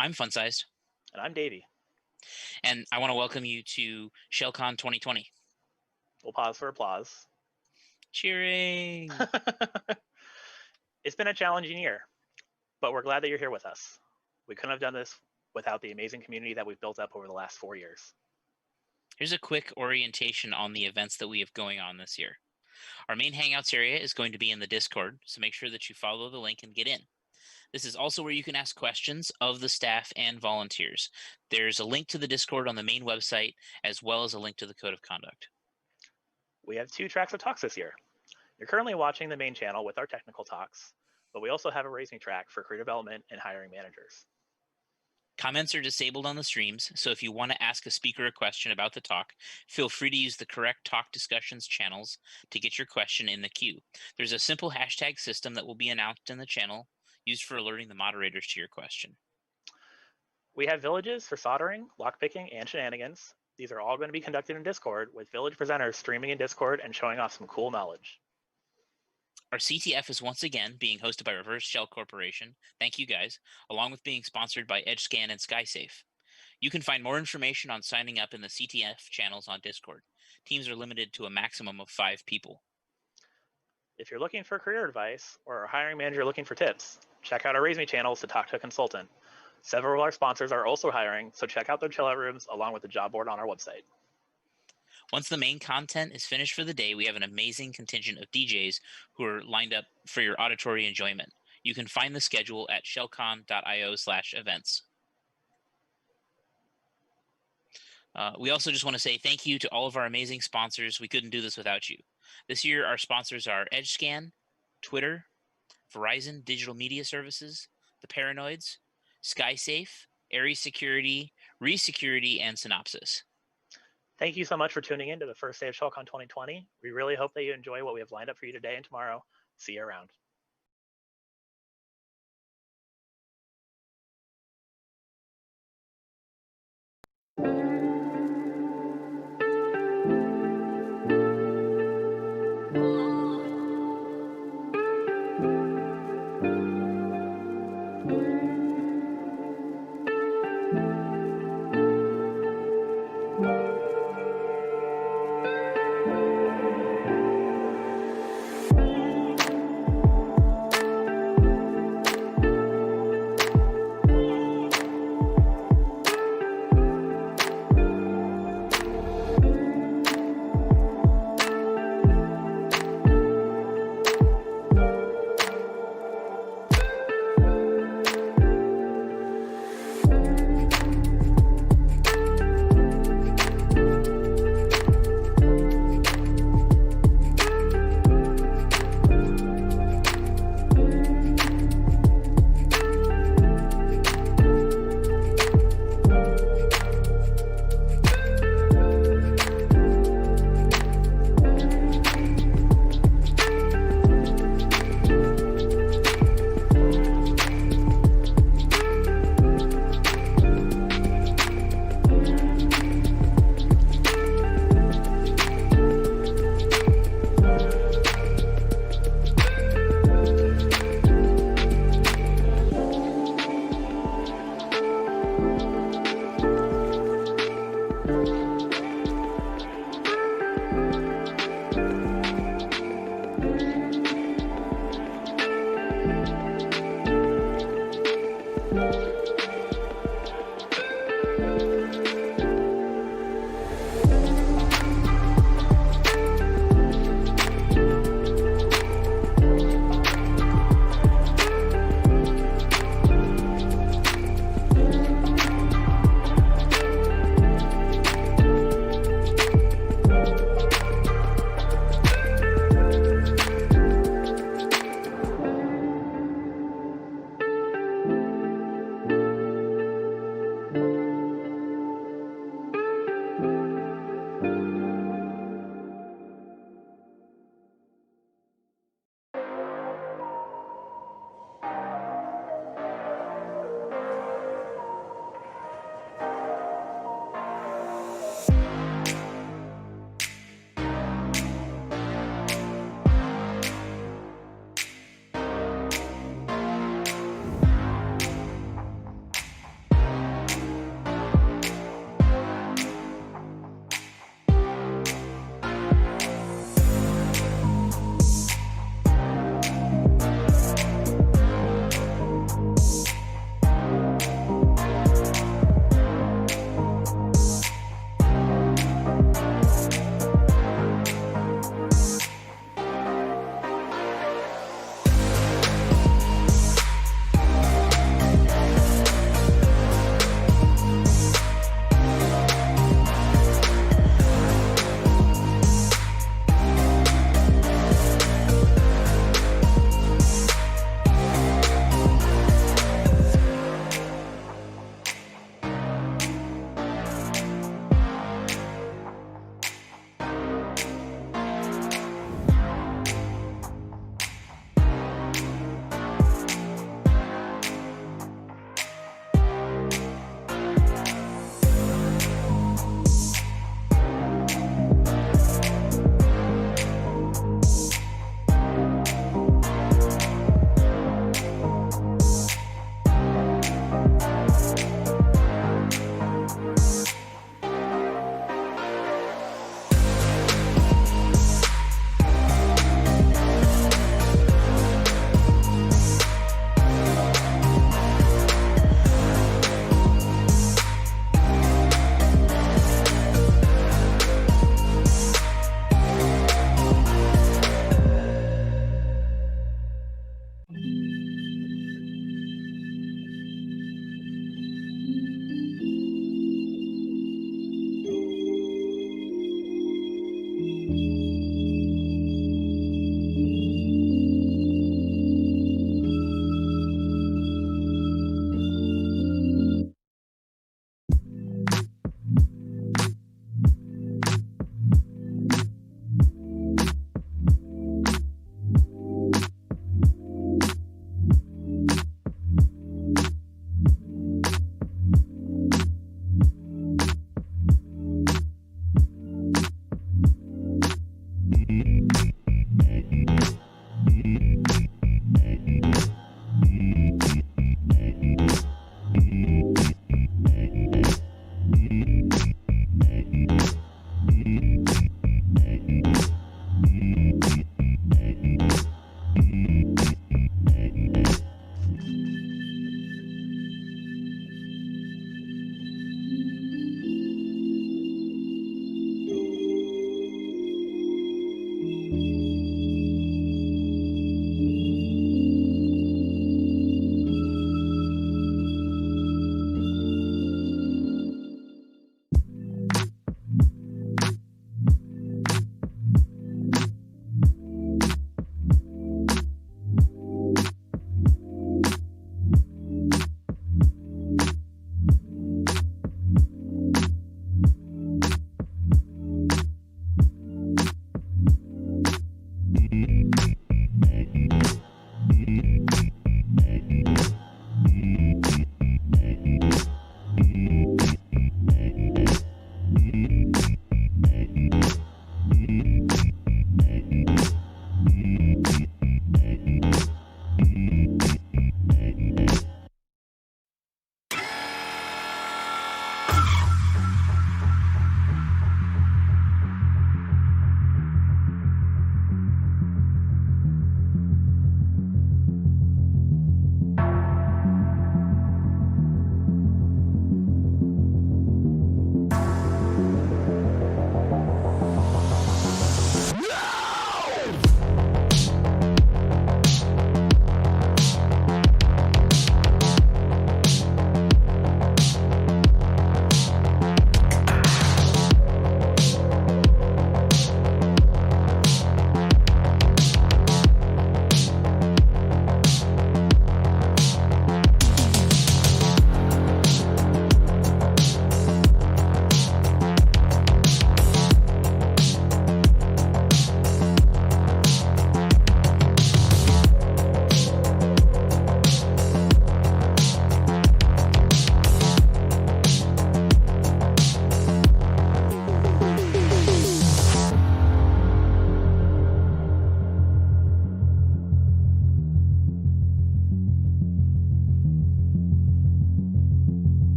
I'm Fun Sized, And I'm Davey. and I want to welcome you to ShellCon 2020. We'll pause for applause. Cheering! It's been a challenging year, but we're glad that you're here with us. We couldn't have done this without the amazing community that we've built up over the last 4 years. Here's a quick orientation on the events that we have going on this year. Our main Hangouts area is going to be in the Discord, so make sure that you follow the link and get in. This is also where you can ask questions of the staff and volunteers. There's a link to the Discord on the main website, as well as a link to the Code of Conduct. We have 2 tracks of talks this year. You're currently watching the main channel with our technical talks, but we also have a racing track for career development and hiring managers. Comments are disabled on the streams, so if you want to ask a speaker a question about the talk, feel free to use the correct talk discussions channels to get your question in the queue. There's a simple hashtag system that will be announced in the channel, used for alerting the moderators to your question. We have villages for soldering, lockpicking, and shenanigans. These are all going to be conducted in Discord, with village presenters streaming in Discord and showing off some cool knowledge. Our CTF is once again being hosted by Reverse Shell Corporation. Thank you guys, along with being sponsored by EdgeScan and SkySafe. You can find more information on signing up in the CTF channels on Discord. Teams are limited to a maximum of 5 people. If you're looking for career advice or a hiring manager looking for tips, check out our Raise Me channels to talk to a consultant. Several of our sponsors are also hiring, so check out their chill out rooms along with the job board on our website. Once the main content is finished for the day, we have an amazing contingent of DJs who are lined up for your auditory enjoyment. You can find the schedule at shellcon.io/events. We also just want to say thank you to all of our amazing sponsors. We couldn't do this without you. This year, our sponsors are EdgeScan, Twitter, Verizon Digital Media Services, The Paranoids, SkySafe, Ares Security, Resecurity, and Synopsys. Thank you so much for tuning in to the first day of ShellCon 2020. We really hope that you enjoy what we have lined up for you today and tomorrow. See you around.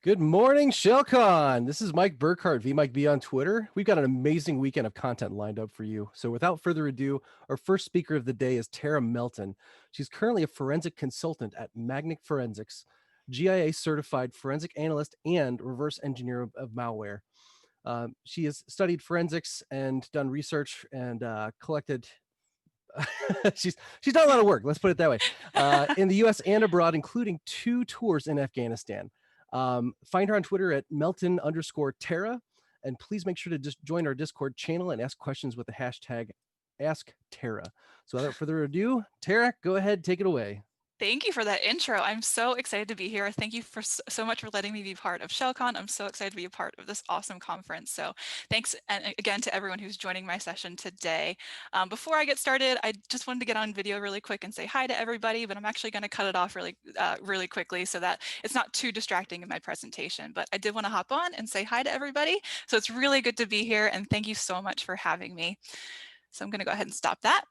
Good morning, ShellCon. This is Mike Burkhart, VMikeB on Twitter. We've got an amazing weekend of content lined up for you. So without further ado, our first speaker of the day is Tara Melton. She's currently a forensic consultant at Magnic Forensics, GIA certified forensic analyst and reverse engineer of malware. She has studied forensics and done research and collected she's done a lot of work, let's put it that way, in the US and abroad, including 2 tours in Afghanistan. Find her on Twitter at Melton_Tara, and please make sure to just join our Discord channel and ask questions with the hashtag AskTara. So without further ado, Tara, go ahead, take it away. Thank you for that intro. I'm so excited to be here. Thank you for so much for letting me be part of ShellCon. I'm so excited to be a part of this awesome conference. So thanks and again to everyone who's joining my session today. Before I get started, I just wanted to get on video really quick and say hi to everybody, but I'm actually going to cut it off really quickly so that it's not too distracting in my presentation. But I did want to hop on and say hi to everybody. So it's really good to be here, and thank you so much for having me. So I'm going to go ahead and stop that.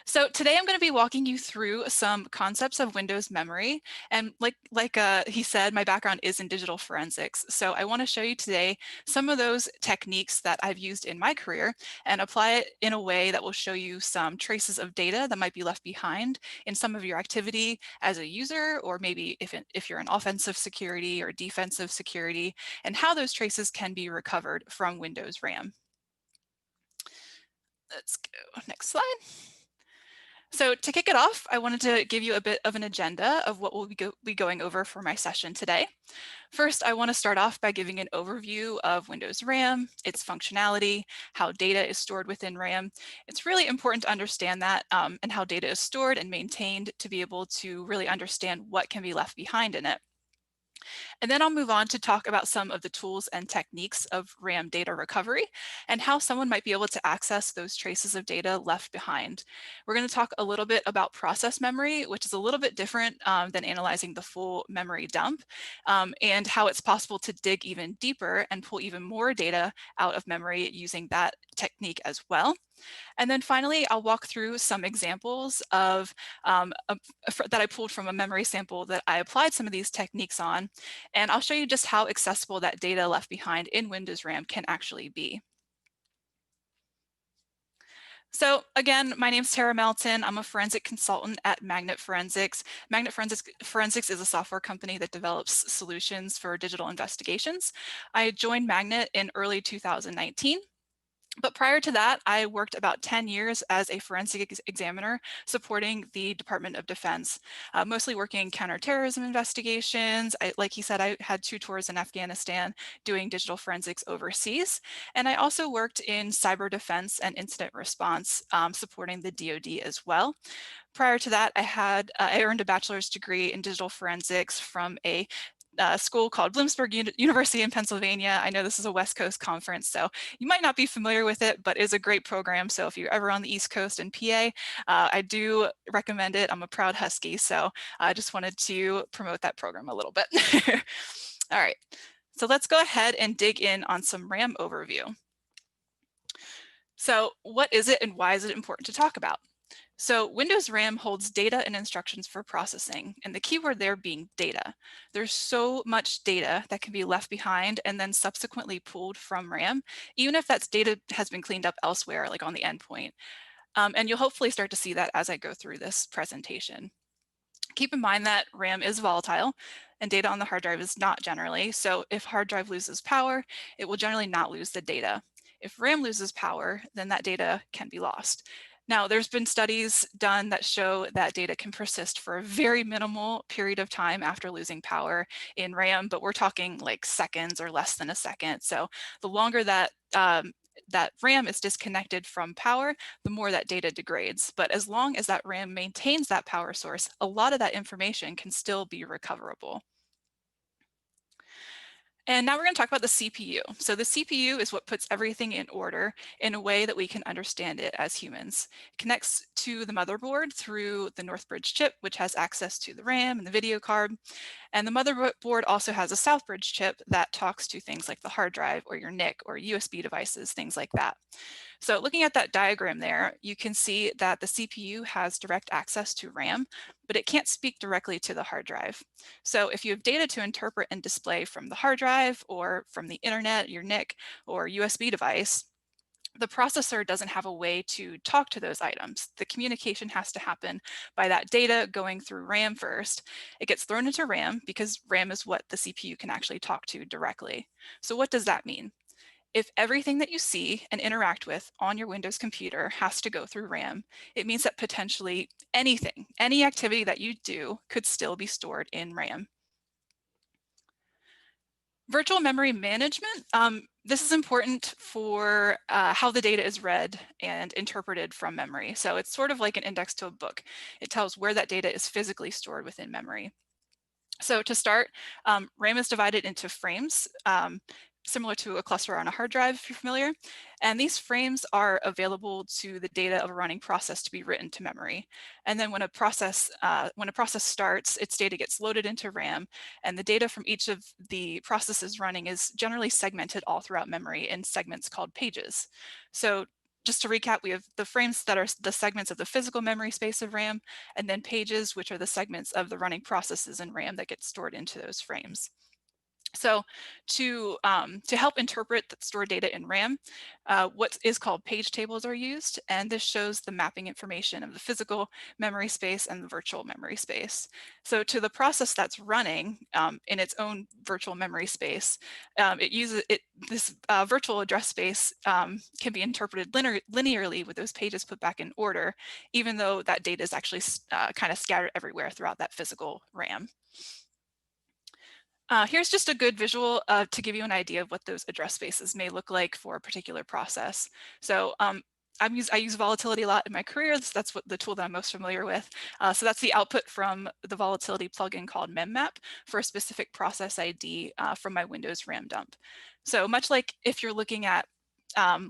So today I'm going to be walking you through some concepts of Windows memory. And like he said, my background is in digital forensics. So I want to show you today some of those techniques that I've used in my career and apply it in a way that will show you some traces of data that might be left behind in some of your activity as a user, or maybe if you're in offensive security or defensive security, and how those traces can be recovered from Windows RAM. Let's go next slide. So to kick it off, I wanted to give you a bit of an agenda of what we'll be going over for my session today. First, I want to start off by giving an overview of Windows RAM, its functionality, how data is stored within RAM. It's really important to understand that and how data is stored and maintained to be able to really understand what can be left behind in it. And then I'll move on to talk about some of the tools and techniques of RAM data recovery and how someone might be able to access those traces of data left behind. We're going to talk a little bit about process memory, which is a little bit different than analyzing the full memory dump, and how it's possible to dig even deeper and pull even more data out of memory using that technique as well. And then finally, I'll walk through some examples of that I pulled from a memory sample that I applied some of these techniques on. And I'll show you just how accessible that data left behind in Windows RAM can actually be. So again, my name is Tara Melton. I'm a forensic consultant at Magnet Forensics. Magnet Forensics is a software company that develops solutions for digital investigations. I joined Magnet in early 2019. But prior to that, I worked about 10 years as a forensic examiner supporting the Department of Defense, mostly working counterterrorism investigations. Like he said, I had 2 tours in Afghanistan doing digital forensics overseas. And I also worked in cyber defense and incident response, supporting the DoD as well. Prior to that, I earned a bachelor's degree in digital forensics from a school called Bloomsburg University in Pennsylvania. I know this is a West Coast conference, so you might not be familiar with it, but it's a great program. So if you're ever on the East Coast in PA, I do recommend it. I'm a proud Husky, so I just wanted to promote that program a little bit. All right, so let's go ahead and dig in on some RAM overview. So what is it and why is it important to talk about? So Windows RAM holds data and instructions for processing, and the keyword there being data. There's so much data that can be left behind and then subsequently pulled from RAM, even if that data has been cleaned up elsewhere, like on the endpoint. And you'll hopefully start to see that as I go through this presentation. Keep in mind that RAM is volatile and data on the hard drive is not generally. So if hard drive loses power, it will generally not lose the data. If RAM loses power, then that data can be lost. Now, there's been studies done that show that data can persist for a very minimal period of time after losing power in RAM, but we're talking like seconds or less than a second. So the longer that that RAM is disconnected from power, the more that data degrades. But as long as that RAM maintains that power source, a lot of that information can still be recoverable. And now we're going to talk about the CPU. So the CPU is what puts everything in order in a way that we can understand it as humans. It connects to the motherboard through the Northbridge chip, which has access to the RAM and the video card. And the motherboard also has a Southbridge chip that talks to things like the hard drive or your NIC or USB devices, things like that. So looking at that diagram there, you can see that the CPU has direct access to RAM, but it can't speak directly to the hard drive. So if you have data to interpret and display from the hard drive or from the internet, your NIC or USB device, the processor doesn't have a way to talk to those items. The communication has to happen by that data going through RAM first. It gets thrown into RAM because RAM is what the CPU can actually talk to directly. So what does that mean? If everything that you see and interact with on your Windows computer has to go through RAM, it means that potentially anything, any activity that you do could still be stored in RAM. Virtual memory management. This is important for how the data is read and interpreted from memory. So it's sort of like an index to a book. It tells where that data is physically stored within memory. So to start, RAM is divided into frames, similar to a cluster on a hard drive, if you're familiar. And these frames are available to the data of a running process to be written to memory. And then when a process starts, its data gets loaded into RAM, and the data from each of the processes running is generally segmented all throughout memory in segments called pages. So just to recap, we have the frames that are the segments of the physical memory space of RAM, and then pages, which are the segments of the running processes in RAM that get stored into those frames. So to help interpret the stored data in RAM, what is called page tables are used, and this shows the mapping information of the physical memory space and the virtual memory space. So to the process that's running in its own virtual memory space, this virtual address space can be interpreted linearly with those pages put back in order, even though that data is actually kind of scattered everywhere throughout that physical RAM. Here's just a good visual to give you an idea of what those address spaces may look like for a particular process. So I use volatility a lot in my career. That's what the tool that I'm most familiar with. So that's the output from the volatility plugin called MemMap for a specific process ID from my Windows RAM dump. So much like if you're looking at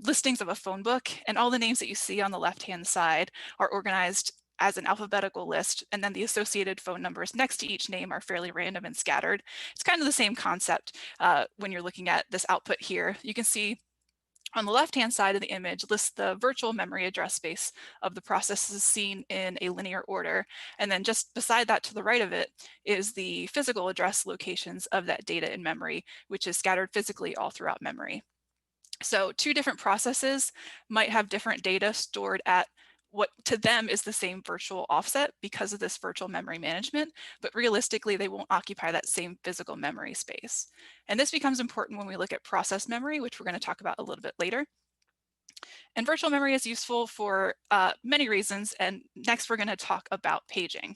listings of a phone book, and all the names that you see on the left-hand side are organized as an alphabetical list, and then the associated phone numbers next to each name are fairly random and scattered. It's kind of the same concept when you're looking at this output here. You can see on the left-hand side of the image lists the virtual memory address space of the processes seen in a linear order. And then just beside that to the right of it is the physical address locations of that data in memory, which is scattered physically all throughout memory. So two different processes might have different data stored at what to them is the same virtual offset because of this virtual memory management, but realistically, they won't occupy that same physical memory space. And this becomes important when we look at process memory, which we're going to talk about a little bit later. And virtual memory is useful for many reasons. And next, we're going to talk about paging.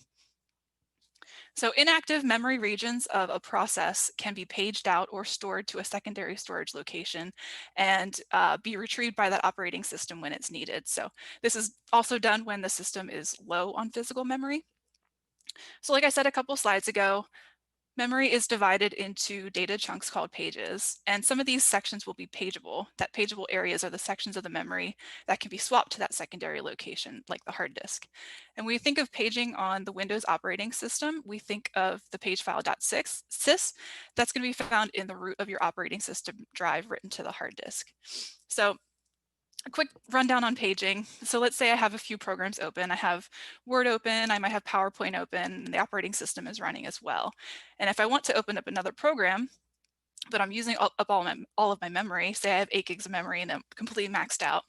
So inactive memory regions of a process can be paged out or stored to a secondary storage location and be retrieved by that operating system when it's needed. So this is also done when the system is low on physical memory. So like I said a couple slides ago, memory is divided into data chunks called pages, and some of these sections will be pageable. That pageable areas are the sections of the memory that can be swapped to that secondary location, like the hard disk. And when we think of paging on the Windows operating system, we think of the pagefile.sys. That's going to be found in the root of your operating system drive written to the hard disk. So a quick rundown on paging. So let's say I have a few programs open. I have Word open, I might have PowerPoint open, and the operating system is running as well. And if I want to open up another program, but I'm using up all of my memory, say I have 8 gigs of memory and I'm completely maxed out,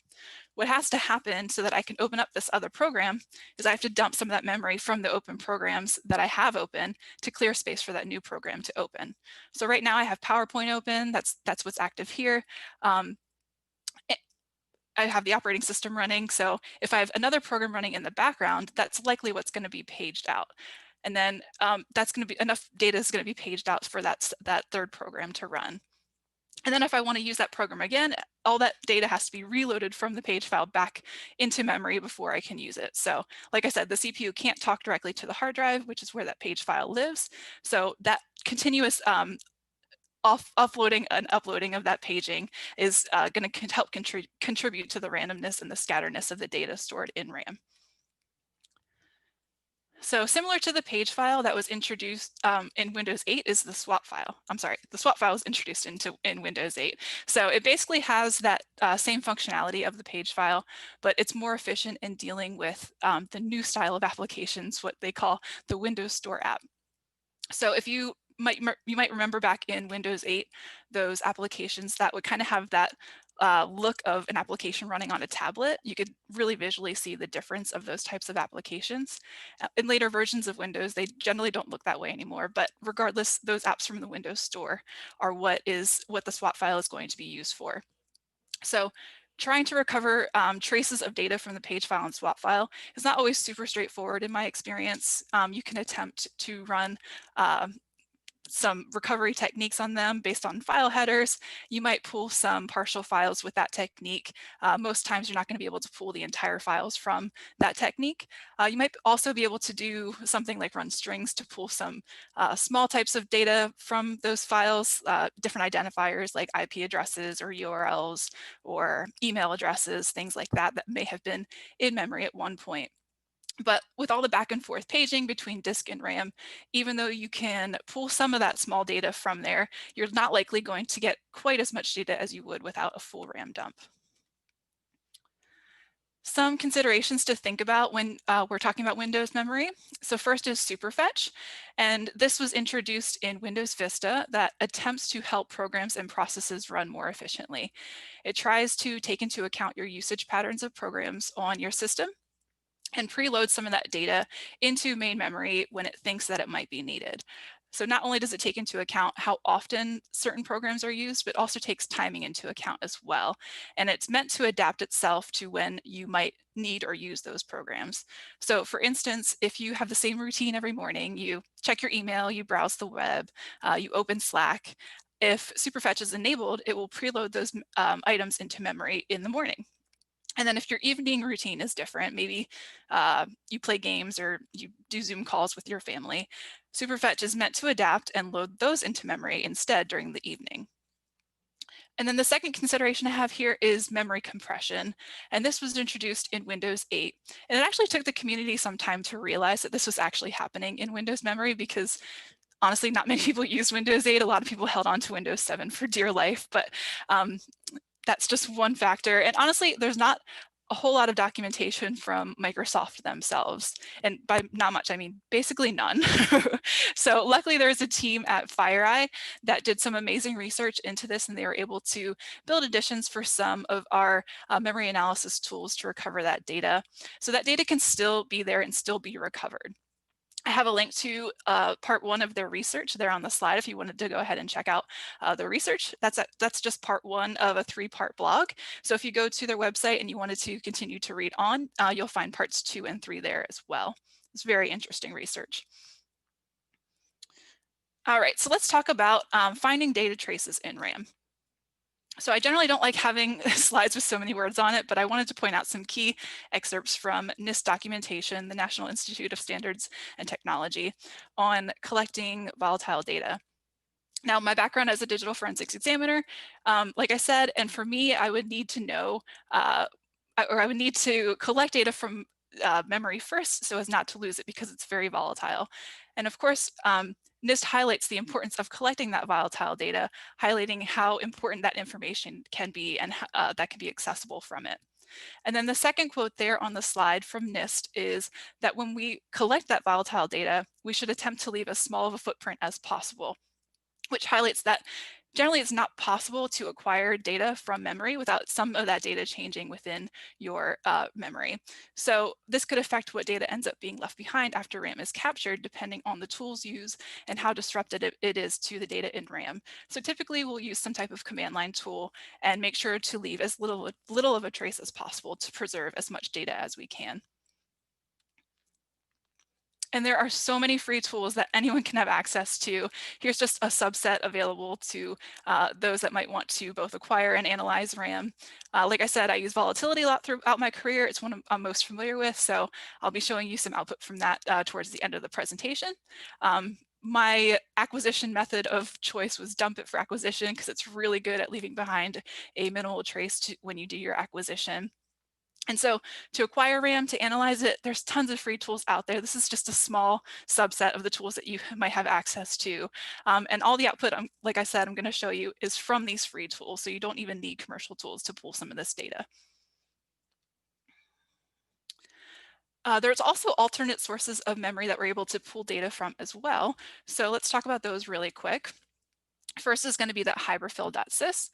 what has to happen so that I can open up this other program is I have to dump some of that memory from the open programs that I have open to clear space for that new program to open. So right now I have PowerPoint open, that's what's active here. I have the operating system running. So if I have another program running in the background, that's likely what's going to be paged out. And then that's going to be enough data is going to be paged out for that third program to run. And then if I want to use that program again, all that data has to be reloaded from the page file back into memory before I can use it. So like I said, the CPU can't talk directly to the hard drive, which is where that page file lives. So that continuous offloading and uploading of that paging is going to help contribute to the randomness and the scatteredness of the data stored in RAM. So similar to the page file that was introduced in Windows 8 is the swap file. I'm sorry, the swap file was introduced in Windows 8. So it basically has that same functionality of the page file, but it's more efficient in dealing with the new style of applications, what they call the Windows Store app. So if you might remember back in Windows 8, those applications that would kind of have that look of an application running on a tablet, you could really visually see the difference of those types of applications. In later versions of Windows, they generally don't look that way anymore, but regardless, those apps from the Windows Store are what the swap file is going to be used for. So trying to recover traces of data from the page file and swap file is not always super straightforward in my experience. You can attempt to run some recovery techniques on them based on file headers. You might pull some partial files with that technique. Most times you're not going to be able to pull the entire files from that technique. You might also be able to do something like run strings to pull some small types of data from those files, different identifiers like IP addresses or URLs or email addresses, things like that may have been in memory at one point. But with all the back and forth paging between disk and RAM, even though you can pull some of that small data from there, you're not likely going to get quite as much data as you would without a full RAM dump. Some considerations to think about when we're talking about Windows memory. So first is superfetch, and this was introduced in Windows Vista that attempts to help programs and processes run more efficiently. It tries to take into account your usage patterns of programs on your system and preload some of that data into main memory when it thinks that it might be needed. So not only does it take into account how often certain programs are used, but also takes timing into account as well. And it's meant to adapt itself to when you might need or use those programs. So for instance, if you have the same routine every morning, you check your email, you browse the web, you open Slack, if superfetch is enabled, it will preload those items into memory in the morning. And then if your evening routine is different, maybe you play games or you do Zoom calls with your family, Superfetch is meant to adapt and load those into memory instead during the evening. And then the second consideration I have here is memory compression. And this was introduced in Windows 8. And it actually took the community some time to realize that this was actually happening in Windows memory, because honestly, not many people used Windows 8. A lot of people held on to Windows 7 for dear life, but that's just one factor. And honestly, there's not a whole lot of documentation from Microsoft themselves. And by not much, I mean basically none. So luckily there was a team at FireEye that did some amazing research into this, and they were able to build additions for some of our memory analysis tools to recover that data. So that data can still be there and still be recovered. I have a link to part 1 of their research there on the slide if you wanted to go ahead and check out the research. That's just part 1 of a 3-part blog. So if you go to their website and you wanted to continue to read on, you'll find parts 2 and 3 there as well. It's very interesting research. All right, so let's talk about finding data traces in RAM. So I generally don't like having slides with so many words on it, but I wanted to point out some key excerpts from NIST documentation, the National Institute of Standards and Technology, on collecting volatile data. Now, my background as a digital forensics examiner, like I said, and for me, I would need to know, or I would need to collect data from memory first so as not to lose it, because it's very volatile. And of course, NIST highlights the importance of collecting that volatile data, highlighting how important that information can be and that can be accessible from it. And then the second quote there on the slide from NIST is that when we collect that volatile data, we should attempt to leave as small of a footprint as possible, which highlights that generally it's not possible to acquire data from memory without some of that data changing within your memory. So this could affect what data ends up being left behind after RAM is captured, depending on the tools used and how disrupted it is to the data in RAM. So typically we'll use some type of command line tool and make sure to leave as little of a trace as possible to preserve as much data as we can. And there are so many free tools that anyone can have access to. Here's just a subset available to those that might want to both acquire and analyze RAM. Like I said, I use volatility a lot throughout my career. It's one I'm most familiar with, so I'll be showing you some output from that towards the end of the presentation. My acquisition method of choice was dump it for acquisition, because it's really good at leaving behind a minimal trace when you do your acquisition. And so to acquire RAM, to analyze it, there's tons of free tools out there. This is just a small subset of the tools that you might have access to. And all the output, like I said, I'm going to show you is from these free tools. So you don't even need commercial tools to pull some of this data. There's also alternate sources of memory that we're able to pull data from as well. So let's talk about those really quick. First is going to be that hyperfill.sys.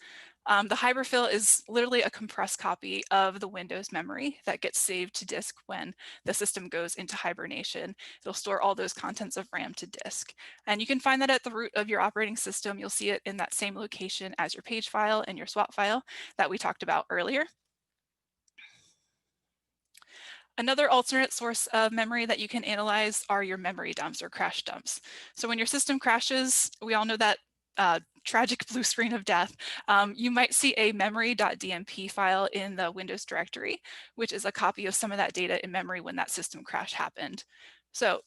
The hyperfill is literally a compressed copy of the Windows memory that gets saved to disk when the system goes into hibernation. It'll store all those contents of RAM to disk. And you can find that at the root of your operating system. You'll see it in that same location as your page file and your swap file that we talked about earlier. Another alternate source of memory that you can analyze are your memory dumps or crash dumps. So when your system crashes, we all know that tragic blue screen of death, you might see a memory.dmp file in the Windows directory, which is a copy of some of that data in memory when that system crash happened. So,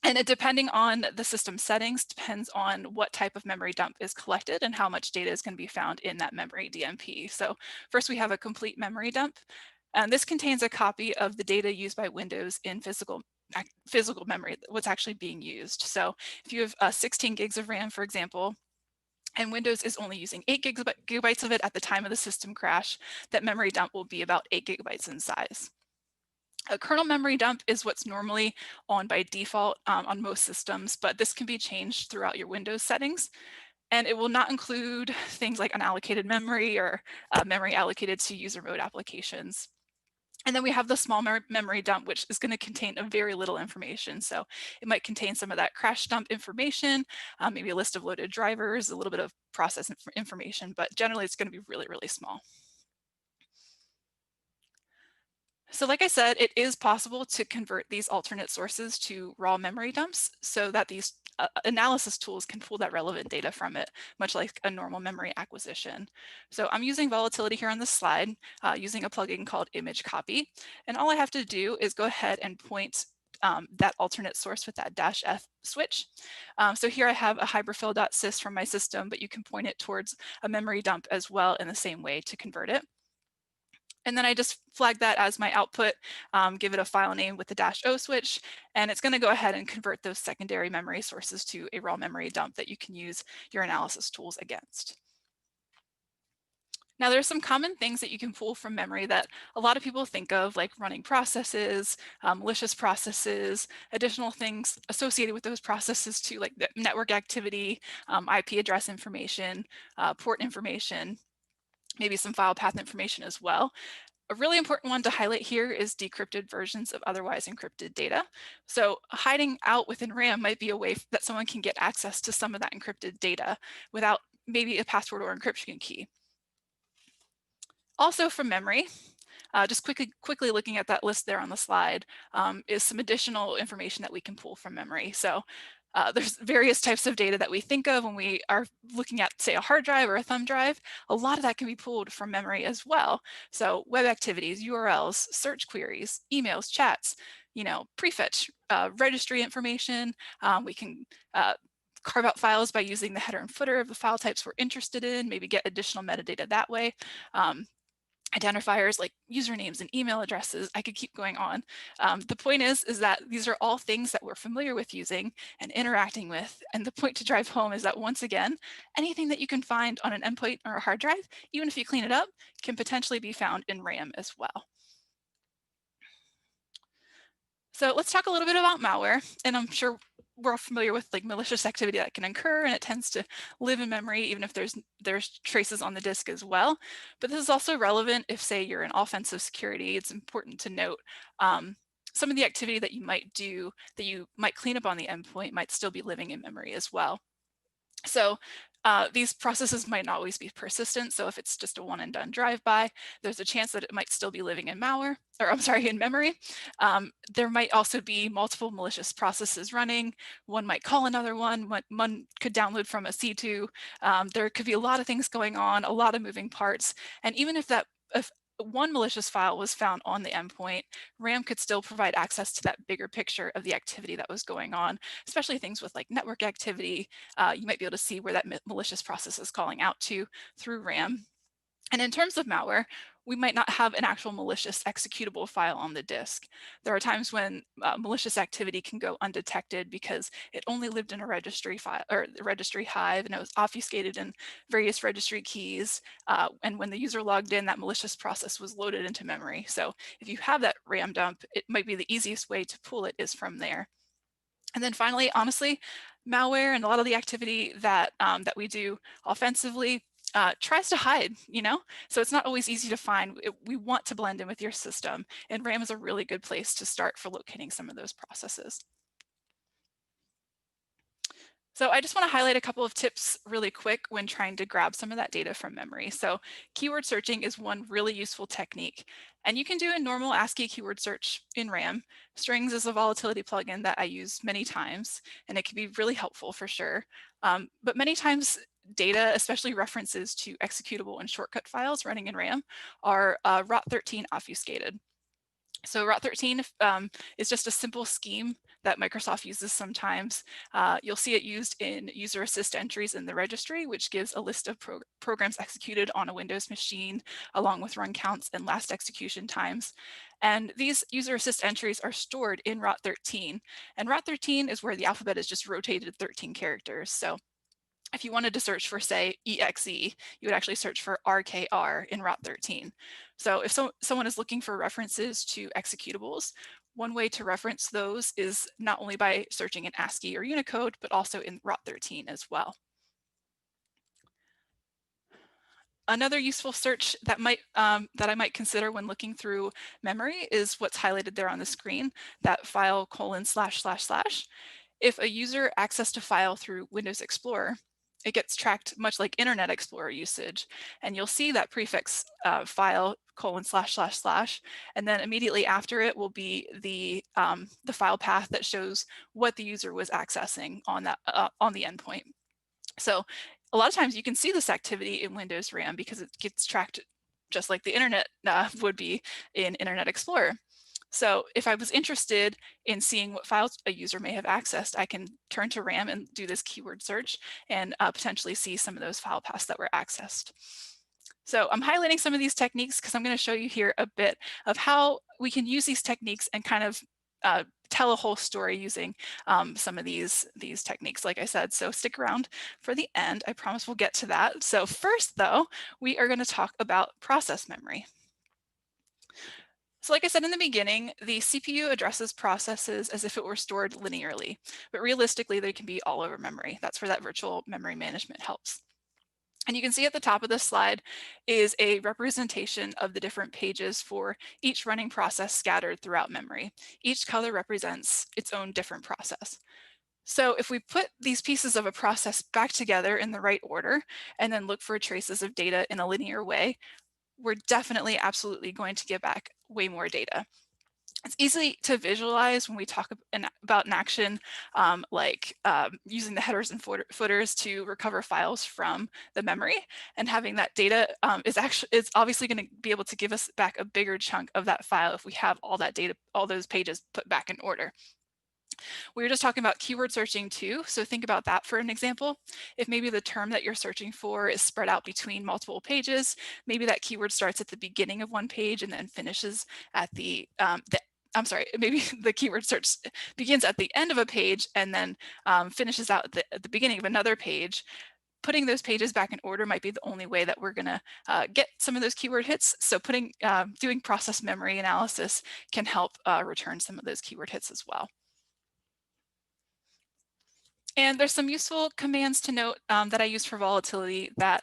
and it, depending on the system settings, depends on what type of memory dump is collected and how much data is going to be found in that memory DMP. So first we have a complete memory dump. And this contains a copy of the data used by Windows in physical memory, what's actually being used. So if you have 16 gigs of RAM, for example, and Windows is only using 8 gigabytes of it at the time of the system crash, that memory dump will be about 8 gigabytes in size. A kernel memory dump is what's normally on by default on most systems, but this can be changed throughout your Windows settings. And it will not include things like unallocated memory or memory allocated to user mode applications. And then we have the small memory dump, which is going to contain a very little information. So it might contain some of that crash dump information, maybe a list of loaded drivers, a little bit of process information, but generally it's going to be really, really small. So like I said, it is possible to convert these alternate sources to raw memory dumps so that these analysis tools can pull that relevant data from it, much like a normal memory acquisition. So I'm using volatility here on this slide using a plugin called Image Copy. And all I have to do is go ahead and point that alternate source with that -F switch. So here I have a hyperfill.sys from my system, but you can point it towards a memory dump as well in the same way to convert it. And then I just flag that as my output, give it a file name with the -O switch, and it's going to go ahead and convert those secondary memory sources to a raw memory dump that you can use your analysis tools against. Now, there's some common things that you can pull from memory that a lot of people think of, like running processes, malicious processes, additional things associated with those processes too, like the network activity, IP address information, port information, maybe some file path information as well. A really important one to highlight here is decrypted versions of otherwise encrypted data. So hiding out within RAM might be a way that someone can get access to some of that encrypted data without maybe a password or encryption key. Also from memory, just quickly looking at that list there on the slide, is some additional information that we can pull from memory. So there's various types of data that we think of when we are looking at, say, a hard drive or a thumb drive. A lot of that can be pulled from memory as well. So web activities, URLs, search queries, emails, chats, prefetch, registry information. We can carve out files by using the header and footer of the file types we're interested in, maybe get additional metadata that way. Identifiers like usernames and email addresses. I could keep going on. The point is that these are all things that we're familiar with using and interacting with. And the point to drive home is that, once again, anything that you can find on an endpoint or a hard drive, even if you clean it up, can potentially be found in RAM as well. So let's talk a little bit about malware. And I'm sure we're all familiar with like malicious activity that can occur, and it tends to live in memory even if there's traces on the disk as well. But this is also relevant if, say, you're in offensive security. It's important to note some of the activity that you might do, that you might clean up on the endpoint, might still be living in memory as well. So these processes might not always be persistent. So if it's just a one and done drive-by, there's a chance that it might still be living in malware, or I'm sorry, in memory. There might also be multiple malicious processes running. One might call another one. One could download from a C2. There could be a lot of things going on, a lot of moving parts. And even if one malicious file was found on the endpoint, RAM could still provide access to that bigger picture of the activity that was going on, especially things with like network activity. You might be able to see where that malicious process is calling out to through RAM. And in terms of malware, we might not have an actual malicious executable file on the disk. There are times when malicious activity can go undetected because it only lived in a registry file or the registry hive, and it was obfuscated in various registry keys. And when the user logged in, that malicious process was loaded into memory. So if you have that RAM dump, it might be the easiest way to pull it is from there. And then finally, honestly, malware and a lot of the activity that that we do offensively tries to hide, so it's not always easy to find. We want to blend in with your system, and RAM is a really good place to start for locating some of those processes. So I just want to highlight a couple of tips really quick when trying to grab some of that data from memory. So keyword searching is one really useful technique, and you can do a normal ASCII keyword search in RAM. Strings is a volatility plugin that I use many times, and it can be really helpful for sure. But many times data, especially references to executable and shortcut files running in RAM, are ROT13 obfuscated. So ROT13 is just a simple scheme that Microsoft uses sometimes. You'll see it used in user assist entries in the registry, which gives a list of programs executed on a Windows machine, along with run counts and last execution times. And these user assist entries are stored in ROT13. And ROT13 is where the alphabet is just rotated 13 characters. So if you wanted to search for, say, EXE, you would actually search for RKR in ROT13. So if someone is looking for references to executables, one way to reference those is not only by searching in ASCII or Unicode, but also in ROT13 as well. Another useful search that I might consider when looking through memory is what's highlighted there on the screen, that file : //. If a user accessed a file through Windows Explorer, it gets tracked much like Internet Explorer usage. And you'll see that prefix file : // and then immediately after it will be the file path that shows what the user was accessing on that on the endpoint. So a lot of times you can see this activity in Windows RAM because it gets tracked just like the internet would be in Internet Explorer. So if I was interested in seeing what files a user may have accessed, I can turn to RAM and do this keyword search and potentially see some of those file paths that were accessed. So I'm highlighting some of these techniques because I'm going to show you here a bit of how we can use these techniques and kind of tell a whole story using some of these techniques, like I said. So stick around for the end. I promise we'll get to that. So first, though, we are going to talk about process memory. So like I said in the beginning, the CPU addresses processes as if it were stored linearly, but realistically, they can be all over memory. That's where that virtual memory management helps. And you can see at the top of this slide is a representation of the different pages for each running process scattered throughout memory. Each color represents its own different process. So if we put these pieces of a process back together in the right order and then look for traces of data in a linear way, we're definitely absolutely going to get back way more data. It's easy to visualize when we talk about an action using the headers and footers to recover files from the memory, and having that data is obviously going to be able to give us back a bigger chunk of that file if we have all that data, all those pages put back in order. We were just talking about keyword searching too, so think about that for an example. If maybe the term that you're searching for is spread out between multiple pages, maybe that keyword starts at the beginning of one page and then finishes at maybe the keyword search begins at the end of a page and then finishes out at the beginning of another page. Putting those pages back in order might be the only way that we're going to get some of those keyword hits. So doing process memory analysis can help return some of those keyword hits as well. And there's some useful commands to note that I use for volatility that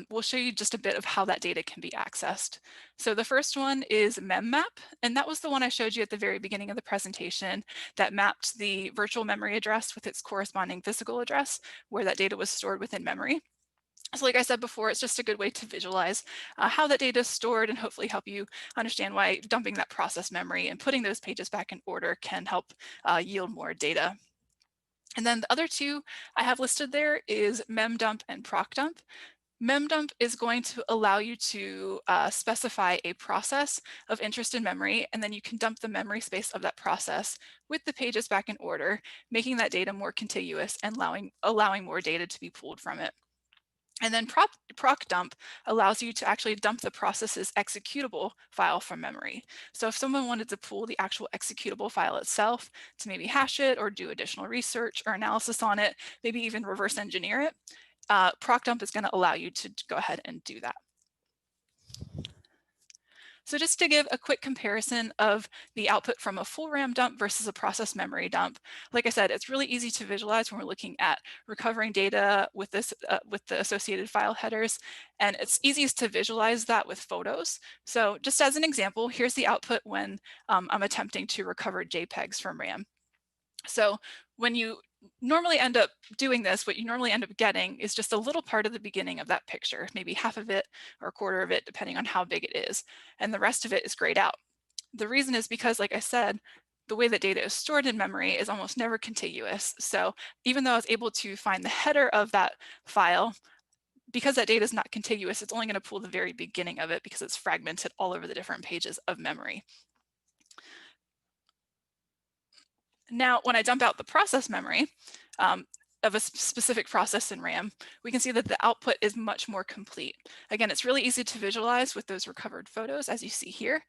will show you just a bit of how that data can be accessed. So the first one is memmap, and that was the one I showed you at the very beginning of the presentation that mapped the virtual memory address with its corresponding physical address where that data was stored within memory. So like I said before, it's just a good way to visualize how that data is stored and hopefully help you understand why dumping that process memory and putting those pages back in order can help yield more data. And then the other two I have listed there is memdump and procdump. Memdump is going to allow you to specify a process of interest in memory, and then you can dump the memory space of that process with the pages back in order, making that data more contiguous and allowing more data to be pulled from it. And then procdump allows you to actually dump the process's executable file from memory. So if someone wanted to pull the actual executable file itself to maybe hash it or do additional research or analysis on it, maybe even reverse engineer it, procdump is going to allow you to go ahead and do that. So just to give a quick comparison of the output from a full RAM dump versus a process memory dump, like I said, it's really easy to visualize when we're looking at recovering data with with the associated file headers, and it's easiest to visualize that with photos. So just as an example, here's the output when I'm attempting to recover JPEGs from RAM. So when you normally end up doing this, what you normally end up getting is just a little part of the beginning of that picture, maybe half of it or a quarter of it, depending on how big it is. And the rest of it is grayed out. The reason is because, like I said, the way that data is stored in memory is almost never contiguous. So even though I was able to find the header of that file, because that data is not contiguous, it's only going to pull the very beginning of it because it's fragmented all over the different pages of memory. Now, when I dump out the process memory of a specific process in RAM, we can see that the output is much more complete. Again, it's really easy to visualize with those recovered photos, as you see here.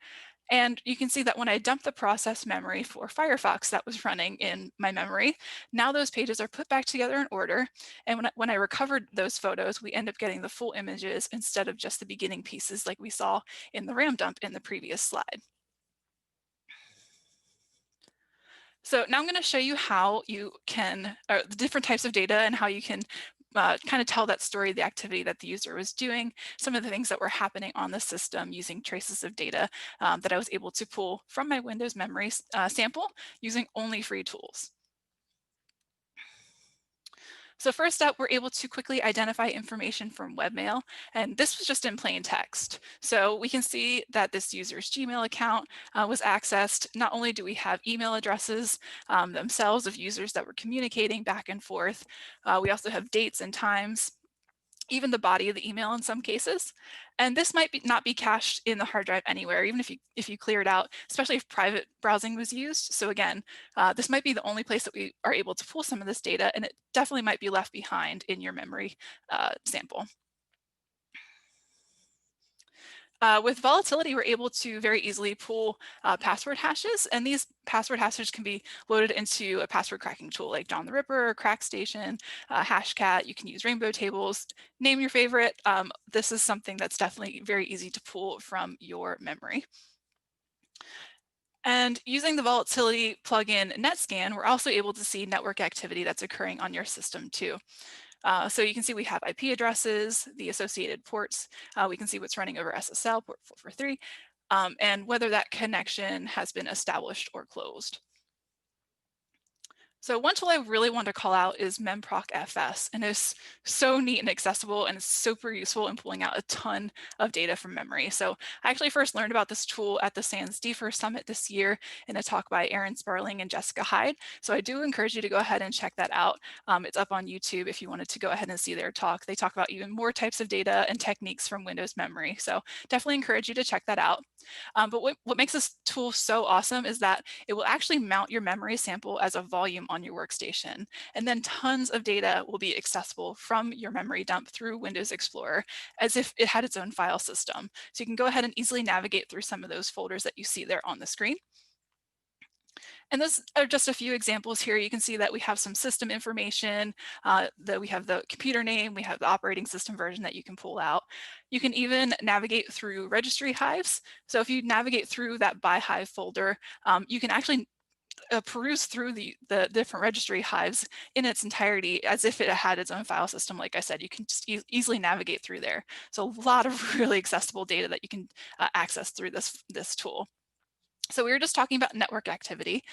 And you can see that when I dump the process memory for Firefox that was running in my memory, now those pages are put back together in order. And when I recovered those photos, we end up getting the full images instead of just the beginning pieces like we saw in the RAM dump in the previous slide. So now I'm going to show you how you can, the different types of data and how you can kind of tell that story, the activity that the user was doing, some of the things that were happening on the system using traces of data that I was able to pull from my Windows memory sample using only free tools. So first up, we're able to quickly identify information from webmail, and this was just in plain text. So we can see that this user's Gmail account was accessed. Not only do we have email addresses themselves of users that were communicating back and forth, we also have dates and times, even the body of the email in some cases. And this might not be cached in the hard drive anywhere, even if you clear it out, especially if private browsing was used. So again, this might be the only place that we are able to pull some of this data, and it definitely might be left behind in your memory sample. With volatility, we're able to very easily pull password hashes, and these password hashes can be loaded into a password cracking tool like John the Ripper, CrackStation, Hashcat. You can use rainbow tables, name your favorite. This is something that's definitely very easy to pull from your memory. And using the volatility plugin NetScan, we're also able to see network activity that's occurring on your system too. So you can see we have IP addresses, the associated ports. We can see what's running over SSL, port 443, and whether that connection has been established or closed. So one tool I really want to call out is memproc-fs, and it's so neat and accessible, and it's super useful in pulling out a ton of data from memory. So I actually first learned about this tool at the SANS DFIR Summit this year in a talk by Aaron Sparling and Jessica Hyde. So I do encourage you to go ahead and check that out. It's up on YouTube if you wanted to go ahead and see their talk. They talk about even more types of data and techniques from Windows memory. So definitely encourage you to check that out. But what makes this tool so awesome is that it will actually mount your memory sample as a volume on your workstation. And then tons of data will be accessible from your memory dump through Windows Explorer as if it had its own file system. So you can go ahead and easily navigate through some of those folders that you see there on the screen. And those are just a few examples here. You can see that we have some system information, that we have the computer name, we have the operating system version that you can pull out. You can even navigate through registry hives. So if you navigate through that by hive folder, you can actually peruse through the different registry hives in its entirety as if it had its own file system. Like I said, you can just easily navigate through there. So a lot of really accessible data that you can access through this tool. So we were just talking about network activity.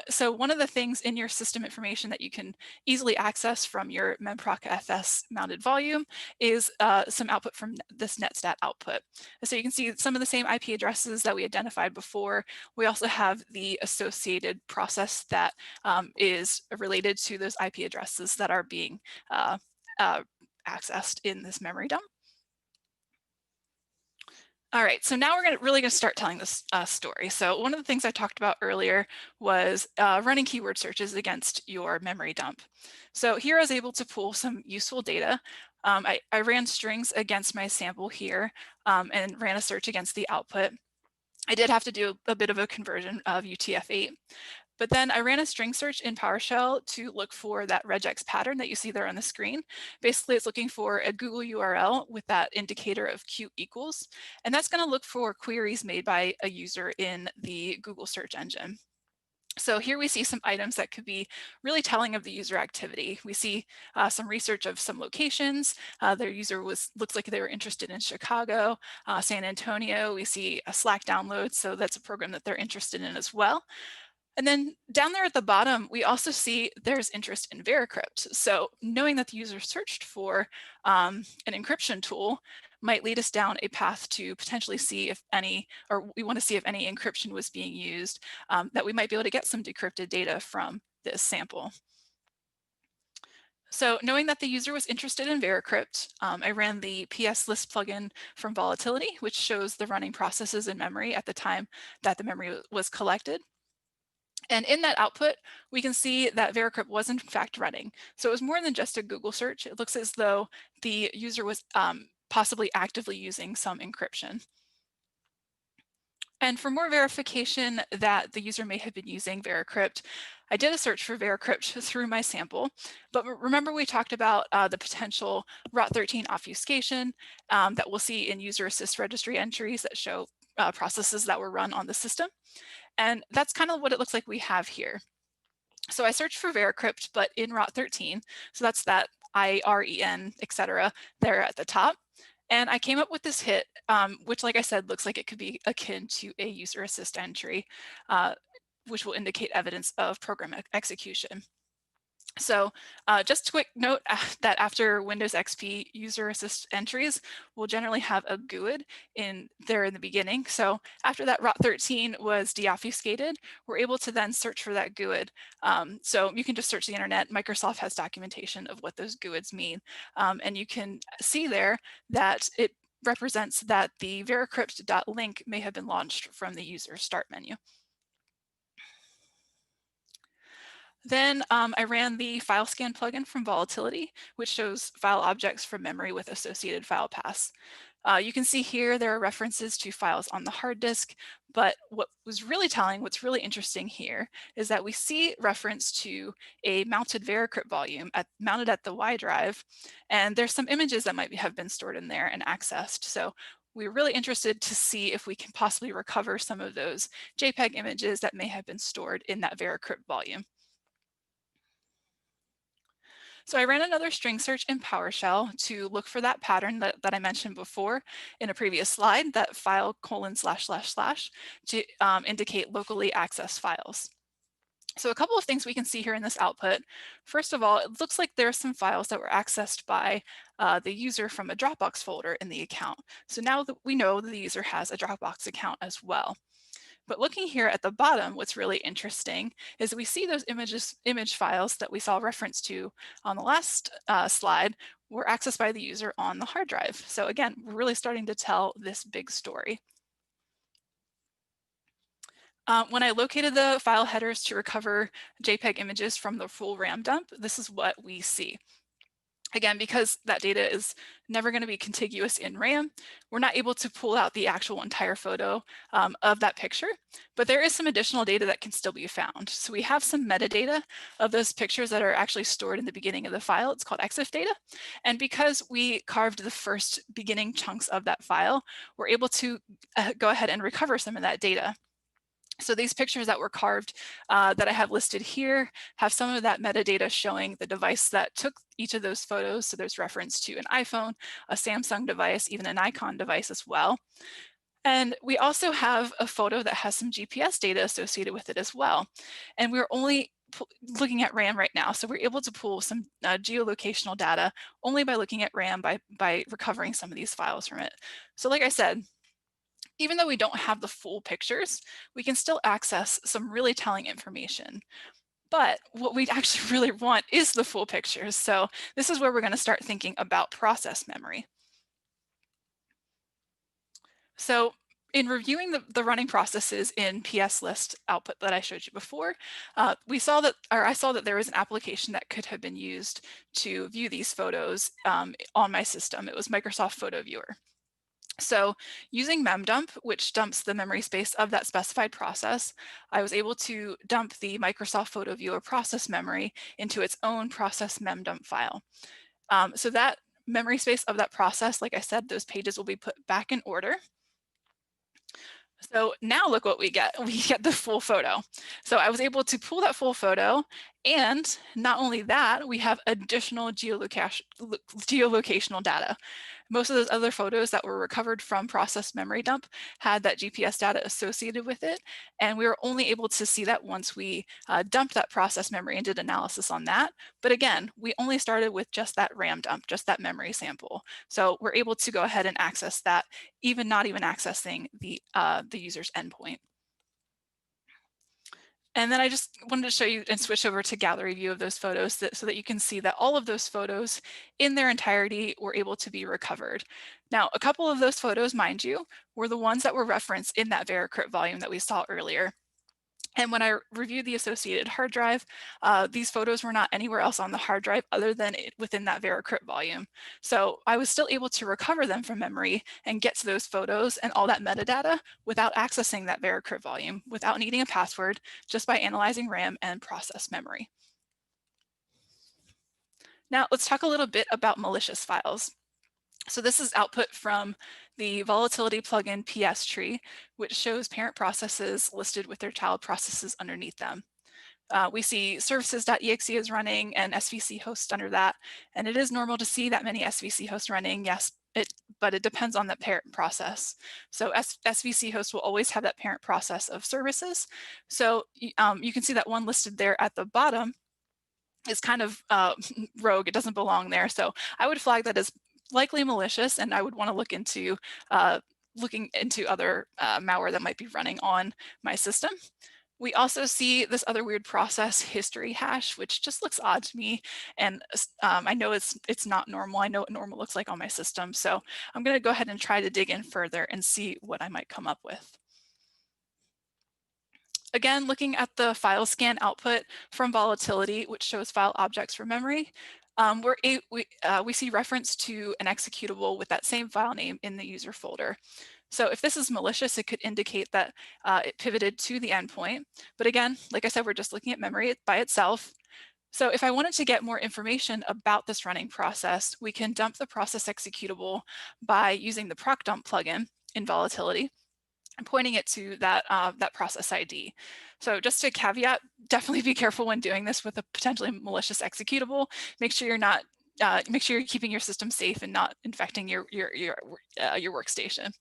So one of the things in your system information that you can easily access from your memproc-fs mounted volume is some output from this netstat output. So you can see some of the same IP addresses that we identified before. We also have the associated process that is related to those IP addresses that are being accessed in this memory dump. All right, so now we're really going to start telling this story. So one of the things I talked about earlier was running keyword searches against your memory dump. So here I was able to pull some useful data. I ran strings against my sample here and ran a search against the output. I did have to do a bit of a conversion of UTF-8. But then I ran a string search in PowerShell to look for that regex pattern that you see there on the screen. Basically, it's looking for a Google URL with that indicator of Q equals, and that's going to look for queries made by a user in the Google search engine. So here we see some items that could be really telling of the user activity. We see some research of some locations. Their user looks like they were interested in Chicago, San Antonio. We see a Slack download, so that's a program that they're interested in as well. And then down there at the bottom, we also see there's interest in Veracrypt. So knowing that the user searched for an encryption tool might lead us down a path to potentially see if any, or we want to see if any encryption was being used, that we might be able to get some decrypted data from this sample. So knowing that the user was interested in Veracrypt, I ran the PS list plugin from Volatility, which shows the running processes in memory at the time that the memory was collected. And in that output, we can see that Veracrypt was in fact running. So it was more than just a Google search. It looks as though the user was possibly actively using some encryption. And for more verification that the user may have been using Veracrypt, I did a search for Veracrypt through my sample. But remember we talked about the potential ROT13 obfuscation that we'll see in user assist registry entries that show processes that were run on the system. And that's kind of what it looks like we have here. So I searched for Veracrypt, but in ROT13, so that's that IREN, etc., there at the top. And I came up with this hit, which, like I said, looks like it could be akin to a user assist entry, which will indicate evidence of program execution. So just a quick note that after Windows XP, user assist entries will generally have a GUID in there in the beginning. So after that ROT13 was deobfuscated, we're able to then search for that GUID. So you can just search the internet. Microsoft has documentation of what those GUIDs mean. And you can see there that it represents that the veracrypt.link may have been launched from the user start menu. Then I ran the file scan plugin from Volatility, which shows file objects from memory with associated file paths. You can see here there are references to files on the hard disk, but what was really telling, what's really interesting here, is that we see reference to a mounted veracrypt volume mounted at the Y drive, and there's some images that might have been stored in there and accessed. So we're really interested to see if we can possibly recover some of those JPEG images that may have been stored in that veracrypt volume. So I ran another string search in PowerShell to look for that pattern that I mentioned before in a previous slide, that file : / to indicate locally accessed files. So a couple of things we can see here in this output. First of all, it looks like there are some files that were accessed by the user from a Dropbox folder in the account. So now that we know that the user has a Dropbox account as well. But looking here at the bottom, what's really interesting is we see those image files that we saw reference to on the last slide were accessed by the user on the hard drive. So again, we're really starting to tell this big story. When I located the file headers to recover JPEG images from the full RAM dump, this is what we see. Again, because that data is never going to be contiguous in RAM, we're not able to pull out the actual entire photo of that picture, but there is some additional data that can still be found. So we have some metadata of those pictures that are actually stored in the beginning of the file. It's called EXIF data. And because we carved the first beginning chunks of that file, we're able to go ahead and recover some of that data. So these pictures that were carved that I have listed here have some of that metadata showing the device that took each of those photos. So there's reference to an iPhone, a Samsung device, even a Nikon device as well. And we also have a photo that has some GPS data associated with it as well. And we're only looking at RAM right now. So we're able to pull some geolocational data only by looking at RAM by recovering some of these files from it. So like I said, even though we don't have the full pictures, we can still access some really telling information. But what we actually really want is the full pictures. So this is where we're going to start thinking about process memory. So in reviewing the running processes in PS list output that I showed you before, I saw that there was an application that could have been used to view these photos on my system. It was Microsoft Photo Viewer. So using memdump, which dumps the memory space of that specified process, I was able to dump the Microsoft Photo Viewer process memory into its own process memdump file. So that memory space of that process, like I said, those pages will be put back in order. So now look what we get. We get the full photo. So I was able to pull that full photo, and not only that, we have additional geolocational data. Most of those other photos that were recovered from process memory dump had that GPS data associated with it, and we were only able to see that once we dumped that process memory and did analysis on that. But again, we only started with just that RAM dump, just that memory sample. So we're able to go ahead and access that, not even accessing the user's endpoint. And then I just wanted to show you and switch over to gallery view of those photos so that you can see that all of those photos in their entirety were able to be recovered. Now, a couple of those photos, mind you, were the ones that were referenced in that veracrypt volume that we saw earlier. And when I reviewed the associated hard drive, these photos were not anywhere else on the hard drive other than within that veracrypt volume. So I was still able to recover them from memory and get to those photos and all that metadata without accessing that veracrypt volume, without needing a password, just by analyzing RAM and process memory. Now let's talk a little bit about malicious files. So this is output from the Volatility plugin PS tree, which shows parent processes listed with their child processes underneath them. We see services.exe is running and SVC hosts under that. And it is normal to see that many SVC hosts running, yes, but it depends on that parent process. So SVC host will always have that parent process of services. So you can see that one listed there at the bottom is kind of rogue. It doesn't belong there. So I would flag that as likely malicious, and I would want to look into looking into other malware that might be running on my system. We also see this other weird process history hash, which just looks odd to me. And I know it's not normal. I know what normal looks like on my system. So I'm going to go ahead and try to dig in further and see what I might come up with. Again, looking at the file scan output from volatility, which shows file objects from memory, we see reference to an executable with that same file name in the user folder. So if this is malicious, it could indicate that it pivoted to the endpoint. But again, like I said, we're just looking at memory by itself. So if I wanted to get more information about this running process, we can dump the process executable by using the proc dump plugin in volatility and pointing it to that, that process ID. So just a caveat, definitely be careful when doing this with a potentially malicious executable. Make sure you're not make sure you're keeping your system safe and not infecting your workstation.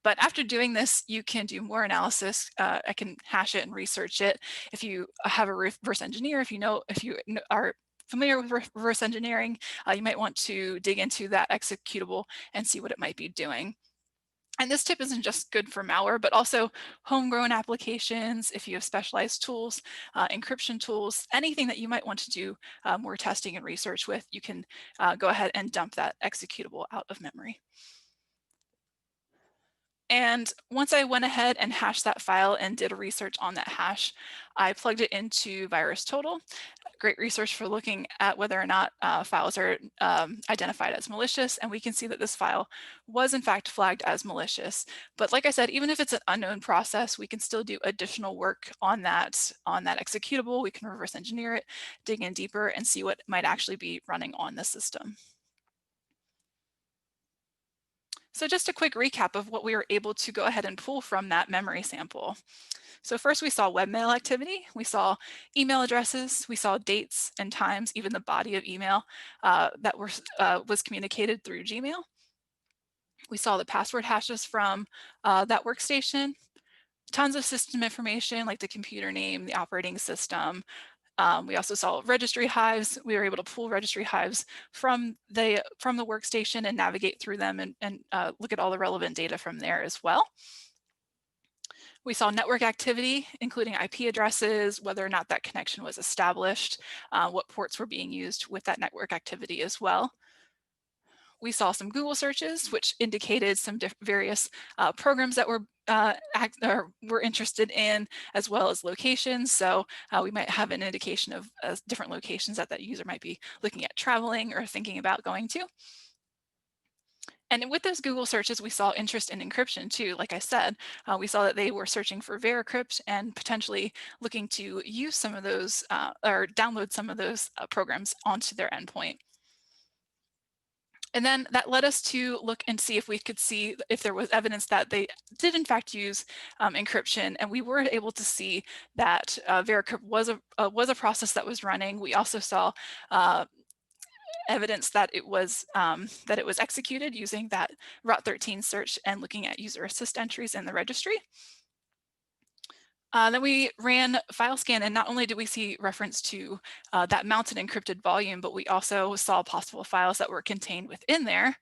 But after doing this, you can do more analysis. I can hash it and research it. If you have a reverse engineer, if you are familiar with reverse engineering, you might want to dig into that executable and see what it might be doing. And this tip isn't just good for malware, but also homegrown applications. If you have specialized tools, encryption tools, anything that you might want to do more testing and research with, you can go ahead and dump that executable out of memory. And once I went ahead and hashed that file and did a research on that hash, I plugged it into VirusTotal. Great research for looking at whether or not files are identified as malicious. And we can see that this file was in fact flagged as malicious. But like I said, even if it's an unknown process, we can still do additional work on that executable. We can reverse engineer it, dig in deeper, and see what might actually be running on the system. So just a quick recap of what we were able to go ahead and pull from that memory sample. So first we saw webmail activity, we saw email addresses, we saw dates and times, even the body of email that was communicated through Gmail. We saw the password hashes from that workstation, tons of system information like the computer name, the operating system. We also saw registry hives. We were able to pull registry hives from the workstation and navigate through them and look at all the relevant data from there as well. We saw network activity, including IP addresses, whether or not that connection was established, what ports were being used with that network activity as well. We saw some Google searches, which indicated some various programs that were interested in, as well as locations. So we might have an indication of different locations that user might be looking at traveling or thinking about going to. And with those Google searches, we saw interest in encryption too. Like I said, we saw that they were searching for Veracrypt and potentially looking to use some of those or download some of those programs onto their endpoint. And then that led us to look and see if we could see if there was evidence that they did in fact use encryption. And we were able to see that Veracrypt was a process that was running. We also saw evidence that it was executed using that Route 13 search and looking at user assist entries in the registry. Then we ran file scan, and not only did we see reference to that mounted encrypted volume, but we also saw possible files that were contained within there.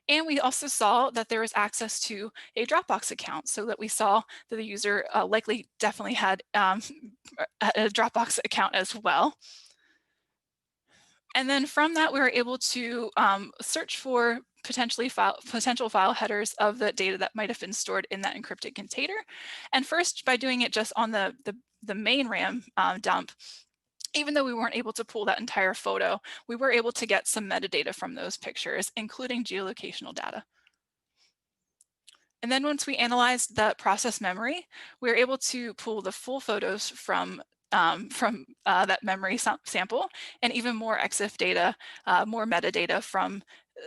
And we also saw that there was access to a Dropbox account, so that we saw that the user likely definitely had a Dropbox account as well. And then from that, we were able to search for potential file headers of the data that might have been stored in that encrypted container. And first, by doing it just on the main RAM dump, even though we weren't able to pull that entire photo, we were able to get some metadata from those pictures, including geolocational data. And then once we analyzed the process memory, we were able to pull the full photos from that memory sample, and even more EXIF data, more metadata from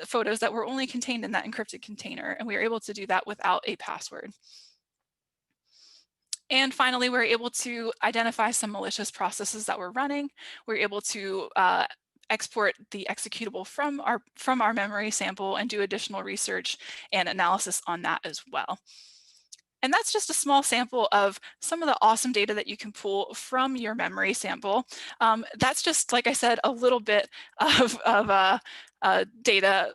photos that were only contained in that encrypted container. And we were able to do that without a password. And finally, we were able to identify some malicious processes that were running. We were able to export the executable from our memory sample and do additional research and analysis on that as well. And that's just a small sample of some of the awesome data that you can pull from your memory sample. That's just, like I said, a little bit of data.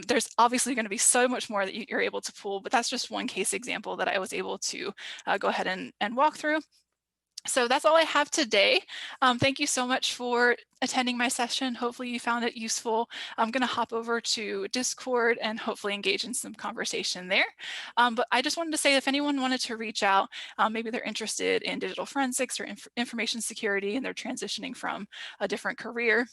There's obviously going to be so much more that you're able to pull, but that's just one case example that I was able to go ahead and walk through. So that's all I have today. Thank you so much for attending my session. Hopefully you found it useful. I'm going to hop over to Discord and hopefully engage in some conversation there. But I just wanted to say, if anyone wanted to reach out, maybe they're interested in digital forensics or information security and they're transitioning from a different career,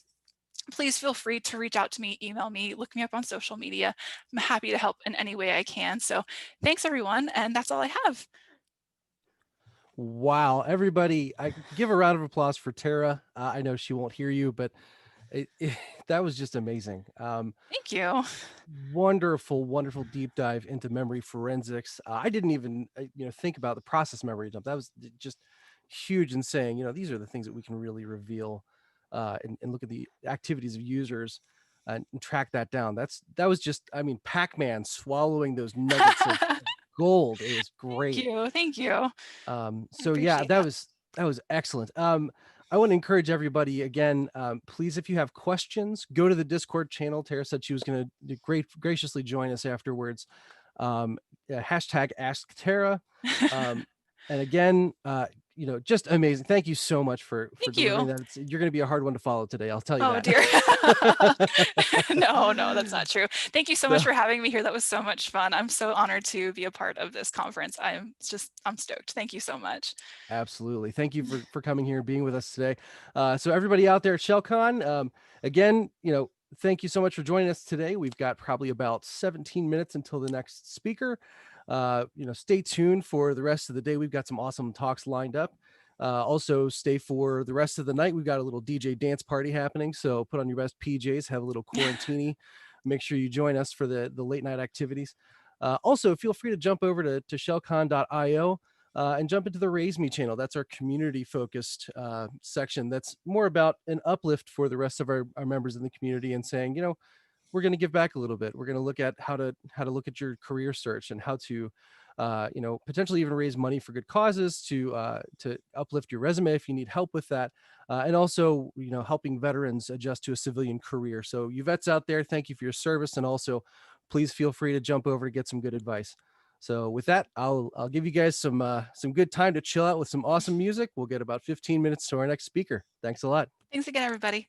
please feel free to reach out to me, email me, look me up on social media. I'm happy to help in any way I can. So thanks everyone. And that's all I have. Wow, everybody, I give a round of applause for Tara. I know she won't hear you, but that was just amazing. Thank you. Wonderful, wonderful deep dive into memory forensics. I didn't even think about the process memory dump. That was just huge in saying, these are the things that we can really reveal and look at the activities of users and track that down. That was just, Pac-Man swallowing those nuggets of gold. It was great. Thank you. So yeah, that was excellent. I want to encourage everybody again, please, if you have questions, go to the Discord channel. Tara said she was going to graciously join us afterwards. Hashtag Ask Tara. And again, just amazing. Thank you so much for delivering that. You're going to be a hard one to follow today. I'll tell you that. Dear. No, that's not true. Thank you so much for having me here. That was so much fun. I'm so honored to be a part of this conference. I'm stoked. Thank you so much. Absolutely. Thank you for coming here and being with us today. So everybody out there at ShellCon, again, thank you so much for joining us today. We've got probably about 17 minutes until the next speaker. Stay tuned for the rest of the day. We've got some awesome talks lined up. Also stay for the rest of the night. We've got a little DJ dance party happening. So put on your best PJs, have a little quarantini. Make sure you join us for the late night activities. Also feel free to jump over to shellcon.io and jump into the Raise Me channel. That's our community focused section. That's more about an uplift for the rest of our members in the community and saying, we're going to give back a little bit. We're going to look at how to look at your career search and how to, potentially even raise money for good causes to uplift your resume if you need help with that. And also, helping veterans adjust to a civilian career. So you vets out there, thank you for your service. And also please feel free to jump over to get some good advice. So with that, I'll give you guys some good time to chill out with some awesome music. We'll get about 15 minutes to our next speaker. Thanks a lot. Thanks again, everybody.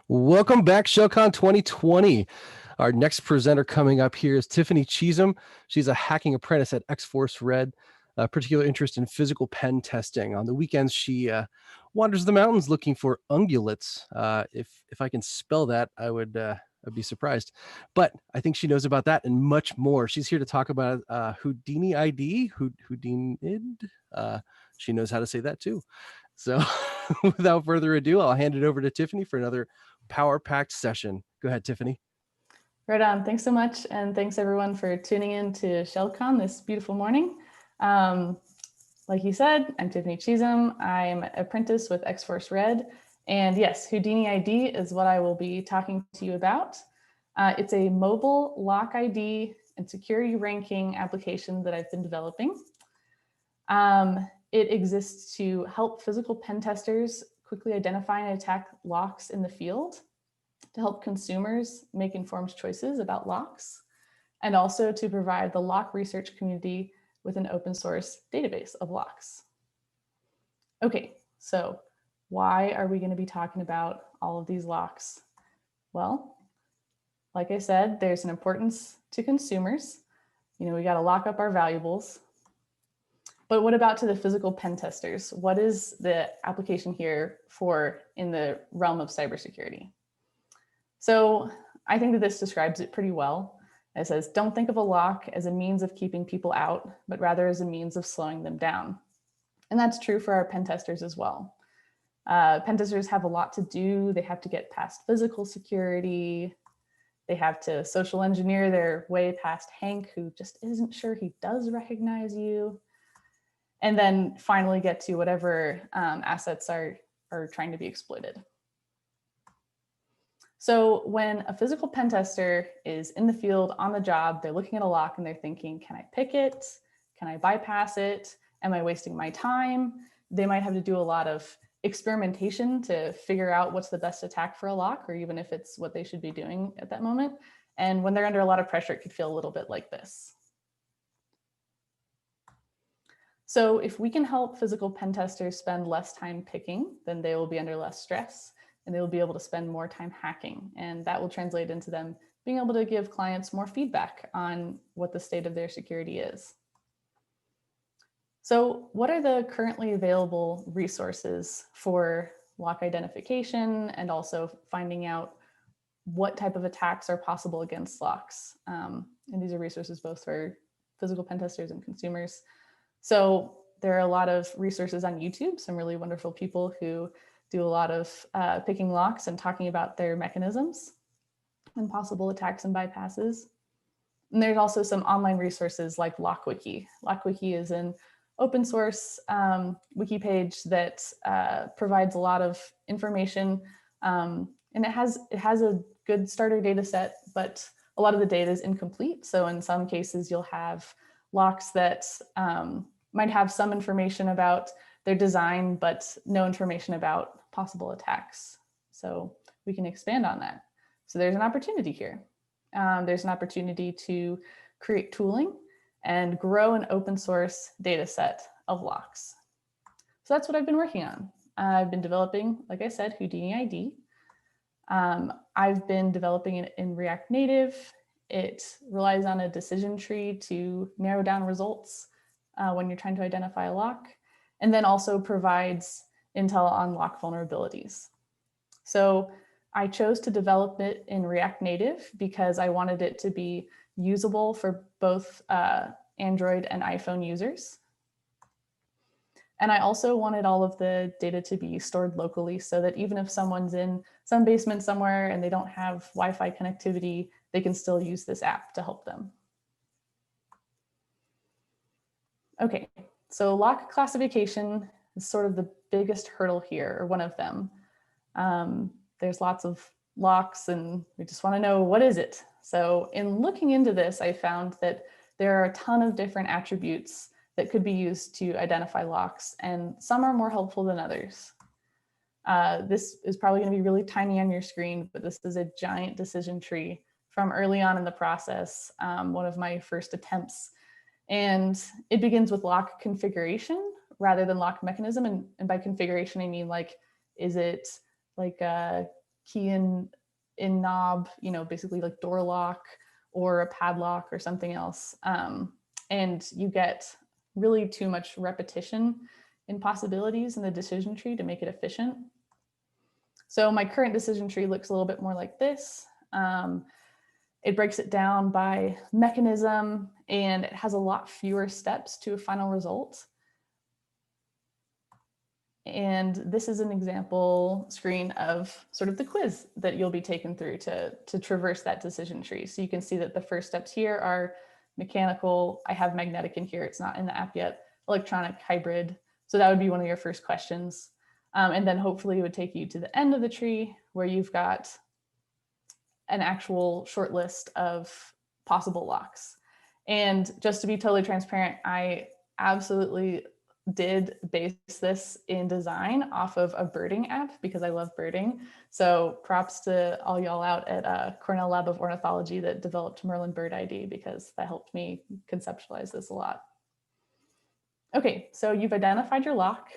Welcome back, ShellCon 2020. Our next presenter coming up here is Tiffany Cheatham. She's a hacking apprentice at X-Force Red, a particular interest in physical pen testing. On the weekends, she wanders the mountains looking for ungulates. If I can spell that, I'd be surprised. But I think she knows about that and much more. She's here to talk about Houdini ID, Houdini. She knows how to say that too. So without further ado, I'll hand it over to Tiffany for another power-packed session. Go ahead, Tiffany. Right on. Thanks so much. And thanks everyone for tuning in to ShellCon this beautiful morning. Like you said, I'm Tiffany Cheatham. I'm an apprentice with X-Force Red. And yes, Houdini ID is what I will be talking to you about. It's a mobile lock ID and security ranking application that I've been developing. It exists to help physical pen testers quickly identify and attack locks in the field, to help consumers make informed choices about locks, and also to provide the lock research community with an open source database of locks. Okay, so why are we going to be talking about all of these locks? Well, like I said, there's an importance to consumers. You know, we got to lock up our valuables. But what about to the physical pen testers? What is the application here for in the realm of cybersecurity? So I think that this describes it pretty well. It says, don't think of a lock as a means of keeping people out, but rather as a means of slowing them down. And that's true for our pen testers as well. Pen testers have a lot to do. They have to get past physical security. They have to social engineer their way past Hank, who just isn't sure he does recognize you. And then finally get to whatever assets are trying to be exploited. So when a physical pen tester is in the field on the job, they're looking at a lock and they're thinking, can I pick it? Can I bypass it? Am I wasting my time? They might have to do a lot of experimentation to figure out what's the best attack for a lock, or even if it's what they should be doing at that moment. And when they're under a lot of pressure, it could feel a little bit like this. So if we can help physical pen testers spend less time picking, then they will be under less stress and they will be able to spend more time hacking. And that will translate into them being able to give clients more feedback on what the state of their security is. So what are the currently available resources for lock identification and also finding out what type of attacks are possible against locks? And these are resources both for physical pen testers and consumers. So there are a lot of resources on YouTube, some really wonderful people who do a lot of picking locks and talking about their mechanisms and possible attacks and bypasses. And there's also some online resources like LockWiki. LockWiki is an open source wiki page that provides a lot of information, and it has a good starter data set, but a lot of the data is incomplete. So in some cases, you'll have locks that might have some information about their design, but no information about possible attacks. So we can expand on that. So there's an opportunity here. There's an opportunity to create tooling and grow an open source data set of locks. So that's what I've been working on. I've been developing, like I said, Houdini ID. I've been developing it in React Native. It relies on a decision tree to narrow down results when you're trying to identify a lock, and then also provides intel on lock vulnerabilities. So I chose to develop it in React Native because I wanted it to be usable for both Android and iPhone users. And I also wanted all of the data to be stored locally so that even if someone's in some basement somewhere and they don't have Wi-Fi connectivity, they can still use this app to help them. Okay, so lock classification is sort of the biggest hurdle here, or one of them. There's lots of locks and we just want to know, what is it? So in looking into this, I found that there are a ton of different attributes that could be used to identify locks, and some are more helpful than others. This is probably going to be really tiny on your screen, but this is a giant decision tree from early on in the process, one of my first attempts. And it begins with lock configuration rather than lock mechanism. And by configuration, I mean, like, is it like key in knob, basically like door lock or a padlock or something else. And you get really too much repetition in possibilities in the decision tree to make it efficient. So my current decision tree looks a little bit more like this. It breaks it down by mechanism, and it has a lot fewer steps to a final result. And this is an example screen of sort of the quiz that you'll be taken through to traverse that decision tree. So you can see that the first steps here are mechanical. I have magnetic in here. It's not in the app yet. Electronic, hybrid. So that would be one of your first questions. And then hopefully it would take you to the end of the tree where you've got an actual short list of possible locks. And just to be totally transparent, I absolutely did base this in design off of a birding app because I love birding. So props to all y'all out at Cornell Lab of Ornithology that developed Merlin Bird ID, because that helped me conceptualize this a lot. Okay, so you've identified your lock.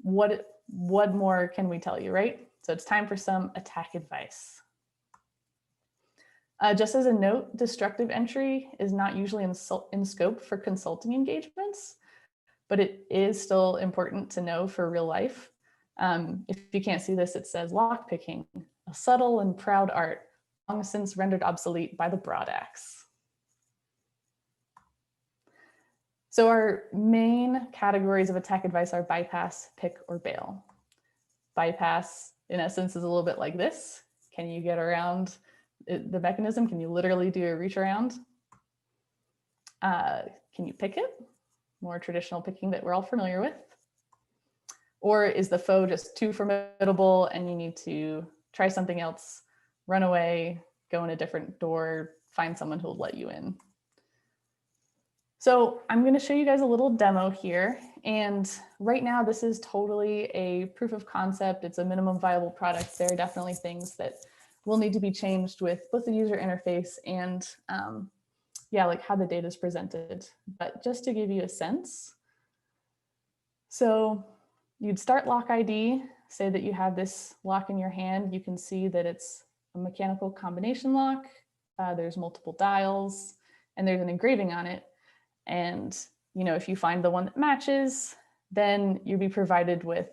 What more can we tell you, right? So it's time for some attack advice. Just as a note, destructive entry is not usually in scope for consulting engagements, but it is still important to know for real life. If you can't see this, it says lockpicking, a subtle and proud art, long since rendered obsolete by the broad axe. So our main categories of attack advice are bypass, pick, or bail. Bypass, in essence, is a little bit like this. Can you get around the mechanism? Can you literally do a reach around? Can you pick it? More traditional picking that we're all familiar with. Or is the foe just too formidable and you need to try something else, run away, go in a different door, find someone who'll let you in? So I'm going to show you guys a little demo here. And right now, this is totally a proof of concept. It's a minimum viable product. There are definitely things that will need to be changed with both the user interface and like how the data is presented. But just to give you a sense, so you'd start lock ID, say that you have this lock in your hand. You can see that it's a mechanical combination lock. There's multiple dials and there's an engraving on it. And if you find the one that matches, then you'll be provided with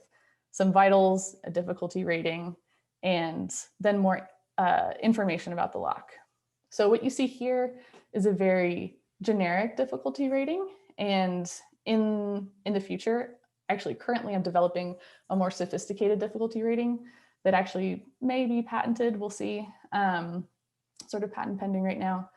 some vitals, a difficulty rating, and then more information about the lock. So what you see here is a very generic difficulty rating. And in the future, actually currently I'm developing a more sophisticated difficulty rating that actually may be patented. We'll see, sort of patent pending right now.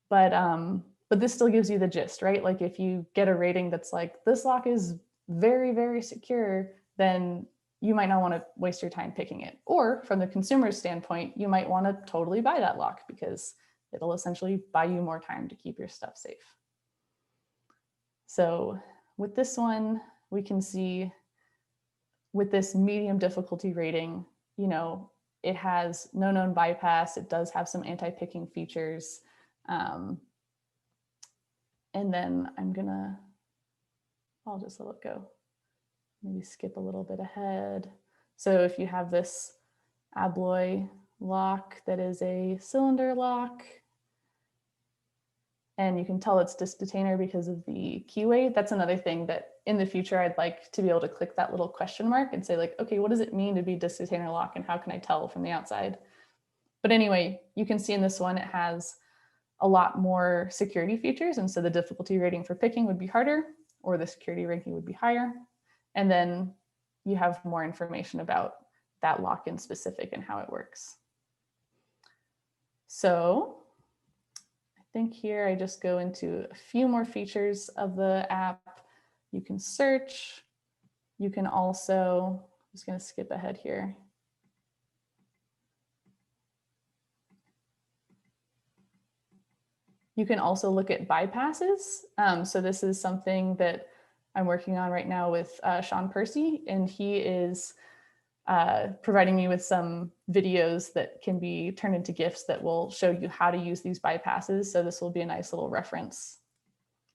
But this still gives you the gist, right? Like if you get a rating that's like, this lock is very, very secure, then you might not want to waste your time picking it. Or from the consumer's standpoint, you might want to totally buy that lock because it'll essentially buy you more time to keep your stuff safe. So with this one, we can see with this medium difficulty rating, it has no known bypass. It does have some anti-picking features. And then I'll just let it go. Maybe skip a little bit ahead. So if you have this Abloy lock that is a cylinder lock, and you can tell it's disk detainer because of the keyway. That's another thing that in the future, I'd like to be able to click that little question mark and say like, okay, what does it mean to be disk detainer lock and how can I tell from the outside? But anyway, you can see in this one, it has a lot more security features. And so the difficulty rating for picking would be harder, or the security ranking would be higher. And then you have more information about that lock in specific and how it works. So I think here I just go into a few more features of the app. You can search. You can also, I'm just going to skip ahead here. You can also look at bypasses. So this is something that I'm working on right now with Sean Percy, and he is providing me with some videos that can be turned into GIFs that will show you how to use these bypasses. So this will be a nice little reference,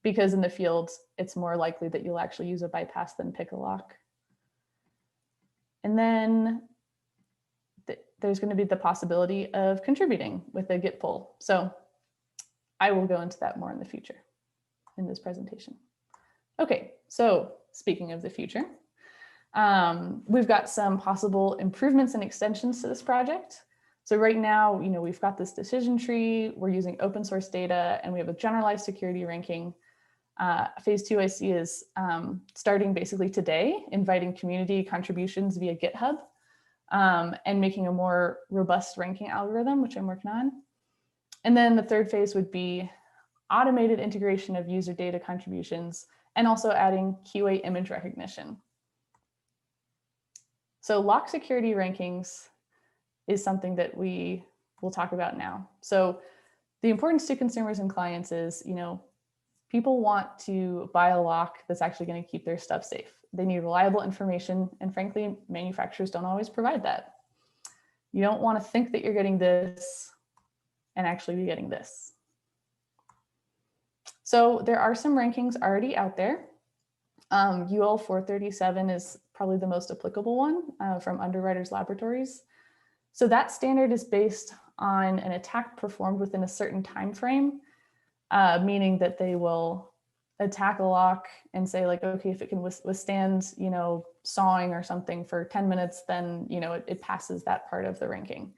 because in the field, it's more likely that you'll actually use a bypass than pick a lock. And then there's going to be the possibility of contributing with a Git pull. So I will go into that more in the future in this presentation. Okay, so speaking of the future, we've got some possible improvements and extensions to this project. So right now, we've got this decision tree, we're using open source data, and we have a generalized security ranking. Phase 2 I see is starting basically today, inviting community contributions via GitHub, and making a more robust ranking algorithm, which I'm working on. And then the third phase would be automated integration of user data contributions and also adding QA image recognition. So lock security rankings is something that we will talk about now. So the importance to consumers and clients is, people want to buy a lock that's actually going to keep their stuff safe. They need reliable information, and frankly, manufacturers don't always provide that. You don't want to think that you're getting this and actually be getting this. So there are some rankings already out there. UL 437 is probably the most applicable one from Underwriters Laboratories. So that standard is based on an attack performed within a certain time frame, meaning that they will attack a lock and say like, okay, if it can withstand, sawing or something for 10 minutes, then, it passes that part of the ranking.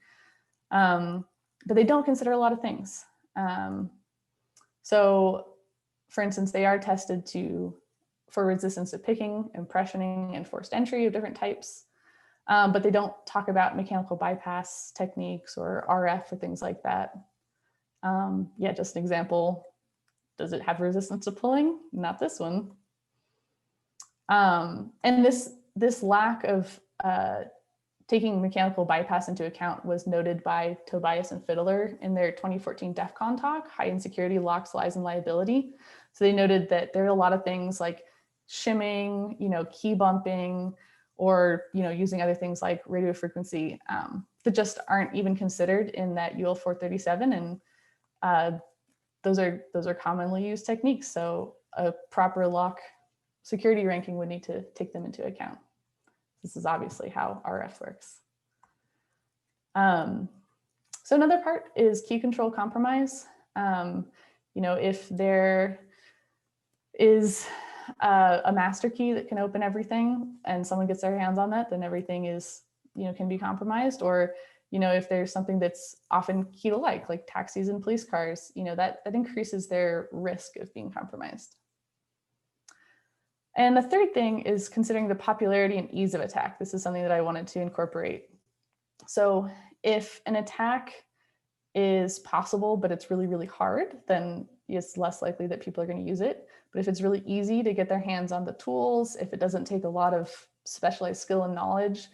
But they don't consider a lot of things. So for instance, they are tested for resistance to picking, impressioning, and forced entry of different types. But they don't talk about mechanical bypass techniques or RF or things like that. Yeah, just an example. Does it have resistance to pulling? Not this one. And this lack of taking mechanical bypass into account was noted by Tobias and Fiddler in their 2014 DEF CON talk, High Insecurity, Locks, Lies, and Liability. So they noted that there are a lot of things like shimming, key bumping, or using other things like radio frequency that just aren't even considered in that UL 437, and those are commonly used techniques. So a proper lock security ranking would need to take them into account. This is obviously how RF works. So another part is key control compromise. If there is a master key that can open everything and someone gets their hands on that, then everything is, can be compromised. Or, if there's something that's often key to like taxis and police cars, that increases their risk of being compromised. And the third thing is considering the popularity and ease of attack. This is something that I wanted to incorporate. So if an attack is possible, but it's really, really hard, then it's less likely that people are going to use it. But if it's really easy to get their hands on the tools, if it doesn't take a lot of specialized skill and knowledge,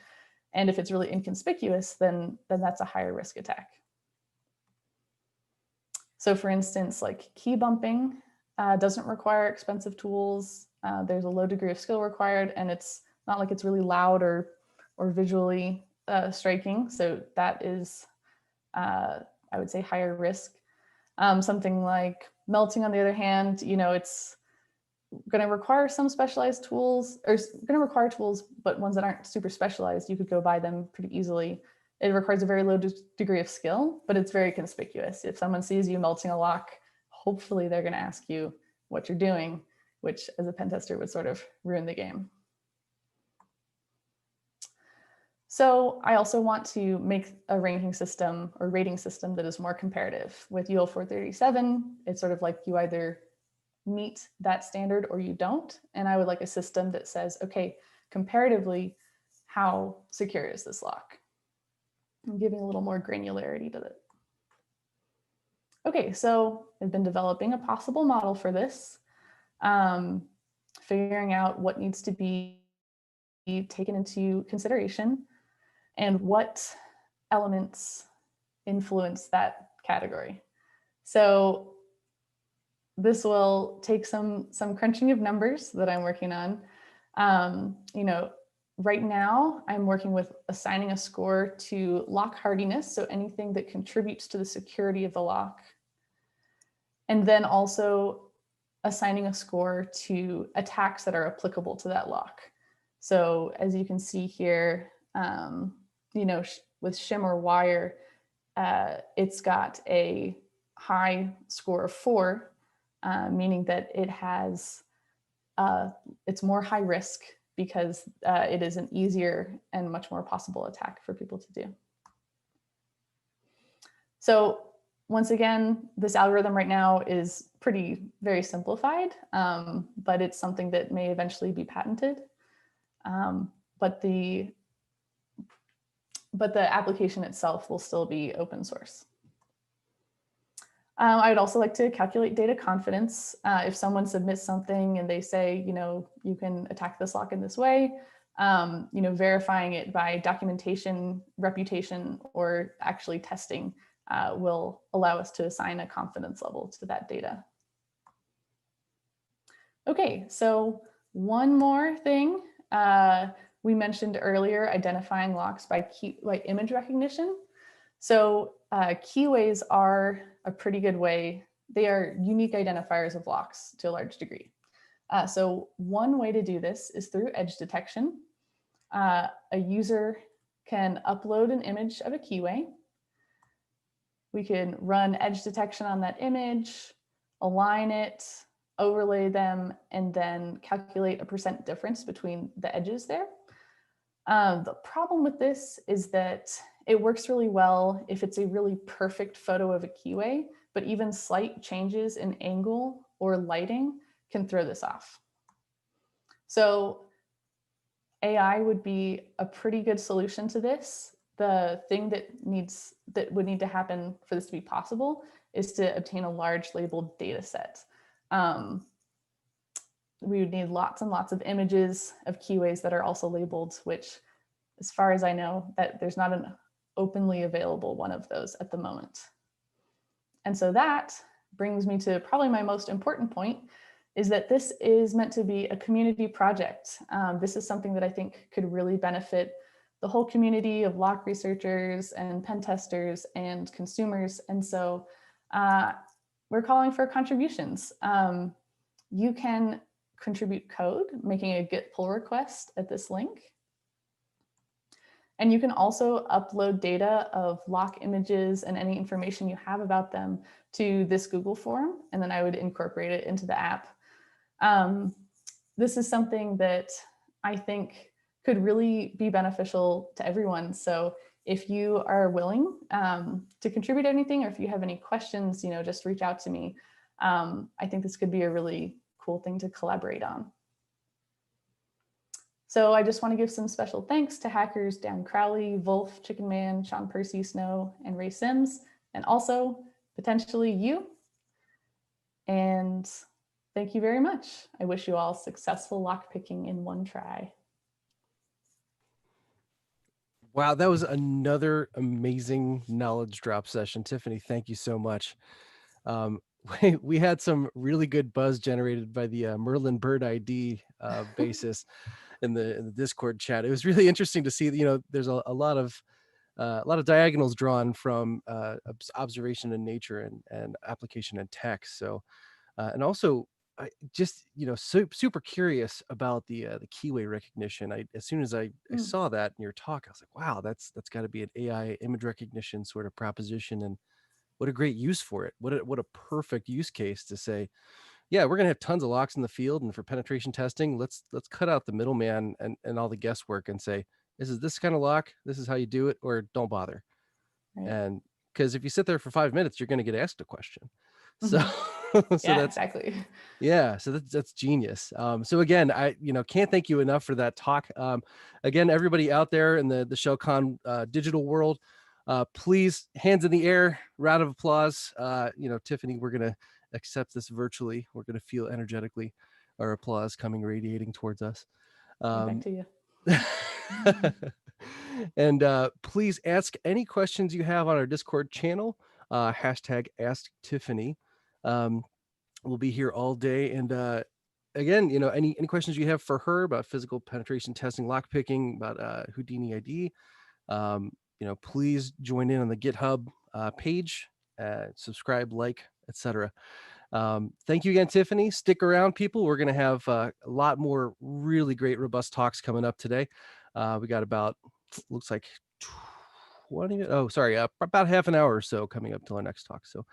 and if it's really inconspicuous, then that's a higher risk attack. So for instance, like key bumping doesn't require expensive tools. There's a low degree of skill required, and it's not like it's really loud or visually striking. So that is, I would say, higher risk. Something like melting, on the other hand, it's going to require some specialized tools, or going to require tools, but ones that aren't super specialized. You could go buy them pretty easily. It requires a very low degree of skill, but it's very conspicuous. If someone sees you melting a lock, hopefully they're going to ask you what you're doing, which as a pen tester would sort of ruin the game. So I also want to make a ranking system or rating system that is more comparative. With UL 437, it's sort of like you either meet that standard or you don't. And I would like a system that says, okay, comparatively, how secure is this lock? I'm giving a little more granularity to it. Okay, so I've been developing a possible model for this, figuring out what needs to be taken into consideration and what elements influence that category. So this will take some crunching of numbers that I'm working on. Right now I'm working with assigning a score to lock hardiness, so anything that contributes to the security of the lock. And then also assigning a score to attacks that are applicable to that lock. So as you can see here, with shimmer wire, it's got a high score of 4, meaning that it has, it's more high risk because it is an easier and much more possible attack for people to do. So once again, this algorithm right now is very simplified, but it's something that may eventually be patented. But the application itself will still be open source. I would also like to calculate data confidence. If someone submits something and they say, you can attack this lock in this way, verifying it by documentation, reputation, or actually testing will allow us to assign a confidence level to that data. Okay, so one more thing. We mentioned earlier identifying locks by image recognition. So keyways are a pretty good way. They are unique identifiers of locks to a large degree. So one way to do this is through edge detection. A user can upload an image of a keyway. We can run edge detection on that image, align it, overlay them, and then calculate a % difference between the edges there. The problem with this is that it works really well if it's a really perfect photo of a keyway, but even slight changes in angle or lighting can throw this off. So AI would be a pretty good solution to this. The thing that would need to happen for this to be possible is to obtain a large labeled data set. We would need lots and lots of images of keyways that are also labeled, which, as far as I know, that there's not an openly available one of those at the moment. And so that brings me to probably my most important point, is that this is meant to be a community project. This is something that I think could really benefit the whole community of lock researchers and pen testers and consumers. And so we're calling for contributions. You can contribute code, making a Git pull request at this link. And you can also upload data of lock images and any information you have about them to this Google form, and then I would incorporate it into the app. This is something that I think could really be beneficial to everyone. So if you are willing to contribute anything, or if you have any questions, just reach out to me. I think this could be a really cool thing to collaborate on. So I just want to give some special thanks to hackers Dan Crowley, Wolf, Chicken Man, Sean Percy, Snow, and Ray Sims, and also potentially you. And thank you very much. I wish you all successful lockpicking in one try. Wow, that was another amazing knowledge drop session. Tiffany, thank you so much. We had some really good buzz generated by the Merlin Bird ID basis in the Discord chat. It was really interesting to see, there's a lot of diagonals drawn from observation in nature and application in text. So, and also I just, super curious about the keyway recognition. As soon as I saw that in your talk, I was like, wow, that's got to be an AI image recognition sort of proposition. And what a great use for it. What a perfect use case to say, yeah, we're gonna have tons of locks in the field, and for penetration testing, let's cut out the middleman and all the guesswork and say, this kind of lock, this is how you do it, or don't bother. Right. And because if you sit there for 5 minutes, you're gonna get asked a question. So, so yeah, that's exactly. Yeah, so that's genius. So again, I can't thank you enough for that talk. Again, everybody out there in the ShellCon digital world, please, hands in the air, round of applause. Tiffany, we're gonna accept this virtually. We're gonna feel energetically our applause coming radiating towards us. Back to you. And please ask any questions you have on our Discord channel. Hashtag Ask Tiffany. We'll be here all day. And again, any questions you have for her about physical penetration testing, lockpicking, about Houdini ID, please join in on the GitHub page, subscribe, like, etc. Thank you again, Tiffany. Stick around, people. We're going to have a lot more really great, robust talks coming up today. We got about, looks like 20, about half an hour or so coming up till our next talk. So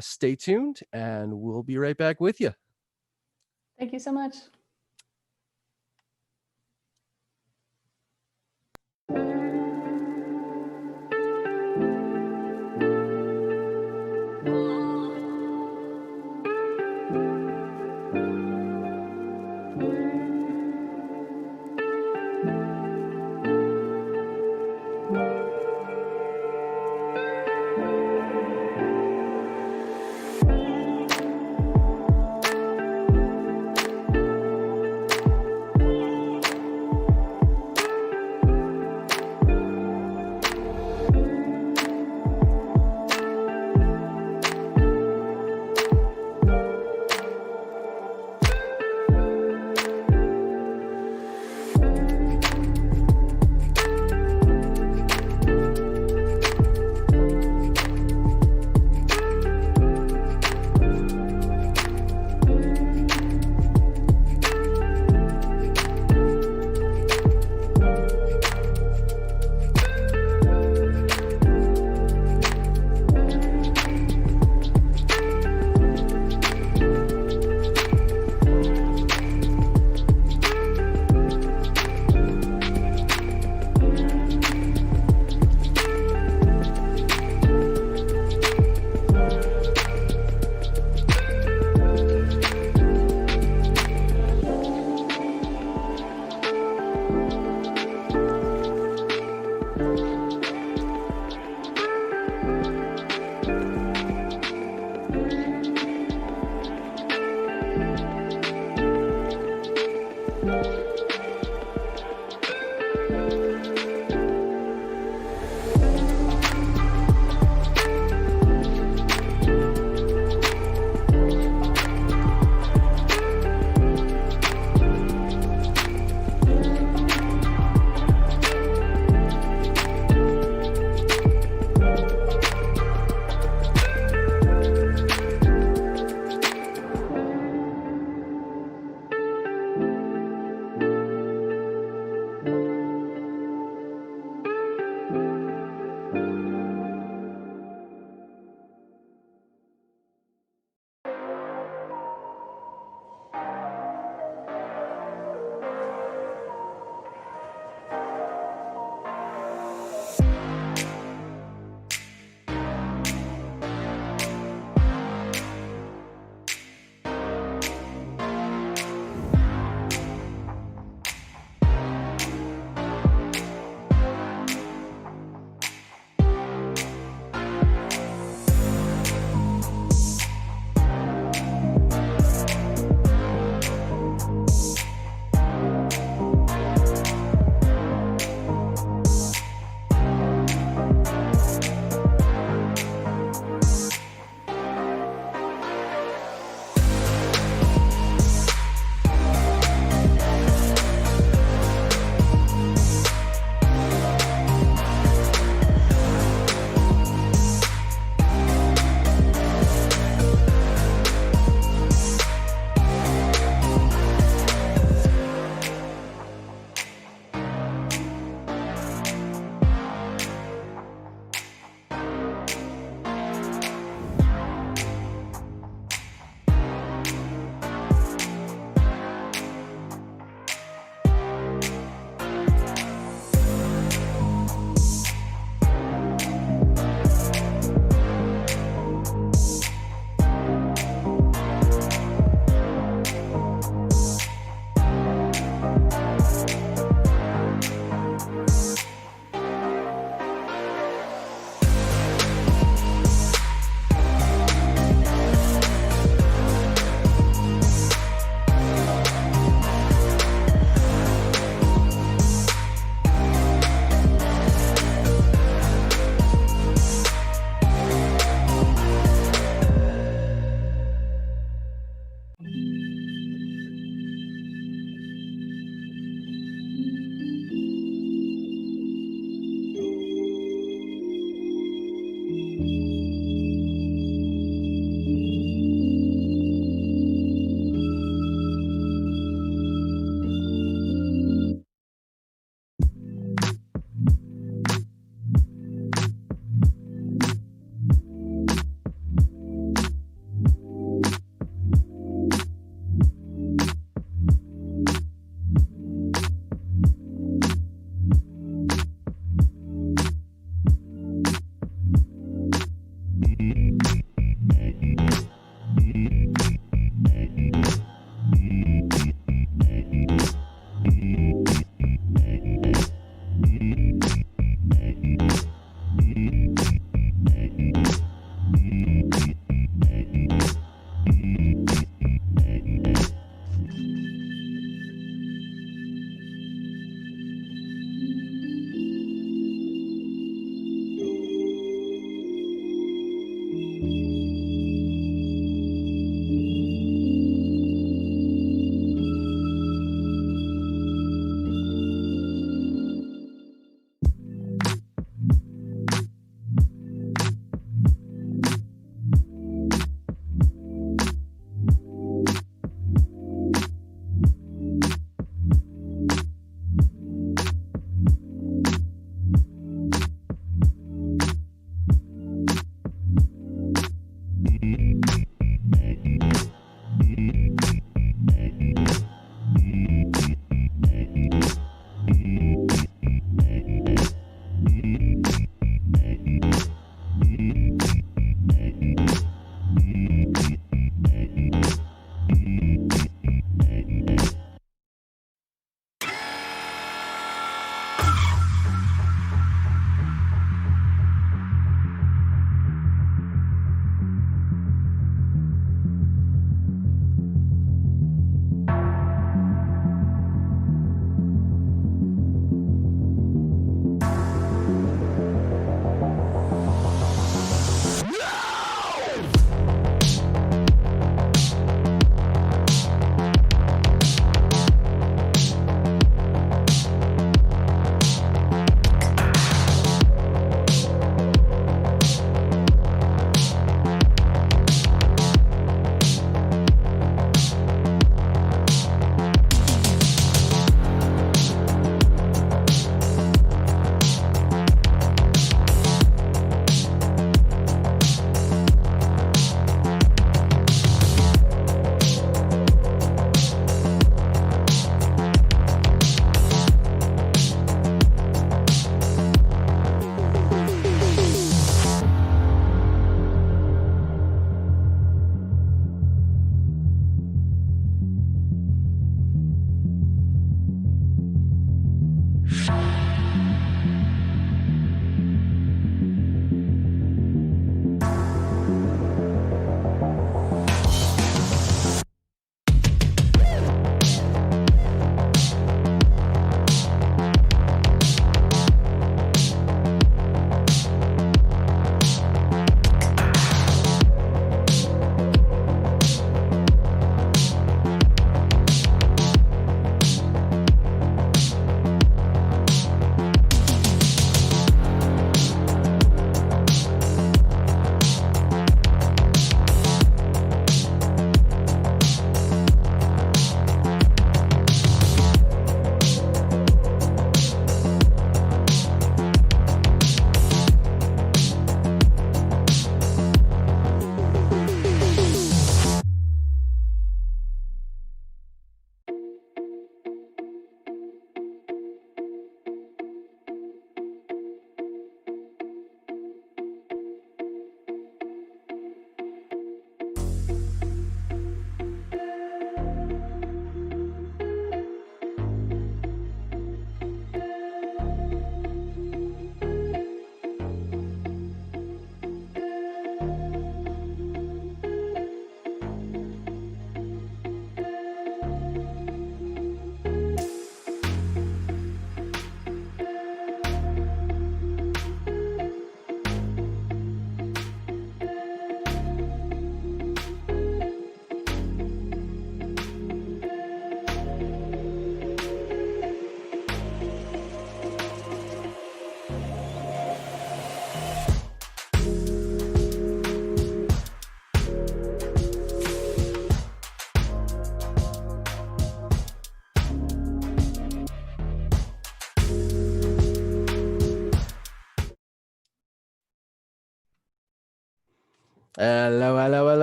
stay tuned and we'll be right back with you. Thank you so much.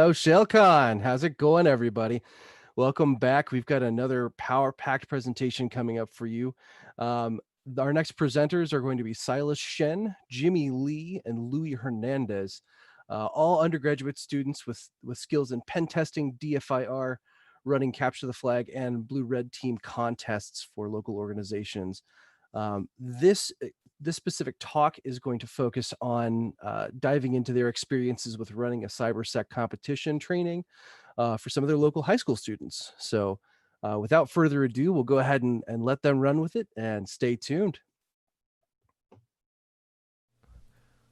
Hello, ShellCon. How's it going, everybody? Welcome back. We've got another power-packed presentation coming up for you. Our next presenters are going to be Silas Shen, Jimmy Lee, and Louis Hernandez, all undergraduate students with skills in pen testing, DFIR, running Capture the Flag, and Blue-Red Team contests for local organizations. This specific talk is going to focus on diving into their experiences with running a cybersec competition training for some of their local high school students. So without further ado, we'll go ahead and let them run with it, and stay tuned.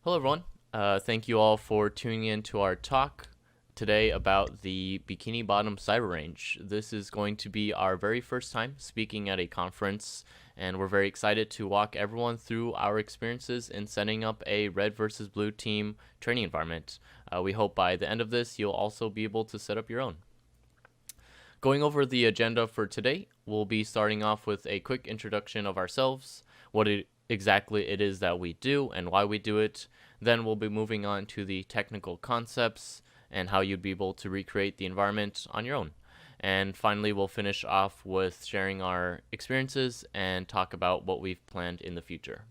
Hello everyone, Thank you all for tuning in to our talk today about the Bikini Bottom Cyber Range. This is going to be our very first time speaking at a conference, and we're very excited to walk everyone through our experiences in setting up a red versus blue team training environment. We hope by the end of this, you'll also be able to set up your own. Going over the agenda for today, we'll be starting off with a quick introduction of ourselves, exactly it is that we do and why we do it. Then we'll be moving on to the technical concepts and how you'd be able to recreate the environment on your own. And finally, we'll finish off with sharing our experiences and talk about what we've planned in the future.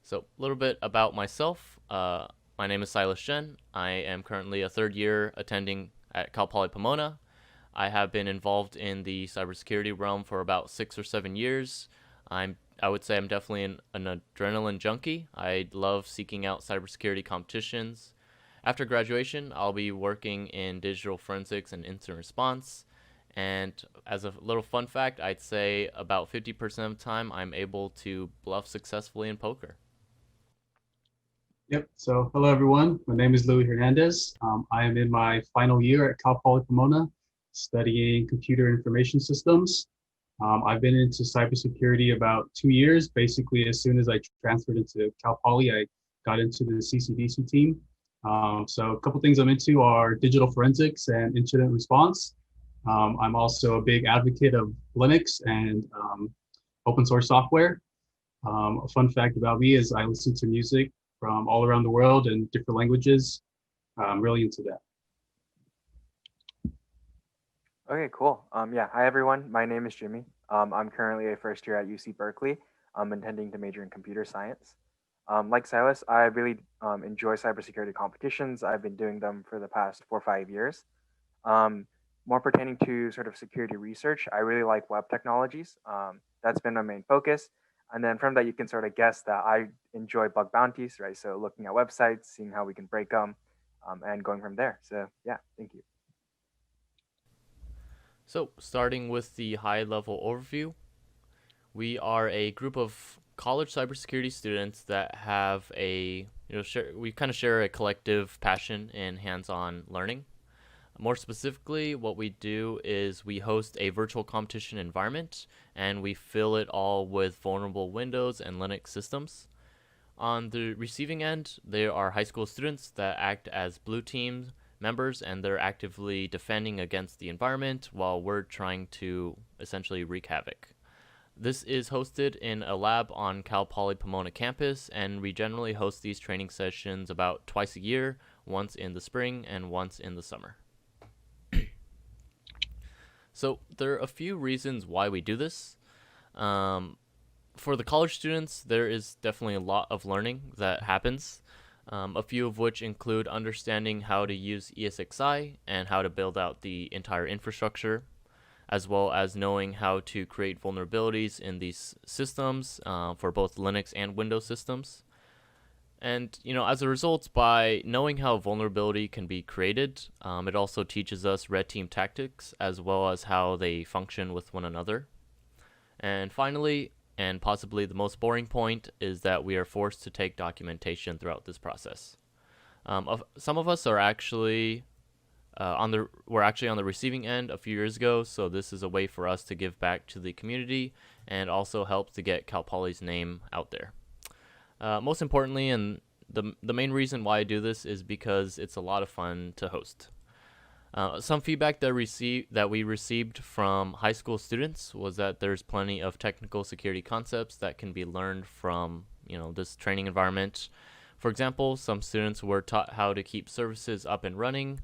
So a little bit about myself. My name is Silas Shen. I am currently a third year attending at Cal Poly Pomona. I have been involved in the cybersecurity realm for about 6 or 7 years. I would say I'm definitely an adrenaline junkie. I love seeking out cybersecurity competitions. After graduation, I'll be working in digital forensics and incident response. And as a little fun fact, I'd say about 50% of the time I'm able to bluff successfully in poker. Yep. So hello, everyone. My name is Louis Hernandez. I am in my final year at Cal Poly Pomona studying computer information systems. I've been into cybersecurity about 2 years. Basically, as soon as I transferred into Cal Poly, I got into the CCDC team. So a couple things I'm into are digital forensics and incident response. I'm also a big advocate of Linux and open source software. A fun fact about me is I listen to music from all around the world in different languages. I'm really into that. Okay, cool. Yeah, hi everyone. My name is Jimmy. I'm currently a first year at UC Berkeley. I'm intending to major in computer science. Like Silas, I really enjoy cybersecurity competitions. I've been doing them for the past 4 or 5 years. More pertaining to sort of security research, I really like web technologies. That's been my main focus. And then from that, you can sort of guess that I enjoy bug bounties, right? So looking at websites, seeing how we can break them, and going from there. So yeah, thank you. So starting with the high-level overview, we are a group of college cybersecurity students that have we kind of share a collective passion in hands-on learning. More specifically, what we do is we host a virtual competition environment and we fill it all with vulnerable Windows and Linux systems. On the receiving end, there are high school students that act as blue team members and they're actively defending against the environment while we're trying to essentially wreak havoc. This is hosted in a lab on Cal Poly Pomona campus, and we generally host these training sessions about twice a year, once in the spring and once in the summer. So there are a few reasons why we do this. For the college students, there is definitely a lot of learning that happens, a few of which include understanding how to use ESXi and how to build out the entire infrastructure, as well as knowing how to create vulnerabilities in these systems for both Linux and Windows systems. And, as a result, by knowing how vulnerability can be created, it also teaches us red team tactics as well as how they function with one another. And finally, and possibly the most boring point, is that we are forced to take documentation throughout this process. Some of us are actually on the receiving end a few years ago, so this is a way for us to give back to the community and also help to get Cal Poly's name out there. Most importantly, and the main reason why I do this is because it's a lot of fun to host. Some feedback that we received from high school students was that there's plenty of technical security concepts that can be learned from this training environment. For example, some students were taught how to keep services up and running.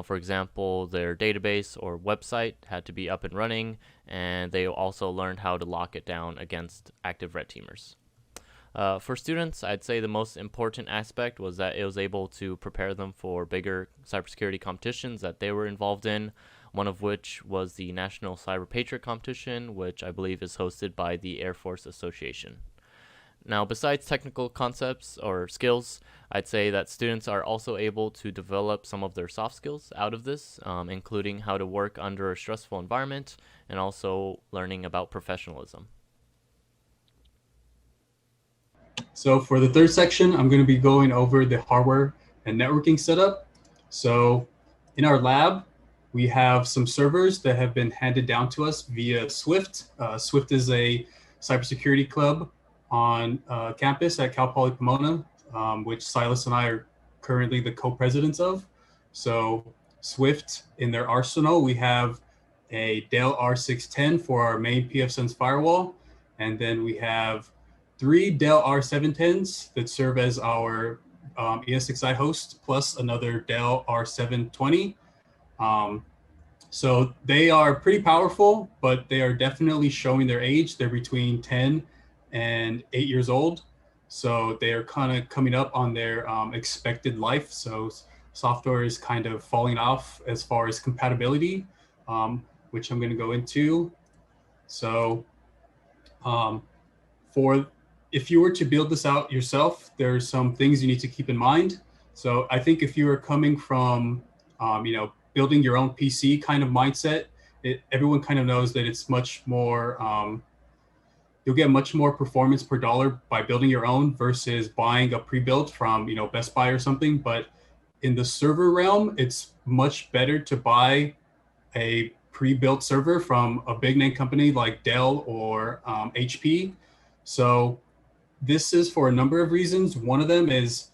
For example, their database or website had to be up and running, and they also learned how to lock it down against active red teamers. For students, I'd say the most important aspect was that it was able to prepare them for bigger cybersecurity competitions that they were involved in, one of which was the National Cyber Patriot Competition, which I believe is hosted by the Air Force Association. Now, besides technical concepts or skills, I'd say that students are also able to develop some of their soft skills out of this, including how to work under a stressful environment and also learning about professionalism. So for the third section, I'm going to be going over the hardware and networking setup. So in our lab, we have some servers that have been handed down to us via Swift. Swift is a cybersecurity club on campus at Cal Poly Pomona, which Silas and I are currently the co-presidents of. So Swift, in their arsenal, we have a Dell R610 for our main pfSense firewall. And then we have 3 Dell R710s that serve as our ESXi host, plus another Dell R720. So they are pretty powerful, but they are definitely showing their age. They're between 10 and 8 years old. So they are kind of coming up on their expected life. So software is kind of falling off as far as compatibility, which I'm going to go into. So if you were to build this out yourself, there's some things you need to keep in mind. So I think if you are coming from, building your own PC kind of mindset, everyone kind of knows that it's much more, you'll get much more performance per dollar by building your own versus buying a pre-built from, Best Buy or something. But in the server realm, it's much better to buy a pre-built server from a big name company like Dell or HP. So this is for a number of reasons. One of them is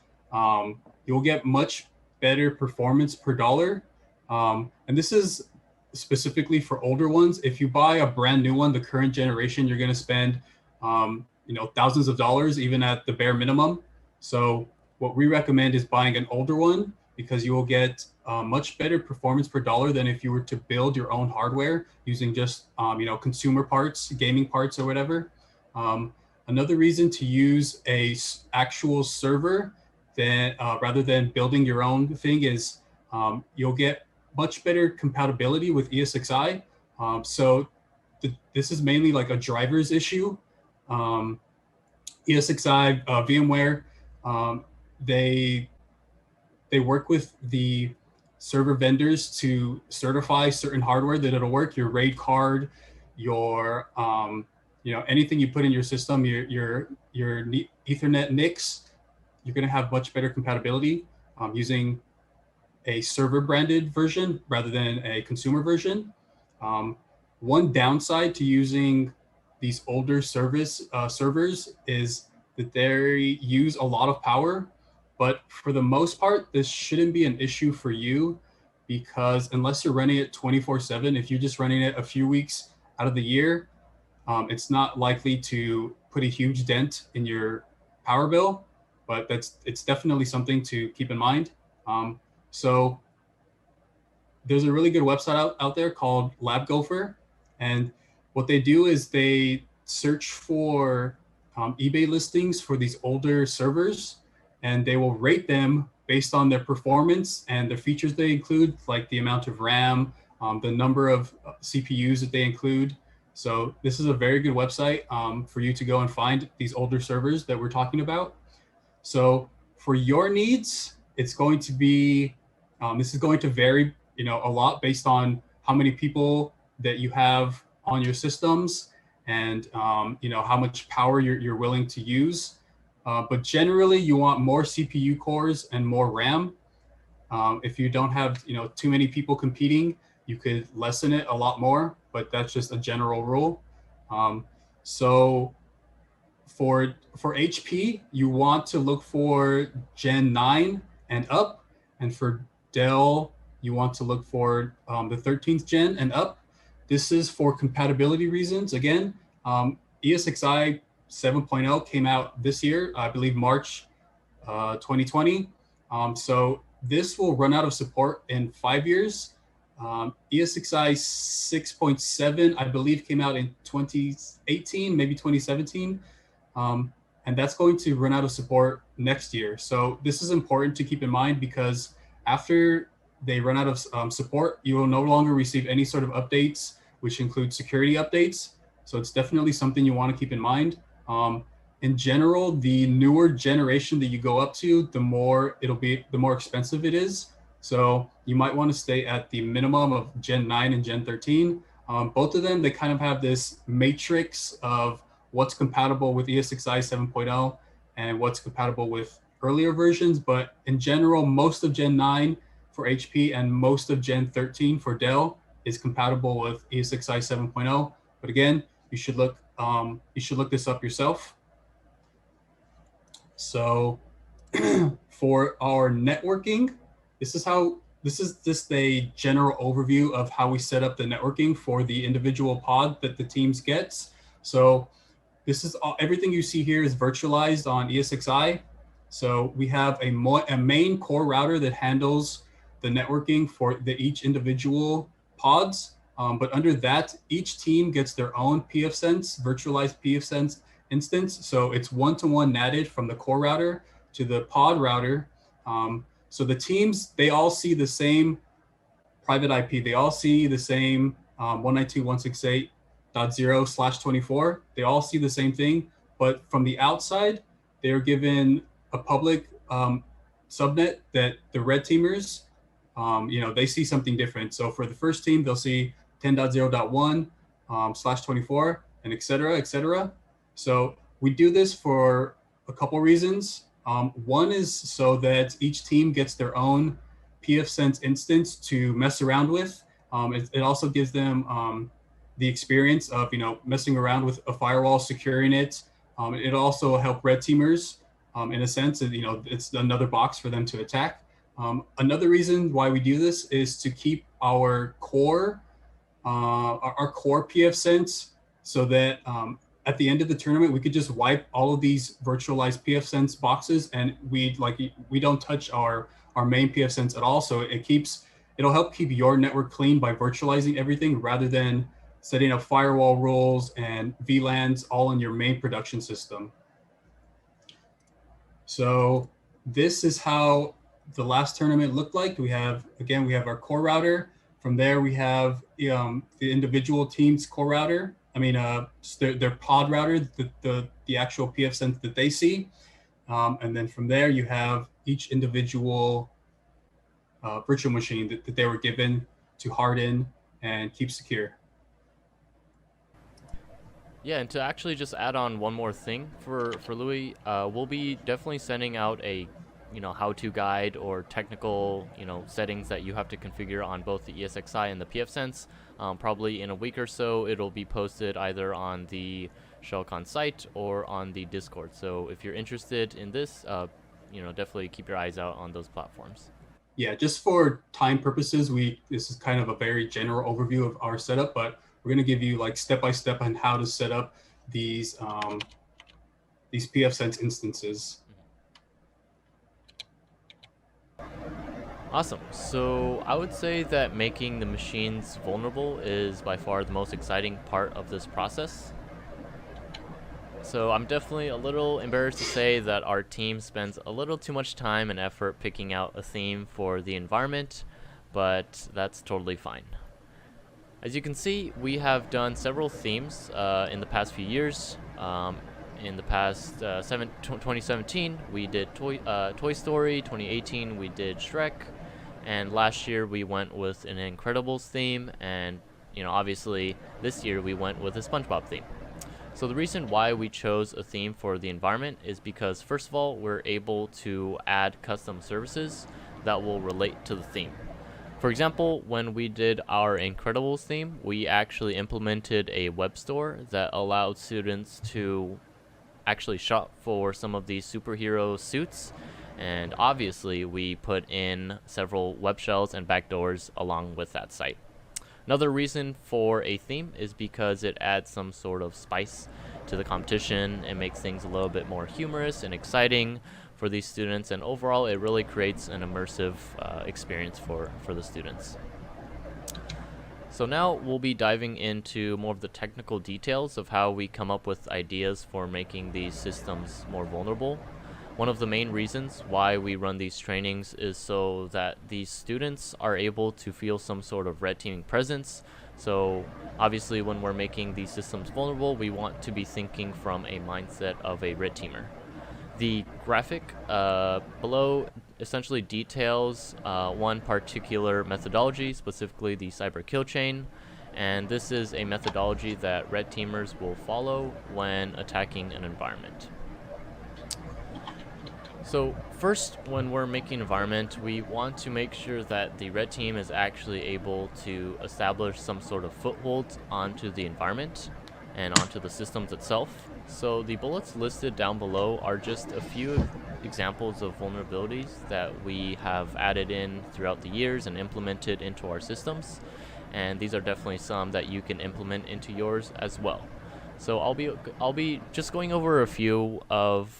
you'll get much better performance per dollar. And this is specifically for older ones. If you buy a brand new one, the current generation, you're going to spend thousands of dollars, even at the bare minimum. So what we recommend is buying an older one, because you will get much better performance per dollar than if you were to build your own hardware using just consumer parts, gaming parts, or whatever. Another reason to use a actual server rather than building your own thing is you'll get much better compatibility with ESXi. So this is mainly like a driver's issue. ESXi, VMware, they work with the server vendors to certify certain hardware that it'll work. Your RAID card, your anything you put in your system, your Ethernet NICs, you're going to have much better compatibility using a server branded version rather than a consumer version. One downside to using these older servers is that they use a lot of power, but for the most part, this shouldn't be an issue for you, because unless you're running it 24/7, if you're just running it a few weeks out of the year, it's not likely to put a huge dent in your power bill, but it's definitely something to keep in mind. So there's a really good website out there called LabGopher, and what they do is they search for eBay listings for these older servers, and they will rate them based on their performance and the features they include, like the amount of RAM, the number of CPUs that they include. So this is a very good website for you to go and find these older servers that we're talking about. So for your needs, it's going to be, this is going to vary, a lot based on how many people that you have on your systems and, how much power you're willing to use. But generally, you want more CPU cores and more RAM. If you don't have, too many people competing, you could lessen it a lot more, but that's just a general rule. So for HP, you want to look for Gen 9 and up, and for Dell, you want to look for the 13th gen and up. This is for compatibility reasons. Again, ESXi 7.0 came out this year, I believe March 2020. So this will run out of support in 5 years. ESXi 6.7, I believe, came out in 2018, maybe 2017. And that's going to run out of support next year. So this is important to keep in mind, because after they run out of support, you will no longer receive any sort of updates, which include security updates. So it's definitely something you want to keep in mind. In general, the newer generation that you go up to, the more expensive it is. So you might want to stay at the minimum of Gen 9 and Gen 13. Both of them, they kind of have this matrix of what's compatible with ESXi 7.0 and what's compatible with earlier versions. But in general, most of Gen 9 for HP and most of Gen 13 for Dell is compatible with ESXi 7.0. But again, you should look this up yourself. So for our networking, this is just a general overview of how we set up the networking for the individual pod that the teams gets. So this is everything you see here is virtualized on ESXi. So we have a main core router that handles the networking for each individual pods. But under that, each team gets their own pfSense, virtualized pfSense instance. So it's one-to-one NATed from the core router to the pod router. So the teams, they all see the same private IP. They all see the same 192.168.0/24. They all see the same thing, but from the outside, they're given a public subnet that the red teamers, they see something different. So for the first team, they'll see 10.0.1/24 and et cetera, et cetera. So we do this for a couple reasons. One is so that each team gets their own pfSense instance to mess around with. It also gives them the experience of messing around with a firewall, securing it. It also help red teamers in a sense. It's another box for them to attack. Another reason why we do this is to keep our core pfSense so that at the end of the tournament, we could just wipe all of these virtualized pfSense boxes, and we don't touch our main pfSense at all. So it'll help keep your network clean by virtualizing everything rather than setting up firewall rules and VLANs all in your main production system. So this is how the last tournament looked like. We have our core router. From there, we have the individual team's core router. Their pod router, the actual pfSense that they see. And then from there, you have each individual virtual machine that they were given to harden and keep secure. Yeah, and to actually just add on one more thing for Louis, we'll be definitely sending out a how-to guide or technical settings that you have to configure on both the ESXi and the pfSense. Probably in a week or so, it'll be posted either on the ShellCon site or on the Discord. So if you're interested in this, definitely keep your eyes out on those platforms. Yeah, just for time purposes, this is kind of a very general overview of our setup, but we're going to give you step-by-step on how to set up these pfSense instances. Awesome. So I would say that making the machines vulnerable is by far the most exciting part of this process. So I'm definitely a little embarrassed to say that our team spends a little too much time and effort picking out a theme for the environment, but that's totally fine. As you can see, we have done several themes in the past few years. In the past 2017, we did Toy Story. 2018, we did Shrek. And last year, we went with an Incredibles theme. And, obviously, this year, we went with a SpongeBob theme. So the reason why we chose a theme for the environment is because, first of all, we're able to add custom services that will relate to the theme. For example, when we did our Incredibles theme, we actually implemented a web store that allowed students to actually shop for some of these superhero suits, and obviously we put in several web shells and backdoors along with that site. Another reason for a theme is because it adds some sort of spice to the competition. It makes things a little bit more humorous and exciting for these students, and overall it really creates an immersive experience for the students. So now we'll be diving into more of the technical details of how we come up with ideas for making these systems more vulnerable. One of the main reasons why we run these trainings is so that these students are able to feel some sort of red teaming presence. So obviously when we're making these systems vulnerable, we want to be thinking from a mindset of a red teamer. The graphic below essentially details one particular methodology, specifically the cyber kill chain, and this is a methodology that red teamers will follow when attacking an environment. So first, when we're making an environment, we want to make sure that the red team is actually able to establish some sort of foothold onto the environment and onto the systems itself. So the bullets listed down below are just a few examples of vulnerabilities that we have added in throughout the years and implemented into our systems. And these are definitely some that you can implement into yours as well. So I'll be just going over a few of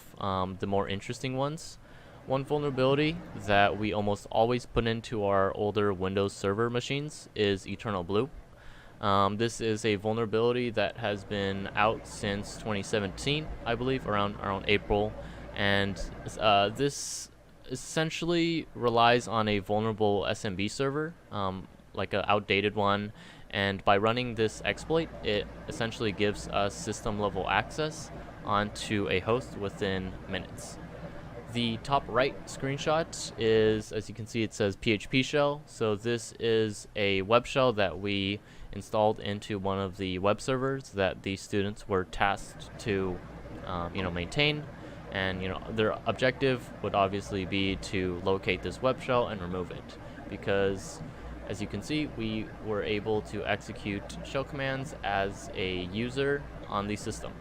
the more interesting ones. One vulnerability that we almost always put into our older Windows Server machines is Eternal Blue. This is a vulnerability that has been out since 2017, I believe, around April, and this essentially relies on a vulnerable SMB server, like an outdated one. And by running this exploit, it essentially gives us system level access onto a host within minutes. The top right screenshot is, as you can see, it says PHP shell. So this is a web shell that we installed into one of the web servers that the students were tasked to, maintain. And their objective would obviously be to locate this web shell and remove it, because as you can see, we were able to execute shell commands as a user on the system.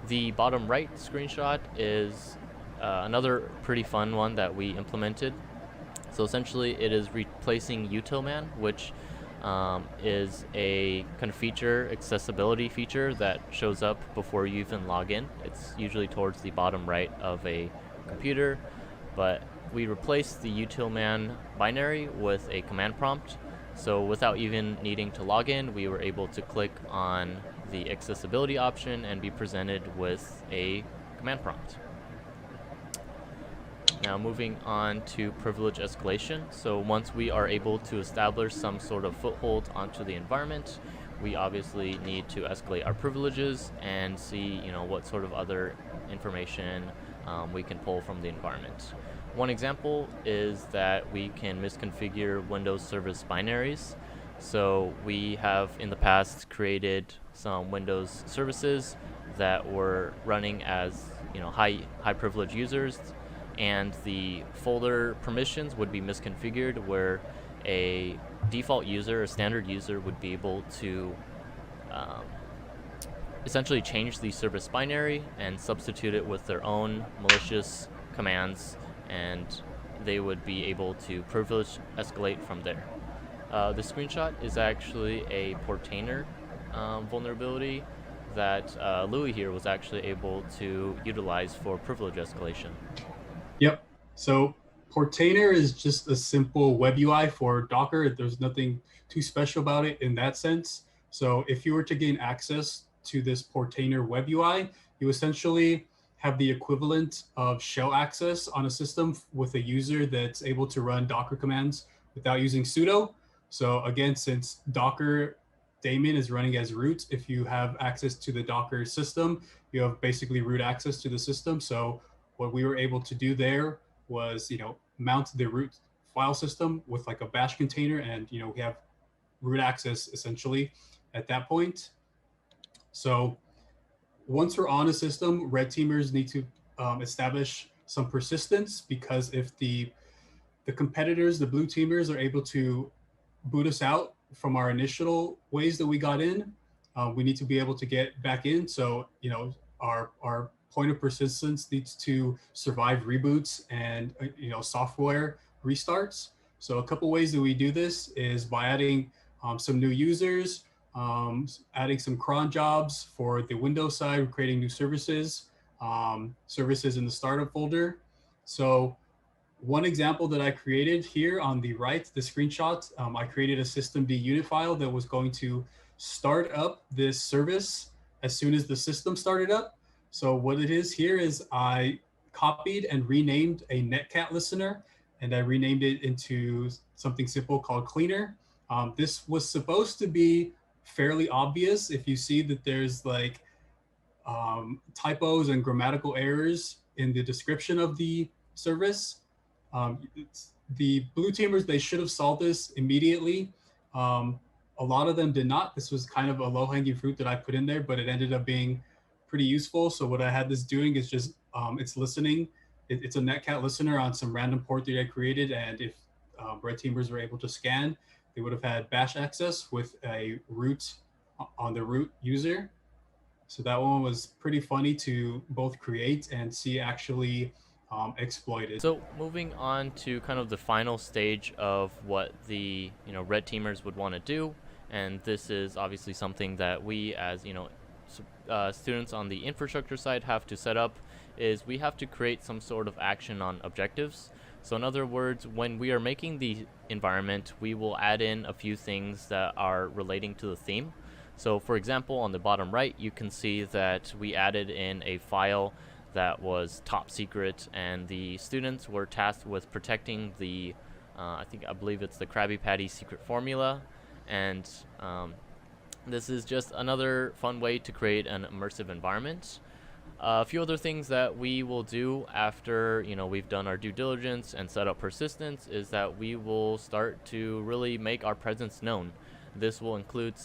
The bottom right screenshot is another pretty fun one that we implemented. So essentially it is replacing utilman, which is a kind of feature, accessibility feature that shows up before you even log in. It's usually towards the bottom right of a computer, but we replaced the utilman binary with a command prompt. So without even needing to log in, we were able to click on the accessibility option and be presented with a command prompt. Now moving on to privilege escalation. So once we are able to establish some sort of foothold onto the environment, we obviously need to escalate our privileges and see what sort of other information we can pull from the environment. One example is that we can misconfigure Windows service binaries. So we have in the past created some Windows services that were running as high privilege users, and the folder permissions would be misconfigured where a default user, a standard user, would be able to essentially change the service binary and substitute it with their own malicious commands, and they would be able to privilege escalate from there. The screenshot is actually a Portainer vulnerability that Louis here was actually able to utilize for privilege escalation. Yep. So Portainer is just a simple web UI for Docker. There's nothing too special about it in that sense. So if you were to gain access to this Portainer web UI, you essentially have the equivalent of shell access on a system with a user that's able to run Docker commands without using sudo. So again, since Docker daemon is running as root, if you have access to the Docker system, you have basically root access to the system. So what we were able to do there was, mount the root file system with like a bash container, and we have root access essentially at that point. So once we're on a system, red teamers need to establish some persistence, because if the competitors, the blue teamers, are able to boot us out from our initial ways that we got in, we need to be able to get back in. So our point of persistence needs to survive reboots and software restarts. So a couple ways that we do this is by adding some new users, adding some cron jobs for the Windows side, creating new services, services in the startup folder. So one example that I created here on the right, the screenshot, I created a systemd unit file that was going to start up this service as soon as the system started up. So what it is here is I copied and renamed a netcat listener, and I renamed it into something simple called cleaner. This was supposed to be fairly obvious if you see that there's like typos and grammatical errors in the description of the service. The blue teamers, they should have solved this immediately. A lot of them did not. This was kind of a low-hanging fruit that I put in there, but it ended up being pretty useful. So what I had this doing is just it's listening it's a netcat listener on some random port that I created, and if red teamers were able to scan, they would have had bash access with a root on the root user. So that one was pretty funny to both create and see actually exploited. So moving on to kind of the final stage of what the red teamers would want to do, and this is obviously something that we as students on the infrastructure side have to set up, is we have to create some sort of action on objectives. So in other words, when we are making the environment, we will add in a few things that are relating to the theme. So for example, on the bottom right, you can see that we added in a file that was top secret, and the students were tasked with protecting the, I believe it's the Krabby Patty secret formula, and this is just another fun way to create an immersive environment. A few other things that we will do after we've done our due diligence and set up persistence is that we will start to really make our presence known. This will include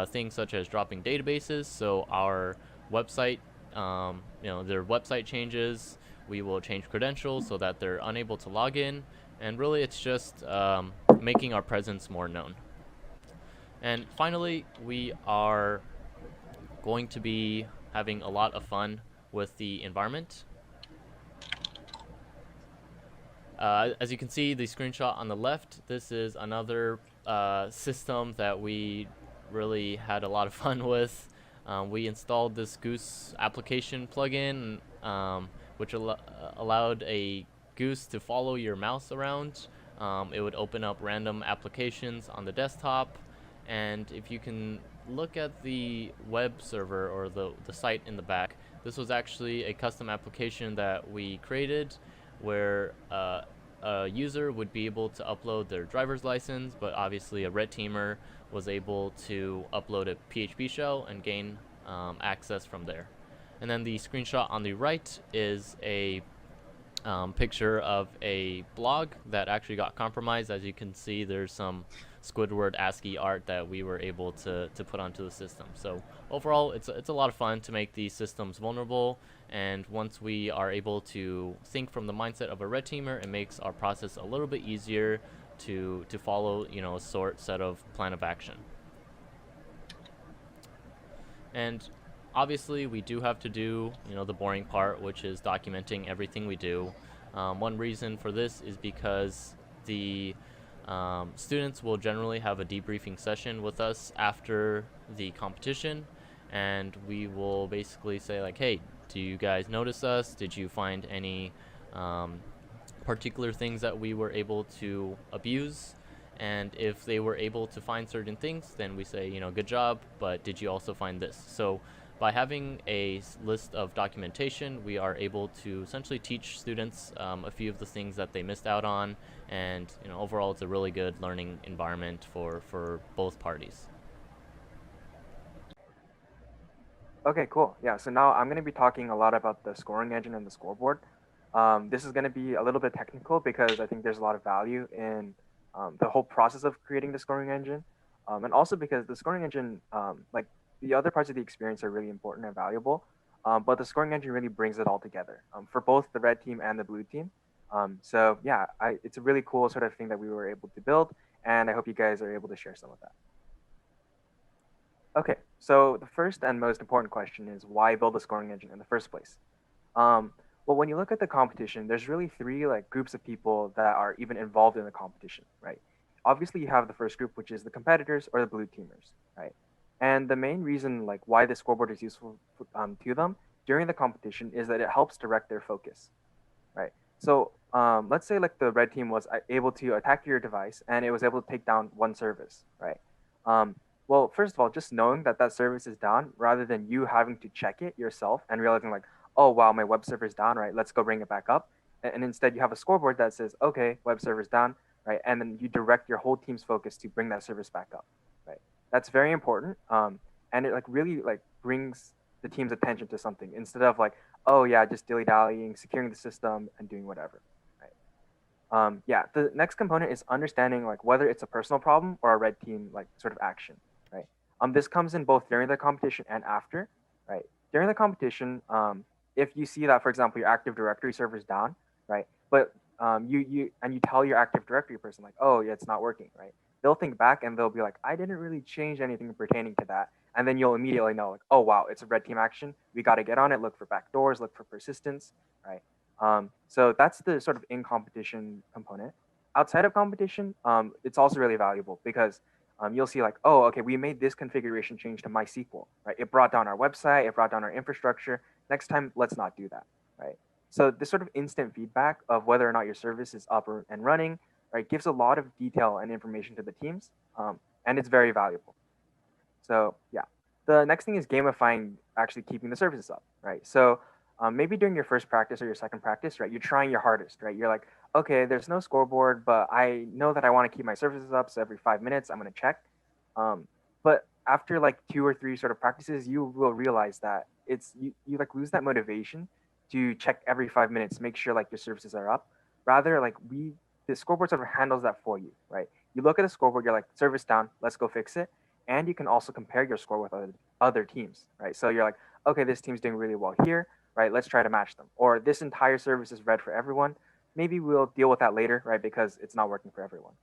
things such as dropping databases, so our website, their website changes, we will change credentials so that they're unable to log in, and really it's just making our presence more known. And finally, we are going to be having a lot of fun with the environment. As you can see, the screenshot on the left, this is another system that we really had a lot of fun with. We installed this Goose application plugin, which allowed a goose to follow your mouse around. It would open up random applications on the desktop, and if you can look at the web server or the site in the back, this was actually a custom application that we created where a user would be able to upload their driver's license, but obviously a red teamer was able to upload a PHP shell and gain access from there. And then the screenshot on the right is a picture of a blog that actually got compromised. As you can see, there's some Squidward ASCII art that we were able to put onto the system. So overall, it's a lot of fun to make these systems vulnerable, and once we are able to think from the mindset of a red teamer, it makes our process a little bit easier to follow a set of plan of action. And obviously we do have to do the boring part, which is documenting everything we do. One reason for this is because the students will generally have a debriefing session with us after the competition, and we will basically say like, hey, do you guys notice us? Did you find any particular things that we were able to abuse? And if they were able to find certain things, then we say, good job, but did you also find this? So by having a list of documentation, we are able to essentially teach students a few of the things that they missed out on, and overall it's a really good learning environment for both parties. Okay, cool. Yeah, so now I'm going to be talking a lot about the scoring engine and the scoreboard. This is going to be a little bit technical because I think there's a lot of value in the whole process of creating the scoring engine, and also because the scoring engine, like the other parts of the experience, are really important and valuable, but the scoring engine really brings it all together for both the red team and the blue team. So yeah, it's a really cool sort of thing that we were able to build, and I hope you guys are able to share some of that. Okay, so the first and most important question is why build a scoring engine in the first place? Well, when you look at the competition, there's really three groups of people that are even involved in the competition, right? Obviously, you have the first group, which is the competitors or the blue teamers, right? And the main reason why the scoreboard is useful to them during the competition is that it helps direct their focus, right? So let's say the red team was able to attack your device and it was able to take down one service, right? Well, first of all, just knowing that that service is down rather than you having to check it yourself and realizing oh, wow, my web server is down, right? Let's go bring it back up. And instead you have a scoreboard that says, okay, web server's down, right? And then you direct your whole team's focus to bring that service back up, right? That's very important. And it really brings the team's attention to something instead of oh yeah, just dilly-dallying, securing the system and doing whatever, right? Yeah, the next component is understanding whether it's a personal problem or a red team sort of action, right? This comes in both during the competition and after, right? During the competition, if you see that, for example, your Active Directory server's down, right? But you tell your Active Directory person like, oh, yeah, it's not working, right? They'll think back and they'll be like, I didn't really change anything pertaining to that. And then you'll immediately know like, oh, wow, it's a red team action. We got to get on it, look for backdoors, look for persistence, right? So that's the sort of in competition component. Outside of competition, it's also really valuable because you'll see like, oh, okay, we made this configuration change to MySQL, right? It brought down our website, it brought down our infrastructure. Next time, let's not do that, right? So this sort of instant feedback of whether or not your service is up and running, right, gives a lot of detail and information to the teams, and it's very valuable. So yeah, the next thing is gamifying actually keeping the services up, right? So maybe during your first practice or your second practice, right, you're trying your hardest, right? You're like, okay, there's no scoreboard, but I know that I want to keep my services up. So every 5 minutes, I'm going to check. But after like 2 or 3 sort of practices, you will realize that you like lose that motivation to check every 5 minutes, make sure like your services are up. Rather, like the scoreboard sort of handles that for you, right? You look at the scoreboard, you're like, service down, let's go fix it. And you can also compare your score with other teams, right? So you're like, okay, this team's doing really well here, right? Let's try to match them. Or this entire service is red for everyone. Maybe we'll deal with that later, right? Because it's not working for everyone.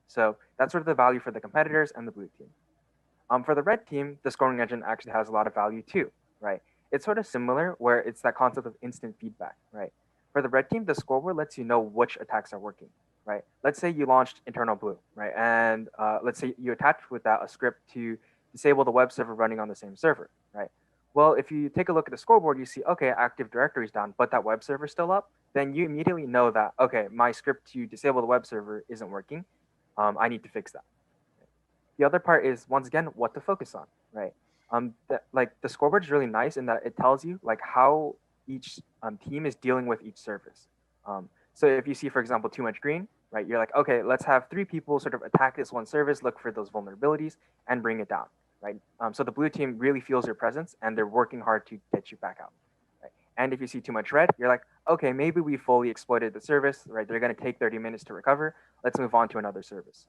So that's sort of the value for the competitors and the blue team. For the red team, the scoring engine actually has a lot of value too, right? It's sort of similar where it's that concept of instant feedback, right? For the red team, the scoreboard lets you know which attacks are working, right? Let's say you launched internal blue, right? And let's say you attached with that a script to disable the web server running on the same server, right? Well, if you take a look at the scoreboard, you see, okay, Active Directory is down, but that web server is still up, then you immediately know that, okay, my script to disable the web server isn't working. I need to fix that. The other part is, once again, what to focus on, right? Like the scoreboard is really nice in that it tells you like how each team is dealing with each service. So if you see, for example, too much green, right, you're like, okay, let's have 3 people sort of attack this one service, look for those vulnerabilities, and bring it down, right? So the blue team really feels your presence, and they're working hard to get you back out. Right? And if you see too much red, you're like, okay, maybe we fully exploited the service, right? They're going to take 30 minutes to recover. Let's move on to another service.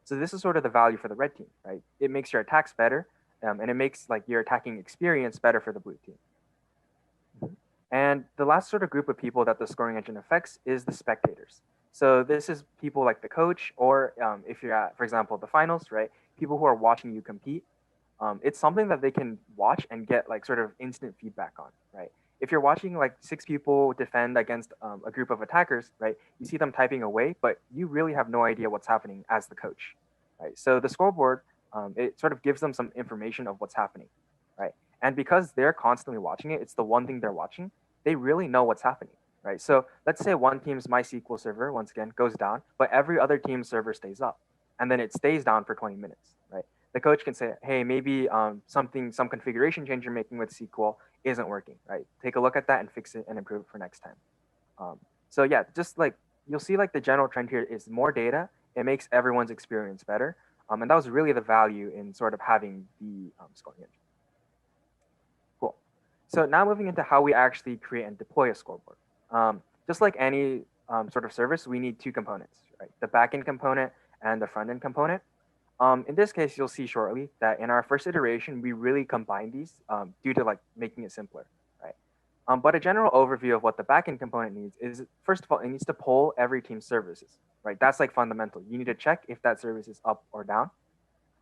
So this is sort of the value for the red team, right? It makes your attacks better, and it makes like your attacking experience better for the blue team. And the last sort of group of people that the scoring engine affects is the spectators. So this is people like the coach, or if you're at, for example, the finals, right? People who are watching you compete. It's something that they can watch and get like sort of instant feedback on, right? If you're watching like 6 people defend against a group of attackers, right? You see them typing away, but you really have no idea what's happening as the coach, right? So the scoreboard, it sort of gives them some information of what's happening, right? And because they're constantly watching it, it's the one thing they're watching. They really know what's happening, right? So let's say one team's MySQL server, once again, goes down, but every other team's server stays up, and then it stays down for 20 minutes, right? The coach can say, hey, maybe some configuration change you're making with SQL isn't working, right? Take a look at that and fix it and improve it for next time. So yeah, just like you'll see like the general trend here is more data. It makes everyone's experience better. And that was really the value in sort of having the scoring engine. Cool. So now moving into how we actually create and deploy a scoreboard. Just like any sort of service, we need 2 components, right? The backend component and the front end component. In this case, you'll see shortly that in our first iteration, we really combined these due to like making it simpler, right? But a general overview of what the backend component needs is, first of all, it needs to pull every team's services, right? That's like fundamental. You need to check if that service is up or down.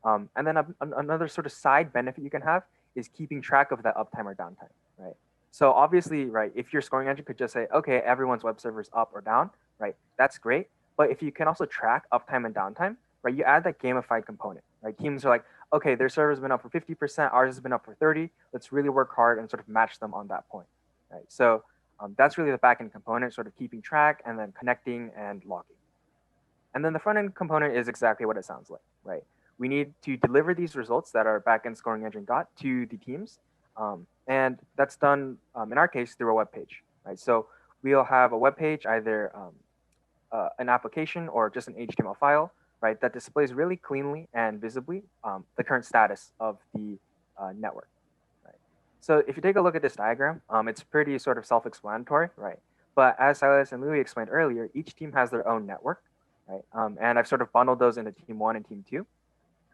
And then another sort of side benefit you can have is keeping track of that uptime or downtime, right? So obviously, right, if your scoring engine could just say, okay, everyone's web server is up or down, right? That's great. But if you can also track uptime and downtime, right, you add that gamified component, right? Teams are like, okay, their server's been up for 50%, ours has been up for 30. Let's really work hard and sort of match them on that point, right? So that's really the backend component, sort of keeping track and then connecting and logging. And then the front end component is exactly what it sounds like, right? We need to deliver these results that our backend scoring engine got to the teams. And that's done, in our case, through a web page, right? So we'll have a web page, either an application or just an HTML file, right, that displays really cleanly and visibly the current status of the network, right? So if you take a look at this diagram, it's pretty sort of self-explanatory, right? But as Silas and Louis explained earlier, each team has their own network, right? And I've sort of bundled those into team 1 and team 2.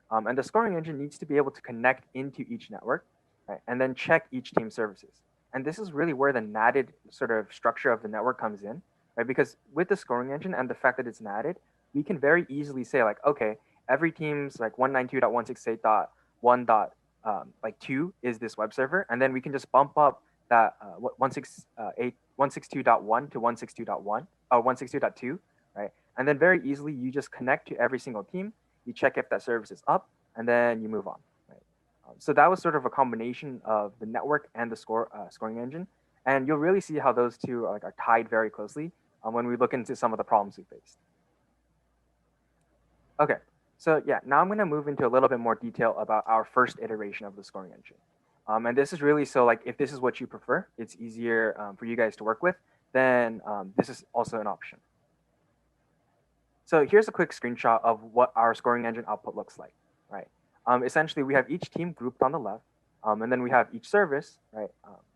And the scoring engine needs to be able to connect into each network, right, and then check each team's services. And this is really where the natted sort of structure of the network comes in, right? Because with the scoring engine and the fact that it's natted, we can very easily say like, okay, every team's like 192.168.1.2 is this web server, and then we can just bump up that 162.1 to 162.1 or 162.2, right? And then very easily you just connect to every single team, you check if that service is up, and then you move on, right? So that was sort of a combination of the network and the scoring engine, and you'll really see how those two are tied very closely when we look into some of the problems we faced. Okay, so yeah, now I'm going to move into a little bit more detail about our first iteration of the scoring engine. And this is really so like if this is what you prefer, it's easier for you guys to work with, then this is also an option. So here's a quick screenshot of what our scoring engine output looks like, right? Essentially, we have each team grouped on the left, and then we have each service, right,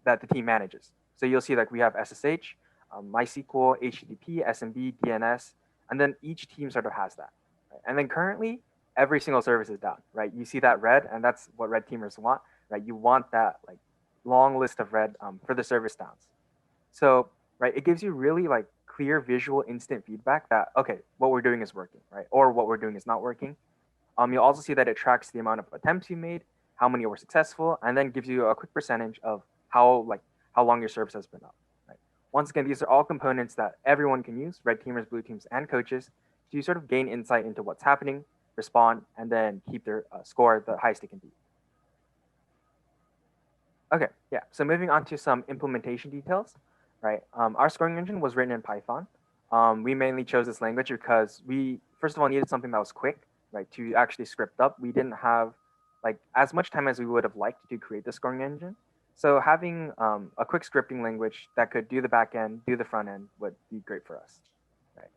that the team manages. So you'll see like we have SSH, MySQL, HTTP, SMB, DNS, and then each team sort of has that. Right? And then currently, every single service is down, right? You see that red, and that's what red teamers want, right? You want that like long list of red for the service downs. So, right, it gives you really like clear visual instant feedback that, okay, what we're doing is working, right? Or what we're doing is not working. You'll also see that it tracks the amount of attempts you made, how many were successful, and then gives you a quick percentage of how long your service has been up, right? Once again, these are all components that everyone can use, red teamers, blue teams, and coaches, to sort of gain insight into what's happening, respond, and then keep their score the highest it can be. Okay, yeah, so moving on to some implementation details, right? Our scoring engine was written in Python. We mainly chose this language because we, first of all, needed something that was quick, right, to actually script up. We didn't have like as much time as we would have liked to create the scoring engine. So having a quick scripting language that could do the back end, do the front end would be great for us, right?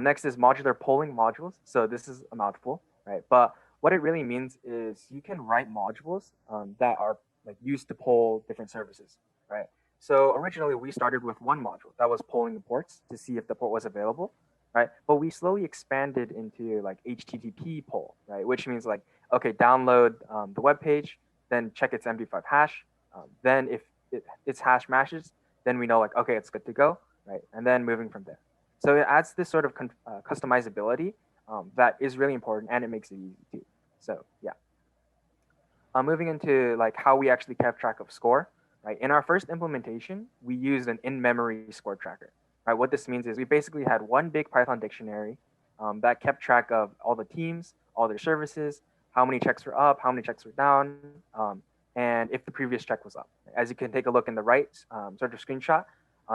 Next is modular polling modules. So this is a mouthful, right? But what it really means is you can write modules that are like used to poll different services, right? So originally we started with one module that was polling the ports to see if the port was available, right? But we slowly expanded into like HTTP poll, right? Which means like, okay, download the web page, then check its MD5 hash. Then if its hash matches, then we know like, okay, it's good to go, right? And then moving from there. So it adds this sort of customizability that is really important, and it makes it easy too. So yeah. Moving into like how we actually kept track of score, right? In our first implementation, we used an in-memory score tracker, right? What this means is we basically had one big Python dictionary that kept track of all the teams, all their services, how many checks were up, how many checks were down, and if the previous check was up. As you can take a look in the right sort of screenshot,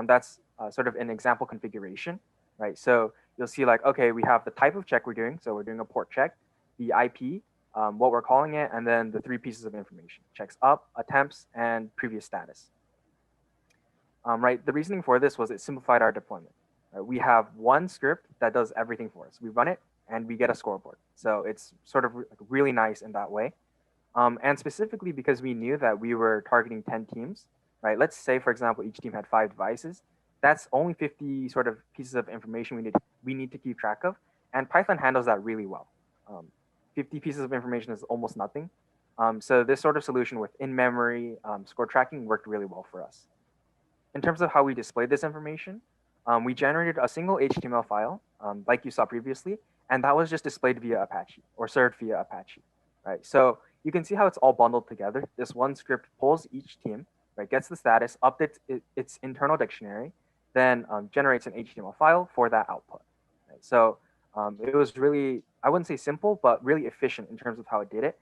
that's sort of an example configuration, right? So you'll see like, okay, we have the type of check we're doing. So we're doing a port check, the IP, what we're calling it, and then the three pieces of information: checks up, attempts, and previous status. Right. The reasoning for this was it simplified our deployment. Right? We have one script that does everything for us. We run it, and we get a scoreboard. So it's sort of really nice in that way. And specifically because we knew that we were targeting 10 teams, right? Let's say, for example, each team had 5 devices. That's only 50 sort of pieces of information we need to keep track of, and Python handles that really well. 50 pieces of information is almost nothing. So this sort of solution with in-memory score tracking worked really well for us. In terms of how we displayed this information, we generated a single HTML file, like you saw previously, and that was just displayed via Apache or served via Apache, right? So you can see how it's all bundled together. This one script pulls each team, right, gets the status, updates its internal dictionary, then generates an HTML file for that output. Right? So it was really, I wouldn't say simple, but really efficient in terms of how it did it.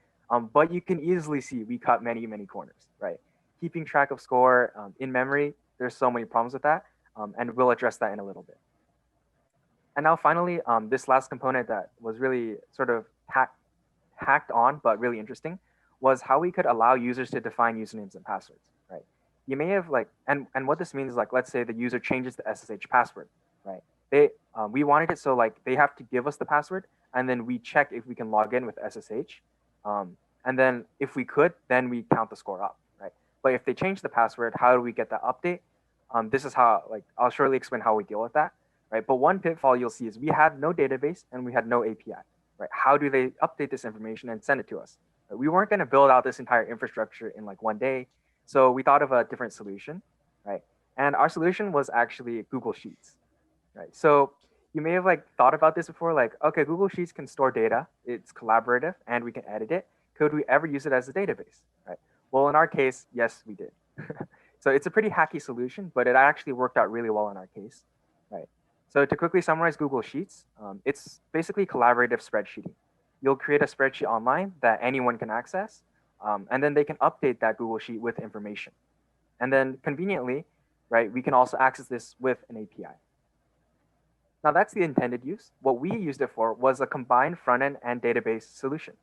But you can easily see we cut many, many corners, right? Keeping track of score in memory, there's so many problems with that, and we'll address that in a little bit. And now finally, this last component that was really sort of hacked on, but really interesting, was how we could allow users to define usernames and passwords, right? You may have like, and what this means is like, let's say the user changes the SSH password, right? We wanted it so like they have to give us the password, and then we check if we can log in with SSH. And then if we could, then we count the score up, right? But if they change the password, how do we get that update? This is how, like, I'll shortly explain how we deal with that, right? But one pitfall you'll see is we had no database and we had no API, right? How do they update this information and send it to us? Right? We weren't going to build out this entire infrastructure in like one day. So we thought of a different solution, right? And our solution was actually Google Sheets, right? So you may have like thought about this before, like, okay, Google Sheets can store data, it's collaborative, and we can edit it. Could we ever use it as a database, right? Well, in our case, yes, we did. So it's a pretty hacky solution, but it actually worked out really well in our case, right? So to quickly summarize Google Sheets, it's basically collaborative spreadsheeting. You'll create a spreadsheet online that anyone can access, and then they can update that Google Sheet with information. And then conveniently, right, we can also access this with an API. Now that's the intended use. What we used it for was a combined front-end and database solution.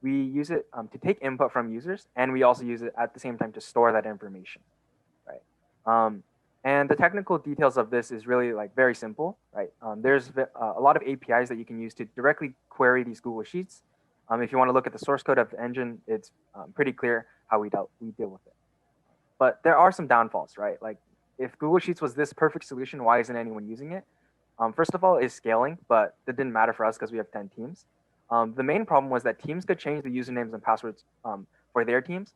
We use it to take input from users, and we also use it at the same time to store that information, right? And the technical details of this is really like very simple, right? There's a lot of APIs that you can use to directly query these Google Sheets. If you want to look at the source code of the engine, it's pretty clear how we deal with it. But there are some downfalls, right? Like if Google Sheets was this perfect solution, why isn't anyone using it? First of all, is scaling, but that didn't matter for us because we have 10 teams. The main problem was that teams could change the usernames and passwords for their teams,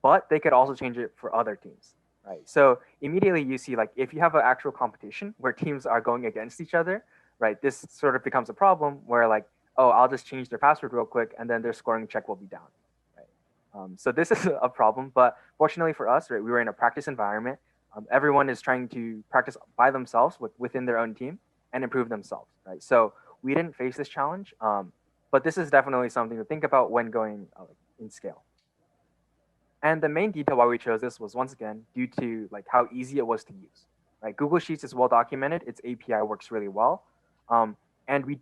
but they could also change it for other teams, right? So immediately you see like if you have an actual competition where teams are going against each other, right? This sort of becomes a problem where like, oh, I'll just change their password real quick and then their scoring check will be down, right? So this is a problem, but fortunately for us, right, we were in a practice environment. Everyone is trying to practice by themselves within their own team and improve themselves, right? So we didn't face this challenge, but this is definitely something to think about when going in scale. And the main detail why we chose this was once again due to like how easy it was to use. Right, Google Sheets is well documented. Its API works really well, and we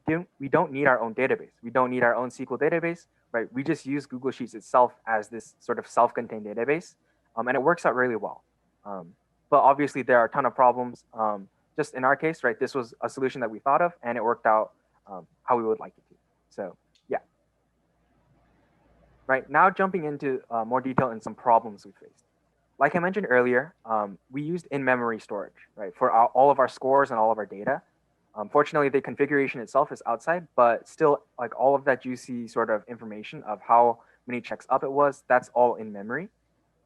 don't need our own database. We don't need our own SQL database. Right, we just use Google Sheets itself as this sort of self-contained database, and it works out really well. But obviously there are a ton of problems. Just in our case, right, this was a solution that we thought of, and it worked out how we would like it to. So yeah. Right, now jumping into more detail in some problems we faced. Like I mentioned earlier, we used in-memory storage, right, for all of our scores and all of our data. Fortunately, the configuration itself is outside, but still, like all of that juicy sort of information of how many checks up it was, that's all in memory.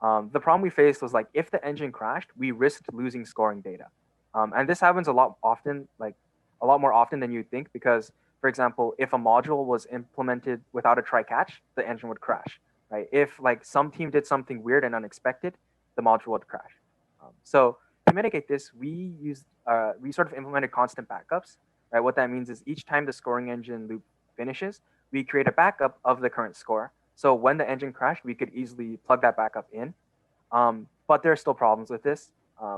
The problem we faced was like if the engine crashed, we risked losing scoring data. And this happens a lot more often than you'd think because, for example, if a module was implemented without a try-catch, the engine would crash, right? If like some team did something weird and unexpected, the module would crash. So to mitigate this, we sort of implemented constant backups, right? What that means is each time the scoring engine loop finishes, we create a backup of the current score. So when the engine crashed, we could easily plug that backup in. But there are still problems with this.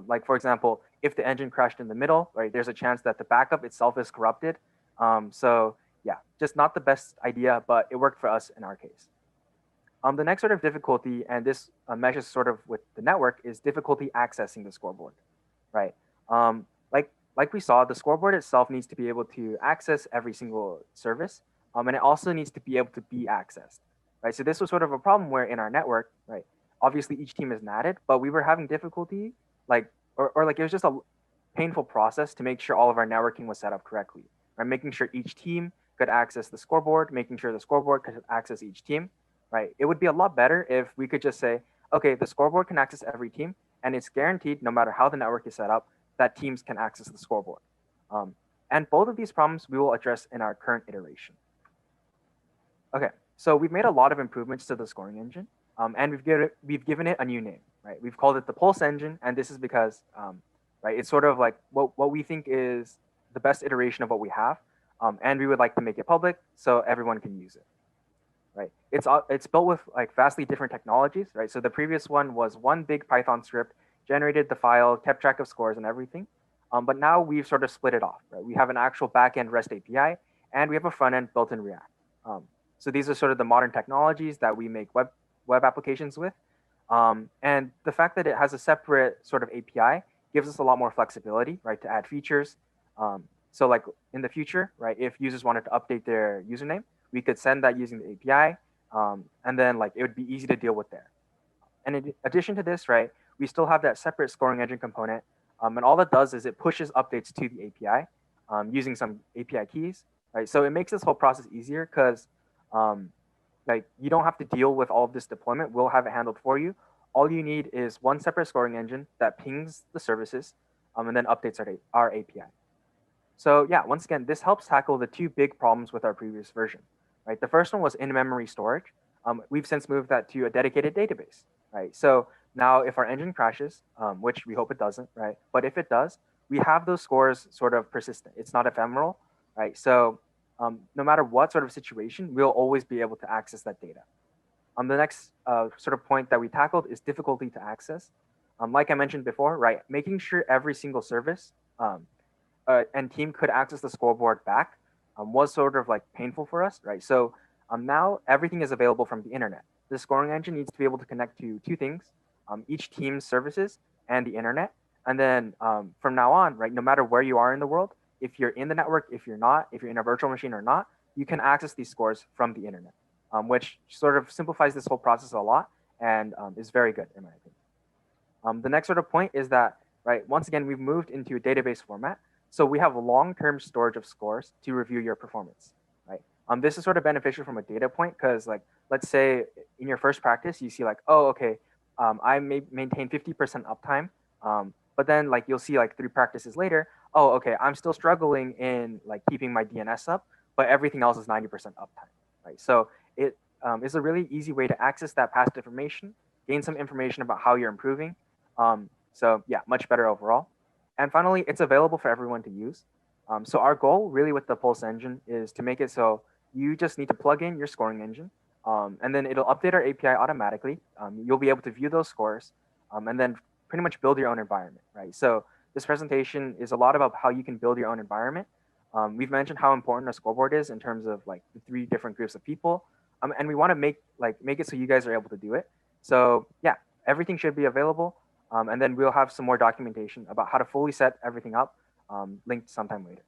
Like for example, if the engine crashed in the middle, right, there's a chance that the backup itself is corrupted. So yeah, just not the best idea, but it worked for us in our case. The next sort of difficulty, and this meshes sort of with the network, is difficulty accessing the scoreboard, right? Like we saw, the scoreboard itself needs to be able to access every single service, and it also needs to be able to be accessed, right? So this was sort of a problem where in our network, right, obviously each team is natted, but we were having difficulty, like, or like it was just a painful process to make sure all of our networking was set up correctly, right? Making sure each team could access the scoreboard, making sure the scoreboard could access each team, right? It would be a lot better if we could just say, okay, the scoreboard can access every team, and it's guaranteed no matter how the network is set up, that teams can access the scoreboard. And both of these problems we will address in our current iteration. Okay, so we've made a lot of improvements to the scoring engine, and we've given it a new name, right? We've called it the Pulse engine, and this is because, right, it's sort of like what we think is the best iteration of what we have, and we would like to make it public so everyone can use it. Right, it's built with like vastly different technologies, right? So the previous one was one big Python script, generated the file, kept track of scores and everything. But now we've sort of split it off, right? We have an actual backend REST API, and we have a front end built in React. So these are sort of the modern technologies that we make web applications with. And the fact that it has a separate sort of API gives us a lot more flexibility, right, to add features. So like in the future, right, if users wanted to update their username, we could send that using the API, and then like it would be easy to deal with there. And in addition to this, right, we still have that separate scoring engine component, and all that does is it pushes updates to the API using some API keys, right? So it makes this whole process easier because like you don't have to deal with all of this deployment. We'll have it handled for you. all you need is one separate scoring engine that pings the services and then updates our API. So yeah, once again, this helps tackle the two big problems with our previous version, right? The first one was in-memory storage. We've since moved that to a dedicated database, right? So now if our engine crashes, which we hope it doesn't, right? But if it does, we have those scores sort of persistent. It's not ephemeral, right? So no matter what sort of situation, we'll always be able to access that data. The next sort of point that we tackled is difficulty to access. Like I mentioned before, right? Making sure every single service and team could access the scoreboard back was sort of like painful for us, right? So now everything is available from the internet. The scoring engine needs to be able to connect to two things, each team's services and the internet. And then from now on, right, no matter where you are in the world, if you're in the network, if you're not, if you're in a virtual machine or not, you can access these scores from the internet, which sort of simplifies this whole process a lot and is very good in my opinion. The next sort of point is that, right, once again, we've moved into a database format. So we have long-term storage of scores to review your performance, right? This is sort of beneficial from a data point because, like, let's say in your first practice, you see like, oh, okay, I may maintain 50% uptime, but then like you'll see like 3 practices later, oh, okay, I'm still struggling in like keeping my DNS up, but everything else is 90% uptime, right? So it is a really easy way to access that past information, gain some information about how you're improving. So yeah, much better overall. And finally, it's available for everyone to use. So our goal really with the Pulse engine is to make it so you just need to plug in your scoring engine, and then it'll update our API automatically. You'll be able to view those scores, and then pretty much build your own environment, right? So this presentation is a lot about how you can build your own environment. We've mentioned how important a scoreboard is in terms of like the 3 different groups of people, and we want to make it so you guys are able to do it. So yeah, everything should be available. And then we'll have some more documentation about how to fully set everything up, linked sometime later.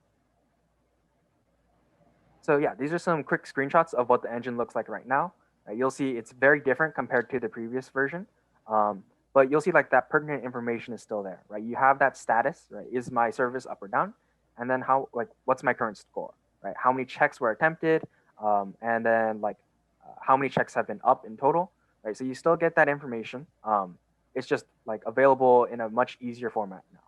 So yeah, these are some quick screenshots of what the engine looks like right now. You'll see it's very different compared to the previous version, but you'll see like that pertinent information is still there, right? You have that status, right? Is my service up or down? And then what's my current score, right? How many checks were attempted? And then how many checks have been up in total, right? So you still get that information. It's just like available in a much easier format now.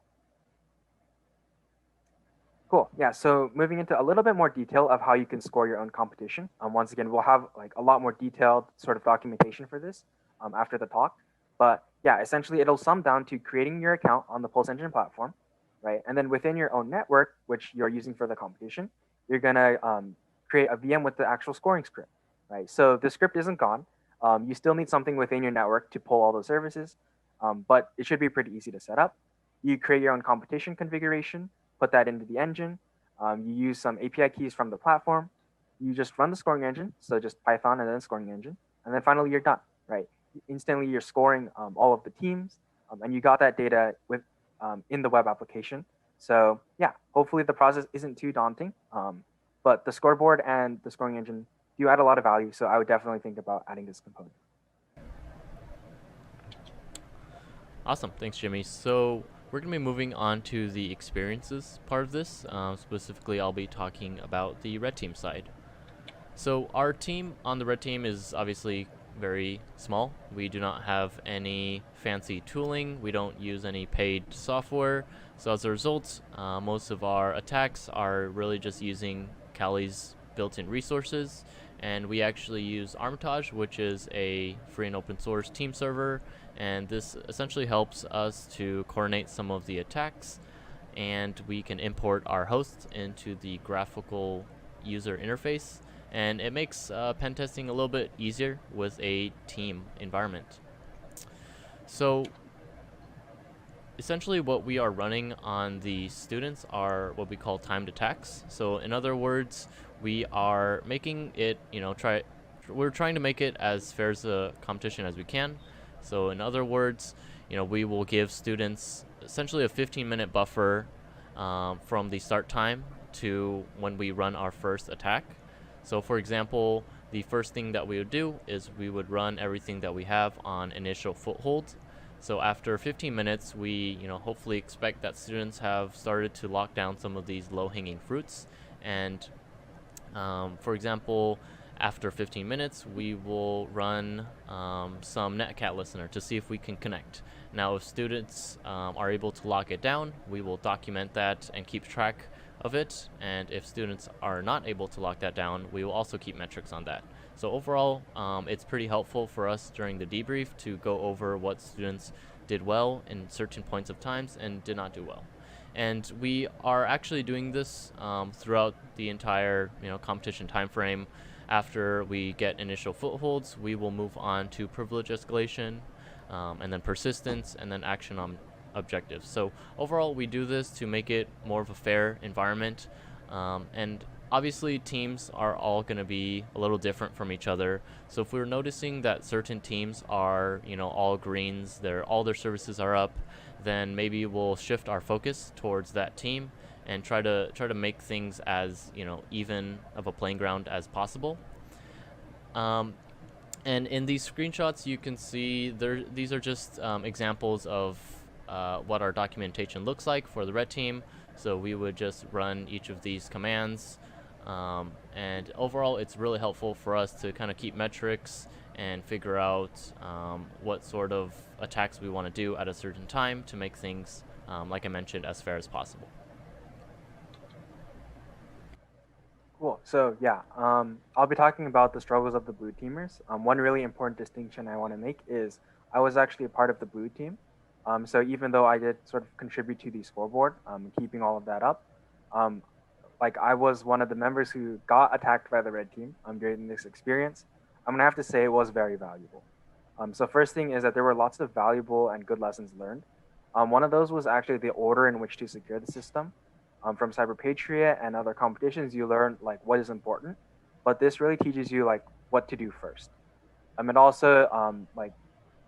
Cool. Yeah. So moving into a little bit more detail of how you can score your own competition. Once again, we'll have like a lot more detailed sort of documentation for this after the talk. But yeah, essentially it'll sum down to creating your account on the Pulse Engine platform, right? And then within your own network, which you're using for the competition, you're gonna create a VM with the actual scoring script, right? So the script isn't gone. You still need something within your network to pull all those services. But it should be pretty easy to set up. You create your own competition configuration, put that into the engine. You use some API keys from the platform. You just run the scoring engine, so just Python and then scoring engine. And then finally, you're done, right? Instantly, you're scoring all of the teams, and you got that data in the web application. So yeah, hopefully the process isn't too daunting. But the scoreboard and the scoring engine do add a lot of value, so I would definitely think about adding this component. Awesome, thanks Jimmy. So we're going to be moving on to the experiences part of this. Specifically, I'll be talking about the red team side. So our team on the red team is obviously very small. We do not have any fancy tooling. We don't use any paid software. So as a result, most of our attacks are really just using Kali's built-in resources. And we actually use Armitage, which is a free and open source team server. And this essentially helps us to coordinate some of the attacks, and we can import our hosts into the graphical user interface, and it makes pen testing a little bit easier with a team environment. So essentially what we are running on the students are what we call timed attacks. So in other words, we are making it, we're trying to make it as fair as a competition as we can. So in other words, we will give students essentially a 15-minute buffer from the start time to when we run our first attack. So for example, the first thing that we would do is we would run everything that we have on initial foothold. So after 15 minutes, we hopefully expect that students have started to lock down some of these low-hanging fruits. And for example, after 15 minutes, we will run some netcat listener to see if we can connect. Now, if students are able to lock it down, we will document that and keep track of it. And if students are not able to lock that down, we will also keep metrics on that. So overall, it's pretty helpful for us during the debrief to go over what students did well in certain points of times and did not do well. And we are actually doing this throughout the entire competition time frame. After we get initial footholds, we will move on to privilege escalation, and then persistence, and then action on objectives. So overall, we do this to make it more of a fair environment. And obviously, teams are all going to be a little different from each other. So if we're noticing that certain teams are, all greens, all their services are up, then maybe we'll shift our focus towards that team and try to make things as even of a playing ground as possible. And in these screenshots, you can see these are just examples of what our documentation looks like for the red team. So we would just run each of these commands, and overall, it's really helpful for us to kind of keep metrics and figure out what sort of attacks we want to do at a certain time to make things, like I mentioned, as fair as possible. Cool. So yeah, I'll be talking about the struggles of the blue teamers. One really important distinction I want to make is I was actually a part of the blue team. So even though I did sort of contribute to the scoreboard, keeping all of that up, like I was one of the members who got attacked by the red team during this experience. I'm gonna have to say it was very valuable. So first thing is that there were lots of valuable and good lessons learned. One of those was actually the order in which to secure the system. From Cyber Patriot and other competitions, you learn like what is important, but this really teaches you like what to do first. It also like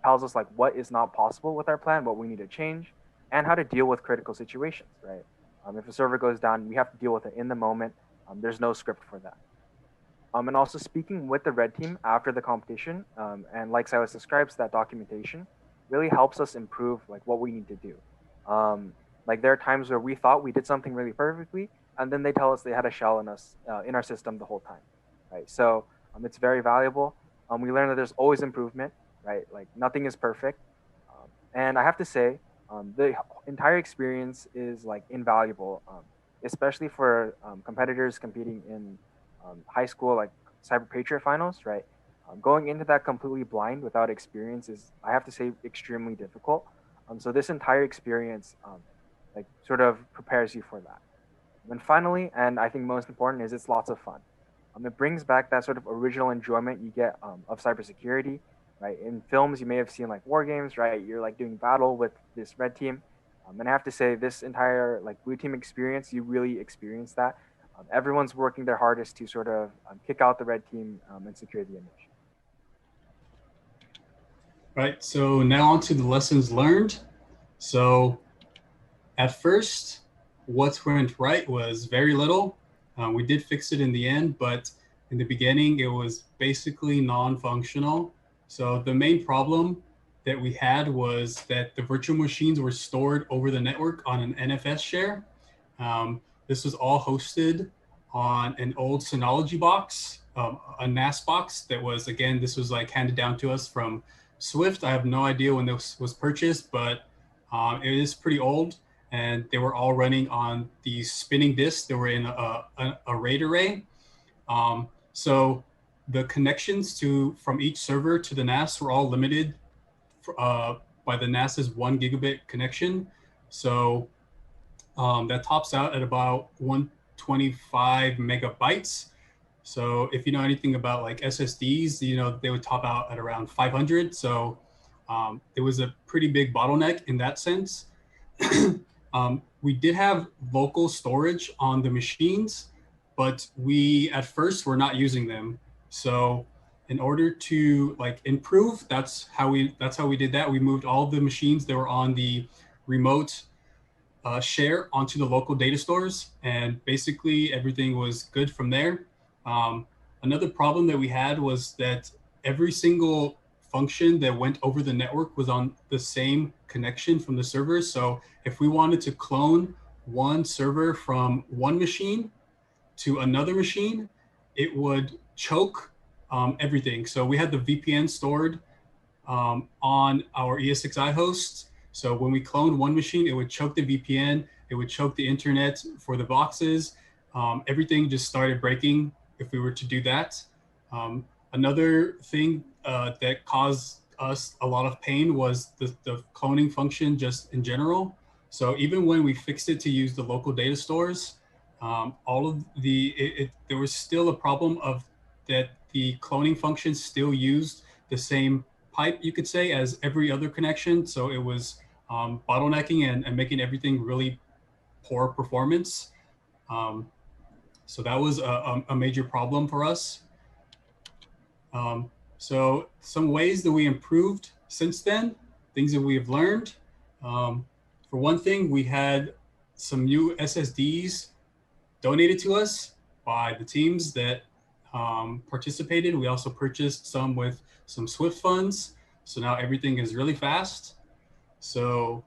tells us like what is not possible with our plan, what we need to change, and how to deal with critical situations, right? If a server goes down, we have to deal with it in the moment. There's no script for that. And also speaking with the red team after the competition, and like Silas describes, that documentation really helps us improve like what we need to do. Like there are times where we thought we did something really perfectly, and then they tell us they had a shell in us in our system the whole time, right? So it's very valuable. We learn that there's always improvement, right? Like nothing is perfect, and I have to say, the entire experience is like invaluable, especially for competitors competing in high school like Cyber Patriot finals, right? Going into that completely blind without experience is, I have to say, extremely difficult. So this entire experience like sort of prepares you for that. And finally, and I think most important, is it's lots of fun. It brings back that sort of original enjoyment you get of cybersecurity, right? In films, you may have seen like war games, right? You're like doing battle with this red team. And I have to say, this entire like blue team experience, you really experience that. Everyone's working their hardest to sort of kick out the red team and secure the image. Right, so now on to the lessons learned. So at first, what went right was very little. We did fix it in the end, but in the beginning, it was basically non-functional. So the main problem that we had was that the virtual machines were stored over the network on an NFS share. This was all hosted on an old Synology box, a NAS box that was, again, this was like handed down to us from Swift. I have no idea when this was purchased, but it is pretty old, and they were all running on these spinning disks. They were in a RAID array. So the connections from each server to the NAS were all limited by the NAS's 1 gigabit connection. So that tops out at about 125 megabytes. So if you know anything about like SSDs, they would top out at around 500. So it was a pretty big bottleneck in that sense. We did have local storage on the machines, but we at first were not using them. So in order to like improve, that's how we did that. We moved all of the machines that were on the remote share onto the local data stores, and basically everything was good from there. Another problem that we had was that every single function that went over the network was on the same connection from the servers. So if we wanted to clone one server from one machine to another machine, it would choke everything. So we had the VPN stored on our ESXi host. So when we cloned one machine, it would choke the VPN, it would choke the internet for the boxes. Everything just started breaking if we were to do that. Another thing that caused us a lot of pain was the cloning function just in general. So even when we fixed it to use the local data stores, all of there was still a problem of that the cloning function still used the same pipe, you could say, as every other connection. So it was bottlenecking and making everything really poor performance. So that was a major problem for us. So some ways that we improved since then, things that we have learned. For one thing, we had some new SSDs donated to us by the teams that participated. We also purchased some with some Swift funds. So now everything is really fast. So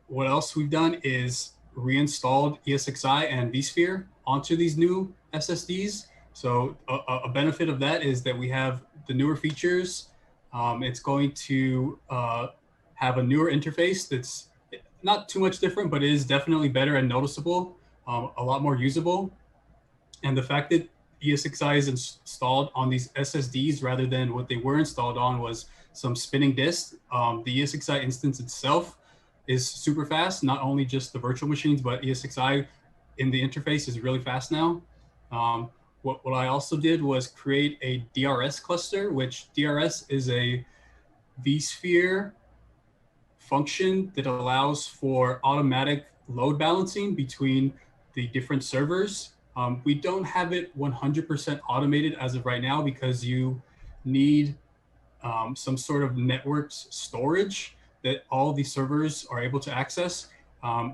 what else we've done is reinstalled ESXi and vSphere onto these new SSDs. So a benefit of that is that we have the newer features. It's going to have a newer interface that's not too much different, but it is definitely better and noticeable, a lot more usable. And the fact that ESXi is installed on these SSDs rather than what they were installed on was some spinning disks. The ESXi instance itself is super fast, not only just the virtual machines, but ESXi in the interface is really fast now. What I also did was create a DRS cluster, which DRS is a vSphere function that allows for automatic load balancing between the different servers. We don't have it 100% automated as of right now because you need some sort of networked storage that all these servers are able to access.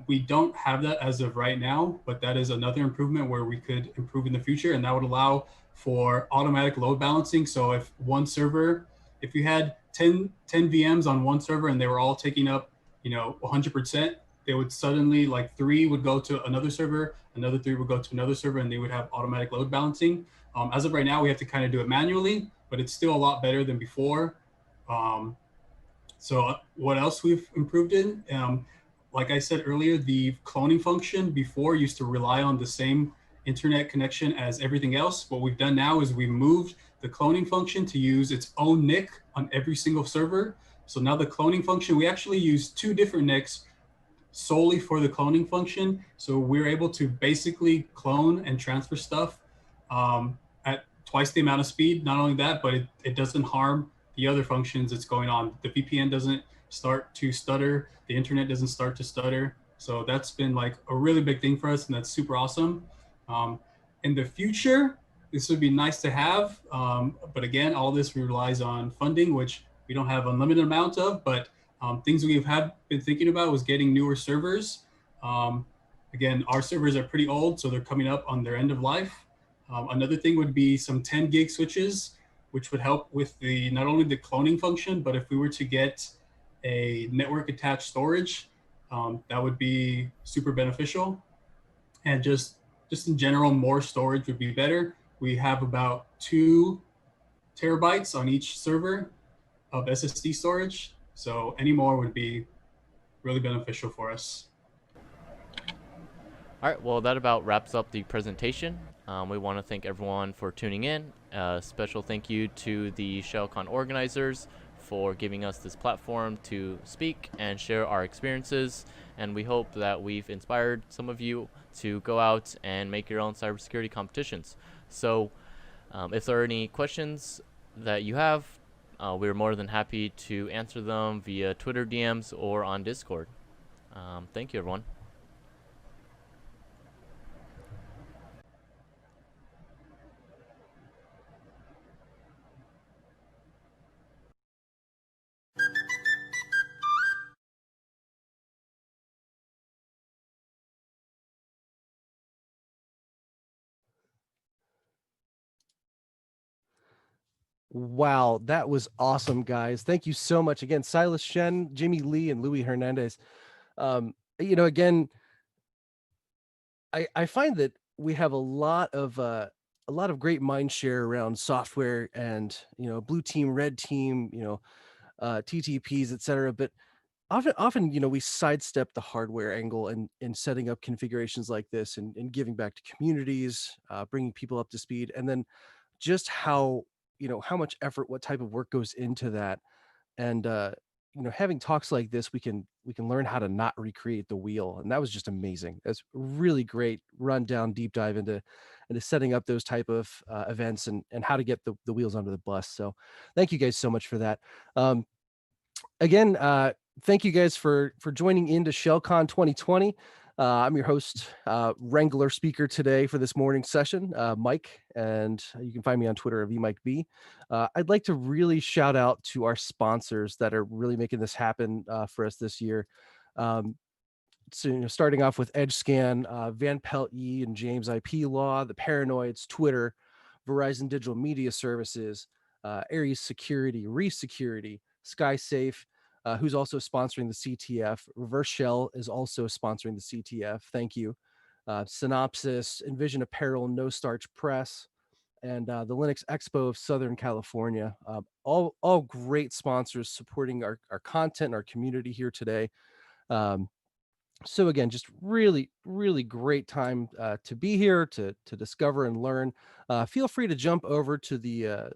We don't have that as of right now, but that is another improvement where we could improve in the future, and that would allow for automatic load balancing. So if one server, if you had 10 VMs on one server and they were all taking up, 100%, they would suddenly, like 3 would go to another server, another 3 would go to another server, and they would have automatic load balancing. As of right now, we have to kind of do it manually, but it's still a lot better than before. So what else we've improved in? Like I said earlier, the cloning function before used to rely on the same internet connection as everything else. What we've done now is we moved the cloning function to use its own NIC on every single server. So now the cloning function, we actually use 2 different NICs solely for the cloning function. So we're able to basically clone and transfer stuff at twice the amount of speed. Not only that, but it doesn't harm the other functions that's going on. The VPN doesn't start to stutter. The internet doesn't start to stutter. So that's been like a really big thing for us, and that's super awesome. In the future, this would be nice to have. But again, all this relies on funding, which we don't have unlimited amount of, but things we've been thinking about was getting newer servers. Again, our servers are pretty old, so they're coming up on their end of life. Another thing would be some 10 gig switches, which would help with not only the cloning function, but if we were to get a network attached storage, that would be super beneficial. And just in general, more storage would be better. We have about 2 terabytes on each server of SSD storage. So any more would be really beneficial for us. All right, well, that about wraps up the presentation. We want to thank everyone for tuning in. Special thank you to the ShellCon organizers for giving us this platform to speak and share our experiences. And we hope that we've inspired some of you to go out and make your own cybersecurity competitions. So if there are any questions that you have, we're more than happy to answer them via Twitter DMs or on Discord. Thank you, everyone. Wow, that was awesome, guys. Thank you so much. Again, Silas Shen, Jimmy Lee, and Louis Hernandez. Again, I find that we have a lot of a lot of great mind share around software and, blue team, red team, TTPs, et cetera. But often, we sidestep the hardware angle and in setting up configurations like this and giving back to communities, bringing people up to speed, and then just how much effort, what type of work goes into that. And having talks like this, we can learn how to not recreate the wheel, and that was just amazing. That's really great rundown, deep dive into setting up those type of events and how to get the wheels under the bus. So thank you guys so much for that. Again, thank you guys for joining into ShellCon 2020. I'm your host, Wrangler speaker today for this morning's session, Mike, and you can find me on Twitter at vmikeb. I'd like to really shout out to our sponsors that are really making this happen for us this year. So, starting off with EdgeScan, Van Pelt E and James IP Law, the Paranoids, Twitter, Verizon Digital Media Services, Aries Security, Resecurity, SkySafe, who's also sponsoring the CTF. Reverse Shell is also sponsoring the CTF. Thank you. Synopsys, Envision Apparel, No Starch Press, and the Linux Expo of Southern California. All great sponsors supporting our content and our community here today. So again, just really, really great time to be here to discover and learn. Feel free to jump over to the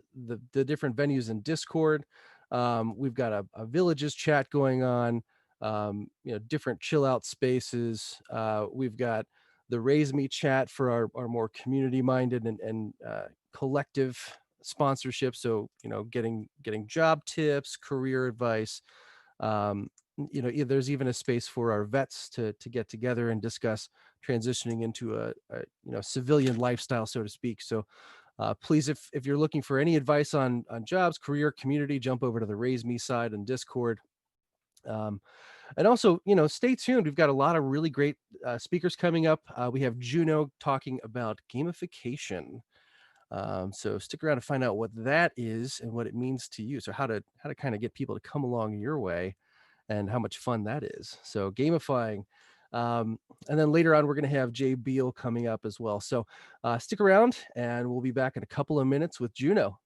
different venues in Discord. We've got a villages chat going on, different chill out spaces. We've got the Raise Me chat for our more community minded and collective sponsorship. So, getting job tips, career advice. There's even a space for our vets to get together and discuss transitioning into a civilian lifestyle, so to speak. So please, if you're looking for any advice on jobs, career, community, jump over to the Raise Me side and Discord. And also, stay tuned. We've got a lot of really great speakers coming up. We have Juno talking about gamification. So stick around to find out what that is and what it means to you. So how to kind of get people to come along your way and how much fun that is. So gamifying. And then later on, we're going to have Jay Beal coming up as well. So stick around and we'll be back in a couple of minutes with Juno.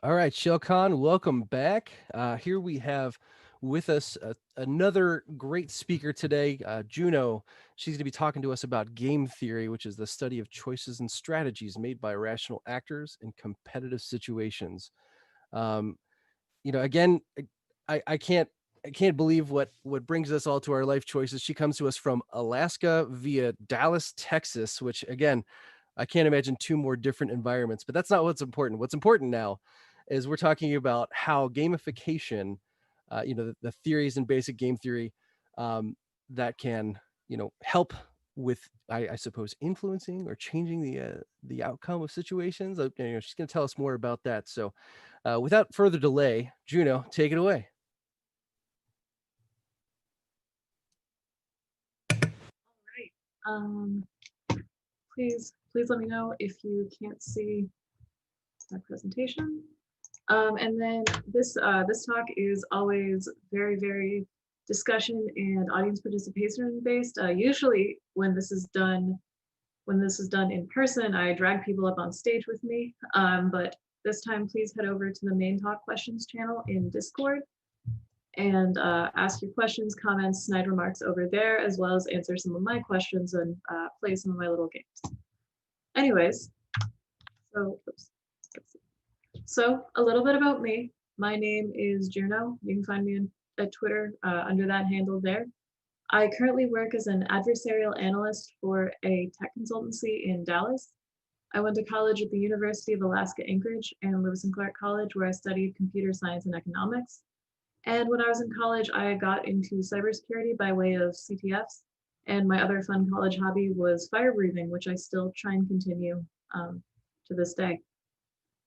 All right, ShellCon, welcome back. Here we have with us another great speaker today, Juno. She's going to be talking to us about game theory, which is the study of choices and strategies made by rational actors in competitive situations. Again, I can't believe what brings us all to our life choices. She comes to us from Alaska via Dallas, Texas, which again, I can't imagine two more different environments, but that's not what's important. What's important now is we're talking about how gamification, the theories in basic game theory that can, help with, I suppose, influencing or changing the outcome of situations. She's going to tell us more about that. So without further delay, Juno, take it away. Please let me know if you can't see my presentation. And then this talk is always very, very discussion and audience participation based. Usually when this is done in person, I drag people up on stage with me. But this time, please head over to the main talk questions channel in Discord and ask your questions, comments, snide remarks over there, as well as answer some of my questions and play some of my little games. Anyways, so a little bit about me. My name is Juno. You can find me at Twitter under that handle there. I currently work as an adversarial analyst for a tech consultancy in Dallas. I went to college at the University of Alaska Anchorage and Lewis and Clark College, where I studied computer science and economics. And when I was in college, I got into cybersecurity by way of CTFs. And my other fun college hobby was fire breathing, which I still try and continue to this day.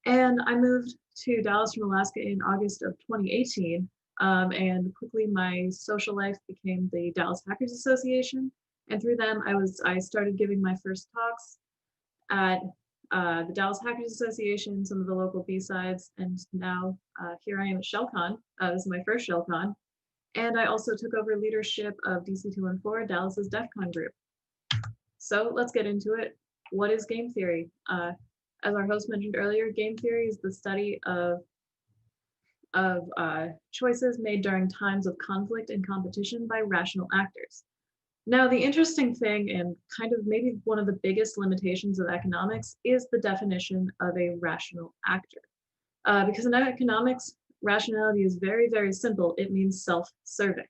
And I moved to Dallas from Alaska in August of 2018. And quickly my social life became the Dallas Hackers Association. And through them, I started giving my first talks at the Dallas Hackers Association, some of the local B-sides, and now here I am at ShellCon. This is my first ShellCon. And I also took over leadership of DC214, Dallas's DEF CON group. So let's get into it. What is game theory? As our host mentioned earlier, game theory is the study of choices made during times of conflict and competition by rational actors. Now, the interesting thing, and kind of maybe one of the biggest limitations of economics, is the definition of a rational actor. Because in economics, rationality is very, very simple. It means self-serving.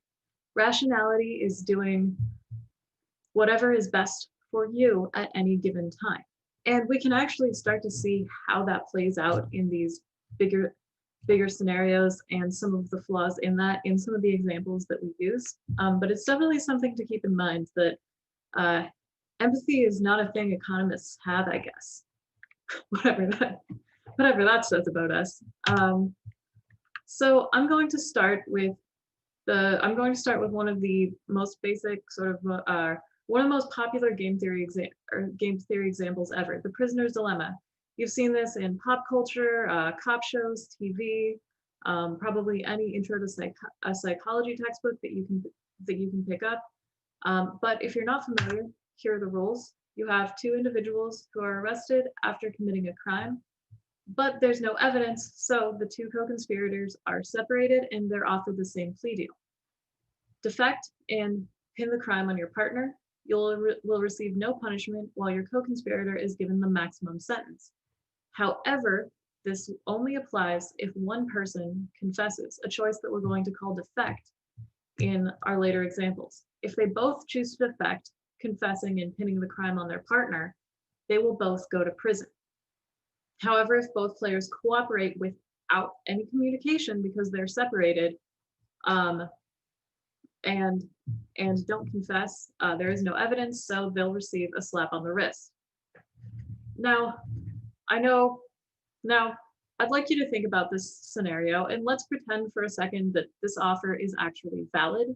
Rationality is doing whatever is best for you at any given time. And we can actually start to see how that plays out in these bigger scenarios and some of the flaws in that in some of the examples that we use. But it's definitely something to keep in mind that empathy is not a thing economists have, I guess. whatever that says about us. So I'm going to start with one of the most basic one of the most popular game theory examples ever, the prisoner's dilemma. You've seen this in pop culture, cop shows, TV, probably any intro to psychology textbook that you can pick up. But if you're not familiar, here are the rules. You have two individuals who are arrested after committing a crime, but there's no evidence, so the two co-conspirators are separated and they're offered the same plea deal. Defect and pin the crime on your partner. Will receive no punishment while your co-conspirator is given the maximum sentence. However, this only applies if one person confesses, a choice that we're going to call defect in our later examples. If they both choose to defect, confessing and pinning the crime on their partner, they will both go to prison. However, if both players cooperate without any communication because they're separated, and don't confess, there is no evidence, so they'll receive a slap on the wrist. Now, I'd like you to think about this scenario, and let's pretend for a second that this offer is actually valid.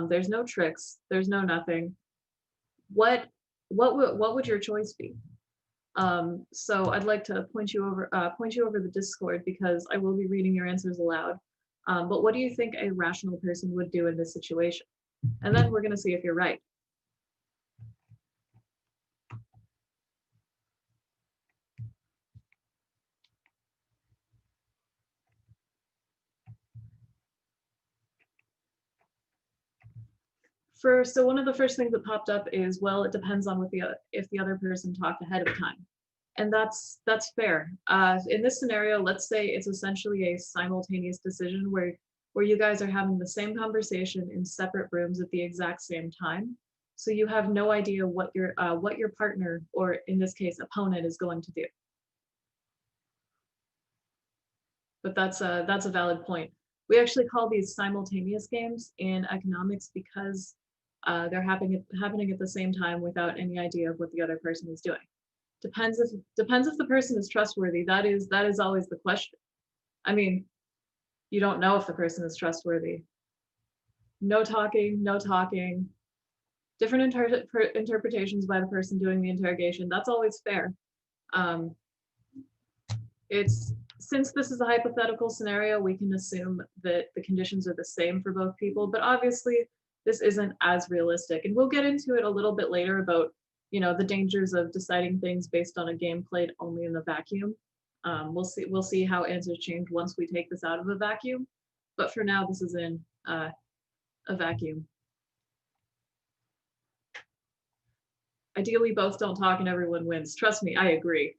There's no tricks, there's no nothing. What would your choice be? So I'd like to point you over the Discord because I will be reading your answers aloud. But what do you think a rational person would do in this situation? And then we're going to see if you're right. So one of the first things that popped up is, well, it depends on if the other person talked ahead of time. And that's fair. In this scenario, let's say it's essentially a simultaneous decision where you guys are having the same conversation in separate rooms at the exact same time. So you have no idea what your partner, or in this case, opponent, is going to do. But that's a valid point. We actually call these simultaneous games in economics because they're happening at the same time without any idea of what the other person is doing. Depends if the person is trustworthy. That is always the question. I mean, you don't know if the person is trustworthy. No talking. Different interpretations by the person doing the interrogation. That's always fair. Since this is a hypothetical scenario, we can assume that the conditions are the same for both people, but obviously this isn't as realistic. And we'll get into it a little bit later about, the dangers of deciding things based on a game played only in the vacuum. We'll see how answers change once we take this out of a vacuum. But for now, this is in a vacuum. Ideally, both don't talk and everyone wins. Trust me, I agree.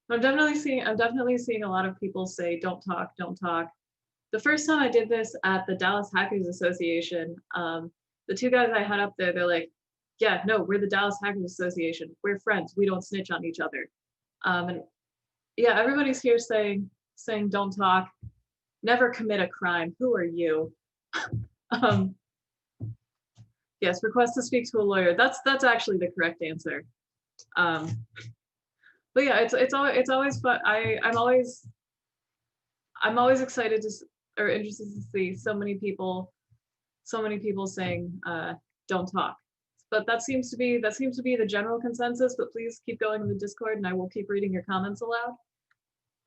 I'm definitely seeing a lot of people say, don't talk. The first time I did this at the Dallas Hackers Association, the two guys I had up there, they're like, yeah, no, we're the Dallas Hackers Association. We're friends. We don't snitch on each other. And yeah, everybody's here saying don't talk. Never commit a crime. Who are you? Yes, request to speak to a lawyer. That's actually the correct answer. But yeah, it's always fun. I'm always excited or interested to see so many people saying don't talk. But that seems to be the general consensus. But please keep going in the Discord, and I will keep reading your comments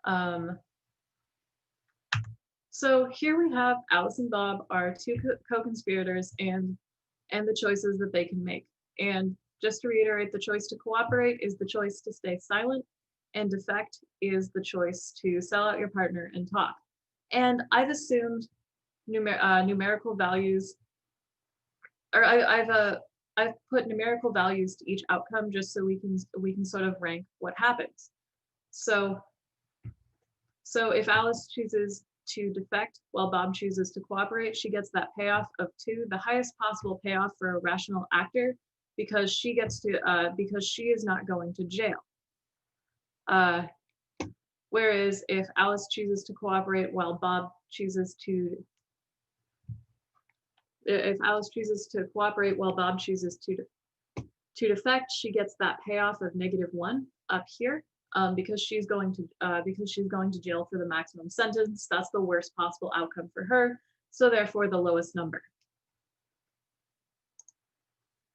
aloud. So here we have Alice and Bob, our two co-conspirators, and the choices that they can make. And just to reiterate, the choice to cooperate is the choice to stay silent, and defect is the choice to sell out your partner and talk. And I've assumed numerical values, or I've put numerical values to each outcome just so we can sort of rank what happens. So if Alice chooses to defect while Bob chooses to cooperate, she gets that payoff of 2, the highest possible payoff for a rational actor, because she is not going to jail. Whereas if Alice chooses to cooperate while Bob chooses to defect, she gets that payoff of -1 up here, because she's going to jail for the maximum sentence. That's the worst possible outcome for her, so therefore the lowest number.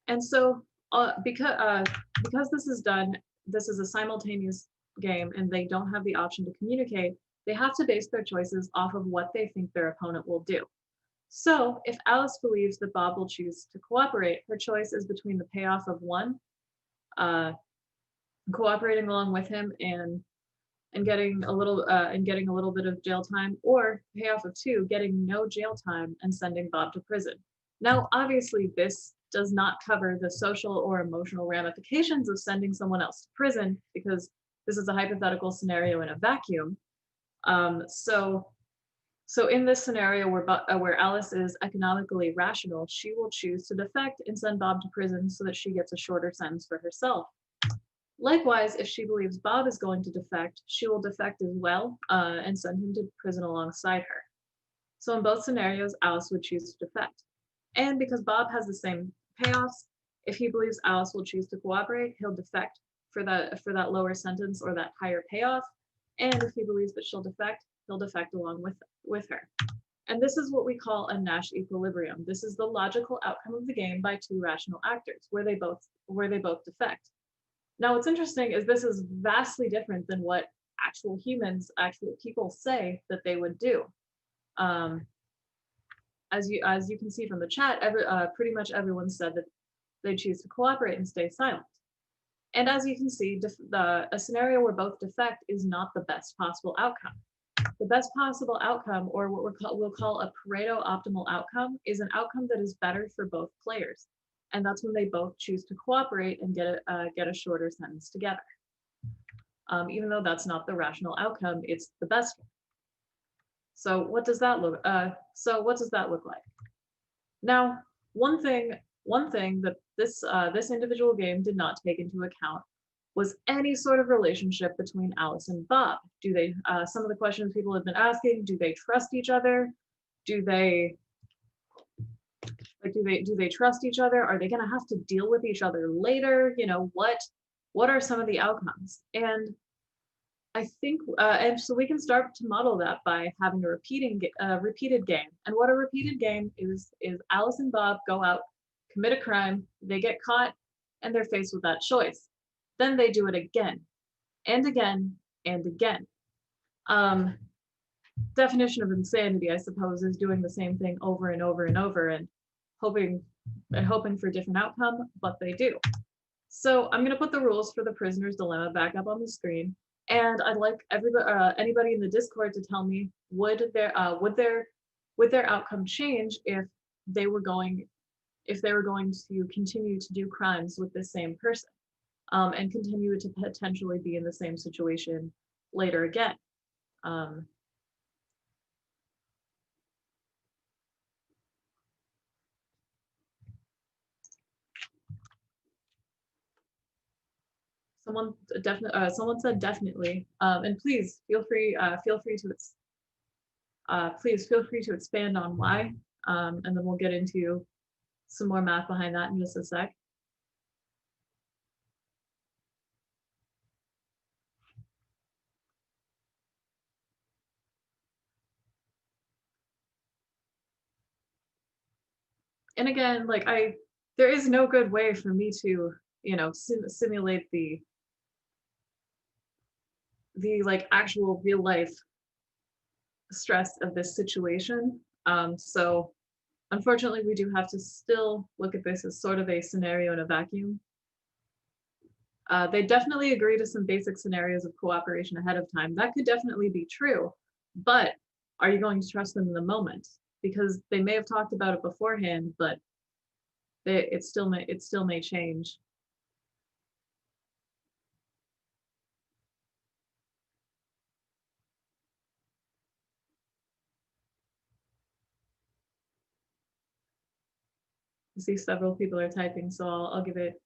And so because this is a simultaneous game and they don't have the option to communicate, they have to base their choices off of what they think their opponent will do. So if Alice believes that Bob will choose to cooperate, her choice is between the payoff of 1, cooperating along with him and getting a little bit of jail time, or payoff of 2, getting no jail time and sending Bob to prison. Now, obviously, this does not cover the social or emotional ramifications of sending someone else to prison, because this is a hypothetical scenario in a vacuum. So in this scenario where Alice is economically rational, she will choose to defect and send Bob to prison so that she gets a shorter sentence for herself. Likewise, if she believes Bob is going to defect, she will defect as well and send him to prison alongside her. So in both scenarios, Alice would choose to defect. And because Bob has the same payoffs, if he believes Alice will choose to cooperate, he'll defect for that lower sentence or that higher payoff. And if he believes that she'll defect, he'll defect along with her. And this is what we call a Nash equilibrium. This is the logical outcome of the game by 2 rational actors, where they both defect. Now, what's interesting is this is vastly different than what actual people say that they would do. As you can see from the chat, pretty much everyone said that they choose to cooperate and stay silent. And as you can see, a scenario where both defect is not the best possible outcome. the best possible outcome, or what we'll call a Pareto optimal outcome, is an outcome that is better for both players. And that's when they both choose to cooperate and get a shorter sentence together. Even though that's not the rational outcome, it's the best one. So what does that look? Like? Now, one thing that this individual game did not take into account was any sort of relationship between Alice and Bob. Do they? Some of the questions people have been asking: do they trust each other? Do they trust each other? Are they going to have to deal with each other later? You know, what are some of the outcomes? And I think, and so we can start to model that by having a repeated game. And what a repeated game is Alice and Bob go out, commit a crime, they get caught, and they're faced with that choice. Then they do it again, and again, and again. Definition of insanity, I suppose, is doing the same thing over and over and over and hoping for a different outcome, but they do. So I'm going to put the rules for the prisoner's dilemma back up on the screen. And I'd like anybody in the Discord to tell me, would their outcome change if they were going to continue to do crimes with the same person, and continue to potentially be in the same situation later again. Someone said definitely, and please feel free to expand on why, and then we'll get into some more math behind that in just a sec. And again, like there is no good way for me to, you know, simulate the like actual real life stress of this situation. So unfortunately, we do have to still look at this as sort of a scenario in a vacuum. They definitely agree to some basic scenarios of cooperation ahead of time. That could definitely be true, but are you going to trust them in the moment? Because they may have talked about it beforehand, but it still may change. I see several people are typing, so I'll give it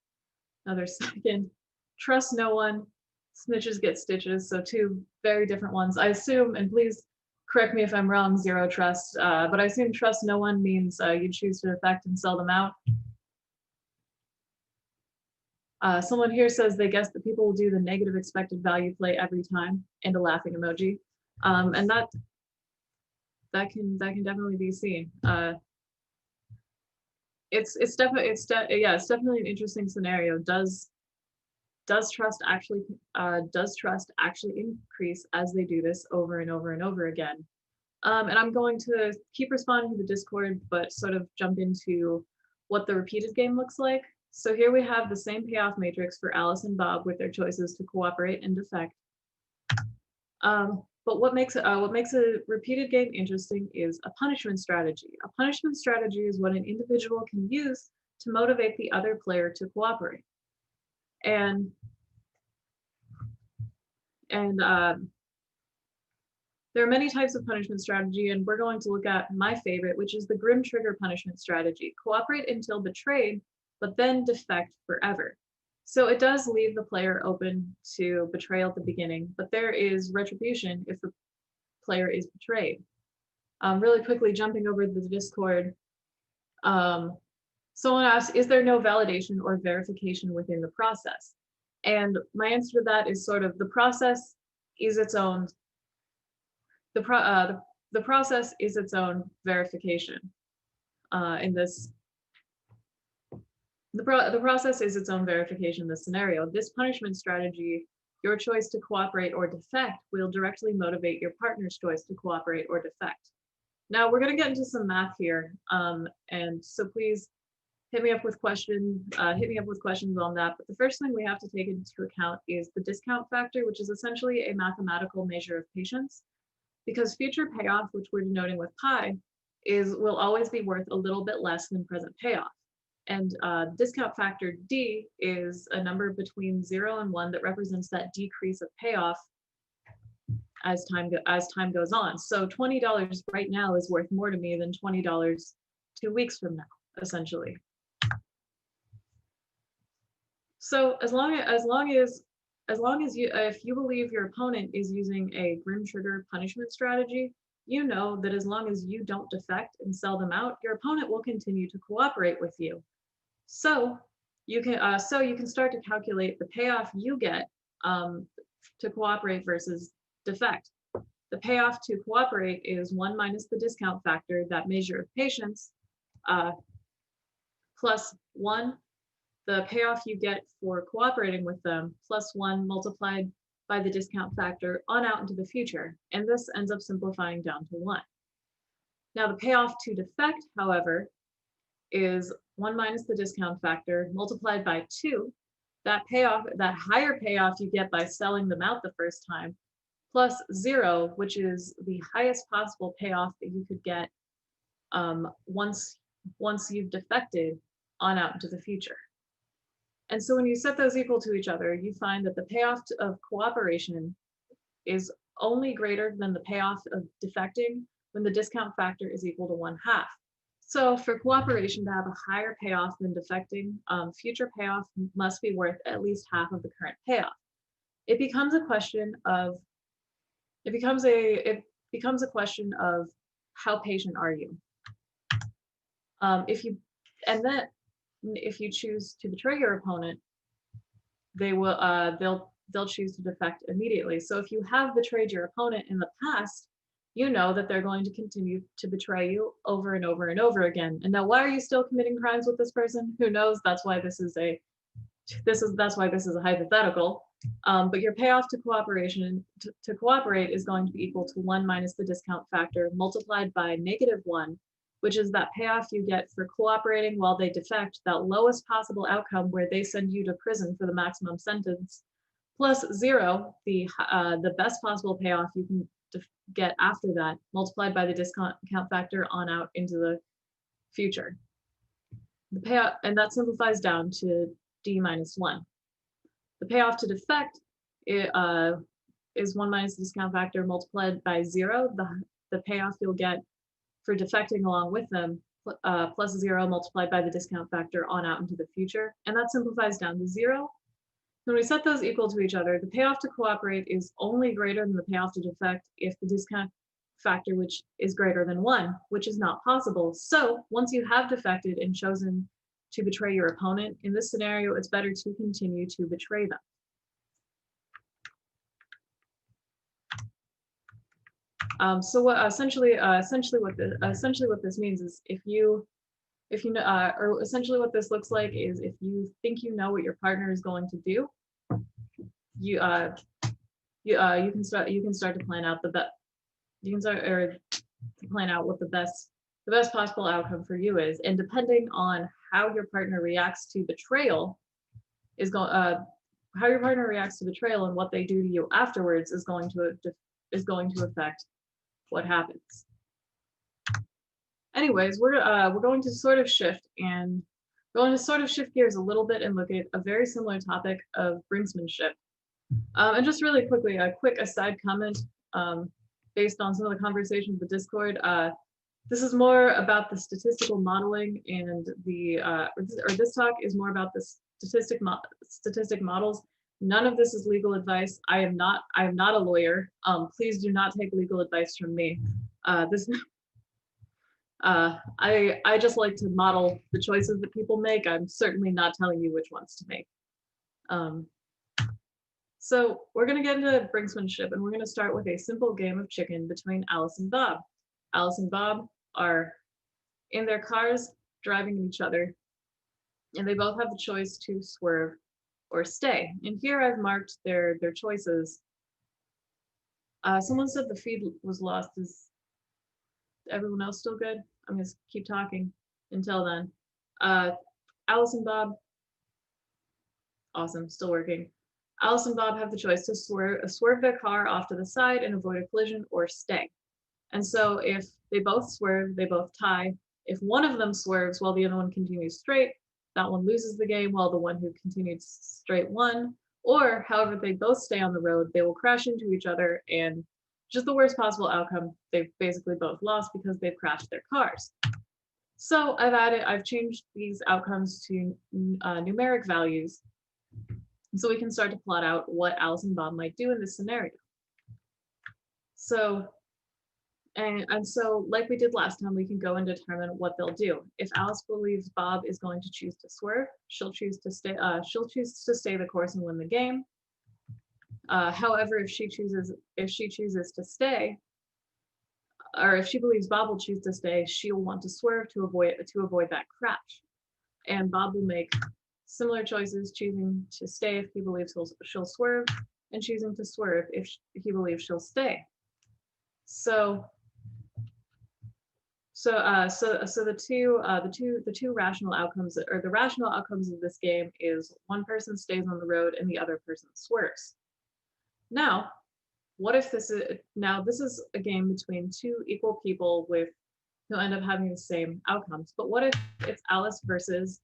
another second. Trust no one, snitches get stitches. So two very different ones. I assume, and please correct me if I'm wrong, zero trust, but I assume trust no one means you choose to defect and sell them out. Someone here says they guess that people will do the negative expected value play every time, and a laughing emoji. And that can definitely be seen. It's definitely an interesting scenario. Does trust actually increase as they do this over and over and over again? And I'm going to keep responding to the Discord, but sort of jump into what the repeated game looks like. So here we have the same payoff matrix for Alice and Bob with their choices to cooperate and defect. But what makes a repeated game interesting is a punishment strategy. A punishment strategy is what an individual can use to motivate the other player to cooperate. And there are many types of punishment strategy, and we're going to look at my favorite, which is the grim trigger punishment strategy. Cooperate until betrayed, but then defect forever. So it does leave the player open to betrayal at the beginning, but there is retribution if the player is betrayed. Really quickly jumping over to the Discord, someone asked, is there no validation or verification within the process? And my answer to that is sort of the process is its own, the process is its own verification in this. The process is its own verification in this scenario. This punishment strategy, your choice to cooperate or defect, will directly motivate your partner's choice to cooperate or defect. Now we're going to get into some math here, and so please hit me up with questions on that. But the first thing we have to take into account is the discount factor, which is essentially a mathematical measure of patience. because future payoff, which we're denoting with pi, will always be worth a little bit less than present payoff. And discount factor D is a number between 0 and 1 that represents that decrease of payoff as time goes on. So $20 right now is worth more to me than $20 2 weeks from now, essentially. So as long as if you believe your opponent is using a grim trigger punishment strategy, you know that as long as you don't defect and sell them out, your opponent will continue to cooperate with you. So you can start to calculate the payoff you get to cooperate versus defect. The payoff to cooperate is 1 minus the discount factor, that measure of patience, plus 1, the payoff you get for cooperating with them, plus 1 multiplied by the discount factor on out into the future. And this ends up simplifying down to 1. Now the payoff to defect, however, is 1 minus the discount factor multiplied by 2. That higher payoff you get by selling them out the first time, plus 0, which is the highest possible payoff that you could get once you've defected on out into the future. And so when you set those equal to each other, you find that the payoff of cooperation is only greater than the payoff of defecting when the discount factor is equal to 1/2. So for cooperation to have a higher payoff than defecting, future payoff must be worth at least half of the current payoff. It becomes a question of how patient are you? If you choose to betray your opponent, they'll choose to defect immediately. So if you have betrayed your opponent in the past, you know that they're going to continue to betray you over and over and over again. And now, why are you still committing crimes with this person? Who knows? That's why this is a hypothetical. But your payoff to cooperate is going to be equal to 1 minus the discount factor multiplied by -1, which is that payoff you get for cooperating while they defect, that lowest possible outcome where they send you to prison for the maximum sentence, plus 0, the best possible payoff you can get after that, multiplied by the discount factor on out into the future. The payoff, and that simplifies down to D minus 1. The payoff to defect is 1 minus the discount factor multiplied by 0, the payoff you'll get for defecting along with them, plus 0 multiplied by the discount factor on out into the future. And that simplifies down to 0. When we set those equal to each other, the payoff to cooperate is only greater than the payoff to defect if the discount factor, which is greater than 1, which is not possible. So once you have defected and chosen to betray your opponent, in this scenario, it's better to continue to betray them. So what essentially what this means is essentially what this looks like is if you think you know what your partner is going to do, you can start to plan out what the best possible outcome for you is, and depending on how your partner reacts to betrayal and what they do to you afterwards is going to affect what happens. Anyways, we're going to sort of shift gears a little bit and look at a very similar topic of brinksmanship. And just really quickly, a quick aside comment based on some of the conversations with Discord. This is more about the statistical modeling, and this talk is more about the statistic models. None of this is legal advice. I am not a lawyer. Please do not take legal advice from me. I just like to model the choices that people make. I'm certainly not telling you which ones to make. So we're going to get into brinksmanship, and we're going to start with a simple game of chicken between Alice and Bob. Alice and Bob are in their cars driving at each other, and they both have the choice to swerve or stay. And here I've marked their choices. Someone said the feed was lost. Is everyone else still good? I'm going to keep talking until then. Alice and Bob, awesome, still working. Alice and Bob have the choice to swerve their car off to the side and avoid a collision, or stay. And so if they both swerve, they both tie. If one of them swerves while the other one continues straight, that one loses the game while the one who continued straight won. Or however they both stay on the road, they will crash into each other, and just the worst possible outcome, they've basically both lost because they've crashed their cars. So I've changed these outcomes to numeric values, so we can start to plot out what Alice and Bob might do in this scenario. So, and so like we did last time, we can go and determine what they'll do. If Alice believes Bob is going to choose to swerve, she'll choose to stay the course and win the game. However, if she chooses to stay, or if she believes Bob will choose to stay, she'll want to swerve to avoid that crash. And Bob will make similar choices, choosing to stay if he believes she'll swerve, and choosing to swerve if he believes she'll stay. So the two rational outcomes, or the rational outcomes of this game, is one person stays on the road and the other person swerves. Now, what if this is a game between two equal people who end up having the same outcomes? But what if it's Alice versus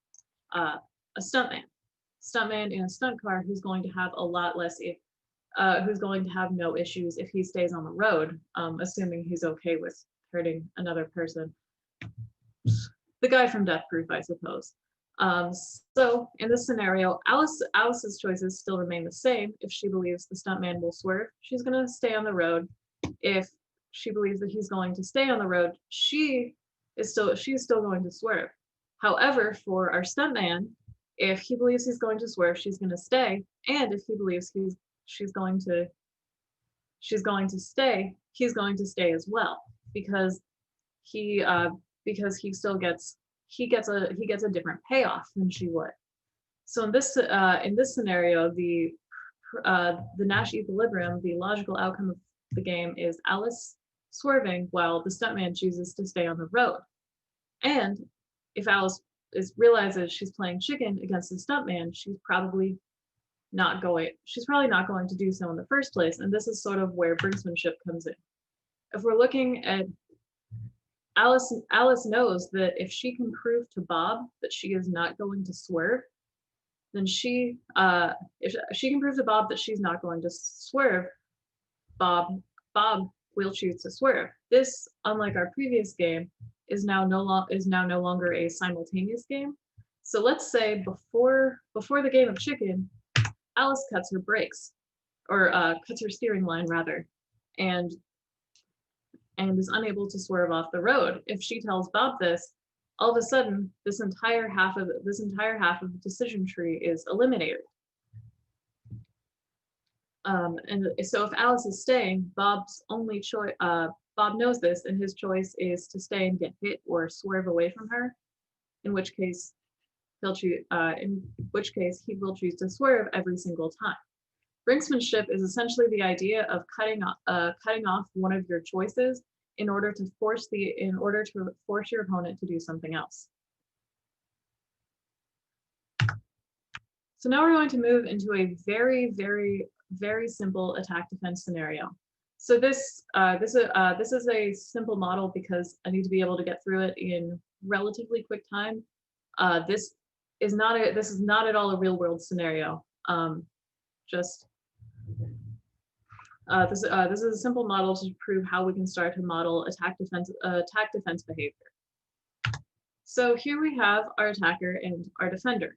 a stuntman in a stunt car who's going to have a lot less who's going to have no issues if he stays on the road, assuming he's okay with hurting another person. The guy from Death Proof, I suppose. So in this scenario, Alice's choices still remain the same. If she believes the stuntman will swerve, she's going to stay on the road. If she believes that he's going to stay on the road, she's still going to swerve. However, for our stuntman, if he believes he's going to swerve, she's going to stay. And if he believes she's going to stay, he's going to stay as well, because he still gets a different payoff than she would. So in this scenario, the Nash equilibrium, the logical outcome of the game, is Alice swerving while the stuntman chooses to stay on the road. And if Alice realizes she's playing chicken against the stuntman, she's probably not going to do so in the first place. And this is sort of where brinksmanship comes in. If we're looking at Alice knows that if she can prove to Bob that she is not going to swerve, then if she can prove to Bob that she's not going to swerve, Bob will choose to swerve. This, unlike our previous game, is now no longer a simultaneous game. So let's say before the game of chicken, Alice cuts her brakes, or cuts her steering line rather, and is unable to swerve off the road. If she tells Bob this, all of a sudden this entire half of the decision tree is eliminated. And so if Alice is staying, Bob's only choice, Bob knows this, and his choice is to stay and get hit or swerve away from her, in which case he will choose to swerve every single time. Brinksmanship is essentially the idea of cutting off one of your choices in order to force your opponent to do something else. So now we're going to move into a very, very, very simple attack defense scenario. So this is a simple model because I need to be able to get through it in relatively quick time. This is not at all a real world scenario. This is a simple model to prove how we can start to model attack defense behavior. So here we have our attacker and our defender.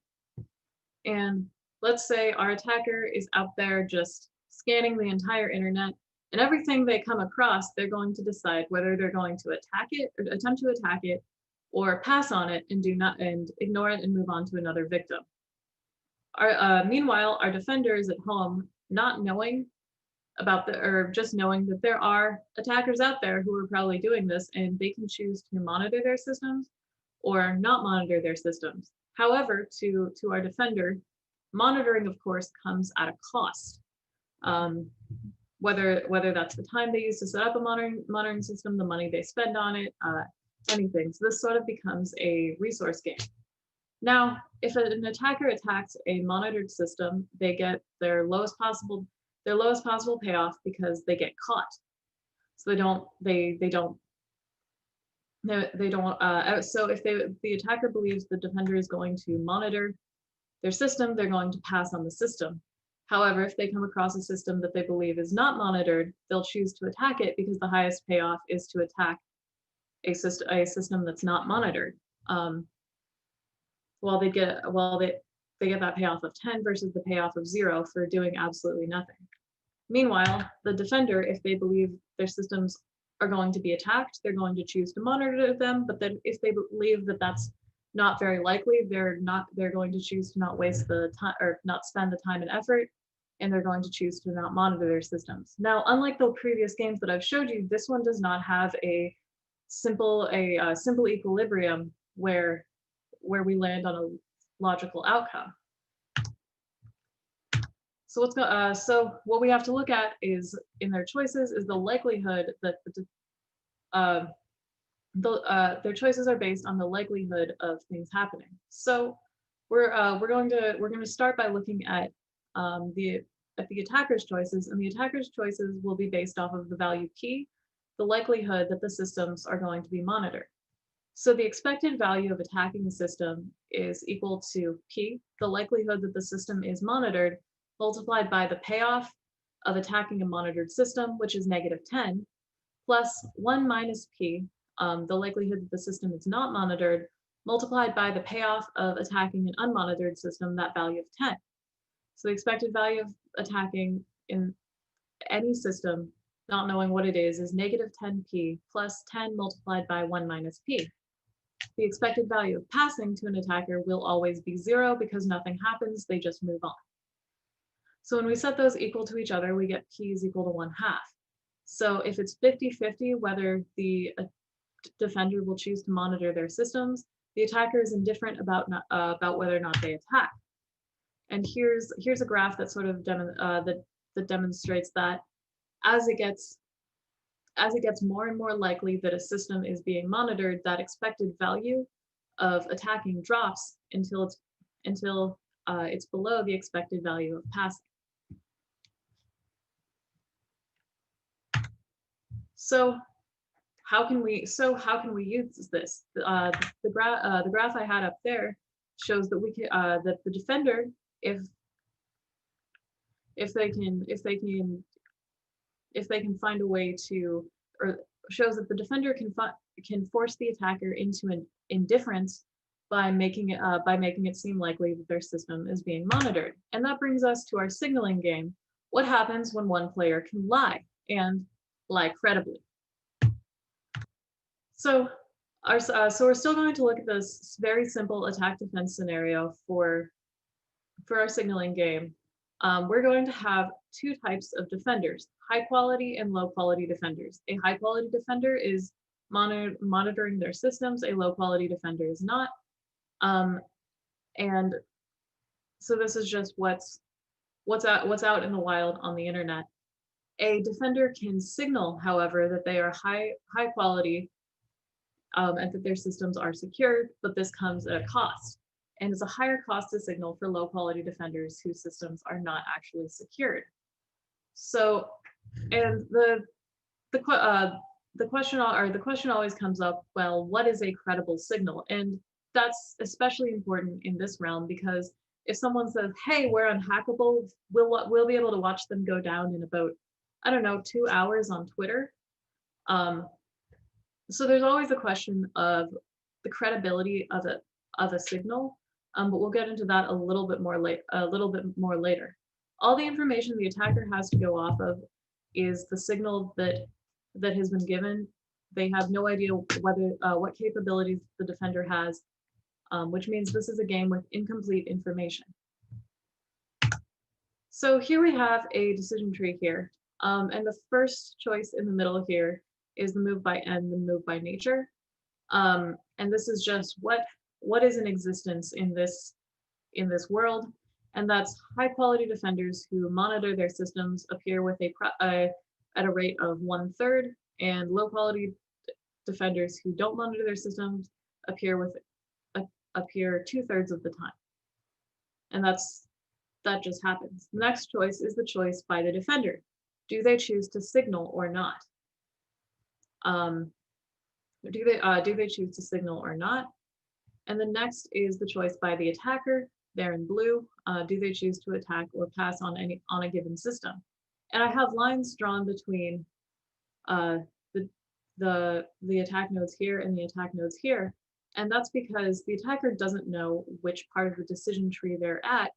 And let's say our attacker is out there just scanning the entire internet, and everything they come across, they're going to decide whether they're going to attack it or attempt to attack it, or pass on it and ignore it and move on to another victim. Meanwhile, our defender is at home, not knowing just knowing that there are attackers out there who are probably doing this, and they can choose to monitor their systems or not monitor their systems. However, to our defender, monitoring, of course, comes at a cost. Whether that's the time they use to set up a monitoring system, the money they spend on it, anything. So this sort of becomes a resource game. Now, if an attacker attacks a monitored system, they get their lowest possible payoff because they get caught. So so if the attacker believes the defender is going to monitor their system, they're going to pass on the system. However, if they come across a system that they believe is not monitored, they'll choose to attack it because the highest payoff is to attack a system that's not monitored. They get that payoff of 10 versus the payoff of 0 for doing absolutely nothing. Meanwhile, the defender, if they believe their systems are going to be attacked, they're going to choose to monitor them. But then if they believe that that's not very likely, they're going to choose to not waste the time or not spend the time and effort, and they're going to choose to not monitor their systems. Now, unlike the previous games that I've showed you, this one does not have a simple equilibrium where we land on a logical outcome. So what we have to look at is in their choices is the likelihood that their choices are based on the likelihood of things happening. So we're going to start by looking at the attacker's choices, and the attacker's choices will be based off of the value p, the likelihood that the systems are going to be monitored. So the expected value of attacking the system is equal to p, the likelihood that the system is monitored, multiplied by the payoff of attacking a monitored system, which is -10, plus 1 minus p, the likelihood that the system is not monitored, multiplied by the payoff of attacking an unmonitored system, that value of 10. So the expected value of attacking in any system, not knowing what it is -10p plus 10 multiplied by 1 minus p. The expected value of passing to an attacker will always be 0 because nothing happens, they just move on. So when we set those equal to each other, we get p is equal to 1/2. So if it's 50-50 whether the defender will choose to monitor their systems, the attacker is indifferent about whether or not they attack. And here's a graph that sort of that demonstrates that as it gets more and more likely that a system is being monitored, that expected value of attacking drops until it's below the expected value of passing. So how can we use this? The graph I had up there shows that that the defender, if they can find a way to, or shows that the defender can force the attacker into an indifference by making it seem likely that their system is being monitored. And that brings us to our signaling game. What happens when one player can lie, and lie credibly? So we're still going to look at this very simple attack defense scenario for our signaling game. We're going to have two types of defenders, high quality and low quality defenders. A high quality defender is monitoring their systems, a low quality defender is not. And so this is just what's out in the wild on the internet. A defender can signal, however, that they are high quality and that their systems are secure, but this comes at a cost. And it's a higher cost to signal for low quality defenders whose systems are not actually secured. So, and the question always comes up, well, what is a credible signal? And that's especially important in this realm, because if someone says, hey, we're unhackable, we'll be able to watch them go down in about, I don't know, 2 hours on Twitter. So there's always a question of the credibility of a signal, but we'll get into that a little bit more later. All the information the attacker has to go off of is the signal that has been given. They have no idea what capabilities the defender has, which means this is a game with incomplete information. So here we have a decision tree here, and the first choice in the middle here is the move by end, the move by nature. And this is just what is in existence in this world, and that's high quality defenders who monitor their systems appear with at a rate of 1/3, and low quality defenders who don't monitor their systems appear 2/3 of the time. And that just happens. The next choice is the choice by the defender. Do they choose to signal or not? Do they choose to signal or not? And the next is the choice by the attacker. They're in blue. Do they choose to attack or pass on a given system? And I have lines drawn between the attack nodes here and the attack nodes here. And that's because the attacker doesn't know which part of the decision tree they're at.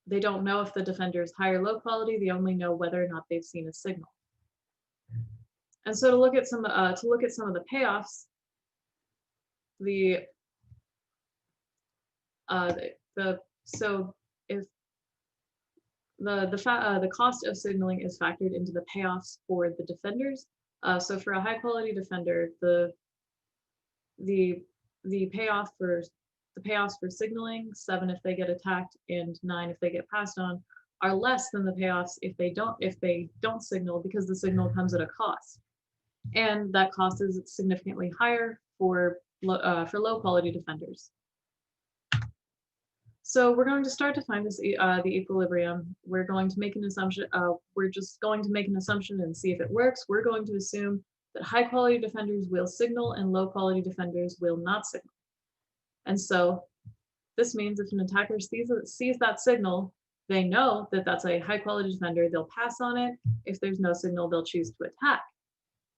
They don't know if the defender is high or low quality. They only know whether or not they've seen a signal. And so to look at some of the payoffs, so if the cost of signaling is factored into the payoffs for the defenders. So for a high quality defender, the payoffs for signaling, 7 if they get attacked and 9 if they get passed on, are less than the payoffs if they don't signal, because the signal comes at a cost, and that cost is significantly higher for low quality defenders. So we're going to start to find this the equilibrium. We're going to make an assumption. We're just going to make an assumption and see if it works. We're going to assume that high quality defenders will signal and low quality defenders will not signal. And so this means if an attacker sees that signal, they know that that's a high quality defender, they'll pass on it. If there's no signal, they'll choose to attack.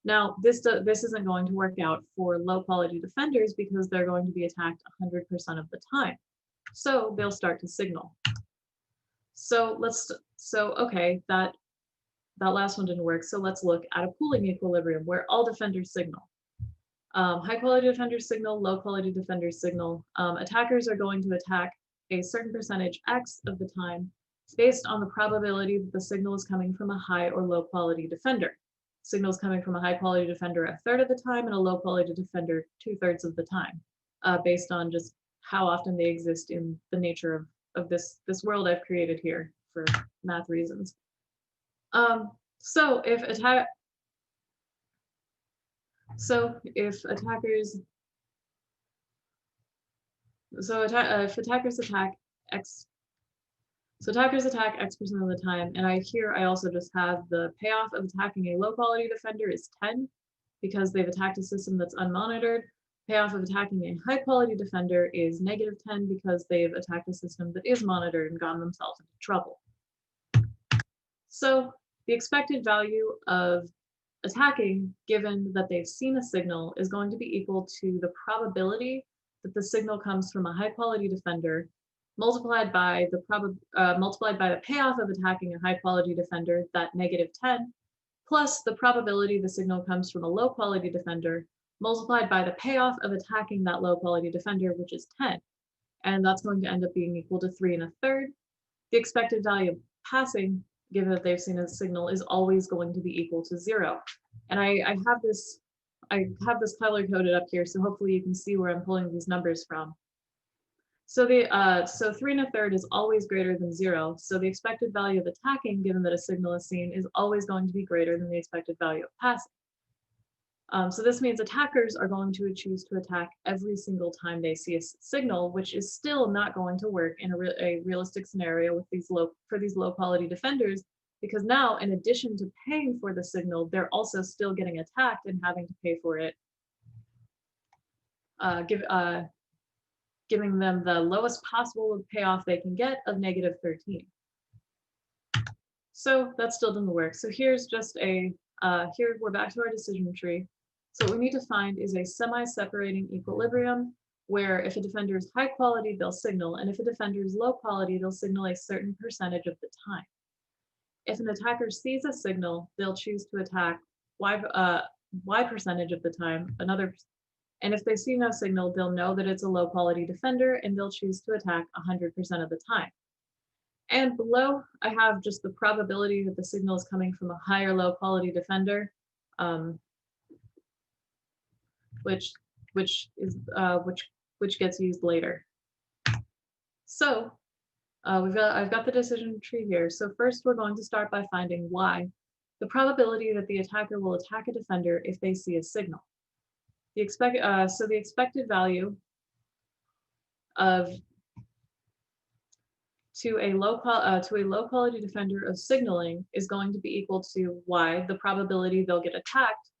Now, this isn't going to work out for low quality defenders because they're going to be attacked 100% of the time. So they'll start to signal. So okay, that last one didn't work. So let's look at a pooling equilibrium where all defenders signal. High quality defenders signal, low quality defenders signal. Attackers are going to attack a certain percentage X of the time based on the probability that the signal is coming from a high or low quality defender. Signals coming from a high quality defender 1/3 of the time and a low quality defender 2/3 of the time, based on just how often they exist in the nature of this world I've created here for math reasons. So if attackers attack X, so attackers attack X% of the time, and I also just have the payoff of attacking a low quality defender is 10 because they've attacked a system that's unmonitored. Payoff of attacking a high quality defender is -10 because they've attacked a system that is monitored and gotten themselves into trouble. So the expected value of attacking, given that they've seen a signal, is going to be equal to the probability that the signal comes from a high quality defender multiplied by the payoff of attacking a high quality defender, that -10, plus the probability the signal comes from a low quality defender multiplied by the payoff of attacking that low quality defender, which is 10. And that's going to end up being equal to 3 1/3. The expected value of passing, given that they've seen a signal, is always going to be equal to 0. And I have this color coded up here, so hopefully you can see where I'm pulling these numbers from. So 3 1/3 is always greater than 0. So the expected value of attacking, given that a signal is seen, is always going to be greater than the expected value of passing. So this means attackers are going to choose to attack every single time they see a signal, which is still not going to work in a realistic scenario with these low quality defenders, because now, in addition to paying for the signal, they're also still getting attacked and having to pay for it, giving them the lowest possible payoff they can get of -13. So that still didn't work. So here's just here we're back to our decision tree. So what we need to find is a semi-separating equilibrium where if a defender is high quality, they'll signal, and if a defender is low quality, they'll signal a certain percentage of the time. If an attacker sees a signal, they'll choose to attack Y percentage of the time, and if they see no signal, they'll know that it's a low quality defender and they'll choose to attack 100% of the time. And below, I have just the probability that the signal is coming from a high or low quality defender, which gets used later. So I've got the decision tree here. So first, we're going to start by finding Y, the probability that the attacker will attack a defender if they see a signal. The expected value to a low quality defender of signaling is going to be equal to Y, the probability they'll get attacked,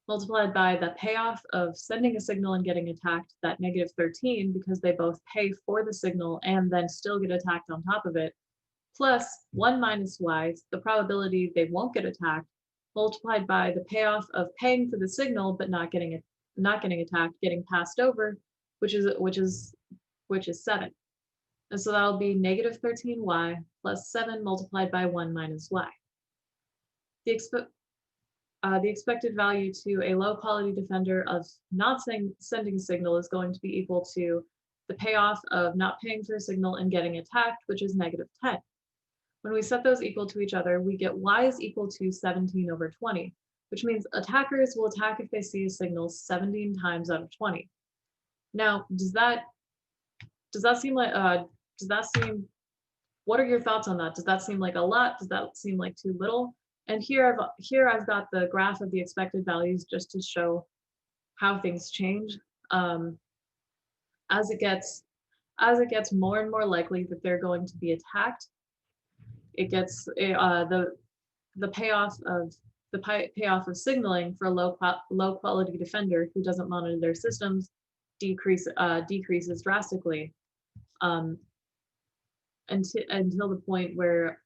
multiplied by the payoff of sending a signal and getting attacked, that -13, because they both pay for the signal and then still get attacked on top of it, plus 1 minus y, the probability they won't get attacked, multiplied by the payoff of paying for the signal but not getting attacked, getting passed over, which is 7. And so that'll be -13y plus 7 multiplied by 1 minus y. The expected value to a low quality defender of not sending a signal is going to be equal to the payoff of not paying for a signal and getting attacked, which is -10. When we set those equal to each other, we get y is equal to 17 over 20, which means attackers will attack if they see a signal 17 times out of 20. Now, does that seem like, what are your thoughts on that? Does that seem like a lot? Does that seem like too little? And here I've got the graph of the expected values just to show how things change. As it gets more and more likely that they're going to be attacked, it gets the payoff of signaling for a low quality defender who doesn't monitor their systems decreases drastically, until the point where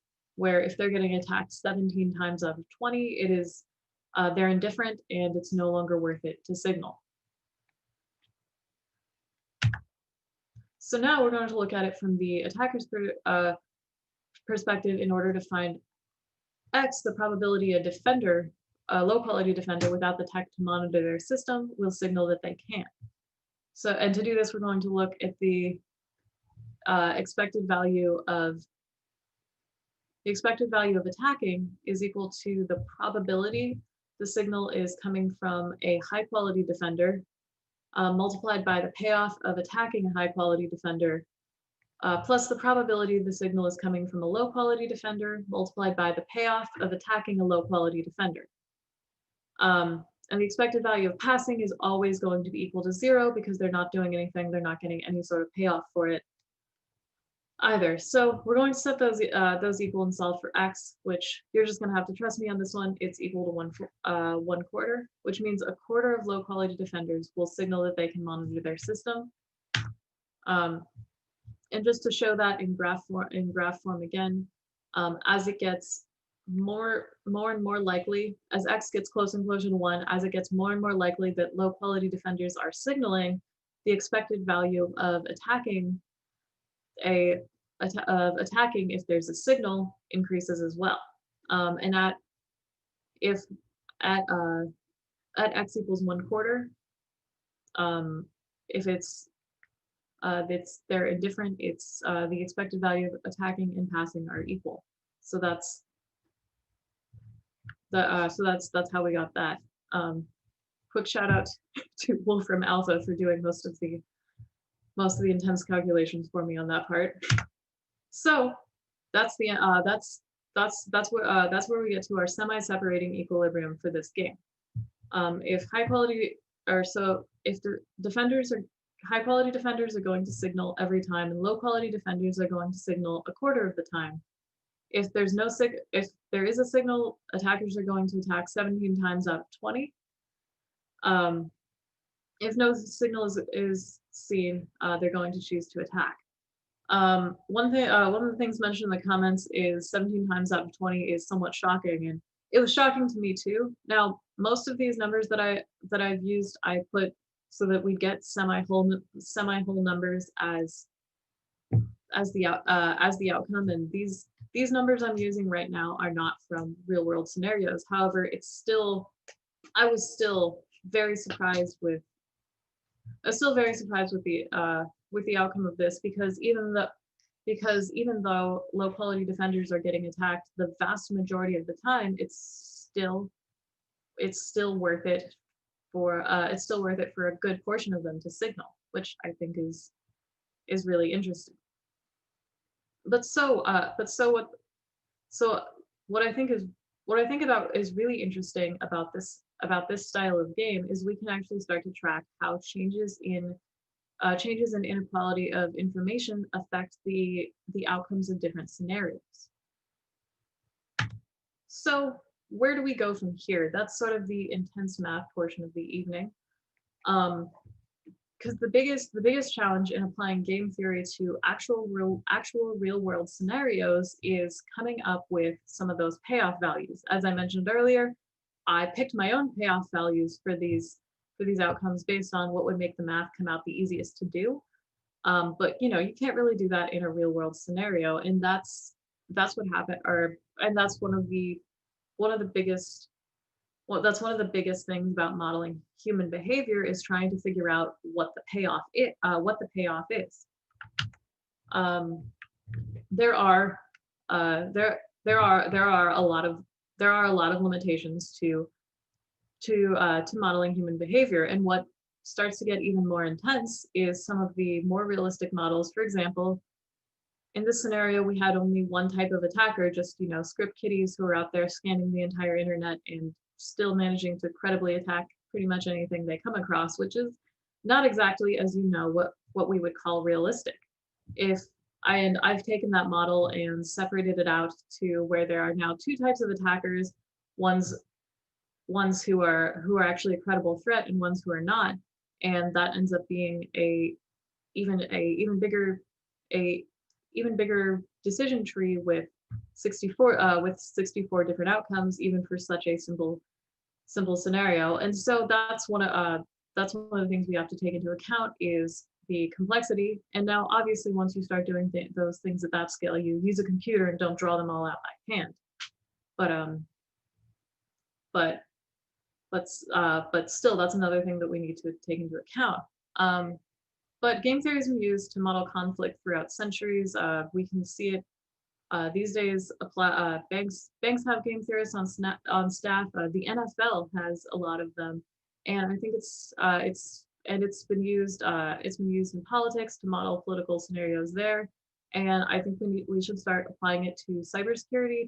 if they're getting attacked 17 times out of 20, it is they're indifferent and it's no longer worth it to signal. So now we're going to look at it from the attacker's perspective in order to find X, the probability a low quality defender without the tech to monitor their system will signal that they can. So, and to do this, we're going to look at the expected value of attacking is equal to the probability the signal is coming from a high quality defender multiplied by the payoff of attacking a high quality defender plus the probability the signal is coming from a low quality defender multiplied by the payoff of attacking a low quality defender. And the expected value of passing is always going to be equal to 0 because they're not doing anything, they're not getting any sort of payoff for it either. So we're going to set those equal and solve for X, which you're just gonna have to trust me on this one. It's equal to 1/4, which means a quarter of low quality defenders will signal that they can monitor their system. And just to show that in graph form again, as it gets more and more likely, as X gets closer and closer to 1, as it gets more and more likely that low quality defenders are signaling, the expected value of attacking if there's a signal increases as well. And at X equals 1/4, if they're indifferent, it's the expected value of attacking and passing are equal. So that's how we got that. Quick shout out to Wolfram Alpha for doing most of the intense calculations for me on that part. So that's where we get to our semi-separating equilibrium for this game. If high quality high quality defenders are going to signal every time, and low quality defenders are going to signal a quarter of the time. If there is a signal, attackers are going to attack 17 times out of 20. If no signal is seen, they're going to choose to attack. One of the things mentioned in the comments is 17 times out of 20 is somewhat shocking, and it was shocking to me too. Now, most of these numbers that I've used, I put so that we get semi-whole numbers as the outcome, and these numbers I'm using right now are not from real world scenarios. However, I was still very surprised with the outcome of this, because even though low quality defenders are getting attacked the vast majority of the time, it's still worth it for a good portion of them to signal, which I think is really interesting. What I think about is really interesting about this style of game is we can actually start to track how changes in inequality of information affect the outcomes of different scenarios. So where do we go from here? That's sort of the intense math portion of the evening. Because the biggest challenge in applying game theory to actual real world scenarios is coming up with some of those payoff values. As I mentioned earlier, I picked my own payoff values for these outcomes based on what would make the math come out the easiest to do. But you can't really do that in a real world scenario, and that's what happened. And that's one of the biggest things about modeling human behavior is trying to figure out what the payoff is. There are a lot of limitations to modeling human behavior, and what starts to get even more intense is some of the more realistic models. For example, in this scenario, we had only one type of attacker, just script kiddies who are out there scanning the entire internet and still managing to credibly attack pretty much anything they come across, which is not exactly, as what we would call realistic. I've taken that model and separated it out to where there are now two types of attackers, ones who are actually a credible threat and ones who are not, and that ends up being a even bigger decision tree with 64 different outcomes, even for such a simple scenario. And so that's one of the things we have to take into account is the complexity. And now, obviously, once you start doing those things at that scale, you use a computer and don't draw them all out by hand. But still, that's another thing that we need to take into account. But game theory has been used to model conflict throughout centuries. We can see it these days. Banks have game theorists on staff. The NFL has a lot of them, and I think it's been used in politics to model political scenarios there. And I think we should start applying it to cybersecurity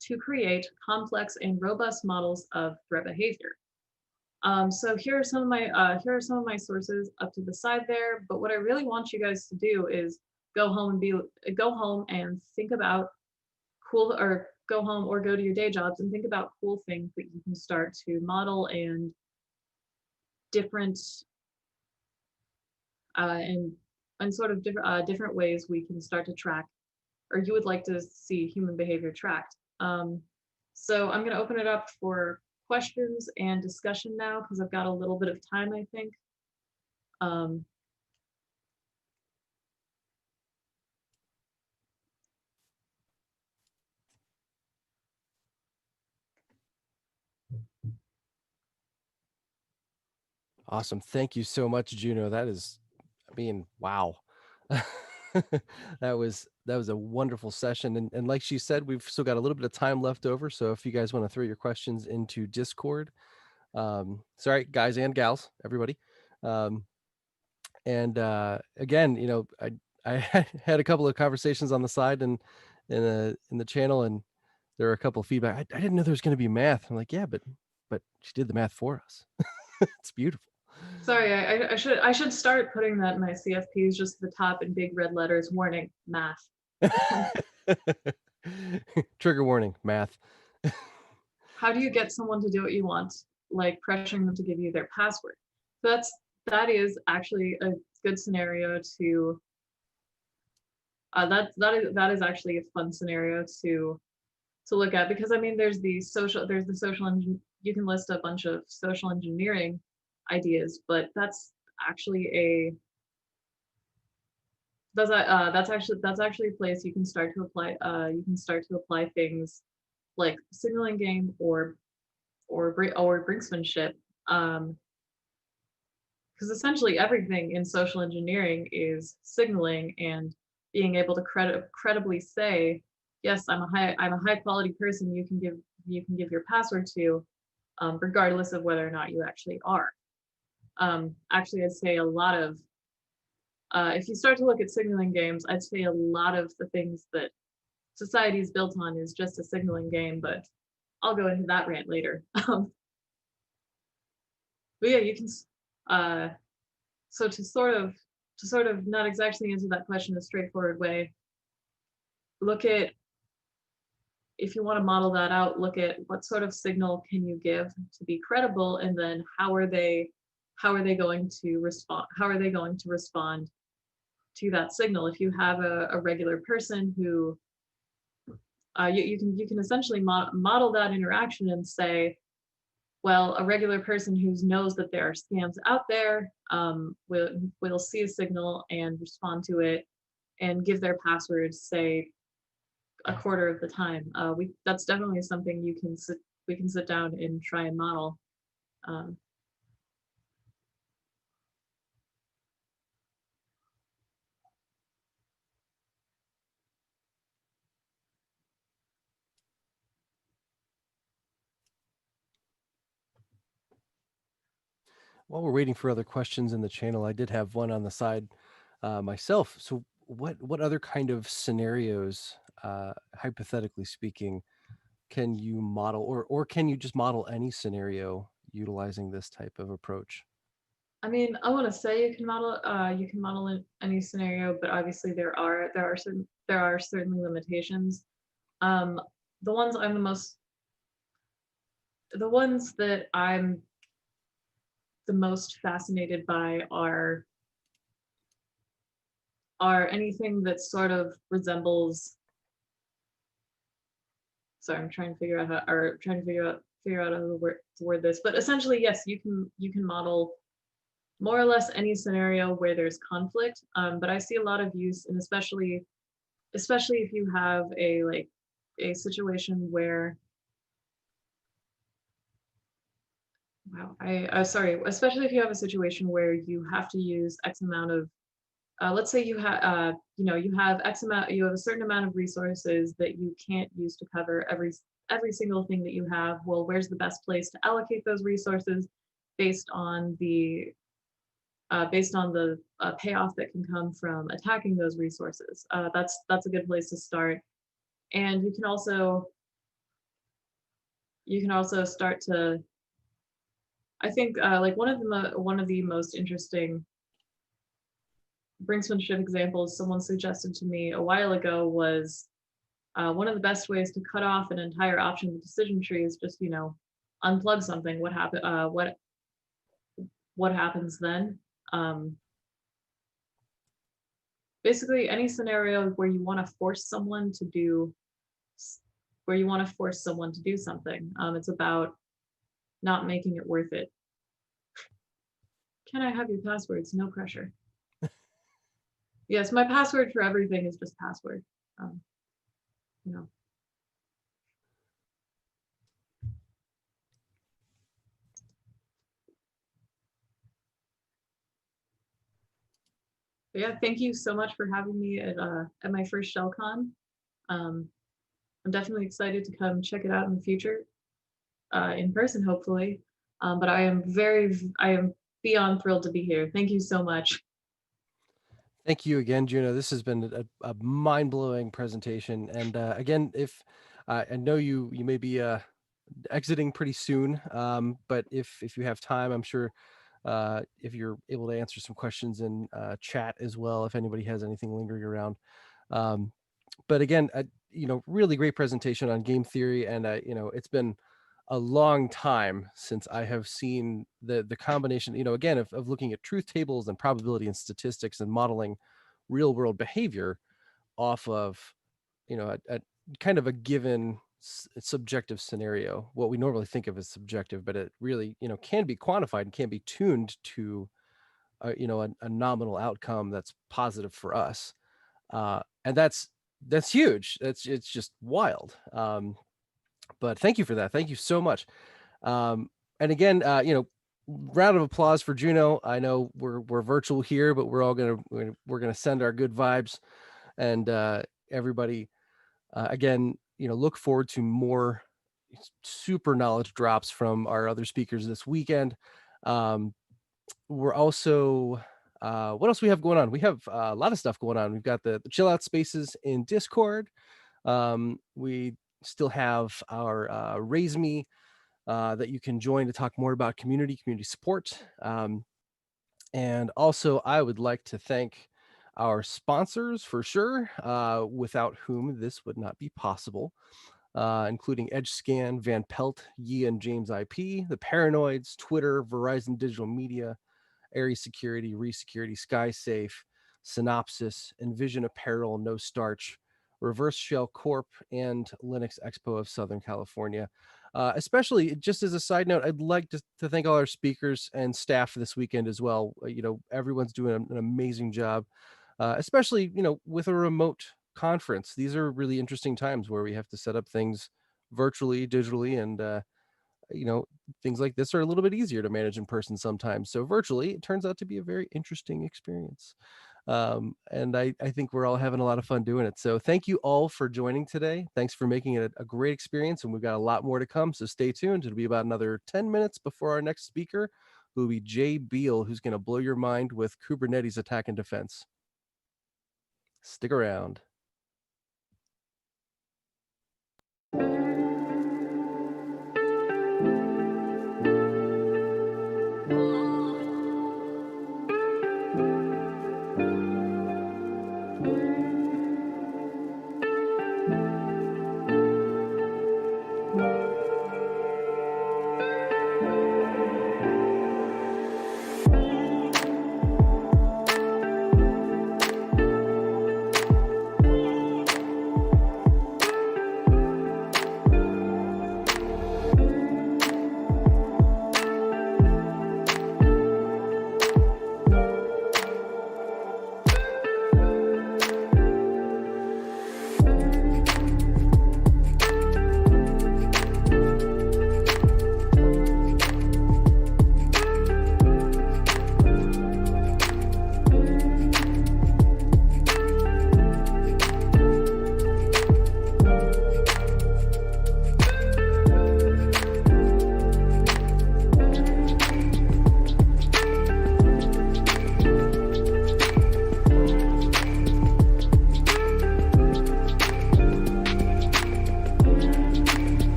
to create complex and robust models of threat behavior. So here are some of my sources up to the side there. But what I really want you guys to do is go home and think about go to your day jobs and think about cool things that you can start to model and different different ways we can start to track, or you would like to see human behavior tracked. So I'm going to open it up for questions and discussion now because I've got a little bit of time, I think. Awesome. Thank you so much, Juno. That is, wow. That was a wonderful session. And like she said, we've still got a little bit of time left over. So if you guys want to throw your questions into Discord, sorry, guys and gals, everybody. And again, I had a couple of conversations on the side and in the channel, and there were a couple of feedback. I didn't know there was going to be math. I'm like, yeah, but she did the math for us. It's beautiful. Sorry, I should start putting that in my CFPs just at the top in big red letters, warning, math. Trigger warning, math. How do you get someone to do what you want? Like pressuring them to give you their password. That is actually a good scenario to that is actually a fun scenario to look at, because I mean there's the social you can list a bunch of social engineering ideas, but that's actually a place you can start to apply things like signaling game or brinksmanship, because essentially everything in social engineering is signaling and being able to credibly say, yes, I'm a high quality person you can give your password to, regardless of whether or not you actually are. Actually, I'd say a lot of, if you start to look at signaling games, I'd say a lot of the things that society is built on is just a signaling game, but I'll go into that rant later. But yeah, you can, so to sort of not exactly answer that question in a straightforward way, look at if you want to model that out, look at what sort of signal can you give to be credible, and then how are they going to respond? How are they going to respond to that signal? If you have a regular person who you can essentially model that interaction and say, well, a regular person who knows that there are scams out there will see a signal and respond to it and give their passwords, say, a quarter of the time. That's definitely something we can sit down and try and model. While we're waiting for other questions in the channel, I did have one on the side myself. So what other kind of scenarios, hypothetically speaking, can you model, or can you just model any scenario utilizing this type of approach? I mean, I want to say you can model in any scenario, but obviously there are certainly limitations. The ones that I'm the most fascinated by are anything that sort of resembles. Sorry, I'm trying to figure out how to word this. But essentially, yes, you can model more or less any scenario where there's conflict. But I see a lot of use, and especially if you have a situation where, wow, sorry, especially if you have a situation where you have to use X amount of, let's say you have you have a certain amount of resources that you can't use to cover every single thing that you have. Well, where's the best place to allocate those resources based on the payoff that can come from attacking those resources? That's a good place to start. And you can also start to, I think, like one of the most interesting brinksmanship examples someone suggested to me a while ago was one of the best ways to cut off an entire option decision tree is just, unplug something. What happens then? Basically, any scenario where you want to force someone to do something. It's about not making it worth it. Can I have your passwords? No pressure. Yes, my password for everything is just password. But yeah, thank you so much for having me at my first ShellCon. I'm definitely excited to come check it out in the future, in person, hopefully. But I am beyond thrilled to be here. Thank you so much. Thank you again, Juno. This has been a mind-blowing presentation. And again, if I know you may be exiting pretty soon, but if you have time, I'm sure if you're able to answer some questions in chat as well, if anybody has anything lingering around. But again, really great presentation on game theory. And it's been a long time since I have seen the combination, again, of looking at truth tables and probability and statistics and modeling real world behavior off of, a kind of a given subjective scenario, what we normally think of as subjective, but it really, can be quantified and can be tuned to, a nominal outcome that's positive for us. And that's huge. It's just wild. But thank you for that. Thank you so much. And again, round of applause for Juno. I know we're virtual here, but we're gonna send our good vibes, and everybody, again, look forward to more super knowledge drops from our other speakers this weekend. We're also, what else we have going on? We have a lot of stuff going on. We've got the chill out spaces in Discord. We still have our Raise Me that you can join to talk more about community support. And also, I would like to thank our sponsors for sure, without whom this would not be possible. including EdgeScan, Van Pelt, Yi and James IP, The Paranoids, Twitter, Verizon Digital Media, Aries Security, Resecurity, SkySafe, Synopsys, Envision Apparel, No Starch, Reverse Shell Corp, and Linux Expo of Southern California. Especially, just as a side note, I'd like to thank all our speakers and staff this weekend as well. Everyone's doing an amazing job, especially, with a remote conference. These are really interesting times where we have to set up things virtually, digitally, and things like this are a little bit easier to manage in person sometimes. So virtually, it turns out to be a very interesting experience. And I think we're all having a lot of fun doing it. So thank you all for joining today. Thanks for making it a great experience. And we've got a lot more to come. So stay tuned. It'll be about another 10 minutes before our next speaker, who will be Jay Beal, who's going to blow your mind with Kubernetes attack and defense. Stick around.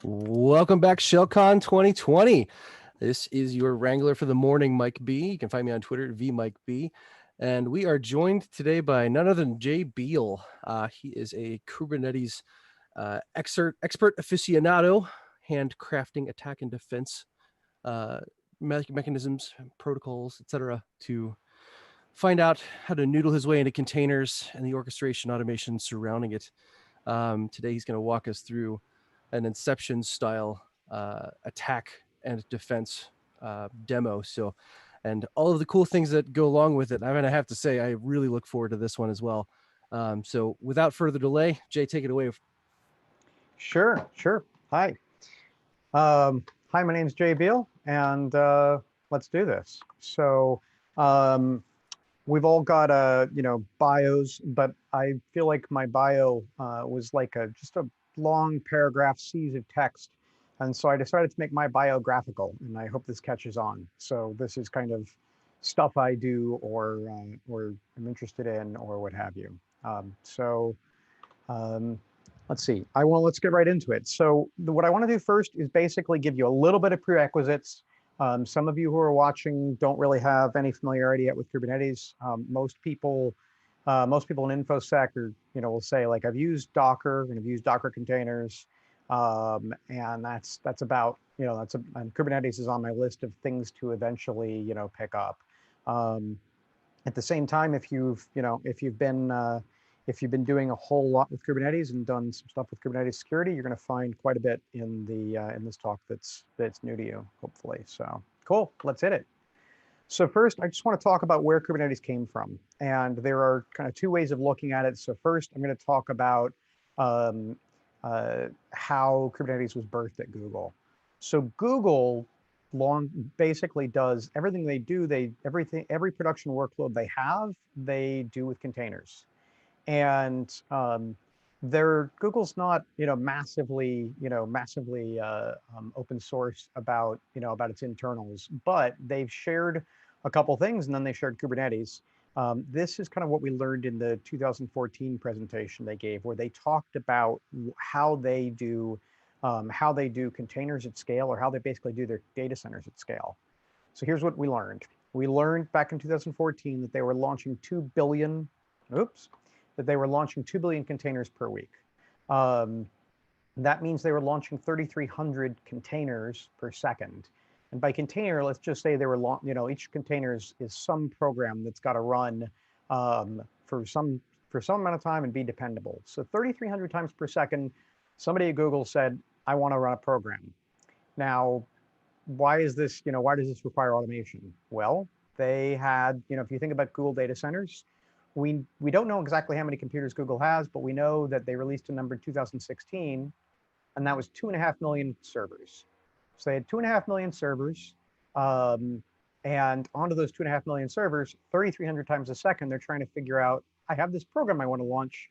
Welcome back, ShellCon 2020. This is your wrangler for the morning, Mike B. You can find me on Twitter at VMikeB. And we are joined today by none other than Jay Beal. He is a Kubernetes expert aficionado, handcrafting attack and defense mechanisms, protocols, etc., to find out how to noodle his way into containers and the orchestration automation surrounding it. Today, he's going to walk us through an Inception style attack and defense demo. So, and all of the cool things that go along with it. I'm going to have to say, I really look forward to this one as well. So without further delay, Jay, take it away. Sure. Hi. Hi, my name's Jay Beal, and let's do this. So we've all got bios, but I feel like my bio was like just a long paragraph seas of text. And so I decided to make my bio graphical, and I hope this catches on. So this is kind of stuff I do or I'm interested in or what have you. Let's see, let's get right into it. So what I want to do first is basically give you a little bit of prerequisites. Some of you who are watching don't really have any familiarity yet with Kubernetes. Most people in InfoSec will say, like, I've used Docker and I've used Docker containers, and that's about, and Kubernetes is on my list of things to eventually pick up. At the same time, if you've been doing a whole lot with Kubernetes and done some stuff with Kubernetes security, you're going to find quite a bit in this talk that's new to you, hopefully. So cool, let's hit it. So first, I just want to talk about where Kubernetes came from, and there are kind of two ways of looking at it. So first, I'm going to talk about how Kubernetes was birthed at Google. So Google basically does everything they do. Every production workload they do with containers. And Google's not massively open source about its internals, but they've shared a couple things, and then they shared Kubernetes. This is kind of what we learned in the 2014 presentation they gave, where they talked about how they do containers at scale, or how they basically do their data centers at scale. So here's what we learned. We learned back in 2014 that they were launching 2 billion containers per week. That means they were launching 3,300 containers per second. And by container, let's just say they were, each container is some program that's got to run for some amount of time and be dependable. So 3,300 times per second, somebody at Google said, I want to run a program. Now, why does this require automation? Well, they had, if you think about Google data centers, we don't know exactly how many computers Google has, but we know that they released a number in 2016, and that was 2.5 million servers. So they had 2.5 million servers, and onto those 2.5 million servers, 3,300 times a second, they're trying to figure out, I have this program I want to launch,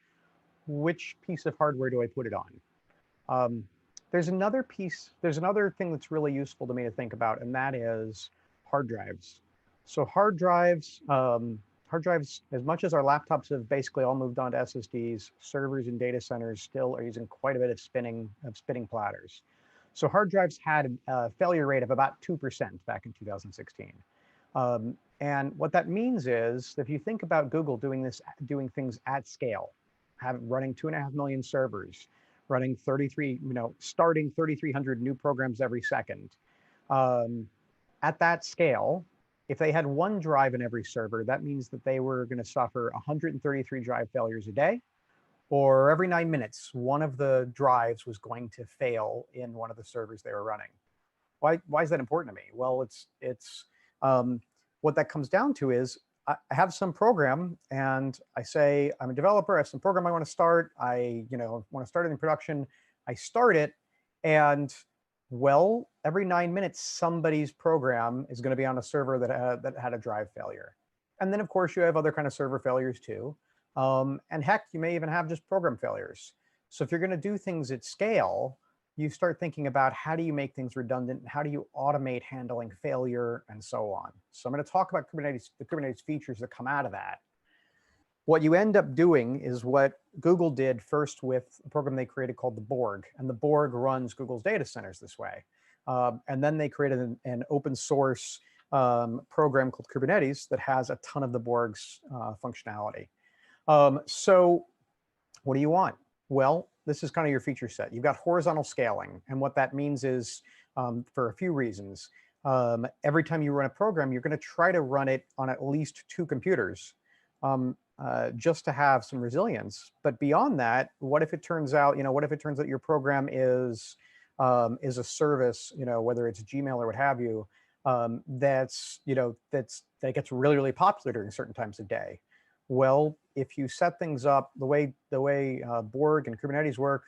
which piece of hardware do I put it on? There's another thing that's really useful to me to think about, and that is hard drives. So hard drives, as much as our laptops have basically all moved on to SSDs, servers and data centers still are using quite a bit of spinning platters. So hard drives had a failure rate of about 2% back in 2016. And what that means is, if you think about Google doing things at scale, running 2.5 million servers, running starting 3,300 new programs every second, at that scale, if they had one drive in every server, that means that they were going to suffer 133 drive failures a day, or every 9 minutes, one of the drives was going to fail in one of the servers they were running. Why is that important to me? Well, it's what that comes down to is, I have some program, and I say, I'm a developer, I have some program I want to start. I want to start it in production. I start it, and well, every 9 minutes, somebody's program is going to be on a server that had a drive failure. And then, of course, you have other kind of server failures too. And heck, you may even have just program failures. So if you're going to do things at scale, you start thinking about, how do you make things redundant? How do you automate handling failure, and so on? So I'm going to talk about the Kubernetes features that come out of that. What you end up doing is what Google did first with a program they created called the Borg, and the Borg runs Google's data centers this way. And then they created an open source program called Kubernetes that has a ton of the Borg's functionality. So what do you want? Well, this is kind of your feature set. You've got horizontal scaling, and what that means is, for a few reasons, every time you run a program, you're going to try to run it on at least 2 computers, just to have some resilience. But beyond that, what if it turns out, what if it turns out your program is a service, whether it's Gmail or what have you, that gets really, really popular during certain times of day? Well, if you set things up the way Borg and Kubernetes work,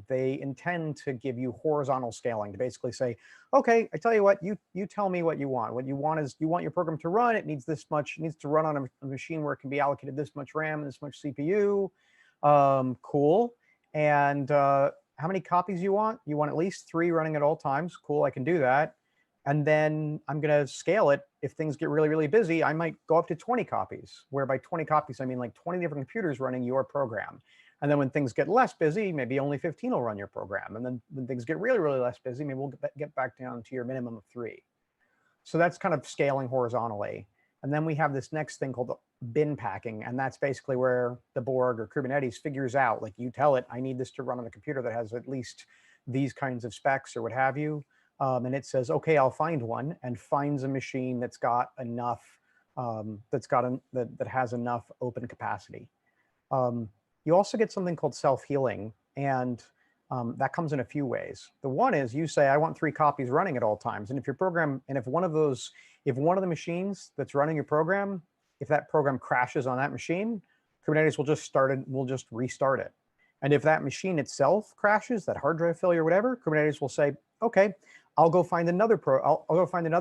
they intend to give you horizontal scaling to basically say, okay, I tell you what, you tell me what you want. What you want is you want your program to run. It needs this much. It needs to run on a machine where it can be allocated this much RAM and this much CPU. Cool. And how many copies you want? You want at least 3 running at all times. Cool, I can do that. And then I'm going to scale it. If things get really, really busy, I might go up to 20 copies, where by 20 copies, I mean like 20 different computers running your program. And then when things get less busy, maybe only 15 will run your program. And then when things get really, really less busy, maybe we'll get back down to your minimum of 3. So that's kind of scaling horizontally. And then we have this next thing called bin packing. And that's basically where the Borg or Kubernetes figures out, like you tell it, I need this to run on a computer that has at least these kinds of specs or what have you. And it says, okay, I'll find one, and finds a machine that's got enough, that has enough open capacity. You also get something called self-healing, and that comes in a few ways. The one is you say, I want 3 copies running at all times. And if your program, and if one of the machines that's running your program, if that program crashes on that machine, Kubernetes will just restart it. And if that machine itself crashes, that hard drive failure or whatever, Kubernetes will say, okay, I'll go find another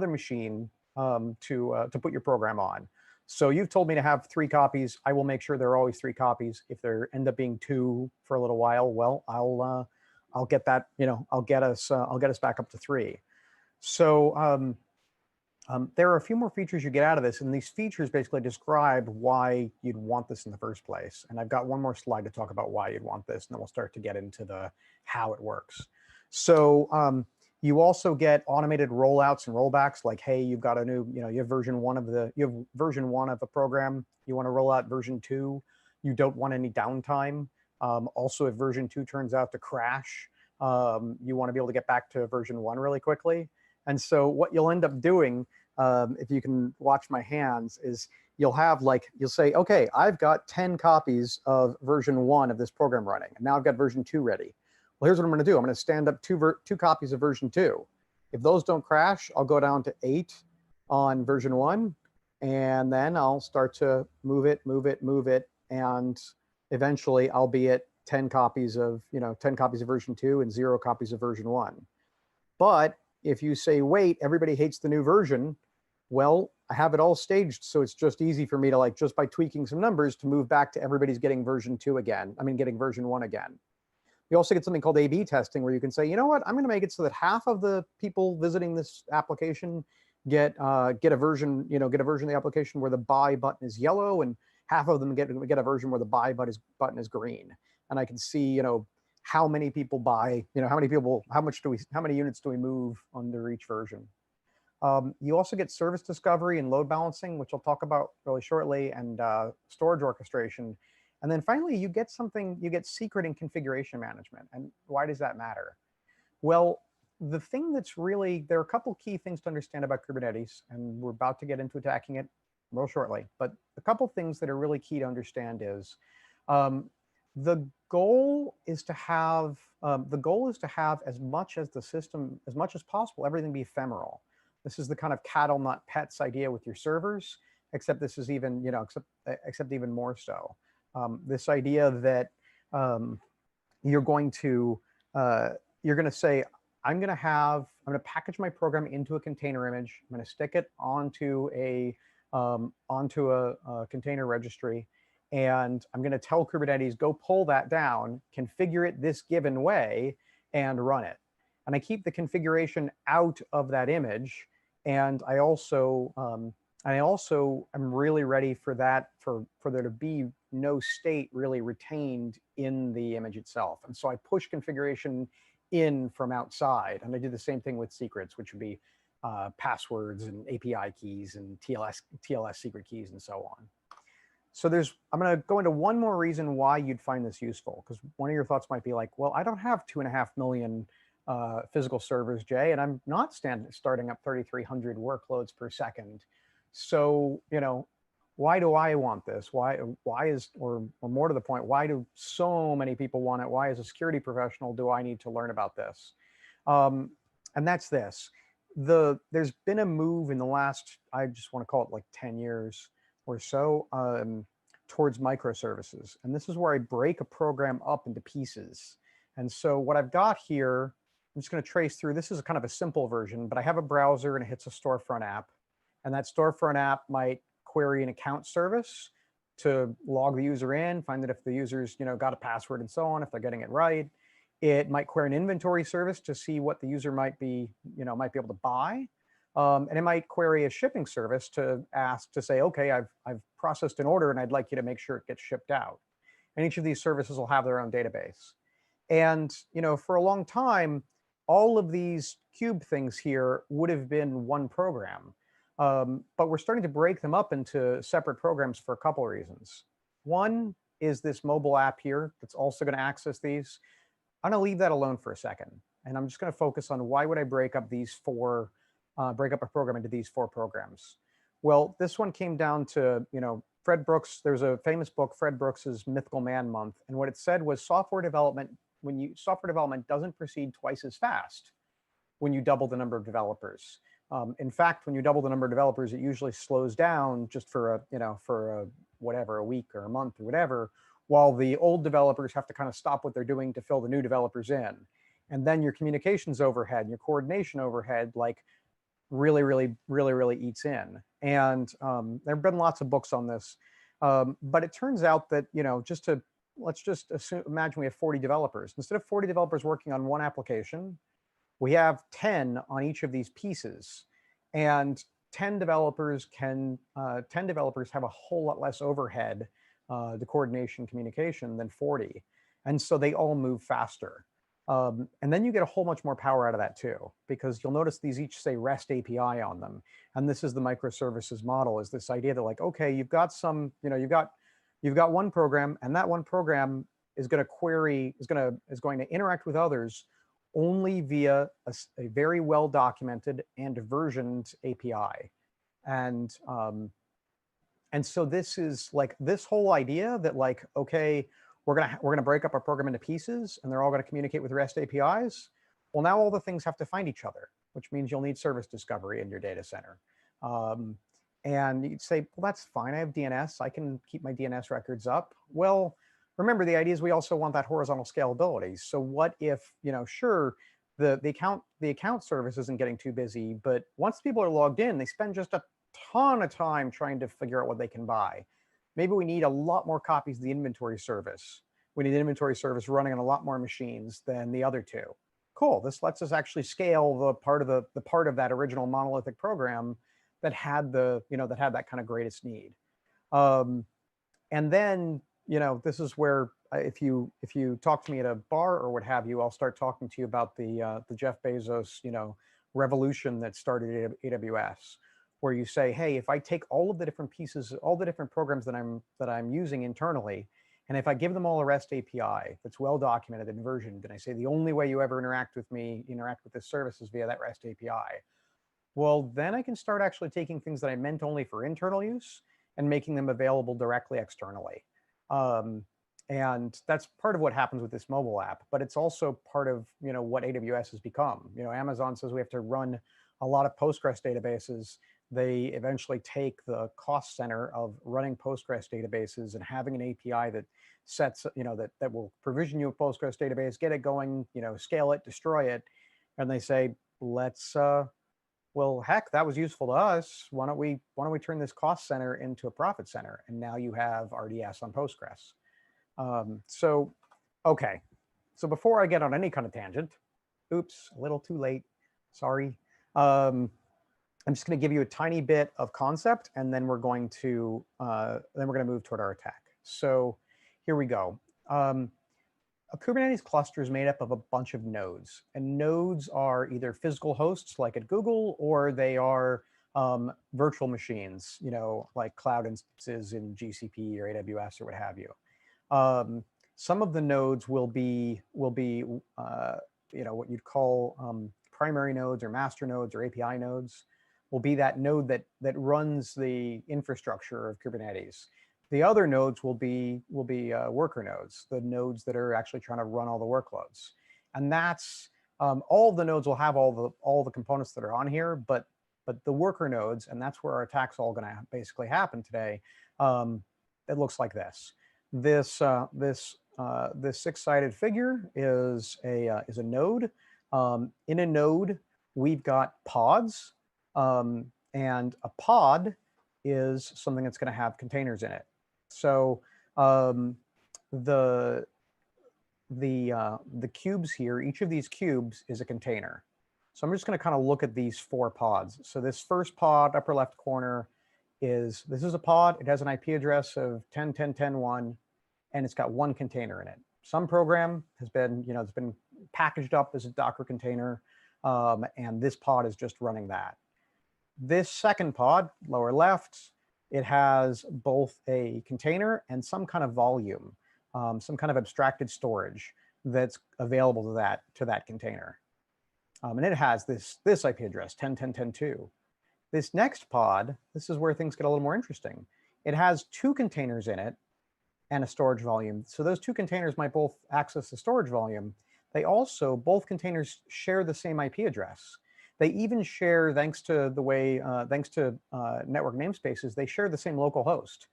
machine to put your program on. So you've told me to have 3 copies. I will make sure there are always 3 copies. If there end up being 2 for a little while, well, I'll get that, I'll get us back up to 3. So there are a few more features you get out of this, and these features basically describe why you'd want this in the first place. And I've got one more slide to talk about why you'd want this, and then we'll start to get into the how it works. So you also get automated rollouts and rollbacks, like, hey, you've got a new, you have version 1 of a program, you want to roll out version 2, you don't want any downtime. Also, if version 2 turns out to crash, you want to be able to get back to version 1 really quickly. And so what you'll end up doing, if you can watch my hands, is you'll say, okay, I've got 10 copies of version 1 of this program running, and now I've got version 2 ready. Well, here's what I'm going to do. I'm going to stand up 2 copies of version 2. If those don't crash, I'll go down to 8 on version 1, and then I'll start to move it, and eventually I'll be at 10 copies of version 2 and 0 copies of version 1. But if you say, wait, everybody hates the new version, well, I have it all staged, so it's just easy for me to, just by tweaking some numbers, to move back to everybody's getting version 2 again. Getting version 1 again. You also get something called A/B testing, where you can say, you know what, I'm going to make it so that half of the people visiting this application get a version, of the application where the buy button is yellow, and half of them get a version where the buy button is green. And I can see, how many people buy, how many units do we move under each version. You also get service discovery and load balancing, which I'll talk about really shortly, and storage orchestration. And then finally, you get secret and configuration management. And why does that matter? Well, the thing there are a couple key things to understand about Kubernetes, and we're about to get into attacking it real shortly. But a couple things that are really key to understand is the goal is to have as much as possible, everything be ephemeral. This is the kind of cattle, not pets idea with your servers, except this is even, except even more so. This idea that you're going to say, I'm going to package my program into a container image. I'm going to stick it onto a container registry, and I'm going to tell Kubernetes, go pull that down, configure it this given way, and run it. And I keep the configuration out of that image, and I also am really ready for there to be no state really retained in the image itself. And so I push configuration in from outside. And I do the same thing with secrets, which would be passwords and API keys and TLS secret keys and so on. So I'm going to go into one more reason why you'd find this useful, because one of your thoughts might be like, well, I don't have 2.5 million physical servers, Jay, and I'm not starting up 3,300 workloads per second. So, why do I want this? Why is, or more to the point, why do so many people want it? Why, as a security professional, do I need to learn about this? And that's this. There's been a move in the last, I just want to call it like 10 years or so, towards microservices. And this is where I break a program up into pieces. And so what I've got here, I'm just going to trace through. This is kind of a simple version, but I have a browser and it hits a storefront app. And that storefront app might query an account service to log the user in, find that if the user's got a password and so on, if they're getting it right. It might query an inventory service to see what the user might be able to buy. And it might query a shipping service to ask to say, okay, I've processed an order and I'd like you to make sure it gets shipped out. And each of these services will have their own database. And for a long time, all of these cube things here would have been one program. But we're starting to break them up into separate programs for a couple of reasons. One is this mobile app here that's also going to access these. I'm going to leave that alone for a second. And I'm just going to focus on why would I break up break up a program into these 4 programs. Well, this one came down to, Fred Brooks. There's a famous book, Fred Brooks's Mythical Man Month. And what it said was software development doesn't proceed twice as fast when you double the number of developers. In fact, when you double the number of developers, it usually slows down just for a week or a month or whatever, while the old developers have to kind of stop what they're doing to fill the new developers in. And then your communications overhead and your coordination overhead, really eats in. And there have been lots of books on this, but it turns out that let's just imagine we have 40 developers. Instead of 40 developers working on one application, we have 10 on each of these pieces, and 10 developers have a whole lot less overhead, the coordination communication, than 40, and so they all move faster. And then you get a whole bunch more power out of that too, because you'll notice these each say REST API on them. And this is the microservices model, is this idea that okay, you've got one program, and that one program is going to interact with others only via a very well documented and versioned API. And so this is this whole idea that okay, we're gonna break up our program into pieces and they're all gonna communicate with REST APIs. Well, now all the things have to find each other, which means you'll need service discovery in your data center. And you'd say, well, that's fine. I have DNS. I can keep my DNS records up. Well, remember, the idea is we also want that horizontal scalability. So what if, sure, the account service isn't getting too busy, but once people are logged in, they spend just a ton of time trying to figure out what they can buy. Maybe we need a lot more copies of the inventory service. We need an inventory service running on a lot more machines than the other two. Cool. This lets us actually scale the part of that original monolithic program that had that kind of greatest need. And then, this is where if you talk to me at a bar or what have you, I'll start talking to you about the Jeff Bezos, revolution that started AWS, where you say, hey, if I take all of the different pieces, all the different programs that I'm using internally, and if I give them all a REST API that's well documented and versioned, and I say the only way you ever interact with this service is via that REST API, well, then I can start actually taking things that I meant only for internal use and making them available directly externally. And that's part of what happens with this mobile app, but it's also part of what AWS has become. Amazon says we have to run a lot of Postgres databases. They eventually take the cost center of running Postgres databases and having an API that sets, that will provision you a Postgres database, get it going, scale it, destroy it, and they say, well, heck, that was useful to us. Why don't we turn this cost center into a profit center? And now you have RDS on Postgres. Okay. So before I get on any kind of tangent, oops, a little too late. Sorry. I'm just going to give you a tiny bit of concept, and then we're going to move toward our attack. So here we go. A Kubernetes cluster is made up of a bunch of nodes, and nodes are either physical hosts like at Google, or they are virtual machines, like cloud instances in GCP or AWS or what have you. Some of the nodes will be what you'd call primary nodes or master nodes or API nodes. Will be that node that runs the infrastructure of Kubernetes. The other nodes will be worker nodes, the nodes that are actually trying to run all the workloads. And that's all of the nodes will have all the components that are on here, but the worker nodes, and that's where our attack's all going to basically happen today. It looks like this. This six-sided figure is a node. In a node, we've got pods, and a pod is something that's going to have containers in it. So the cubes here, each of these cubes is a container. So I'm just going to kind of look at these 4 pods. So this first pod, upper left corner, this is a pod. It has an IP address of 10.10.10.1, and it's got 1 container in it. Some program has been, it's been packaged up as a Docker container, and this pod is just running that. This second pod, lower left, it has both a container and some kind of volume, some kind of abstracted storage that's available to that container. And it has this IP address, 10.10.10.2. This next pod, this is where things get a little more interesting. It has 2 containers in it and a storage volume. So those 2 containers might both access the storage volume. They also, both containers share the same IP address. They even share, thanks to network namespaces, they share the same local host.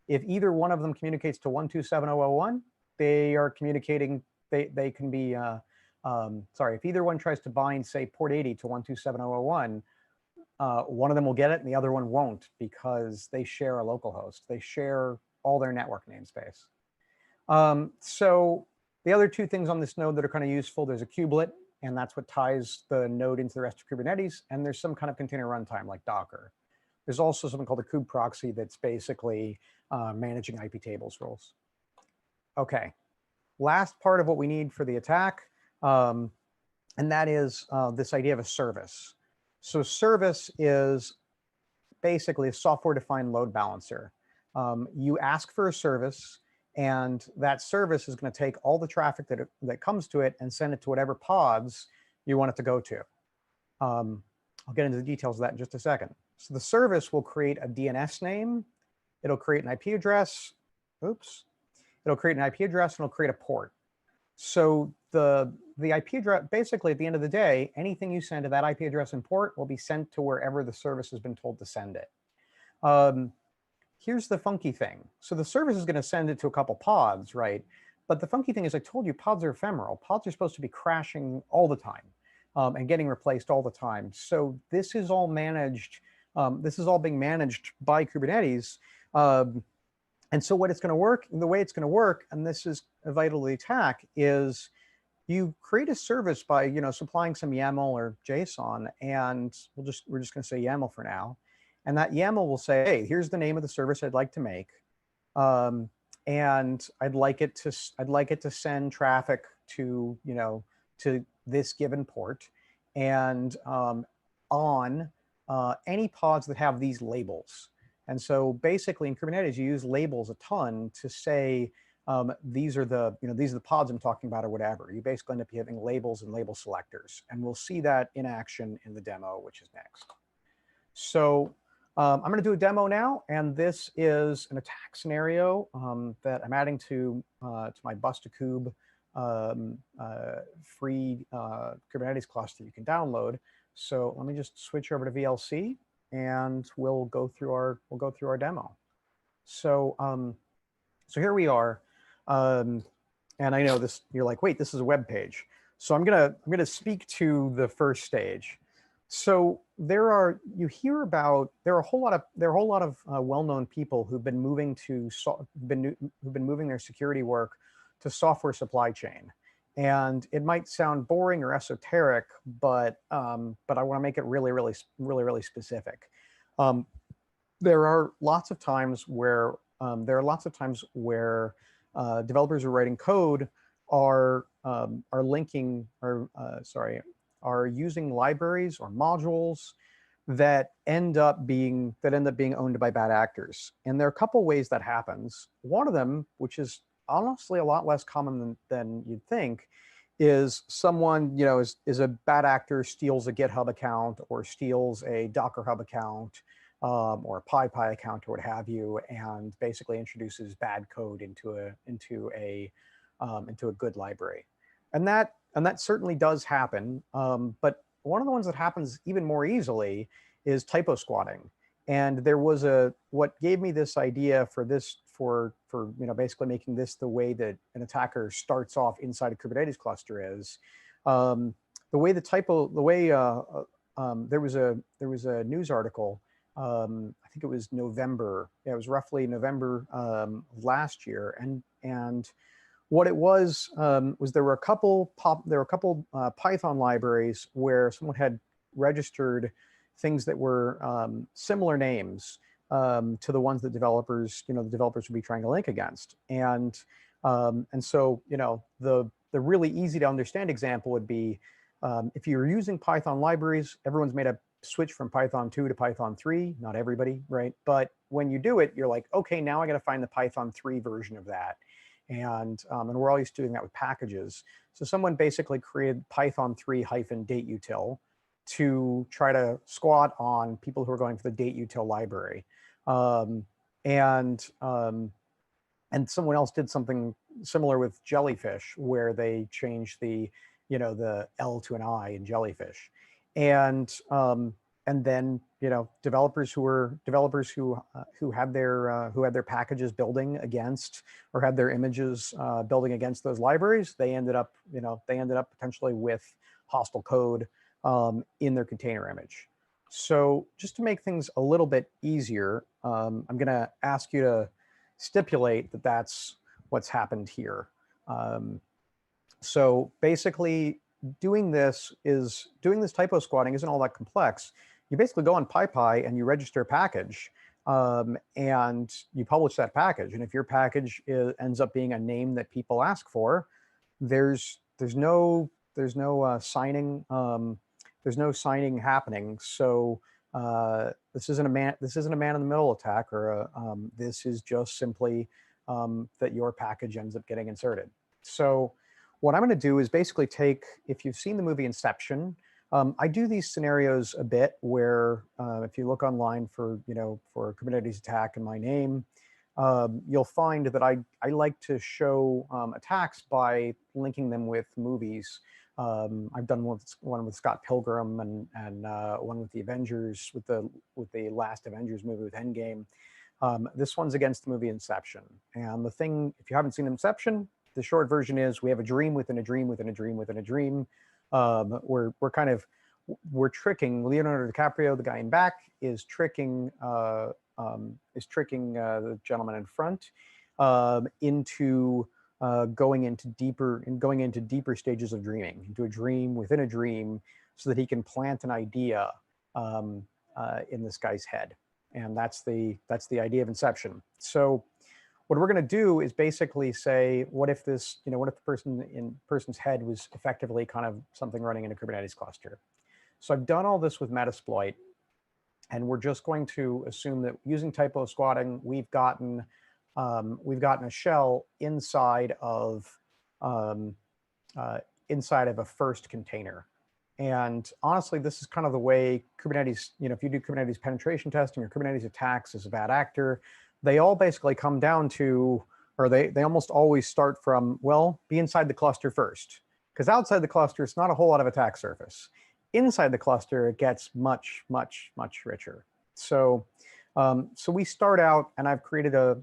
If either one of them communicates to 127.0.0.1, they are communicating, they can be, if either one tries to bind, say, port 80 to 127.0.0.1, one of them will get it and the other one won't, because they share a local host. They share all their network namespace. So the other 2 things on this node that are kind of useful, there's a kubelet, and that's what ties the node into the rest of Kubernetes. And there's some kind of container runtime like Docker. There's also something called a kube proxy that's basically managing IP tables rules. Okay, last part of what we need for the attack, and that is this idea of a service. So service is basically a software-defined load balancer. You ask for a service, and that service is going to take all the traffic that comes to it and send it to whatever pods you want it to go to. I'll get into the details of that in just a second. So the service will create a DNS name. It'll create an IP address. Oops. It'll create an IP address, and it'll create a port. So the IP address, basically at the end of the day, anything you send to that IP address and port will be sent to wherever the service has been told to send it. Here's the funky thing. So the service is going to send it to a couple pods, right? But the funky thing is, I told you, pods are ephemeral. Pods are supposed to be crashing all the time and getting replaced all the time. So this is all managed. This is all being managed by Kubernetes. And so what it's going to work, the way it's going to work, and this is vital to the attack, is you create a service by supplying some YAML or JSON, and we're just going to say YAML for now. And that YAML will say, hey, here's the name of the service I'd like to make, and I'd like it to send traffic to to this given port, and on any pods that have these labels. And so basically in Kubernetes, you use labels a ton to say these are the pods I'm talking about or whatever. You basically end up having labels and label selectors, and we'll see that in action in the demo, which is next. So I'm going to do a demo now, and this is an attack scenario that I'm adding to my Bust-a-Kube free Kubernetes cluster you can download. So let me just switch over to VLC, and we'll go through our demo. So so here we are, and I know this. You're like, wait, this is a web page. So I'm gonna speak to the first stage. So there are a whole lot of well-known people who've been moving their security work to software supply chain, and it might sound boring or esoteric, but I want to make it really specific. There are lots of times where there are lots of times where developers who are writing code are linking or are using libraries or modules that end up being owned by bad actors. And there are a couple ways that happens. One of them, which is honestly a lot less common than you'd think, is someone, you know, is a bad actor, steals a GitHub account or steals a Docker Hub account or a PyPy account or what have you, and basically introduces bad code into a good library. And that certainly does happen. But one of the ones that happens even more easily is typo squatting. And there was what gave me this idea for you know, basically making this the way that an attacker starts off inside a Kubernetes cluster is there was a news article. I think it was November. Yeah, it was roughly November last year, and what it was there were a couple Python libraries where someone had registered things that were similar names to the ones that developers would be trying to link against. And so, you know, the really easy to understand example would be if you're using Python libraries, everyone's made a switch from Python 2 to Python 3, not everybody, right? But when you do it, you're like, okay, now I got to find the Python 3 version of that. And we're always doing that with packages. So someone basically created Python 3-dateutil to try to squat on people who are going for the dateutil library. And someone else did something similar with Jellyfish, where they changed the L to an I in Jellyfish. And then, you know, developers who had their packages building against, or had their images building against those libraries, they ended up potentially with hostile code in their container image. So just to make things a little bit easier, I'm going to ask you to stipulate that that's what's happened here. So basically, doing this typo squatting isn't all that complex. You basically go on PyPy and you register a package, and you publish that package. And if your package ends up being a name that people ask for, there's no signing. There's no signing happening. So this isn't a man in the middle attack, or this is just simply that your package ends up getting inserted. So what I'm going to do is basically take, if you've seen the movie Inception, I do these scenarios a bit where if you look online for a Kubernetes attack in my name, you'll find that I like to show attacks by linking them with movies. I've done one with Scott Pilgrim and one with the Avengers, with the last Avengers movie with Endgame. This one's against the movie Inception. And the thing, if you haven't seen Inception, the short version is we have a dream within a dream within a dream within a dream. We're tricking Leonardo DiCaprio, the guy in back, is tricking the gentleman in front into going into deeper stages of dreaming, into a dream within a dream, so that he can plant an idea in this guy's head. And that's the idea of Inception. So what we're going to do is basically say, what if the person's head was effectively kind of something running in a Kubernetes cluster? So I've done all this with Metasploit, and we're just going to assume that using typo squatting, we've gotten a shell inside of a first container. And honestly, this is kind of the way Kubernetes, if you do Kubernetes penetration testing or Kubernetes attacks as a bad actor, they all basically come down to, or they almost always start from, well, be inside the cluster first. Because outside the cluster, it's not a whole lot of attack surface. Inside the cluster, it gets much, much, much richer. So we start out, and I've created a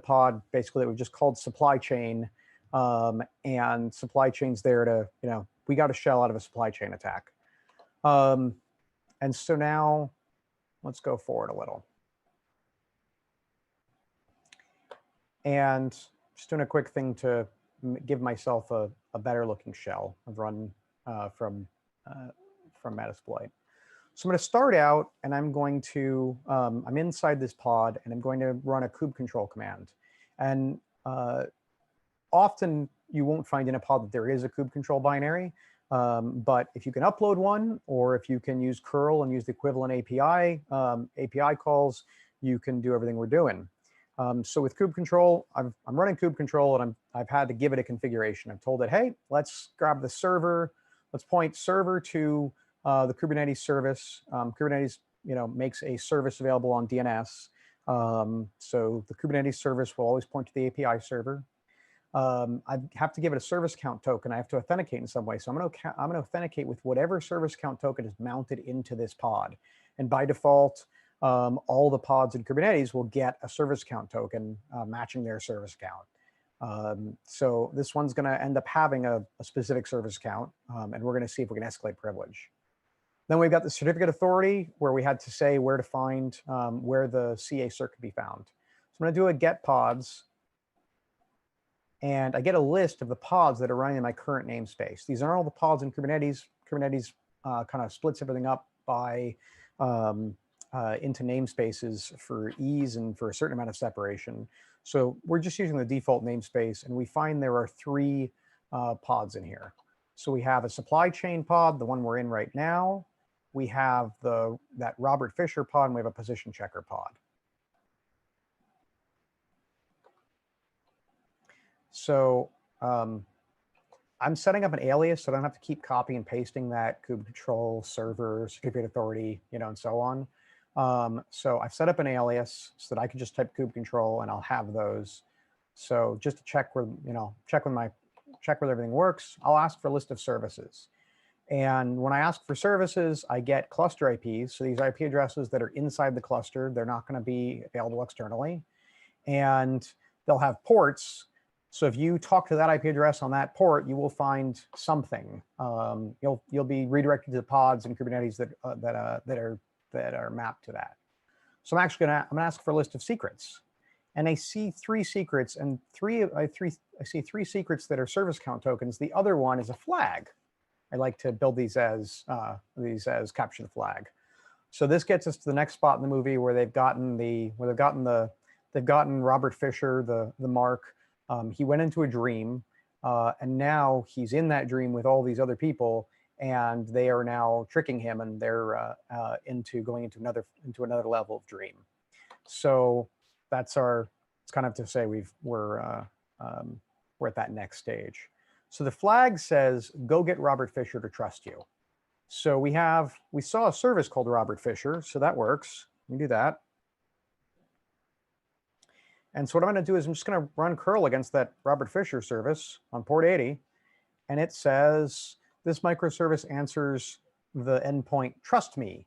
pod basically that we've just called supply chain, and supply chain's there to, we got a shell out of a supply chain attack. And so now let's go forward a little. And just doing a quick thing to give myself a better looking shell I've run from Metasploit. So I'm going to start out and I'm going to, I'm inside this pod and I'm going to run a kube control command. And often you won't find in a pod that there is a kube control binary. But if you can upload one, or if you can use curl and use the equivalent API calls, you can do everything we're doing. So with kube control, I'm running kube control and I've had to give it a configuration. I've told it, hey, let's grab the server. Let's point server to the Kubernetes service. Kubernetes, makes a service available on DNS. So the Kubernetes service will always point to the API server. I have to give it a service count token. I have to authenticate in some way. So I'm going to authenticate with whatever service count token is mounted into this pod. And by default, all the pods in Kubernetes will get a service count token matching their service count. So this one's going to end up having a specific service count, and we're going to see if we can escalate privilege. Then we've got the certificate authority, where we had to say where to find where the CA cert could be found. So I'm going to do a get pods. And I get a list of the pods that are running in my current namespace. These are all the pods in Kubernetes. Kubernetes kind of splits everything up by into namespaces for ease and for a certain amount of separation. So we're just using the default namespace, and we find there are 3 pods in here. So we have a supply chain pod, the one we're in right now. We have that Robert Fisher pod, and we have a position checker pod. So I'm setting up an alias so I don't have to keep copy and pasting that kube control server, certificate authority, and so on. So I've set up an alias so that I can just type kube control and I'll have those. So just to check where, check whether everything works, I'll ask for a list of services. And when I ask for services, I get cluster IPs. So these IP addresses that are inside the cluster, they're not going to be available externally. And they'll have ports. So if you talk to that IP address on that port, you will find something. You'll be redirected to the pods in Kubernetes that are mapped to that. So I'm gonna ask for a list of secrets, and I see 3 secrets, and I see 3 secrets that are service count tokens. The other one is a flag. I like to build these as capture the flag. So this gets us to the next spot in the movie where they've gotten Robert Fisher, the mark. He went into a dream, and now he's in that dream with all these other people, and they are now tricking him, and they're going into another level of dream. So it's kind of to say we're at that next stage. So the flag says, go get Robert Fisher to trust you. So we saw a service called Robert Fisher, so that works. We do that. And so what I'm going to do is I'm just going to run curl against that Robert Fisher service on port 80. And it says, this microservice answers the endpoint, trust me,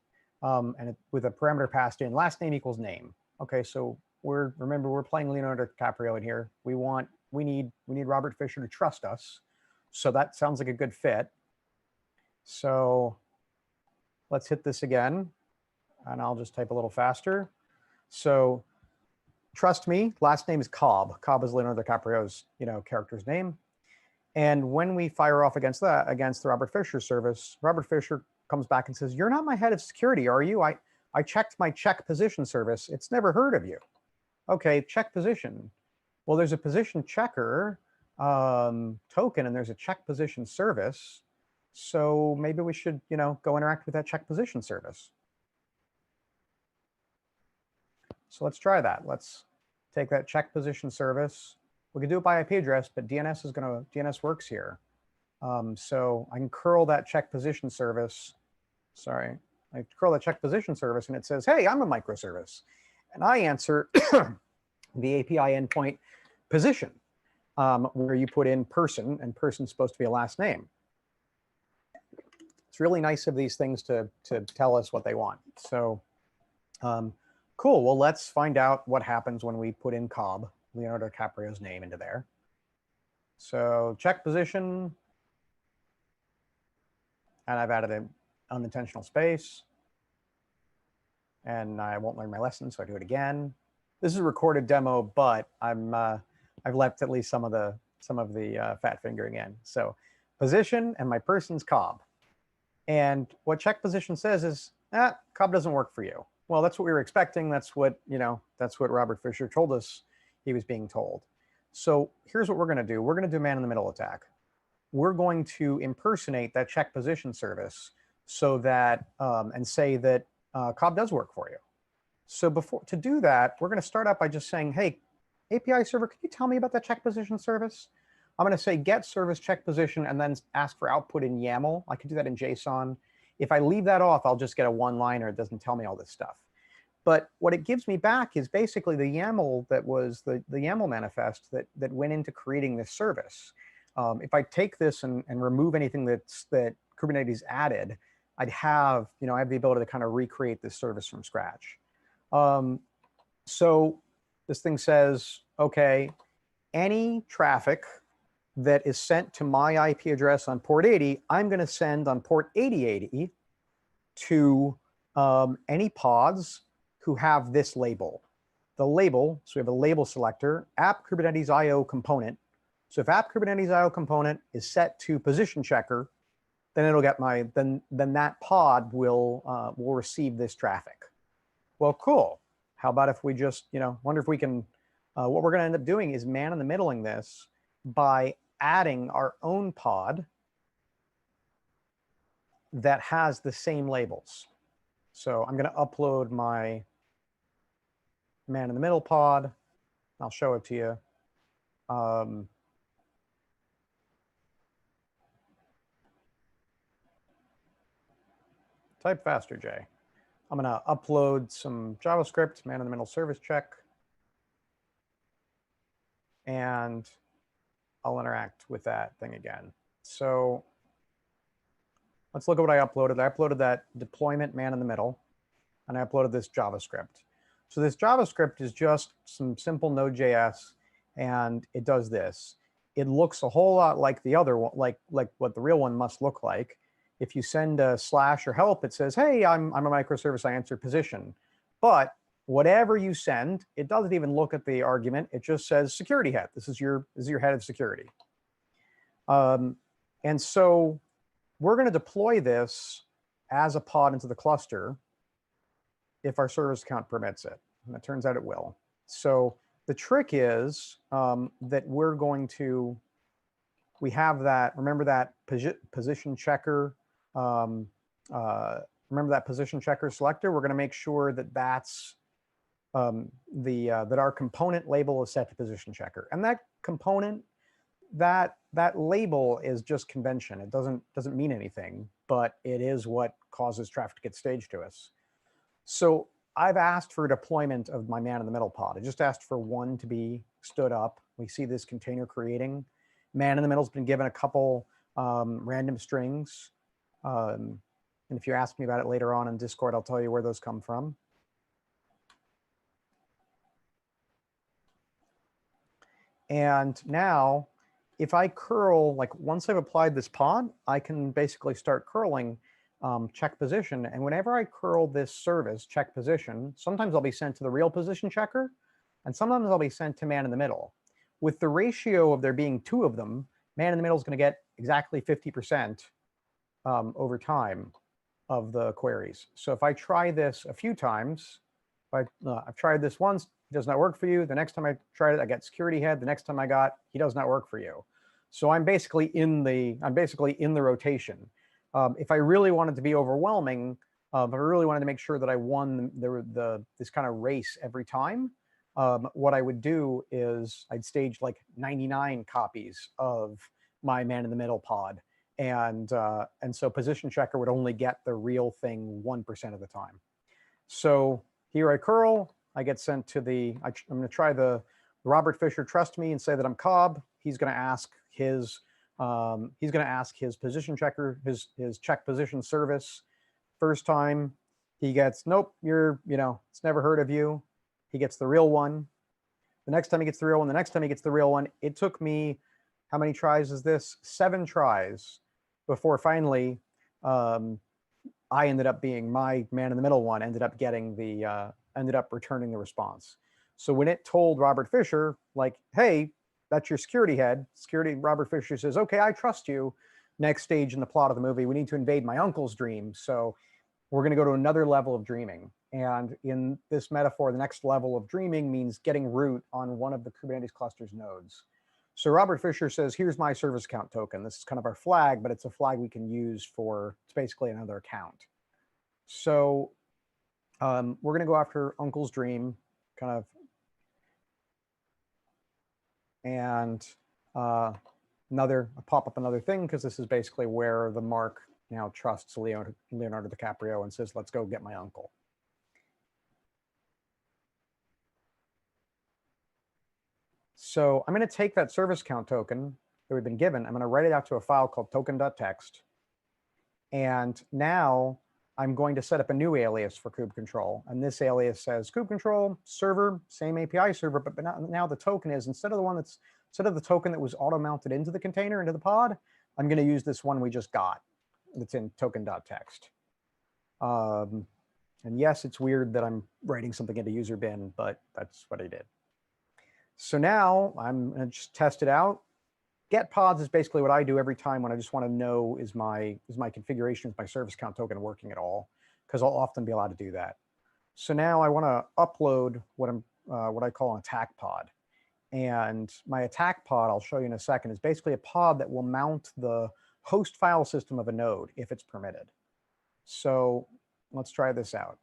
with a parameter passed in, last name equals name. Okay, so remember, we're playing Leonardo DiCaprio in here. We need Robert Fisher to trust us. So that sounds like a good fit. So let's hit this again. And I'll just type a little faster. So trust me, last name is Cobb. Cobb is Leonardo DiCaprio's, character's name. And when we fire off against the Robert Fisher service, Robert Fisher comes back and says, you're not my head of security, are you? I checked my check position service. It's never heard of you. Okay, check position. Well, there's a position checker token, and there's a check position service. So maybe we should, go interact with that check position service. So let's try that. Let's take that check position service. We can do it by IP address, but DNS works here. So I can curl that check position service. Sorry, I curl that check position service, and it says, hey, I'm a microservice. And I answer the API endpoint position, where you put in person, and person's supposed to be a last name. It's really nice of these things to tell us what they want. So cool. Well, let's find out what happens when we put in Cobb, Leonardo DiCaprio's name, into there. So check position. And I've added an unintentional space. And I won't learn my lesson, so I do it again. This is a recorded demo, but I've left at least some of the fat fingering in. So position, and my person's Cobb. And what check position says is, Cobb doesn't work for you. Well, that's what we were expecting. That's what, that's what Robert Fisher told us he was being told. So here's what we're going to do. We're going to do man in the middle attack. We're going to impersonate that check position service so that, and say that Cobb does work for you. So to do that, we're going to start out by just saying, hey, API server, can you tell me about that check position service? I'm going to say get service check position and then ask for output in YAML. I can do that in JSON. If I leave that off, I'll just get a one-liner. It doesn't tell me all this stuff. But what it gives me back is basically the YAML that was the YAML manifest that went into creating this service. If I take this and remove anything that Kubernetes added, I'd have, I have the ability to kind of recreate this service from scratch. So this thing says, okay, any traffic that is sent to my IP address on port 80, I'm going to send on port 8080 to any pods who have this label. The label, so we have a label selector, app Kubernetes IO component. So if app Kubernetes IO component is set to position checker, then it'll get then that pod will receive this traffic. Well, cool. How about if we just, wonder if we can, what we're going to end up doing is man in the middling this by adding our own pod that has the same labels. So I'm going to upload my man in the middle pod. I'll show it to you. Type faster, Jay. I'm going to upload some JavaScript, man in the middle service check. And I'll interact with that thing again. So let's look at what I uploaded. I uploaded that deployment man in the middle, and I uploaded this JavaScript. So this JavaScript is just some simple Node.js, and it does this. It looks a whole lot like the other one, like what the real one must look like. If you send a / or help, it says, hey, I'm a microservice, I answer position. But whatever you send, it doesn't even look at the argument. It just says security head. This is your head of security. And so we're going to deploy this as a pod into the cluster if our service account permits it. And it turns out it will. So the trick is that we have that, remember that position checker, remember that position checker selector? We're going to make sure that that's that our component label is set to position checker, and that component, that label is just convention. It doesn't mean anything, but it is what causes traffic to get staged to us. So I've asked for a deployment of my man in the middle pod. I just asked for one to be stood up. We see this container creating. Man in the middle has been given a couple random strings. And if you ask me about it later on in Discord, I'll tell you where those come from. And now, if I curl, like once I've applied this pod, I can basically start curling check position. And whenever I curl this service, check position, sometimes I'll be sent to the real position checker, and sometimes I'll be sent to man in the middle. With the ratio of there being 2 of them, man in the middle is going to get exactly 50% over time of the queries. So if I try this a few times, I've tried this once, it does not work for you. The next time I tried it, I got security head. The next time I got, he does not work for you. So I'm basically in the rotation. If I really wanted to be overwhelming, if I really wanted to make sure that I won this kind of race every time, what I would do is I'd stage like 99 copies of my man in the middle pod. And so position checker would only get the real thing 1% of the time. So here I curl, I get sent to I'm going to try the Robert Fisher trust me and say that I'm Cobb. He's going to ask his position checker, his check position service. First time he gets, nope, it's never heard of you. He gets the real one. The next time he gets the real one, the next time he gets the real one. It took me, how many tries is this? 7 tries before finally I ended up being my man in the middle one, ended up returning the response. So when it told Robert Fisher, like, hey, that's your security head, Robert Fisher says, okay, I trust you. Next stage in the plot of the movie, we need to invade my uncle's dream. So we're going to go to another level of dreaming. And in this metaphor, the next level of dreaming means getting root on one of the Kubernetes cluster's nodes. So Robert Fisher says, here's my service account token. This is kind of our flag, but it's a flag we can use for, it's basically another account. So we're going to go after Uncle's Dream, kind of, and pop up another thing, because this is basically where the mark now trusts Leonardo DiCaprio and says, let's go get my uncle. So I'm going to take that service account token that we've been given. I'm going to write it out to a file called token.txt. And now I'm going to set up a new alias for kubectl. And this alias says kubectl server, same API server, but now the token is, instead of the token that was auto-mounted into the container, into the pod, I'm going to use this one we just got that's in token.txt. And yes, it's weird that I'm writing something into user bin, but that's what I did. So now I'm going to just test it out. Get pods is basically what I do every time when I just want to know, is my configuration, is my service account token working at all? Because I'll often be allowed to do that. So now I want to upload what I call an attack pod. And my attack pod, I'll show you in a second, is basically a pod that will mount the host file system of a node if it's permitted. So let's try this out.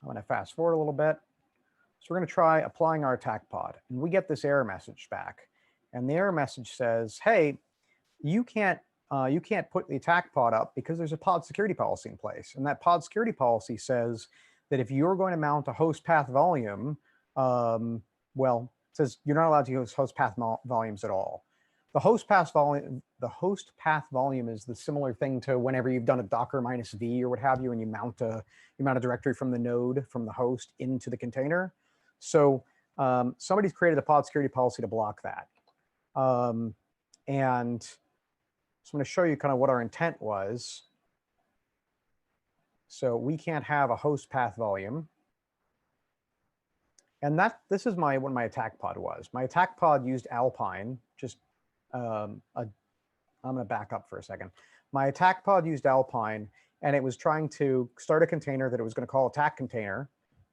I'm going to fast forward a little bit. So we're going to try applying our attack pod, and we get this error message back. And the error message says, hey, you can't put the attack pod up because there's a pod security policy in place. And that pod security policy says that if you're going to mount a host path volume, well, it says you're not allowed to use host path volumes at all. The host path volume is the similar thing to whenever you've done a Docker -v or what have you, and you mount a directory from the node, from the host into the container. So somebody's created a pod security policy to block that. And so I'm going to show you kind of what our intent was. So we can't have a host path volume. And this is what my attack pod was. My attack pod used Alpine. I'm going to back up for a second. My attack pod used Alpine, and it was trying to start a container that it was going to call attack container.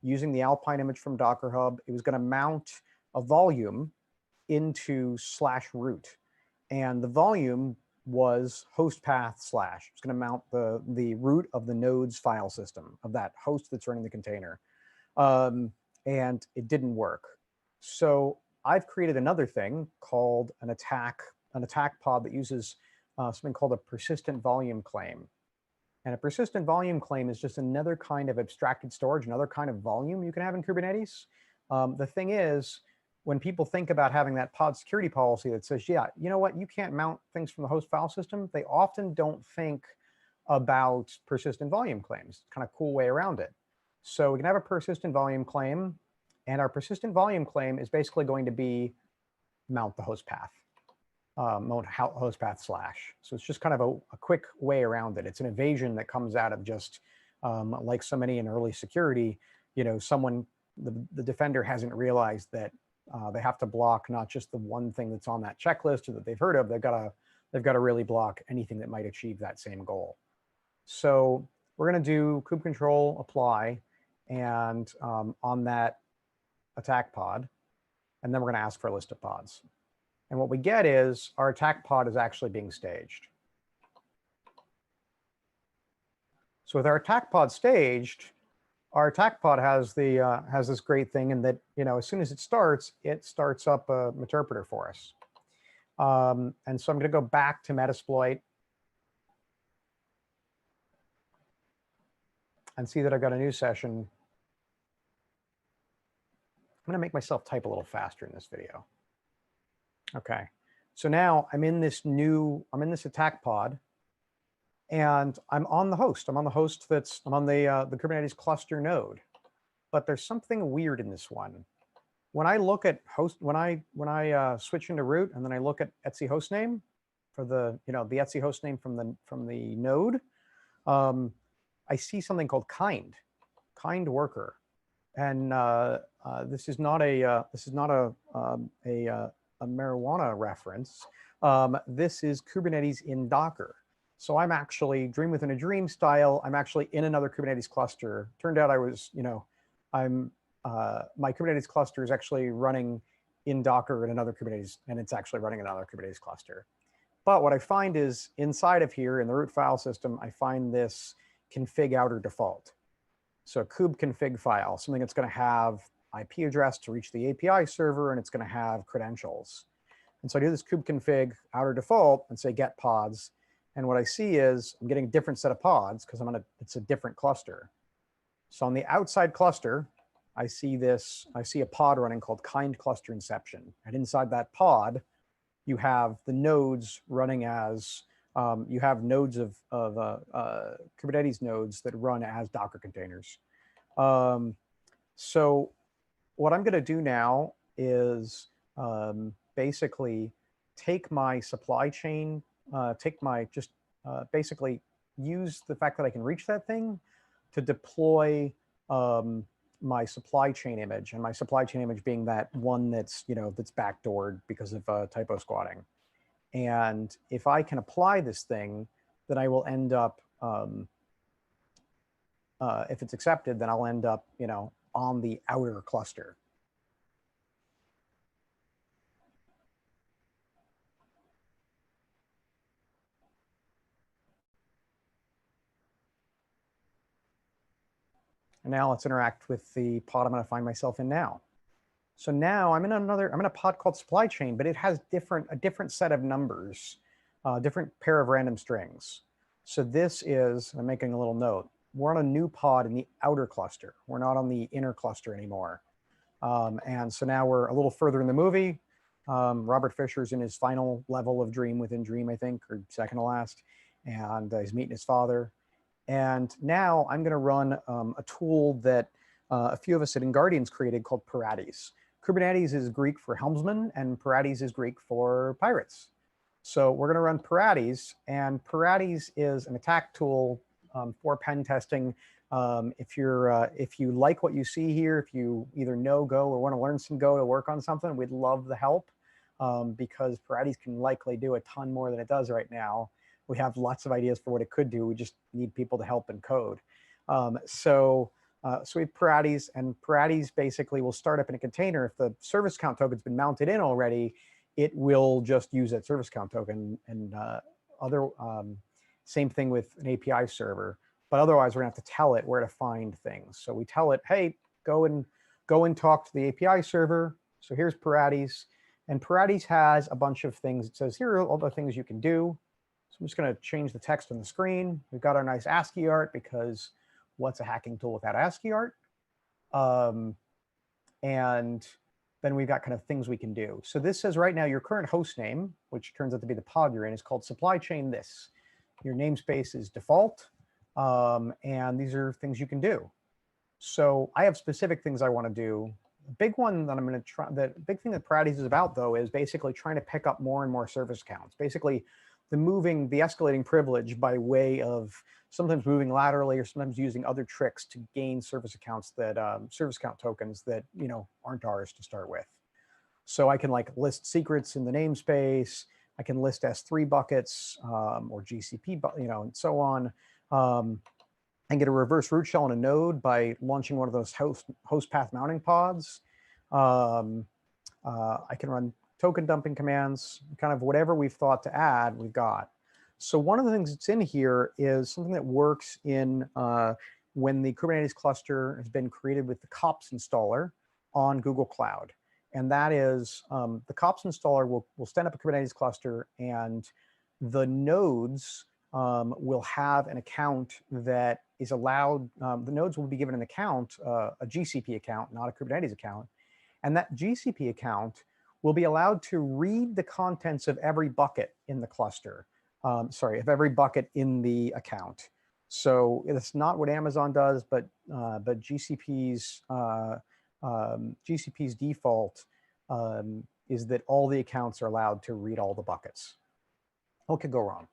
Using the Alpine image from Docker Hub, it was going to mount a volume into /root. And the volume was host path /. It's going to mount the root of the node's file system, of that host that's running the container. And it didn't work. So I've created another thing called an attack pod that uses something called a persistent volume claim. And a persistent volume claim is just another kind of abstracted storage, another kind of volume you can have in Kubernetes. The thing is, when people think about having that pod security policy that says, yeah, you know what, you can't mount things from the host file system, they often don't think about persistent volume claims. It's kind of a cool way around it. So we can have a persistent volume claim, and our persistent volume claim is basically going to be mount the host path. Host path /. So it's just kind of a quick way around it. It's an evasion that comes out of just like so many in early security, the defender hasn't realized that they have to block not just the one thing that's on that checklist or that they've heard of. They've got to really block anything that might achieve that same goal. So we're going to do kubectl apply and on that attack pod, and then we're going to ask for a list of pods. And what we get is our attack pod is actually being staged. So with our attack pod staged, our attack pod has this great thing in that, as soon as it starts up an interpreter for us. And so I'm going to go back to Metasploit and see that I've got a new session. I'm going to make myself type a little faster in this video. Okay, so now I'm in this attack pod, and I'm on the host. I'm on the Kubernetes cluster node. But there's something weird in this one. When I look at host, when I switch into root and then I look at etc hostname for the the etc hostname from the node, I see something called kind worker, and this is not a marijuana reference. This is Kubernetes in Docker. So I'm actually dream within a dream style. I'm actually in another Kubernetes cluster. Turned out I was, my Kubernetes cluster is actually running in Docker in another Kubernetes, and it's actually running another Kubernetes cluster. But what I find is inside of here in the root file system, I find this config outer default. So a kube config file, something that's going to have IP address to reach the API server, and it's going to have credentials. And so I do this kube config outer default and say get pods. And what I see is I'm getting a different set of pods because it's a different cluster. So on the outside cluster, I see a pod running called kind cluster inception. And inside that pod, you have the nodes running as, you have nodes of Kubernetes nodes that run as Docker containers. So what I'm going to do now is basically take my supply chain, basically use the fact that I can reach that thing to deploy my supply chain image, and my supply chain image being that one that's, that's backdoored because of typo squatting. And if I can apply this thing, then I will end up, if it's accepted, then I'll end up, on the outer cluster. And now let's interact with the pod I'm going to find myself in now. So now I'm in a pod called supply chain, but it has a different set of numbers, different pair of random strings. So this is, I'm making a little note, we're on a new pod in the outer cluster. We're not on the inner cluster anymore. And so now we're a little further in the movie. Robert Fisher's in his final level of dream within dream, I think, or second to last. And he's meeting his father. And now I'm going to run a tool that a few of us at Guardians created called Parates. Kubernetes is Greek for helmsman, and Parates is Greek for pirates. So we're going to run Parates, and Parates is an attack tool for pen testing. If you like what you see here, if you either know Go or want to learn some Go to work on something, we'd love the help because Parates can likely do a ton more than it does right now. We have lots of ideas for what it could do. We just need people to help and code. So we have Parates, and Parates basically will start up in a container. If the service count token's been mounted in already, it will just use that service count token. And same thing with an API server. But otherwise, we're going to have to tell it where to find things. So we tell it, hey, go and talk to the API server. So here's Parates. And Parates has a bunch of things. It says, here are all the things you can do. So I'm just going to change the text on the screen. We've got our nice ASCII art because what's a hacking tool without ASCII art? And then we've got kind of things we can do. So this says right now your current host name, which turns out to be the pod you're in, is called supply chain this. Your namespace is default. And these are things you can do. So I have specific things I want to do. The big one that I'm going to try, the big thing that Parates is about, though, is basically trying to pick up more and more service accounts. Basically, the escalating privilege by way of sometimes moving laterally or sometimes using other tricks to gain service accounts that service account tokens that aren't ours to start with. So I can list secrets in the namespace. I can list S3 buckets or GCP, and so on. And get a reverse root shell on a node by launching one of those host path mounting pods. I can run token dumping commands, kind of whatever we've thought to add, we've got. So one of the things that's in here is something that works in when the Kubernetes cluster has been created with the kops installer on Google Cloud. And that is the kops installer will stand up a Kubernetes cluster, and the nodes will have an account that is allowed. The nodes will be given an account, a GCP account, not a Kubernetes account. And that GCP account will be allowed to read the contents of every bucket in the cluster. Of every bucket in the account. So it's not what Amazon does, but GCP's default is that all the accounts are allowed to read all the buckets. What could go wrong?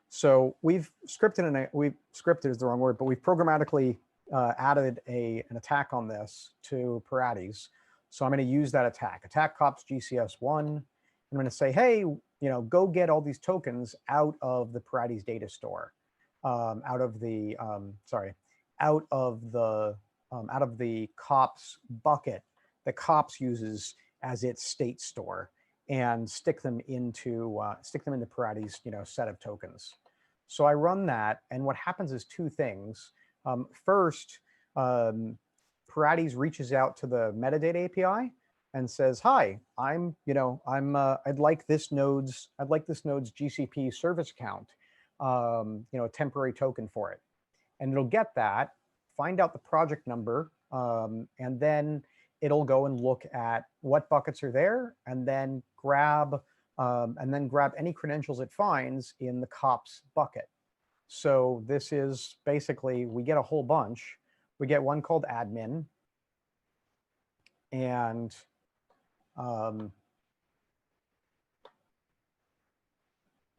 So we've scripted is the wrong word, but we've programmatically added an attack on this to Parates. So I'm going to use that attack kops GCS1. I'm going to say, hey, go get all these tokens out of the Parades data store, out of the COPS bucket that COPS uses as its state store, and stick them into Parades set of tokens. So I run that, and what happens is two things. First, Parades reaches out to the metadata API and says, "Hi, I'd like this node's GCP service account, a temporary token for it," and it'll get that, find out the project number, and then it'll go and look at what buckets are there, and then grab any credentials it finds in the COPS bucket. So this is basically, we get a whole bunch. We get one called admin, and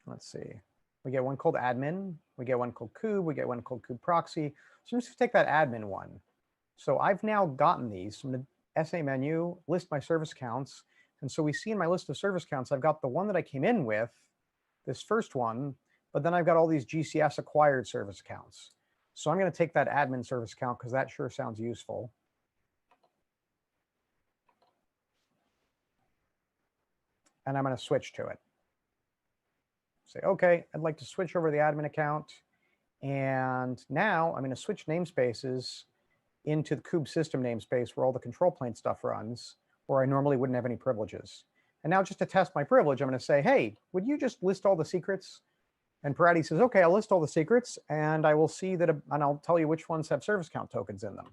let's see. We get one called admin. We get one called kube. We get one called kube proxy. So I'm just gonna take that admin one. So I've now gotten these. I'm gonna SA menu, list my service accounts. And so we see in my list of service accounts, I've got the one that I came in with, this first one, but then I've got all these GCS acquired service accounts. So I'm gonna take that admin service account because that sure sounds useful. And I'm gonna switch to it. Say, okay, I'd like to switch over the admin account. And now I'm going to switch namespaces into the kube system namespace where all the control plane stuff runs, where I normally wouldn't have any privileges. And now just to test my privilege, I'm going to say, hey, would you just list all the secrets? And Parades says, okay, I'll list all the secrets, and I will see that, and I'll tell you which ones have service account tokens in them.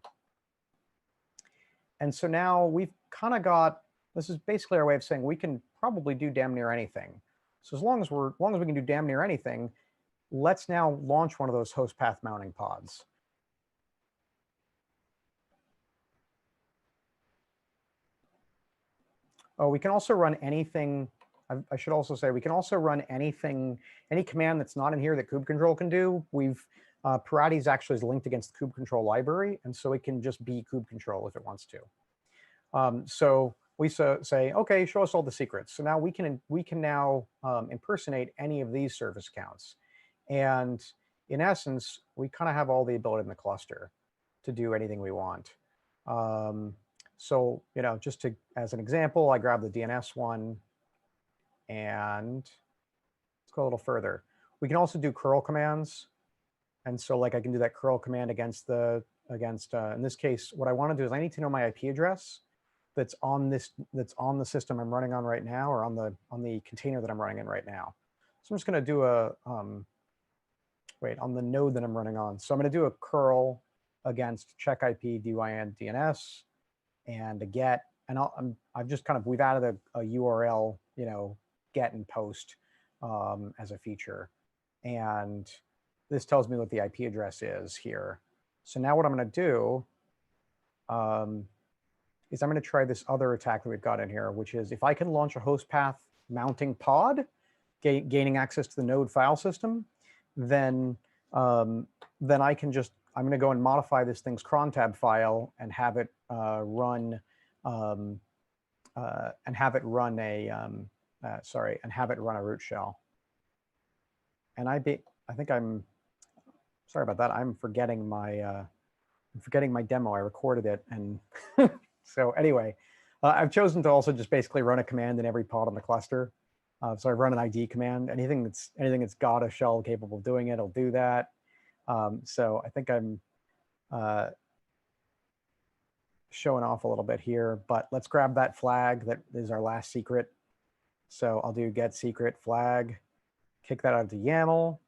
And so now we've kind of got, this is basically our way of saying we can probably do damn near anything. So as long as we can do damn near anything, let's now launch one of those host path mounting pods. Oh, we can also run anything. I should also say we can also run anything, any command that's not in here that kube control can do. Parades actually is linked against the kube control library, and so it can just be kube control if it wants to. So we say, okay, show us all the secrets. So now we can now impersonate any of these service accounts. And in essence, we kind of have all the ability in the cluster to do anything we want. So, just as an example, I grab the DNS one, and let's go a little further. We can also do curl commands. And so like I can do that curl command against in this case, what I want to do is I need to know my IP address that's on the system I'm running on right now, or on the container that I'm running in right now. So I'm just going to do on the node that I'm running on. So I'm going to do a curl against check IP dyn DNS and a get, and we've added a URL, get and post as a feature, and this tells me what the IP address is here. So now what I'm going to do is I'm going to try this other attack that we've got in here, which is if I can launch a host path mounting pod, gaining access to the node file system, then I'm going to go and modify this thing's cron tab file and have it run a root shell. And sorry about that. I'm forgetting my demo. I recorded it, and so anyway, I've chosen to also just basically run a command in every pod on the cluster. So I run an ID command. Anything that's got a shell capable of doing it, I'll do that. So I think I'm showing off a little bit here, but let's grab that flag that is our last secret. So I'll do get secret flag, kick that out to YAML.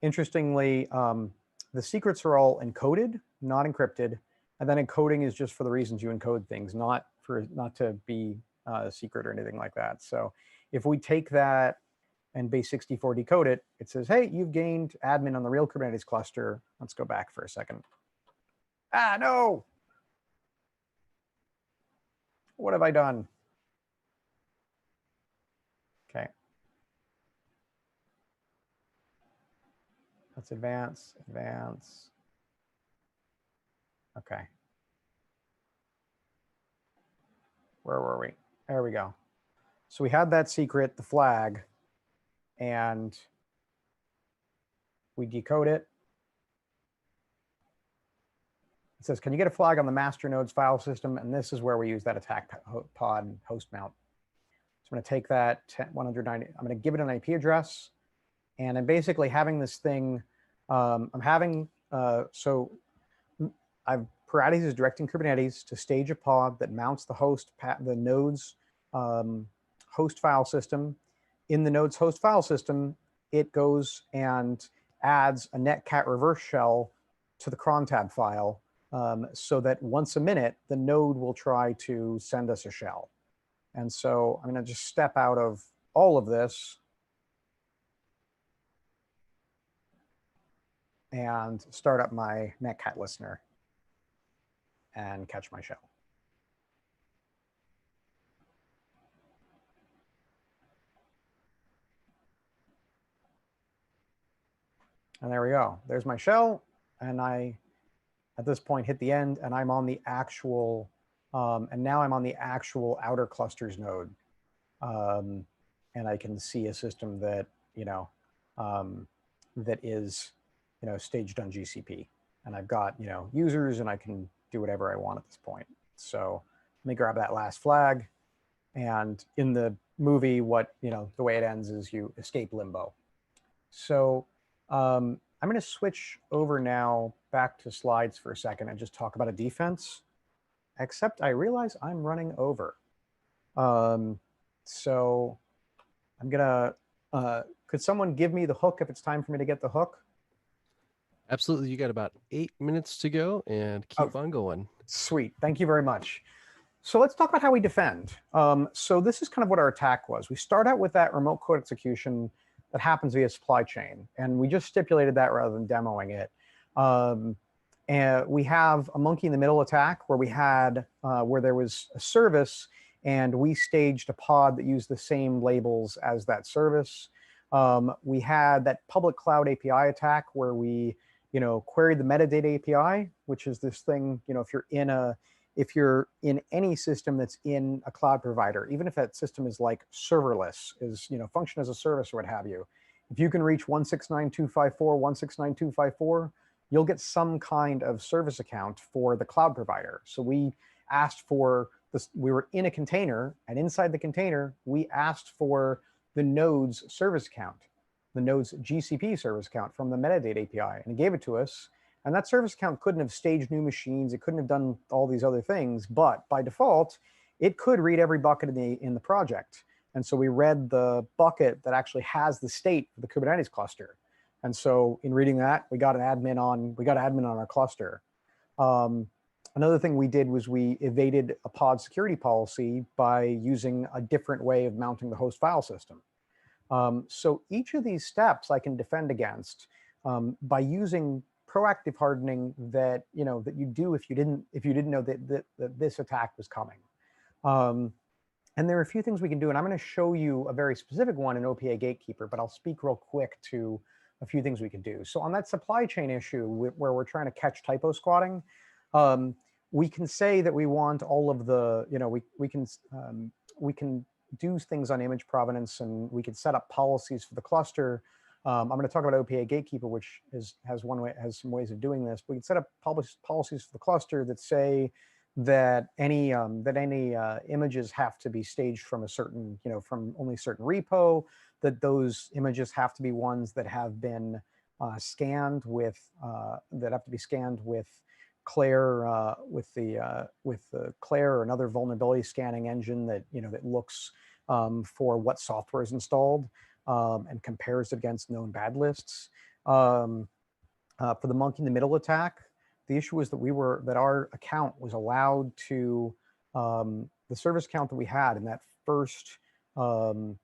Interestingly, the secrets are all encoded, not encrypted. And then encoding is just for the reasons you encode things, not to be a secret or anything like that. So if we take that and base64 decode it, it says, hey, you've gained admin on the real Kubernetes cluster. Let's go back for a second. Ah, no. What have I done? Okay. Let's advance. Okay. Where were we? There we go. So we had that secret, the flag. and we decode it. It says, can you get a flag on the master node's file system? And this is where we use that attack pod host mount. So I'm going to take that 190, I'm going to give it an IP address. And I'm basically having this thing, so Paratis is directing Kubernetes to stage a pod that mounts the node's host file system. In the node's host file system, it goes and adds a netcat reverse shell to the cron tab file, so that once a minute, the node will try to send us a shell. And so I'm going to just step out of all of this and start up my netcat listener and catch my shell. And there we go. There's my shell. And I, at this point, hit the end, and I'm on the actual, and now I'm on the actual outer clusters node. And I can see a system that, that is, staged on GCP. And I've got, users, and I can do whatever I want at this point. So let me grab that last flag. And in the movie, the way it ends is you escape limbo. So I'm going to switch over now back to slides for a second and just talk about a defense, except I realize I'm running over. So I'm going to, could someone give me the hook if it's time for me to get the hook? Absolutely. You got about 8 minutes to go, and keep on going. Sweet. Thank you very much. So let's talk about how we defend. So this is kind of what our attack was. We start out with that remote code execution that happens via supply chain. And we just stipulated that rather than demoing it. And we have a monkey in the middle attack where we had, where there was a service and we staged a pod that used the same labels as that service. We had that public cloud API attack where we, queried the metadata API, which is this thing, if you're in any system that's in a cloud provider, even if that system is like serverless, is function as a service or what have you, if you can reach 169.254, 169.254, you'll get some kind of service account for the cloud provider. So we asked for this, we were in a container, and inside the container, we asked for the node's service account, the node's GCP service account from the metadata API, and it gave it to us. And that service account couldn't have staged new machines. It couldn't have done all these other things, but by default, it could read every bucket in the project. And so we read the bucket that actually has the state of the Kubernetes cluster. And so in reading that, we got admin on our cluster. Another thing we did was we evaded a pod security policy by using a different way of mounting the host file system. So each of these steps I can defend against by using proactive hardening that that you do if you didn't know that this attack was coming. And there are a few things we can do, and I'm going to show you a very specific one in OPA Gatekeeper, but I'll speak real quick to a few things we can do. So on that supply chain issue where we're trying to catch typo squatting, we can say that we want all of the, we can do things on image provenance, and we can set up policies for the cluster. I'm going to talk about OPA Gatekeeper, which has some ways of doing this. We can set up policies for the cluster that say that any images have to be staged from a certain, from only a certain repo. That those images have to be ones that have been scanned with Claire, with the Claire or another vulnerability scanning engine that that looks for what software is installed. And compares it against known bad lists. For the monkey in the middle attack, the issue was that our account was allowed to, the service account that we had in that first, the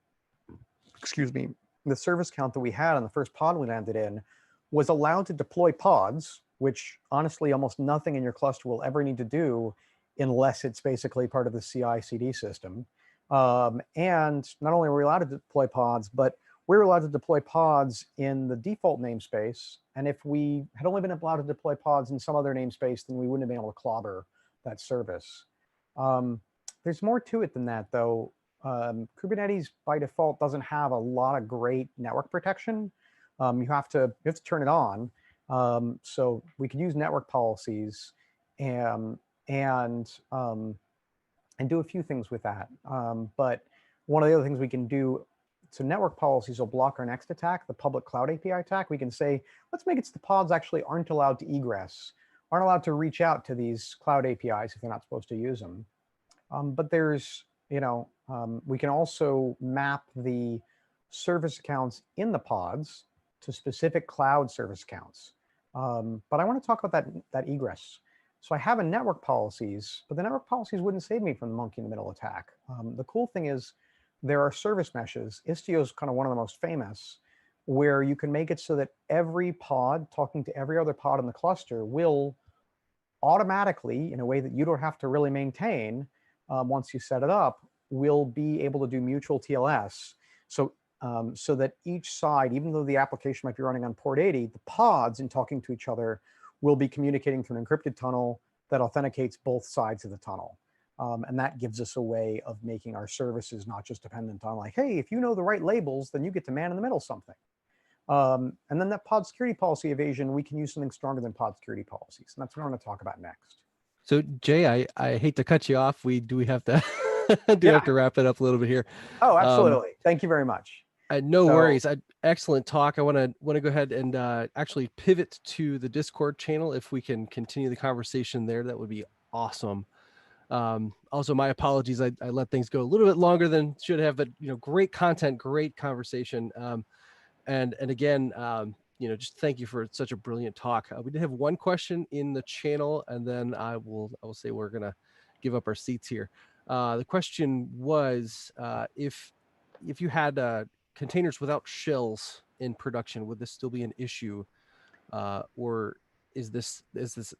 service account that we had on the first pod we landed in was allowed to deploy pods, which honestly almost nothing in your cluster will ever need to do unless it's basically part of the CI/CD system. And not only were we allowed to deploy pods, but we were allowed to deploy pods in the default namespace. And if we had only been allowed to deploy pods in some other namespace, then we wouldn't have been able to clobber that service. There's more to it than that, though. Kubernetes by default doesn't have a lot of great network protection. You have to turn it on. So we could use network policies and do a few things with that. But one of the other things we can do, so network policies will block our next attack, the public cloud API attack. We can say, let's make it so the pods actually aren't allowed to egress, aren't allowed to reach out to these cloud APIs if they're not supposed to use them. But there's, we can also map the service accounts in the pods to specific cloud service accounts. But I want to talk about that egress. So I have a network policies, but the network policies wouldn't save me from the monkey in the middle attack. The cool thing is there are service meshes. Istio is kind of one of the most famous, where you can make it so that every pod talking to every other pod in the cluster will automatically, in a way that you don't have to really maintain once you set it up, will be able to do mutual TLS. So that each side, even though the application might be running on port 80, the pods in talking to each other will be communicating through an encrypted tunnel that authenticates both sides of the tunnel. And that gives us a way of making our services not just dependent on like, hey, if you know the right labels, then you get to man in the middle something. And then that pod security policy evasion, we can use something stronger than pod security policies. And that's what I'm going to talk about next. So Jay, I hate to cut you off. We have to have to wrap it up a little bit here. Oh, absolutely. Thank you very much. No worries. Excellent talk. I want to go ahead and actually pivot to the Discord channel. If we can continue the conversation there, that would be awesome. Also, my apologies. I let things go a little bit longer than should have, but great content, great conversation. And again, just thank you for such a brilliant talk. We did have one question in the channel, and then I will say we're gonna give up our seats here. The question was, if you had containers without shells in production, would this still be an issue, or is this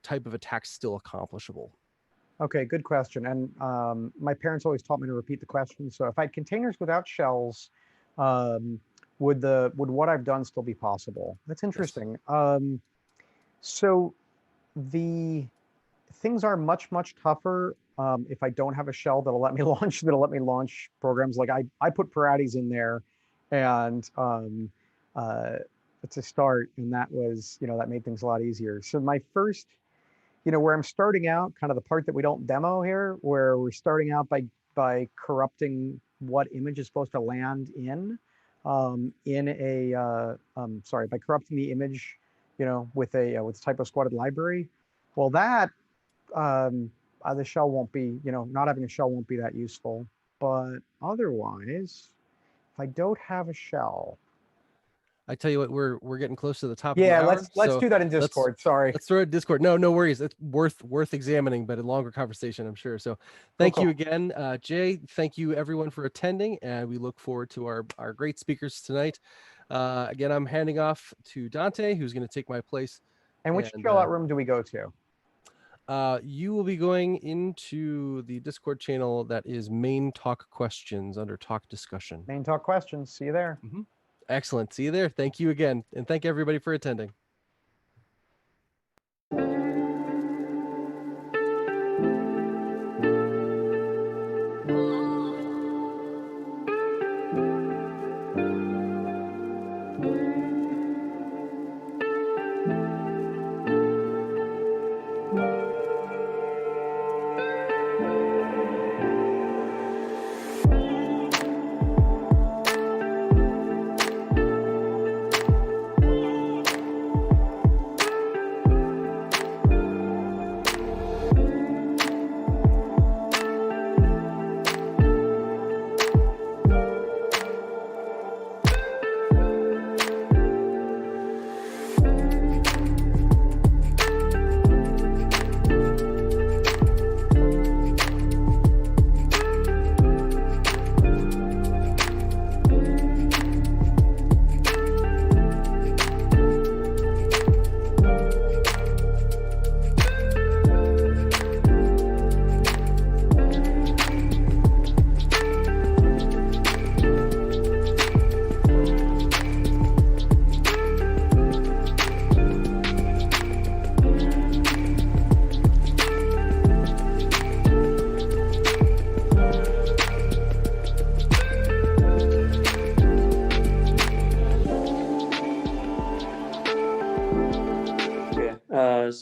type of attack still accomplishable? Okay, good question. And my parents always taught me to repeat the question. So if I had containers without shells, would what I've done still be possible? That's interesting. So the things are much tougher if I don't have a shell that'll let me launch programs. Like I put Paratis in there, and it's a start, and that was that made things a lot easier. So my first, where I'm starting out, kind of the part that we don't demo here, where we're starting out by corrupting what image is supposed to land in by corrupting the image, with typo squatted library. Well, that the shell won't be, not having a shell won't be that useful. But otherwise, if I don't have a shell, I tell you what, we're getting close to the top. Yeah, of the hour, let's do that in Discord. Sorry, let's throw it in Discord. No worries. It's worth examining, but a longer conversation, I'm sure. So thank you again, Jay. Thank you everyone for attending, and we look forward to our great speakers tonight. Again, I'm handing off to Dante, who's going to take my place. And which chill-out room do we go to? You will be going into the Discord channel that is Main Talk Questions under Talk Discussion. Main Talk Questions. See you there. Mm-hmm. Excellent. See you there. Thank you again. And thank everybody for attending.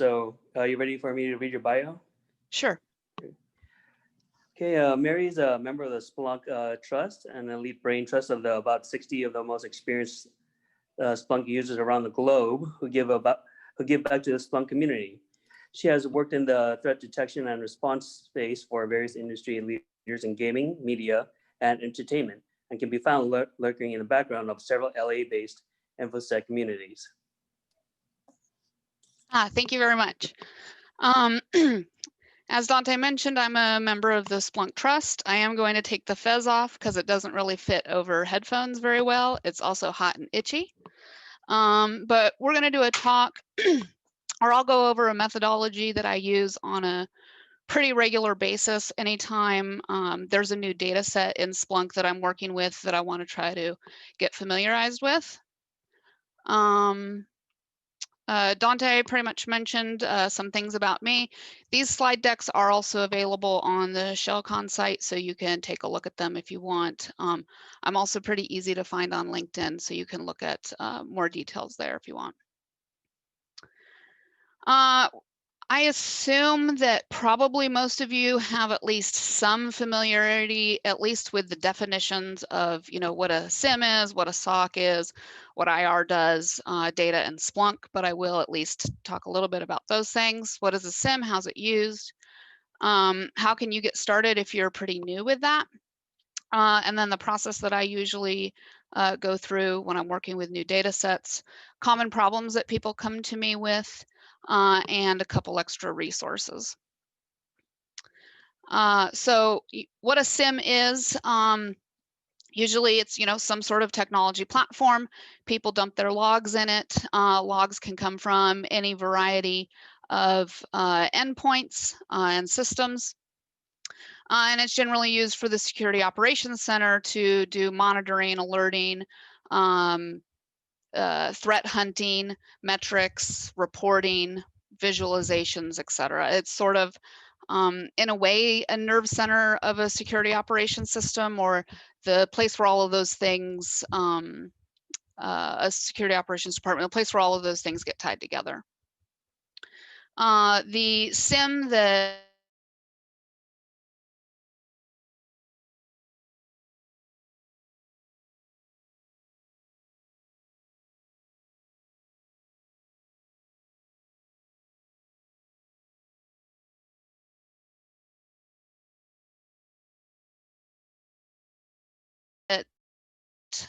You ready for me to read your bio? Sure. Okay, Mary is a member of the Splunk Trust and elite brain trust of about 60 of the most experienced Splunk users around the globe who give back to the Splunk community. She has worked in the threat detection and response space for various industry leaders in gaming, media, and entertainment, and can be found lurking in the background of several LA-based InfoSec communities. Thank you very much. As Dante mentioned, I'm a member of the Splunk Trust. I am going to take the fez off because it doesn't really fit over headphones very well. It's also hot and itchy. But we're going to do a talk, or I'll go over a methodology that I use on a pretty regular basis anytime there's a new data set in Splunk that I'm working with that I want to try to get familiarized with. Dante pretty much mentioned some things about me. These slide decks are also available on the ShellCon site, so you can take a look at them if you want. I'm also pretty easy to find on LinkedIn, so you can look at more details there if you want. I assume that probably most of you have at least some familiarity, at least with the definitions of, what a SIM is, what a SOC is, what IR does, data and Splunk, but I will at least talk a little bit about those things. What is a SIM? How's it used? How can you get started if you're pretty new with that? And then the process that I usually go through when I'm working with new data sets, common problems that people come to me with, and a couple extra resources. So what a SIM is, usually it's, some sort of technology platform. People dump their logs in it. Logs can come from any variety of endpoints and systems. And it's generally used for the Security Operations Center to do monitoring, alerting, threat hunting, metrics, reporting, visualizations, etc. It's sort of, in a way, a nerve center of a security operations system, or the place where all of those things, a security operations department, the place where all of those things get tied together. The SIM that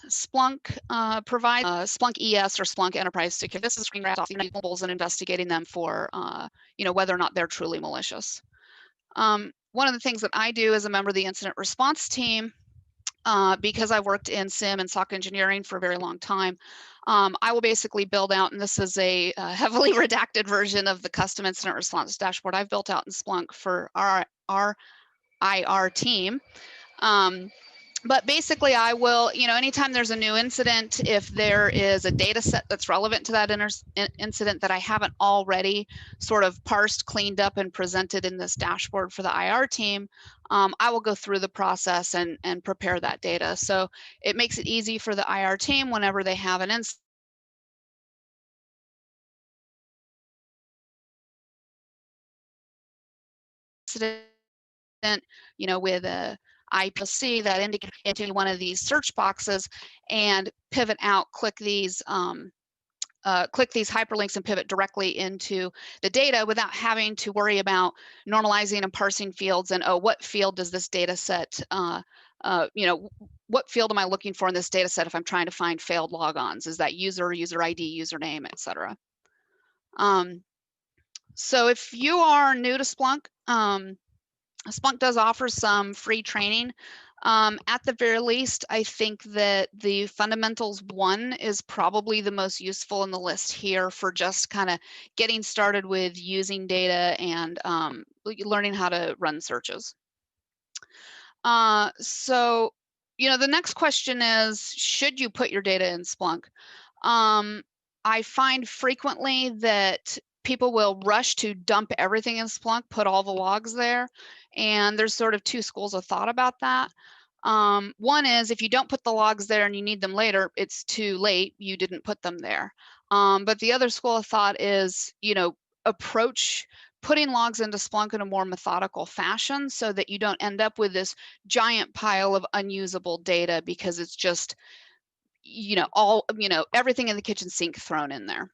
Splunk provides Splunk ES or Splunk Enterprise Security. This is screen grabs off vulnerabilities and investigating them for, whether or not they're truly malicious. One of the things that I do as a member of the incident response team, because I worked in SIM and SOC engineering for a very long time, I will basically build out, and this is a heavily redacted version of the custom incident response dashboard I've built out in Splunk for our IR team. But basically, I will, anytime there's a new incident, if there is a data set that's relevant to that incident that I haven't already sort of parsed, cleaned up, and presented in this dashboard for the IR team, I will go through the process and prepare that data. So it makes it easy for the IR team whenever they have an incident with a IPC that indicate into one of these search boxes and pivot out, click these hyperlinks and pivot directly into the data without having to worry about normalizing and parsing fields and, what field does this data set, what field am I looking for in this data set if I'm trying to find failed logons? Is that user ID, username, etc. So if you are new to Splunk, Splunk does offer some free training. At the very least, I think that the Fundamentals 1 is probably the most useful in the list here for just kind of getting started with using data and learning how to run searches. So, the next question is, should you put your data in Splunk? I find frequently that people will rush to dump everything in Splunk, put all the logs there, and there's sort of two schools of thought about that. One is if you don't put the logs there and you need them later, it's too late, you didn't put them there. But the other school of thought is, approach putting logs into Splunk in a more methodical fashion so that you don't end up with this giant pile of unusable data because it's just, everything in the kitchen sink thrown in there.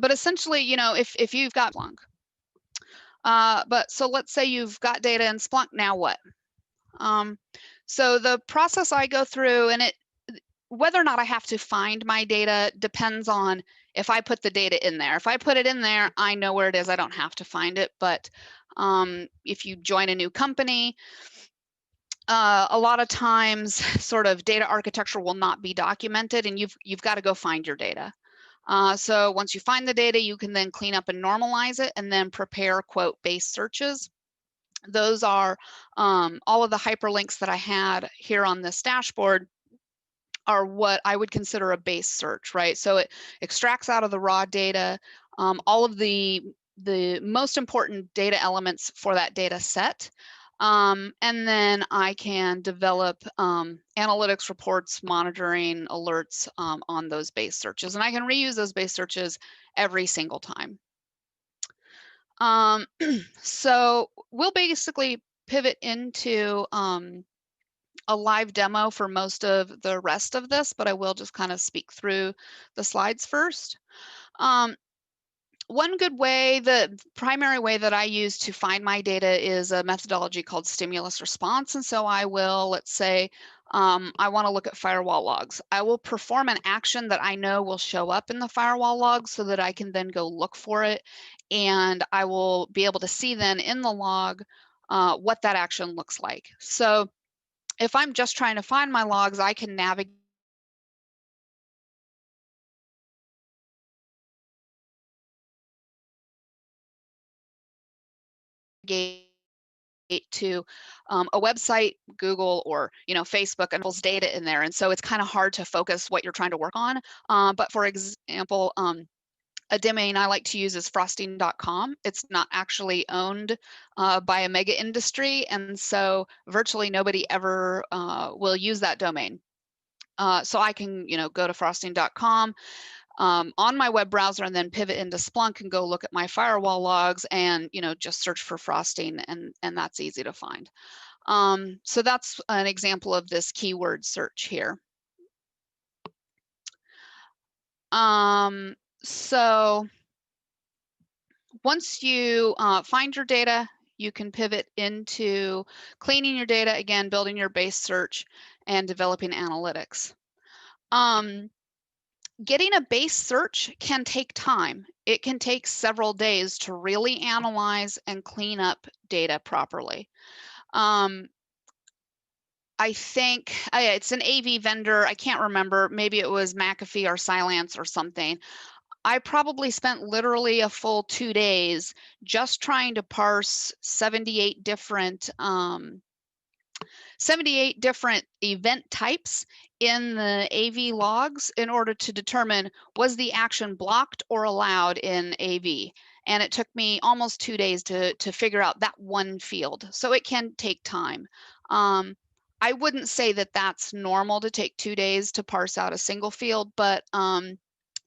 But essentially, if you've got Splunk, but so let's say you've got data in Splunk, now what? So the process I go through, and whether or not I have to find my data depends on if I put the data in there. If I put it in there, I know where it is. I don't have to find it. But if you join a new company, a lot of times sort of data architecture will not be documented, and you've got to go find your data. So once you find the data, you can then clean up and normalize it and then prepare quote base searches. Those are all of the hyperlinks that I had here on this dashboard are what I would consider a base search, right? So it extracts out of the raw data all of the most important data elements for that data set. And then I can develop analytics reports, monitoring alerts on those base searches. And I can reuse those base searches every single time. So we'll basically pivot into a live demo for most of the rest of this, but I will just kind of speak through the slides first. One good way, the primary way that I use to find my data is a methodology called stimulus response. And so I will, let's say, I want to look at firewall logs. I will perform an action that I know will show up in the firewall logs so that I can then go look for it. And I will be able to see then in the log what that action looks like. So if I'm just trying to find my logs, I can navigate to a website, Google, or Facebook, and pulls data in there. And so it's kind of hard to focus what you're trying to work on. But for example, a domain I like to use is frosting.com. It's not actually owned by a mega industry, and so virtually nobody ever will use that domain. So I can, go to frosting.com on my web browser and then pivot into Splunk and go look at my firewall logs and, just search for frosting, and that's easy to find. So that's an example of this keyword search here. So once you find your data, you can pivot into cleaning your data, again, building your base search and developing analytics. Getting a base search can take time. It can take several days to really analyze and clean up data properly. I think it's an AV vendor. I can't remember. Maybe it was McAfee or Cylance or something. I probably spent literally a full 2 days just trying to parse 78 different event types in the AV logs in order to determine was the action blocked or allowed in AV. And it took me almost 2 days to figure out that one field. So it can take time. I wouldn't say that that's normal to take 2 days to parse out a single field, but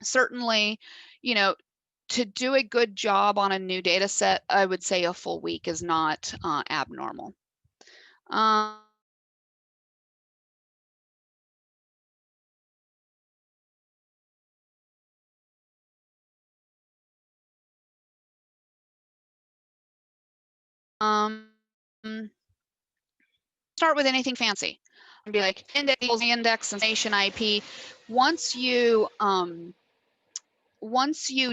certainly, to do a good job on a new data set, I would say a full week is not abnormal. Start with anything fancy and be like index and nation IP. Once you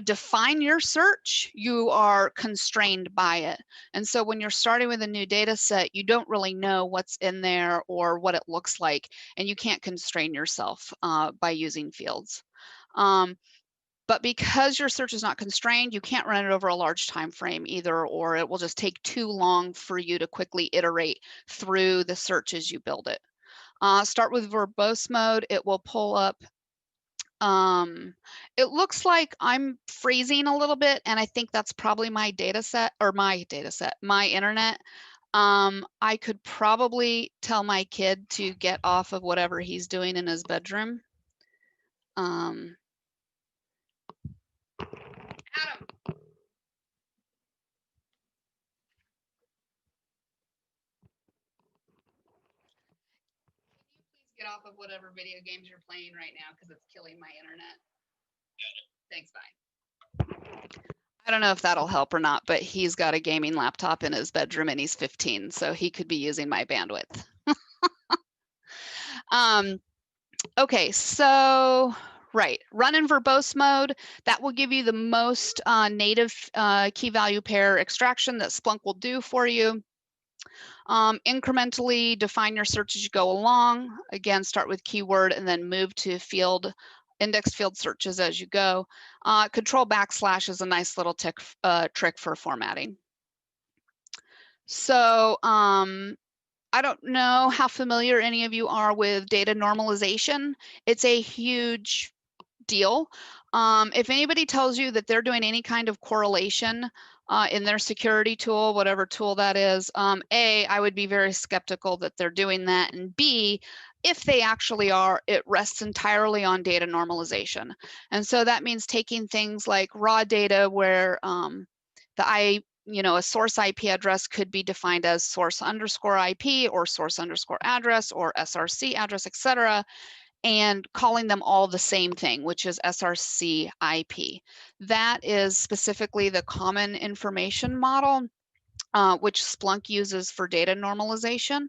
define your search, you are constrained by it. And so when you're starting with a new data set, you don't really know what's in there or what it looks like, and you can't constrain yourself by using fields. But because your search is not constrained, you can't run it over a large time frame either, or it will just take too long for you to quickly iterate through the search as you build it. Start with verbose mode. It will pull up It looks like I'm freezing a little bit, and I think that's probably my my internet. I could probably tell my kid to get off of whatever he's doing in his bedroom. Adam. Get off of whatever video games you're playing right now because it's killing my internet. Thanks, bye. I don't know if that'll help or not, but he's got a gaming laptop in his bedroom and he's 15, so he could be using my bandwidth. Okay, so right, run in verbose mode. That will give you the most native key value pair extraction that Splunk will do for you. Incrementally define your search as you go along. Again, start with keyword and then move to index field searches as you go. Control / is a nice little trick for formatting. So I don't know how familiar any of you are with data normalization. It's a huge deal. If anybody tells you that they're doing any kind of correlation in their security tool, whatever tool that is, A, I would be very skeptical that they're doing that, and B, if they actually are, it rests entirely on data normalization. And so that means taking things like raw data where a source IP address could be defined as source_IP or source_address or SRC address, etc., and calling them all the same thing, which is SRC IP. That is specifically the common information model, which Splunk uses for data normalization.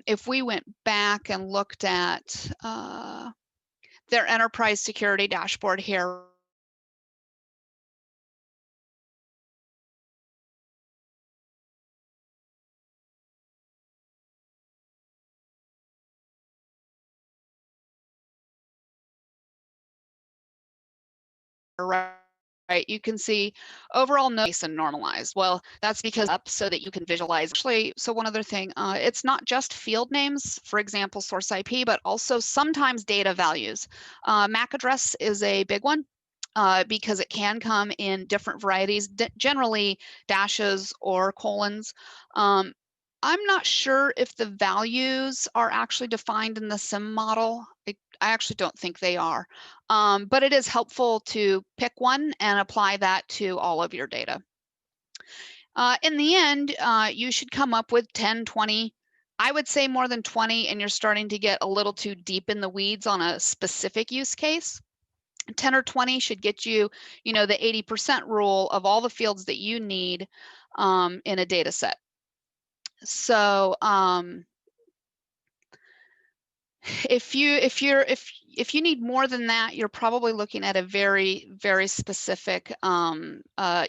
If we went back and looked at their enterprise security dashboard here, right, you can see overall nice and normalized. Well, that's because up so that you can visualize. Actually, so one other thing, it's not just field names, for example, source IP, but also sometimes data values. MAC address is a big one. Because it can come in different varieties, generally dashes or colons. I'm not sure if the values are actually defined in the SIM model. I actually don't think they are, but it is helpful to pick one and apply that to all of your data. In the end, you should come up with 10, 20, I would say more than 20, and you're starting to get a little too deep in the weeds on a specific use case. 10 or 20 should get you, the 80% rule of all the fields that you need in a data set. So if you need more than that, you're probably looking at a very, very specific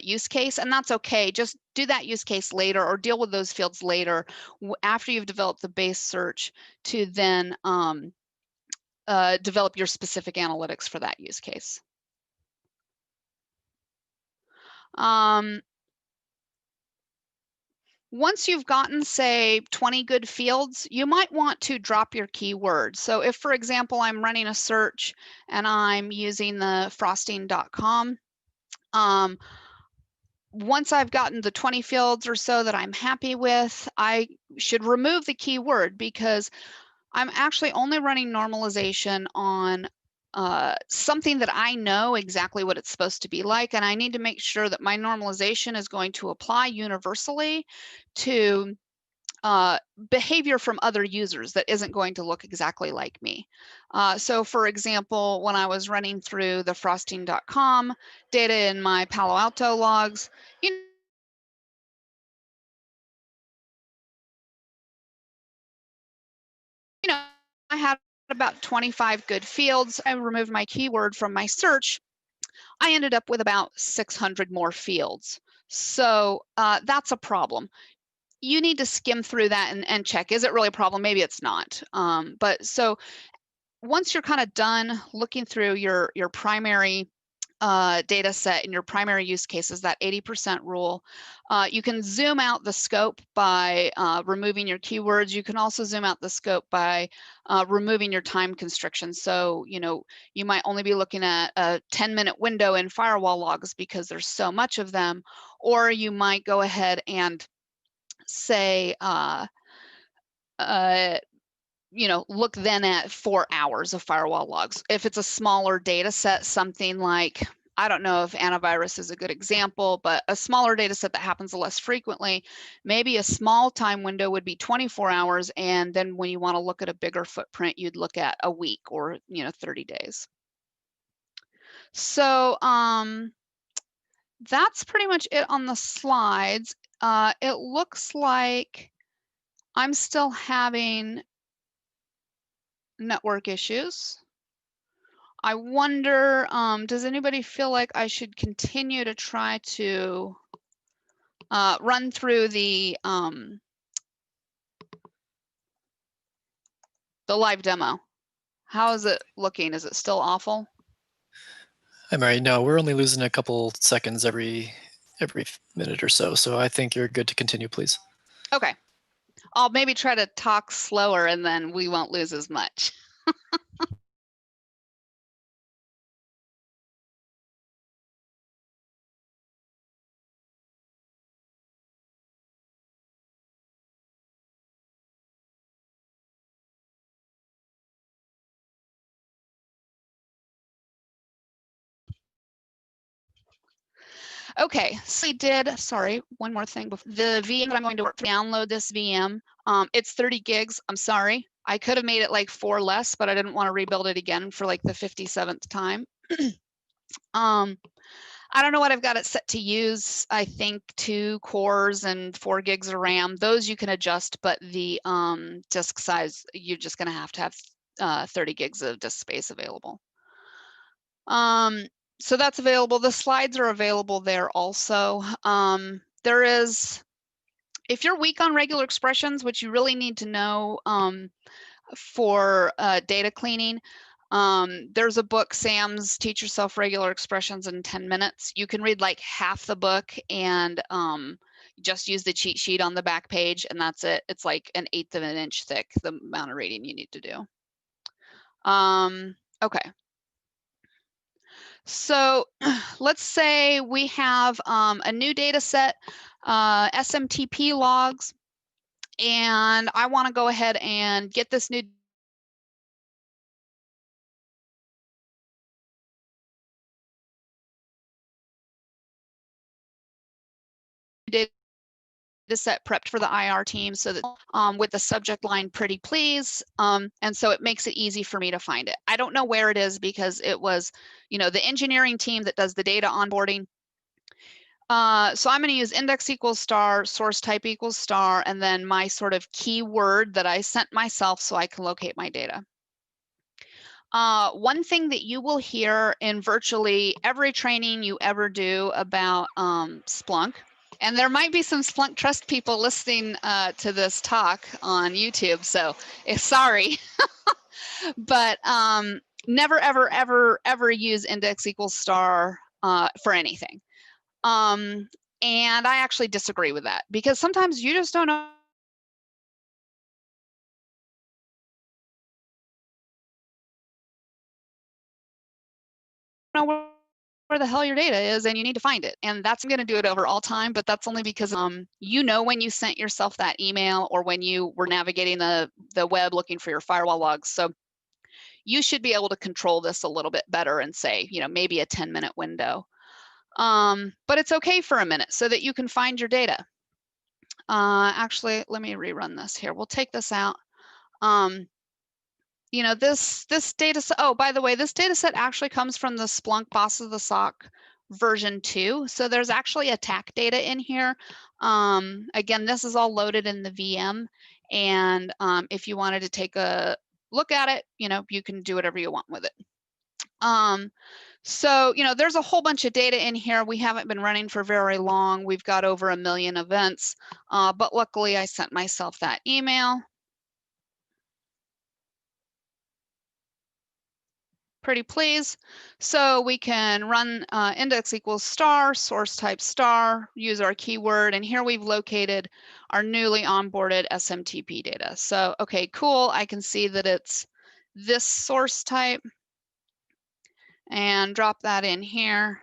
use case, and that's okay. Just do that use case later or deal with those fields later after you've developed the base search to then develop your specific analytics for that use case. Once you've gotten, say, 20 good fields, you might want to drop your keyword. So if, for example, I'm running a search and I'm using the frosting.com, once I've gotten the 20 fields or so that I'm happy with, I should remove the keyword because I'm actually only running normalization on something that I know exactly what it's supposed to be like, and I need to make sure that my normalization is going to apply universally to behavior from other users that isn't going to look exactly like me. So for example, when I was running through the frosting.com data in my Palo Alto logs, I had about 25 good fields. I removed my keyword from my search. I ended up with about 600 more fields. So that's a problem. You need to skim through that and check, is it really a problem? Maybe it's not. But so once you're kind of done looking through your primary data set in your primary use cases, that 80% rule. You can zoom out the scope by removing your keywords. You can also zoom out the scope by removing your time constrictions. So, you know, you might only be looking at a 10-minute window in firewall logs because there's so much of them, or you might go ahead and say, you know, look then at 4 hours of firewall logs. If it's a smaller data set, something like, I don't know if antivirus is a good example, but a smaller data set that happens less frequently, maybe a small time window would be 24 hours. And then when you want to look at a bigger footprint, you'd look at a week or, you know, 30 days. So that's pretty much it on the slides. It looks like I'm still having network issues. I wonder, does anybody feel like I should continue to try to run through the live demo? How is it looking? Is it still awful? Hi, Mary. No, we're only losing a couple seconds every minute or so. So I think you're good to continue, please. Okay. I'll maybe try to talk slower and then we won't lose as much. Okay, so we did, sorry, one more thing. The VM that I'm going to download this VM, it's 30 gigs. I'm sorry. I could have made it like 4 less, but I didn't want to rebuild it again for like the 57th time. I don't know what I've got it set to use. I think 2 cores and 4 gigs of RAM. Those you can adjust, but the disk size, you're just going to have 30 gigs of disk space available. So that's available. The slides are available there also. There is, if you're weak on regular expressions, which you really need to know for data cleaning, there's a book, Sam's Teach Yourself Regular Expressions in 10 Minutes. You can read like half the book and just use the cheat sheet on the back page, and that's it. It's like 1/8 of an inch thick, the amount of reading you need to do. Okay. So let's say we have a new data set, SMTP logs, and I want to go ahead and get this new data set prepped for the IR team, so that with the subject line pretty please, and so it makes it easy for me to find it. I don't know where it is because it was, you know, the engineering team that does the data onboarding. So I'm going to use index equals star, source type equals star, and then my sort of keyword that I sent myself so I can locate my data. One thing that you will hear in virtually every training you ever do about Splunk, and there might be some Splunk Trust people listening to this talk on YouTube, so sorry. But never, ever, ever, ever use index equals star for anything. And I actually disagree with that because sometimes you just don't know where the hell your data is and you need to find it. And that's going to do it over all time, but that's only because you know when you sent yourself that email or when you were navigating the web looking for your firewall logs. So you should be able to control this a little bit better and say, you know, maybe a 10-minute window. But it's okay for a minute so that you can find your data. Actually, let me rerun this here. We'll take this out. You know, this data set, oh, by the way, this data set actually comes from the Splunk Boss of the SOC version 2. So there's actually attack data in here. Again, this is all loaded in the VM. And if you wanted to take a look at it, you know, you can do whatever you want with it. So, you know, there's a whole bunch of data in here. We haven't been running for very long. We've got over 1 million events, but luckily I sent myself that email. Pretty please. So we can run index equals star, source type star, use our keyword, and here we've located our newly onboarded SMTP data. So, okay, cool. I can see that it's this source type and drop that in here.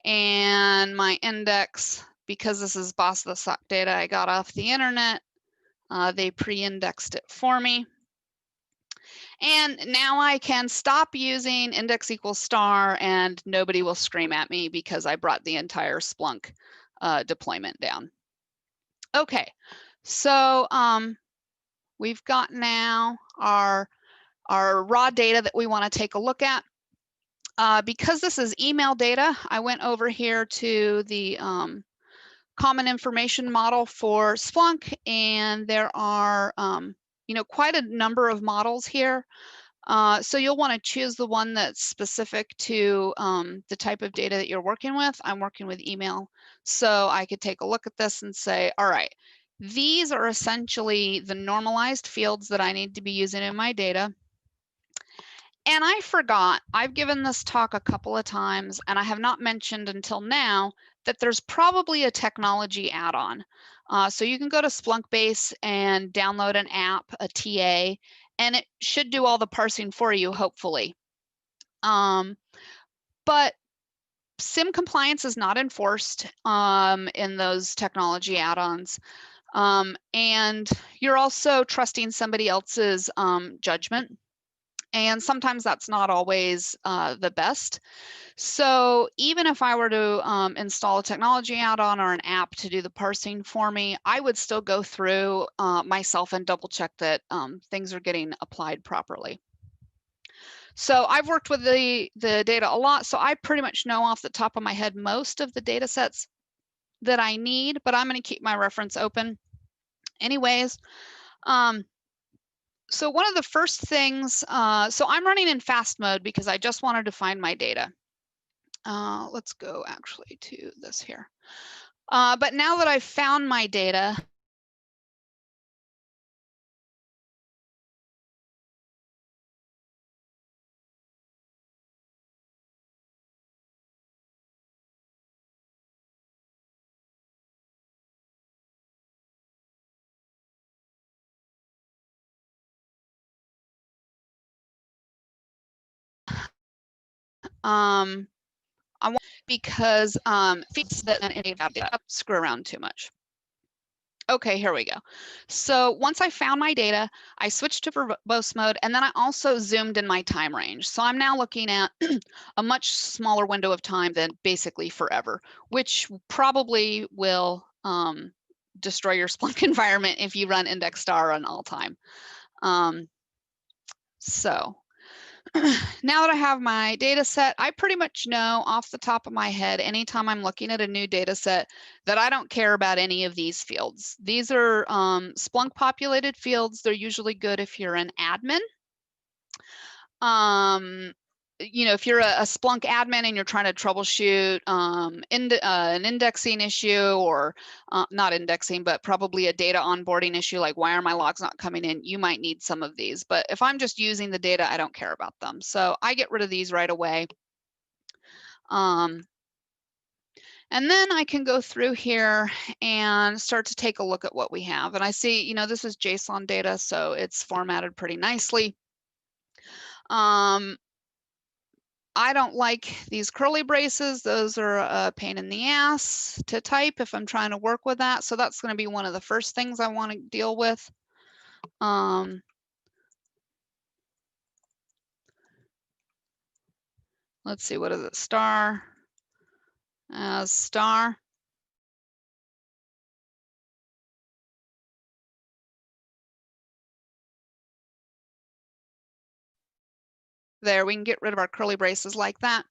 And my index, because this is boss of the sock data I got off the internet, they pre-indexed it for me. And now I can stop using index equals star and nobody will scream at me because I brought the entire Splunk deployment down. Okay, so we've got now our raw data that we want to take a look at. Because this is email data, I went over here to the common information model for Splunk, and there are quite a number of models here. So you'll want to choose the one that's specific to the type of data that you're working with. I'm working with email, so I could take a look at this and say, all right, these are essentially the normalized fields that I need to be using in my data. And I forgot, I've given this talk a couple of times, and I have not mentioned until now that there's probably a technology add-on. So you can go to Splunk Base and download an app, a TA, and it should do all the parsing for you, hopefully. But SIM compliance is not enforced in those technology add-ons. And you're also trusting somebody else's judgment. And sometimes that's not always the best. So even if I were to install a technology add-on or an app to do the parsing for me, I would still go through myself and double check that things are getting applied properly. So I've worked with the data a lot, so I pretty much know off the top of my head most of the data sets that I need, but I'm going to keep my reference open anyways. So one of the first things, so I'm running in fast mode because I just wanted to find my data. Let's go actually to this here. But now that I've found my data, I want because feeds that any data screw around too much. Okay, here we go. So once I found my data, I switched to verbose mode, and then I also zoomed in my time range. So I'm now looking at a much smaller window of time than basically forever, which probably will destroy your Splunk environment if you run index star on all time. So now that I have my data set, I pretty much know off the top of my head, anytime I'm looking at a new data set, that I don't care about any of these fields. These are Splunk populated fields. They're usually good if you're an admin. If you're a Splunk admin and you're trying to troubleshoot an indexing issue, or not indexing, but probably a data onboarding issue, like why are my logs not coming in, you might need some of these. But if I'm just using the data, I don't care about them. So I get rid of these right away. And then I can go through here and start to take a look at what we have. And I see, this is JSON data, so it's formatted pretty nicely. I don't like these curly braces. Those are a pain in the ass to type if I'm trying to work with that. So that's going to be one of the first things I want to deal with. Let's see, what is it? Star as star. There, we can get rid of our curly braces like that.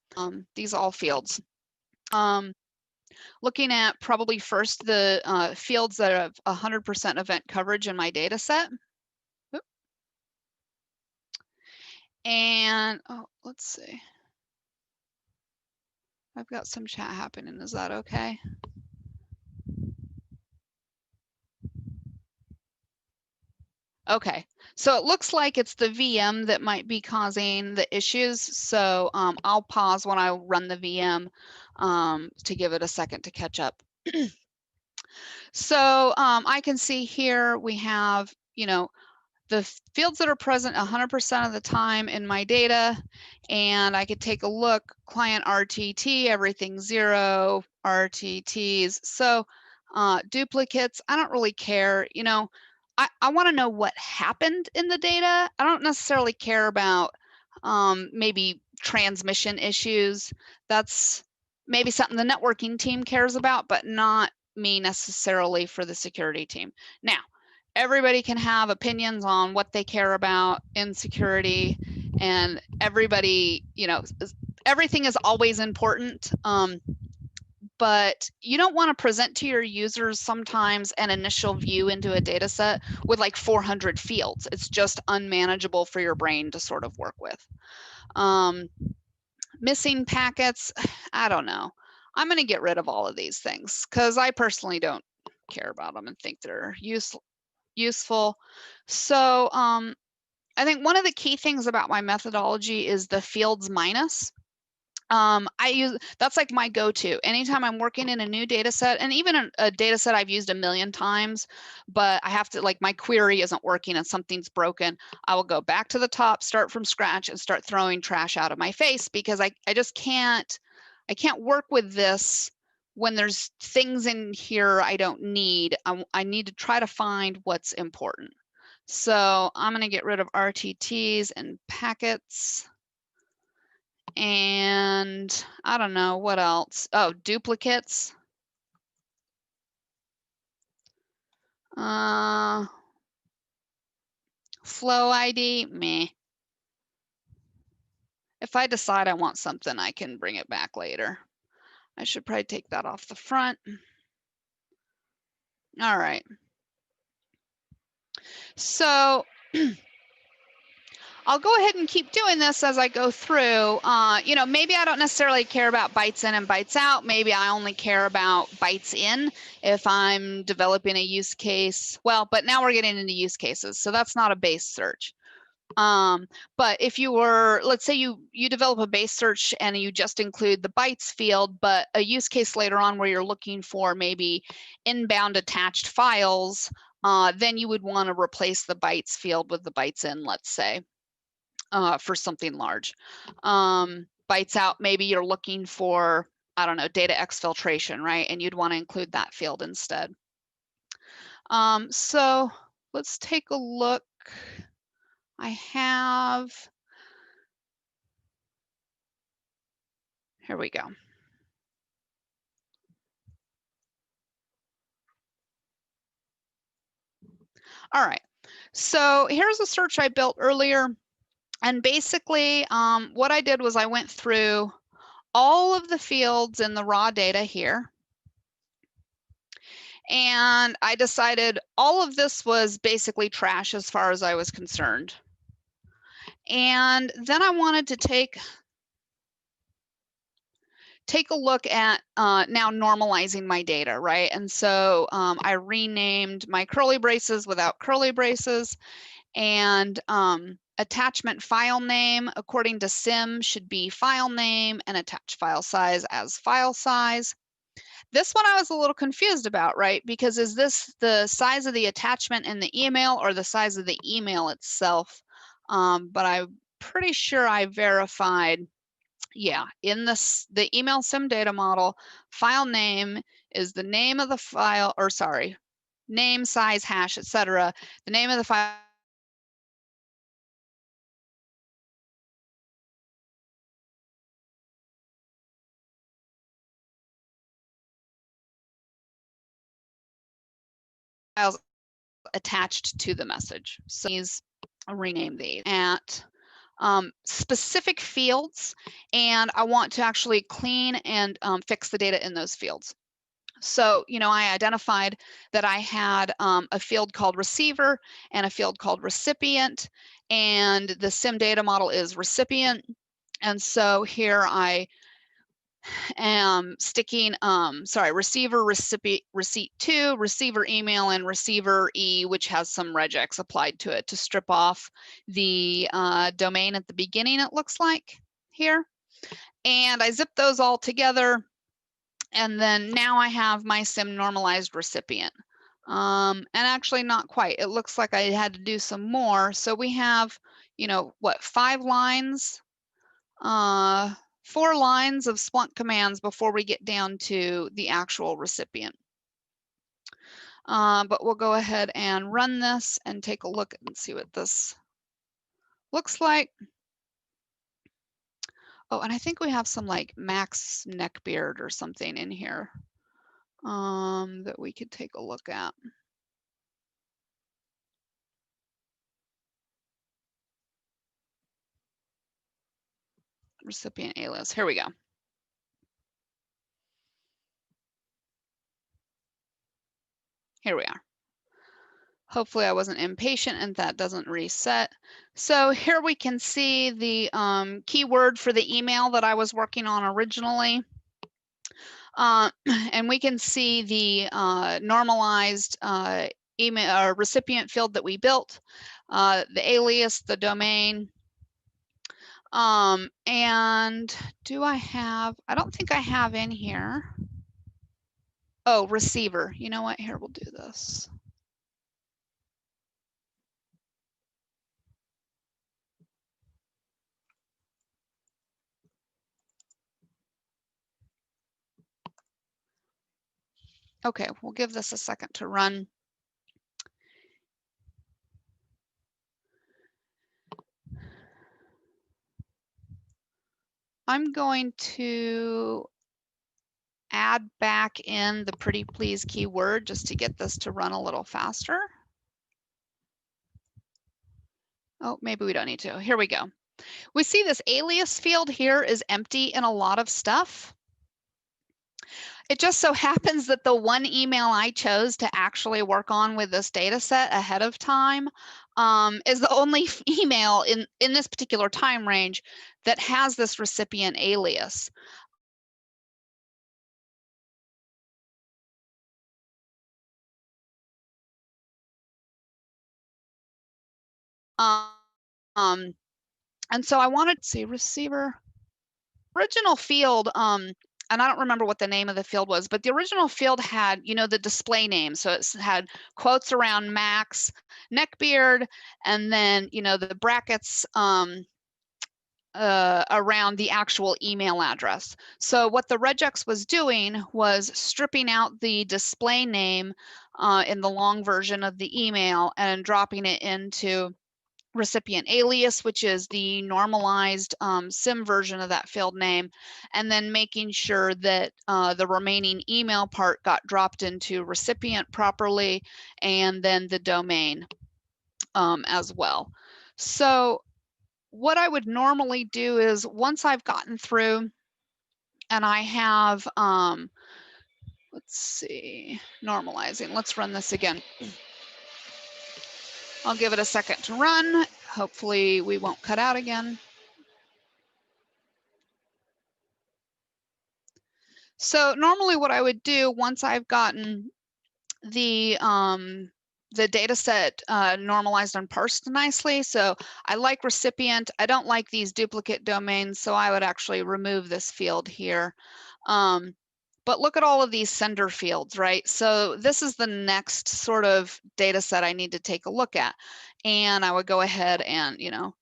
These are all fields. Looking at probably first the fields that have 100% event coverage in my data set. Oop. And let's see. I've got some chat happening. Is that okay? Okay, so it looks like it's the VM that might be causing the issues. So I'll pause when I run the VM to give it a second to catch up. So I can see here we have, the fields that are present 100% of the time in my data, and I could take a look, client RTT, everything 0, RTTs. So duplicates, I don't really care. I want to know what happened in the data. I don't necessarily care about maybe transmission issues. That's maybe something the networking team cares about, but not me necessarily for the security team. Now, everybody can have opinions on what they care about in security, and everybody, everything is always important. But you don't want to present to your users sometimes an initial view into a data set with like 400 fields. It's just unmanageable for your brain to sort of work with. Missing packets, I don't know. I'm going to get rid of all of these things because I personally don't care about them and think they're useful. So I think one of the key things about my methodology is the fields minus. That's like my go-to anytime I'm working in a new data set, and even a data set I've used a million times, but I have to, like, my query isn't working and something's broken. I will go back to the top, start from scratch, and start throwing trash out of my face because I just can't, work with this when there's things in here I don't need. I need to try to find what's important. So I'm going to get rid of RTTs and packets. And I don't know what else. Oh, duplicates. Flow ID, meh. If I decide I want something, I can bring it back later. I should probably take that off the front. All right. So I'll go ahead and keep doing this as I go through. Maybe I don't necessarily care about bytes in and bytes out. Maybe I only care about bytes in if I'm developing a use case. Well, but now we're getting into use cases, so that's not a base search. But if you were, let's say you develop a base search and you just include the bytes field, but a use case later on where you're looking for maybe inbound attached files, then you would want to replace the bytes field with the bytes in, let's say. For something large. Bytes out, maybe you're looking for, I don't know, data exfiltration, right? And you'd want to include that field instead. So let's take a look. Here we go. All right, so here's a search I built earlier. And basically, what I did was I went through all of the fields in the raw data here. And I decided all of this was basically trash as far as I was concerned. And then I wanted to take a look at now normalizing my data, right? And so I renamed my curly braces without curly braces, and attachment file name according to SIM should be file name, and attached file size as file size. This one I was a little confused about, right? Because is this the size of the attachment in the email or the size of the email itself? But I'm pretty sure I verified, yeah, in the email SIM data model, file name is the name of the file, or sorry, name, size, hash, etc. The name of the file files attached to the message. So please rename these at specific fields, and I want to actually clean and fix the data in those fields. So, I identified that I had a field called receiver and a field called recipient, and the SIM data model is recipient. And so here I sticking, receiver receipt 2, receiver email, and receiver E, which has some regex applied to it to strip off the domain at the beginning, it looks like here. And I zip those all together. And then now I have my SIM normalized recipient. And actually not quite. It looks like I had to do some more. So we have, you know, what, 5 lines? 4 lines of Splunk commands before we get down to the actual recipient. But we'll go ahead and run this and take a look and see what this looks like. Oh, and I think we have some like Max neckbeard or something in here that we could take a look at. Recipient alias, here we go. Here we are. Hopefully I wasn't impatient and that doesn't reset. So here we can see the keyword for the email that I was working on originally. And we can see the normalized email or recipient field that we built, the alias, the domain. And do I don't think I have in here. Oh, receiver. You know what? Here, we'll do this. Okay, we'll give this a second to run. I'm going to add back in the pretty please keyword just to get this to run a little faster. Oh, maybe we don't need to. Here we go. We see this alias field here is empty in a lot of stuff. It just so happens that the one email I chose to actually work on with this data set ahead of time is the only email in this particular time range that has this recipient alias. And so I wanted to see receiver original field. And I don't remember what the name of the field was, but the original field had, you know, the display name. So it had quotes around Max neckbeard, and then, you know, the brackets around the actual email address. So what the regex was doing was stripping out the display name in the long version of the email and dropping it into recipient alias, which is the normalized SIM version of that field name, and then making sure that the remaining email part got dropped into recipient properly, and then the domain as well. So what I would normally do is once I've gotten through and I have, let's see, normalizing, let's run this again. I'll give it a second to run. Hopefully we won't cut out again. So normally what I would do once I've gotten the data set normalized and parsed nicely. So I like recipient. I don't like these duplicate domains, so I would actually remove this field here. But look at all of these sender fields, right? So this is the next sort of data set I need to take a look at. And I would go ahead and, you know,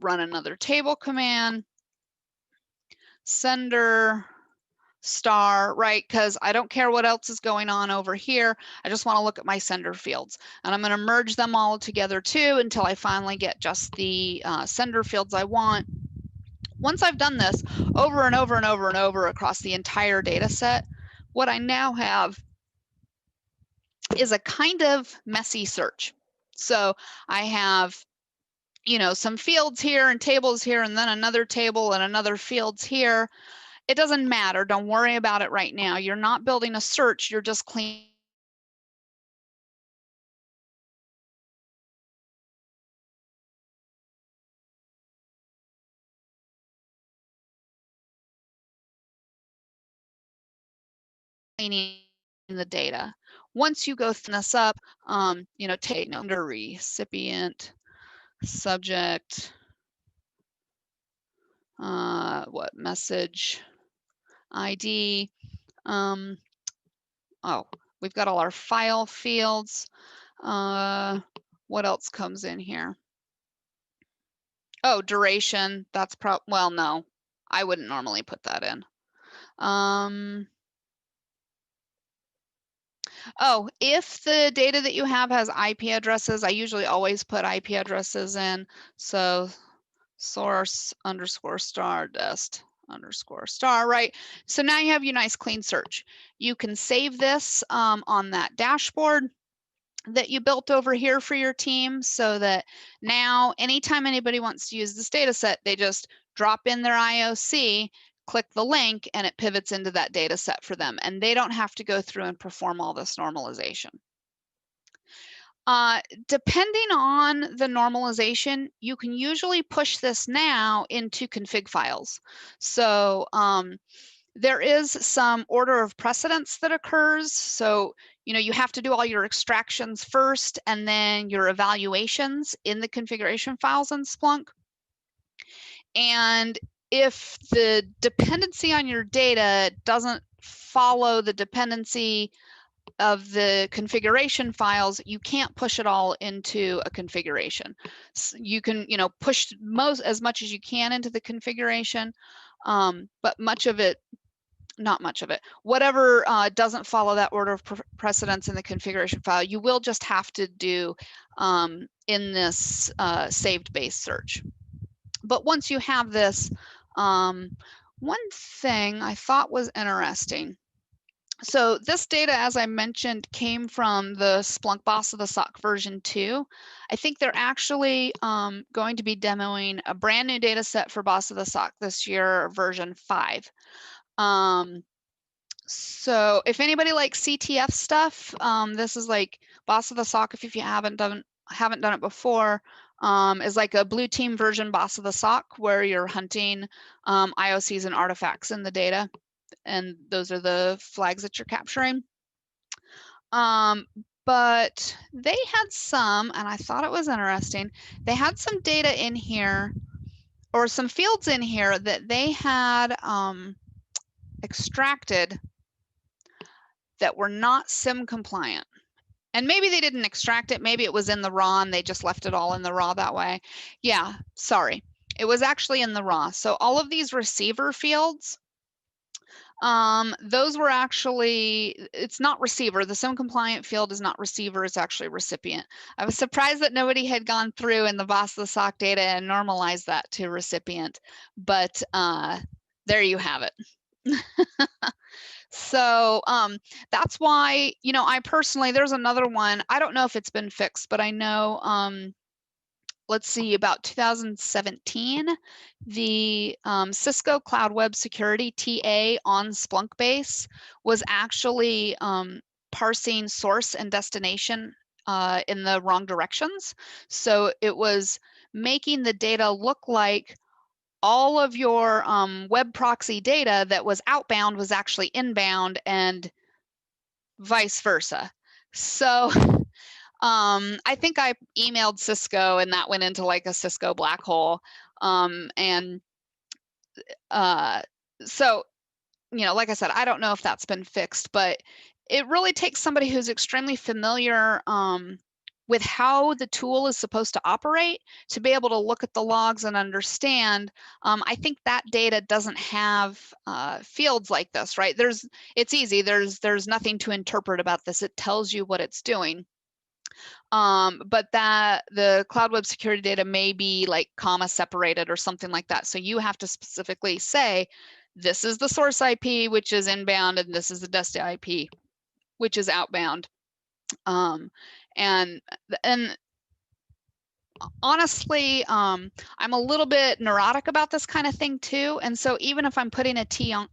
run another table command, sender star, right? Because I don't care what else is going on over here. I just want to look at my sender fields. And I'm going to merge them all together too until I finally get just the sender fields I want. Once I've done this over and over and over and over across the entire data set, what I now have is a kind of messy search. So I have, you know, some fields here and tables here, and then another table and another fields here. It doesn't matter. Don't worry about it right now. You're not building a search. You're just cleaning cleaning the data. Once you go through this up, you know, take under recipient, subject, what message ID. Oh, we've got all our file fields. What else comes in here? Oh, duration. That's well, no, I wouldn't normally put that in. Oh, if the data that you have has IP addresses, I usually always put IP addresses in. So source underscore star dest underscore star, right? So now you have your nice clean search. You can save this on that dashboard that you built over here for your team, so that now anytime anybody wants to use this data set, they just drop in their IOC, click the link, and it pivots into that data set for them, and they don't have to go through and perform all this normalization. Depending on the normalization, you can usually push this now into config files. So there is some order of precedence that occurs. So, you know, you have to do all your extractions first and then your evaluations in the configuration files in Splunk. And if the dependency on your data doesn't follow the dependency of the configuration files, you can't push it all into a configuration. So you can, you know, push as much as you can into the configuration, but much of it, not much of it, whatever doesn't follow that order of precedence in the configuration file, you will just have to do in this saved base search. But once you have this, one thing I thought was interesting. So this data, as I mentioned, came from the Splunk Boss of the SOC version 2. I think they're actually going to be demoing a brand new data set for Boss of the SOC this year, version 5. So if anybody likes CTF stuff, this is like Boss of the SOC, if you haven't done it before, is like a blue team version Boss of the SOC, where you're hunting IOCs and artifacts in the data. And those are the flags that you're capturing. But they had some, and I thought it was interesting, they had some data in here, or some fields in here that they had extracted that were not SIM compliant. And maybe they didn't extract it, maybe it was in the raw and they just left it all in the raw that way. Yeah, sorry, it was actually in the raw. So all of these receiver fields, those were actually, it's not receiver. The SIM compliant field is not receiver, it's actually recipient. I was surprised that nobody had gone through in the Boss of the SOC data and normalized that to recipient, but there you have it. So that's why, you know, I personally, there's another one, I don't know if it's been fixed, but I know, let's see, about 2017, the Cisco Cloud Web Security TA on Splunk base was actually parsing source and destination in the wrong directions. So it was making the data look like all of your web proxy data that was outbound was actually inbound and vice versa. So I think I emailed Cisco and that went into like a Cisco black hole. And so, you know, like I said, I don't know if that's been fixed, but it really takes somebody who's extremely familiar with how the tool is supposed to operate to be able to look at the logs and understand. I think that data doesn't have fields like this, right? It's easy. There's nothing to interpret about this. It tells you what it's doing. But that the Cloud Web Security data may be like comma separated or something like that. So you have to specifically say, this is the source IP, which is inbound, and this is the dest IP, which is outbound. And honestly, I'm a little bit neurotic about this kind of thing too. And so even if I'm putting a TA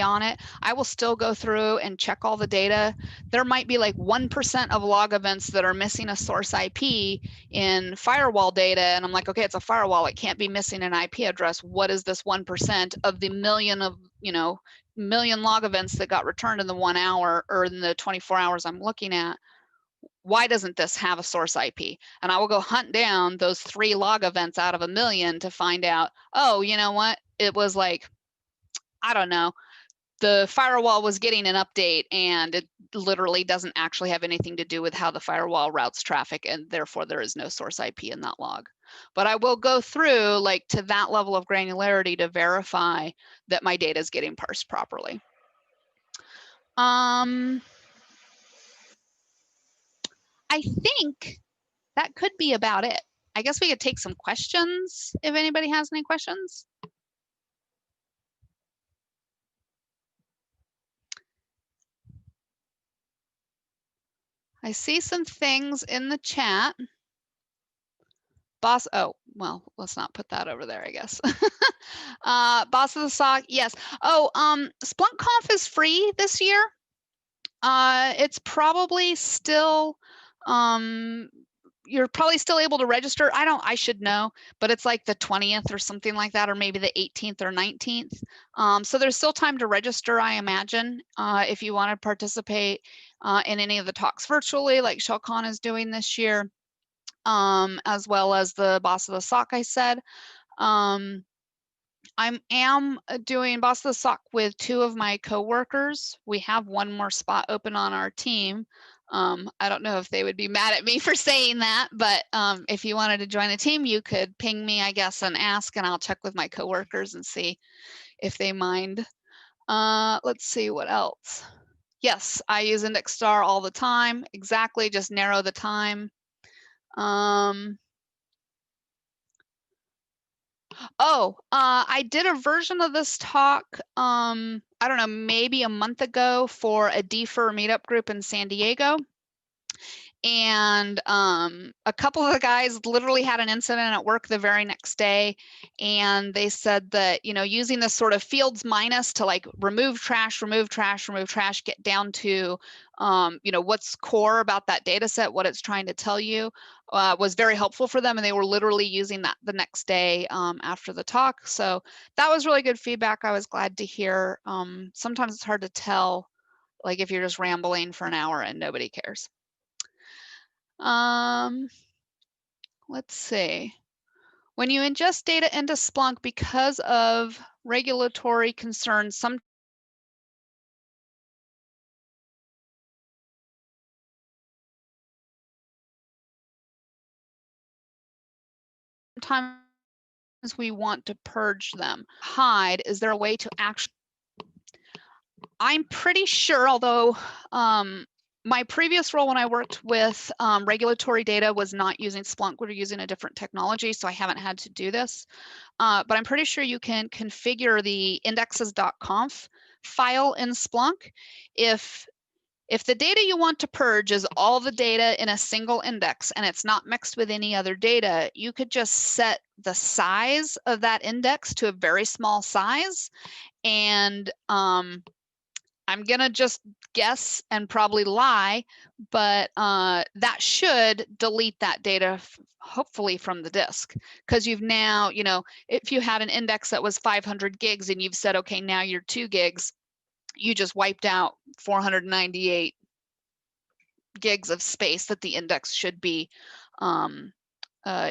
on it, I will still go through and check all the data. There might be like 1% of log events that are missing a source IP in firewall data. And I'm like, okay, it's a firewall. It can't be missing an IP address. What is this 1% of the million of, you know, million log events that got returned in the 1 hour or in the 24 hours I'm looking at. Why doesn't this have a source IP? And I will go hunt down those 3 log events out of a million to find out, oh, you know what? It was like, I don't know, the firewall was getting an update and it literally doesn't actually have anything to do with how the firewall routes traffic, and therefore there is no source IP in that log. But I will go through like to that level of granularity to verify that my data is getting parsed properly. I think that could be about it. I guess we could take some questions if anybody has any questions. I see some things in the chat. Boss, oh, well, let's not put that over there, I guess. Boss of the Sock, yes. Oh, SplunkConf is free this year. It's probably still, you're probably still able to register. I should know, but it's like the 20th or something like that, or maybe the 18th or 19th. So there's still time to register, I imagine, if you want to participate in any of the talks virtually, like ShellCon is doing this year, as well as the Boss of the Sock I said. I am doing Boss of the Sock with 2 of my coworkers. We have 1 more spot open on our team. I don't know if they would be mad at me for saying that, but if you wanted to join the team, you could ping me, I guess, and ask, and I'll check with my coworkers and see if they mind. Let's see what else. Yes, I use index star all the time. Exactly, just narrow the time. I did a version of this talk, I don't know, maybe a month ago for a DFIR meetup group in San Diego. And a couple of the guys literally had an incident at work the very next day. And they said that, you know, using this sort of fields minus to like remove trash, get down to, you know, what's core about that data set, what it's trying to tell you, was very helpful for them. And they were literally using that the next day after the talk. So that was really good feedback. I was glad to hear. Sometimes it's hard to tell, like if you're just rambling for an hour and nobody cares. Let's see. When you ingest data into Splunk because of regulatory concerns, sometimes we want to purge them. Hide, is there a way to actually? I'm pretty sure, although my previous role when I worked with regulatory data was not using Splunk, we were using a different technology, so I haven't had to do this. But I'm pretty sure you can configure the indexes.conf file in Splunk. If the data you want to purge is all the data in a single index and it's not mixed with any other data, you could just set the size of that index to a very small size. And I'm gonna just guess and probably lie, but that should delete that data, hopefully from the disk, because you've now, you know, if you had an index that was 500 gigs and you've said, okay, now you're 2 gigs, you just wiped out 498 gigs of space that the index should be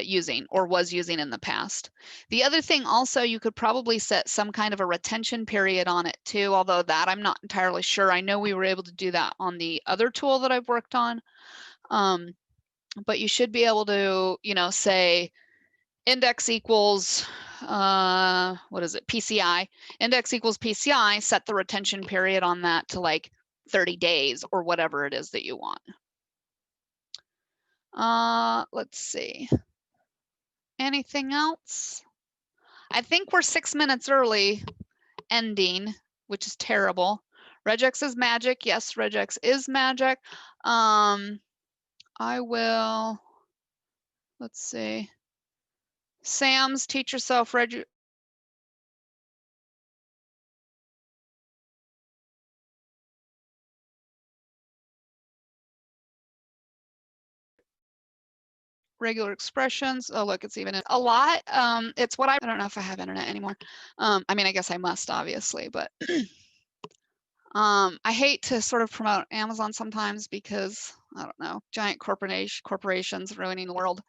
using or was using in the past. The other thing also, you could probably set some kind of a retention period on it too, although that I'm not entirely sure. I know we were able to do that on the other tool that I've worked on. But you should be able to, you know, say index equals, what is it, PCI, index equals PCI, set the retention period on that to like 30 days or whatever it is that you want. Let's see. Anything else? I think we're 6 minutes early ending, which is terrible. Regex is magic. Yes, Regex is magic. I will, let's see. Sam's teach yourself regular expressions. Oh, look, it's even a lot. It's what I don't know if I have internet anymore. I mean, I guess I must, obviously, but I hate to sort of promote Amazon sometimes because, I don't know, giant corporations ruining the world.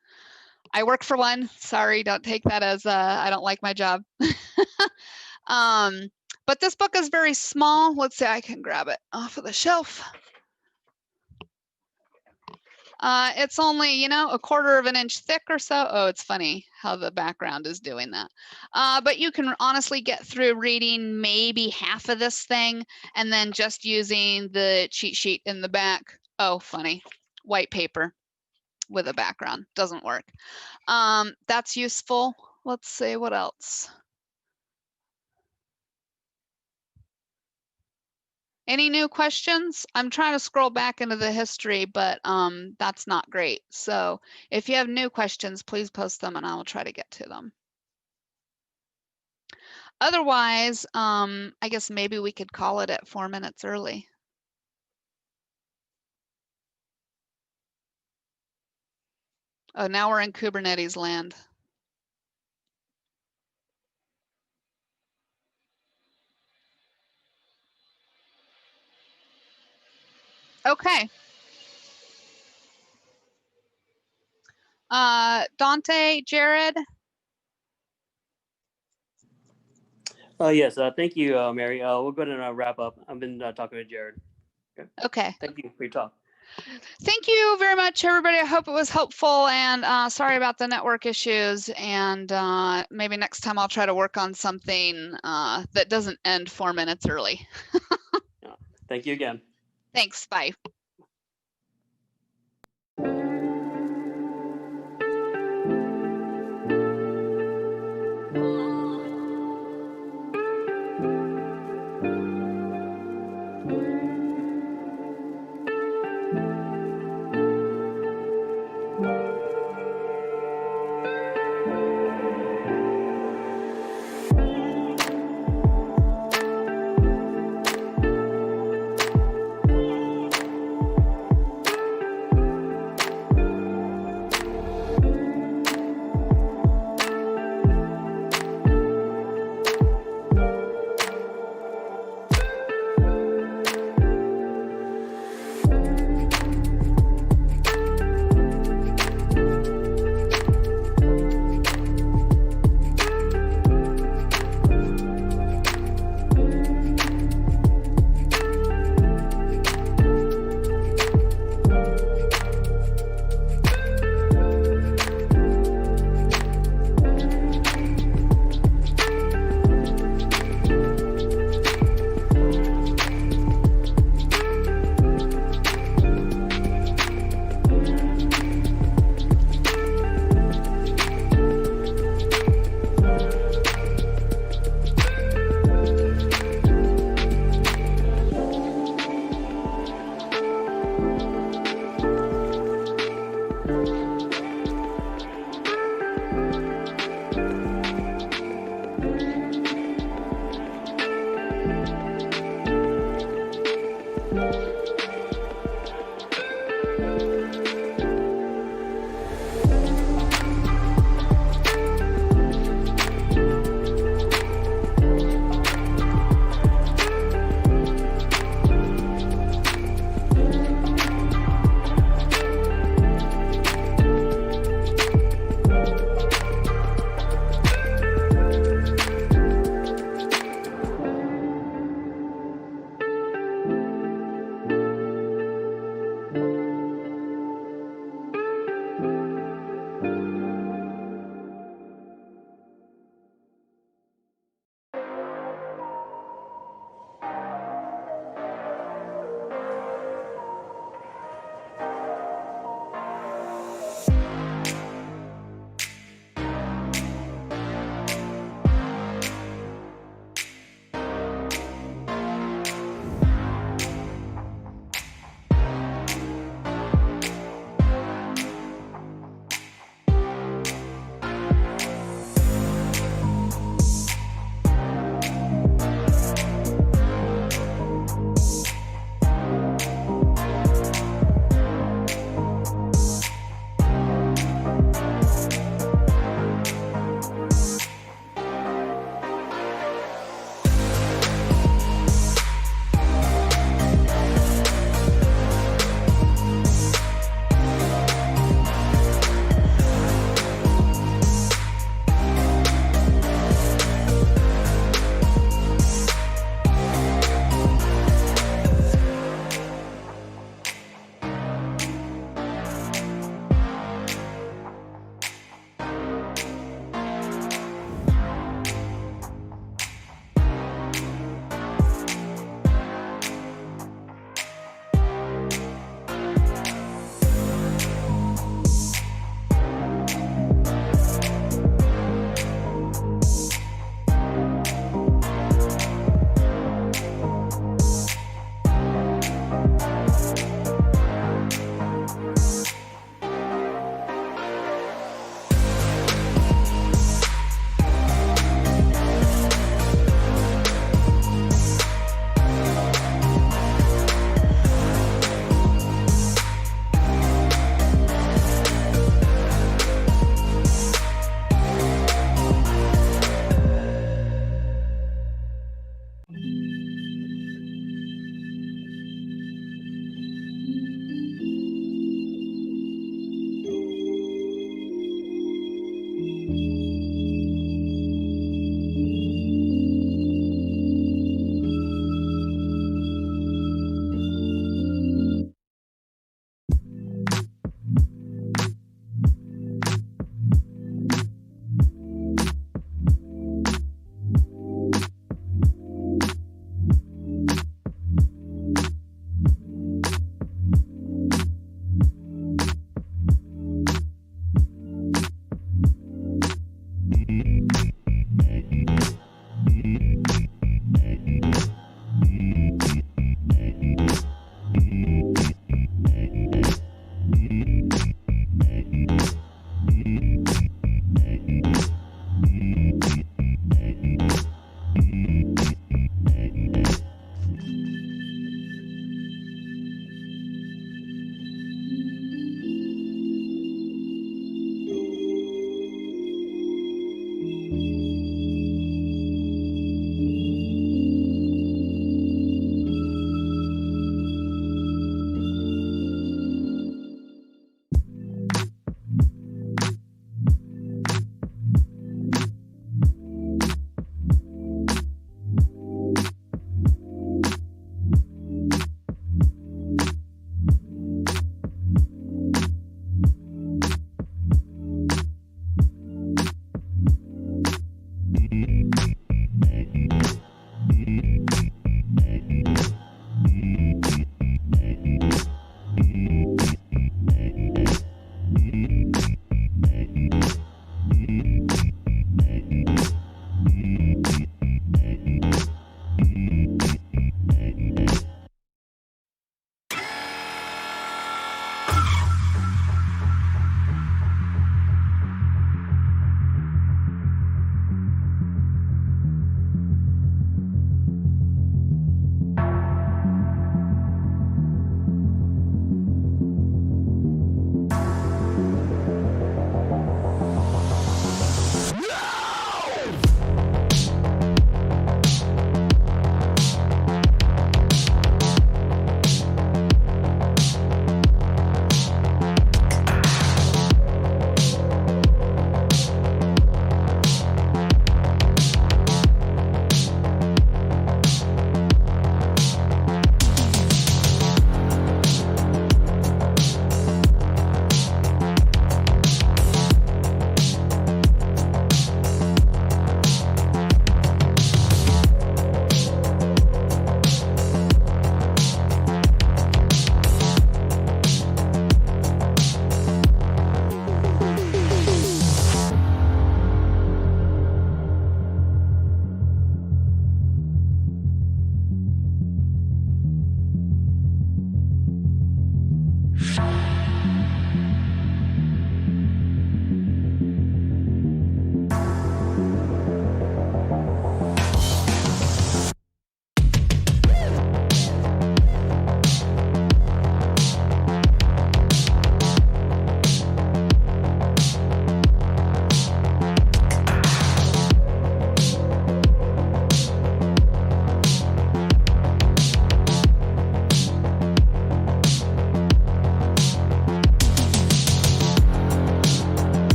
I work for one. Sorry, don't take that as I don't like my job. But this book is very small. Let's see, I can grab it off of the shelf. It's only, you know, 1/4 of an inch thick or so. Oh, it's funny how the background is doing that. But you can honestly get through reading maybe half of this thing and then just using the cheat sheet in the back. Oh, funny. White paper with a background doesn't work. That's useful. Let's see what else. Any new questions? I'm trying to scroll back into the history, but that's not great. So if you have new questions, please post them and I will try to get to them. Otherwise, I guess maybe we could call it at 4 minutes early. Oh, now we're in Kubernetes land. Okay. Dante, Jared. Yes, thank you, Mary. We'll go ahead and wrap up. I've been talking to Jared. Okay. Thank you for your talk. Thank you very much, everybody. I hope it was helpful, and sorry about the network issues. And maybe next time I'll try to work on something that doesn't end 4 minutes early. Thank you again. Thanks. Bye.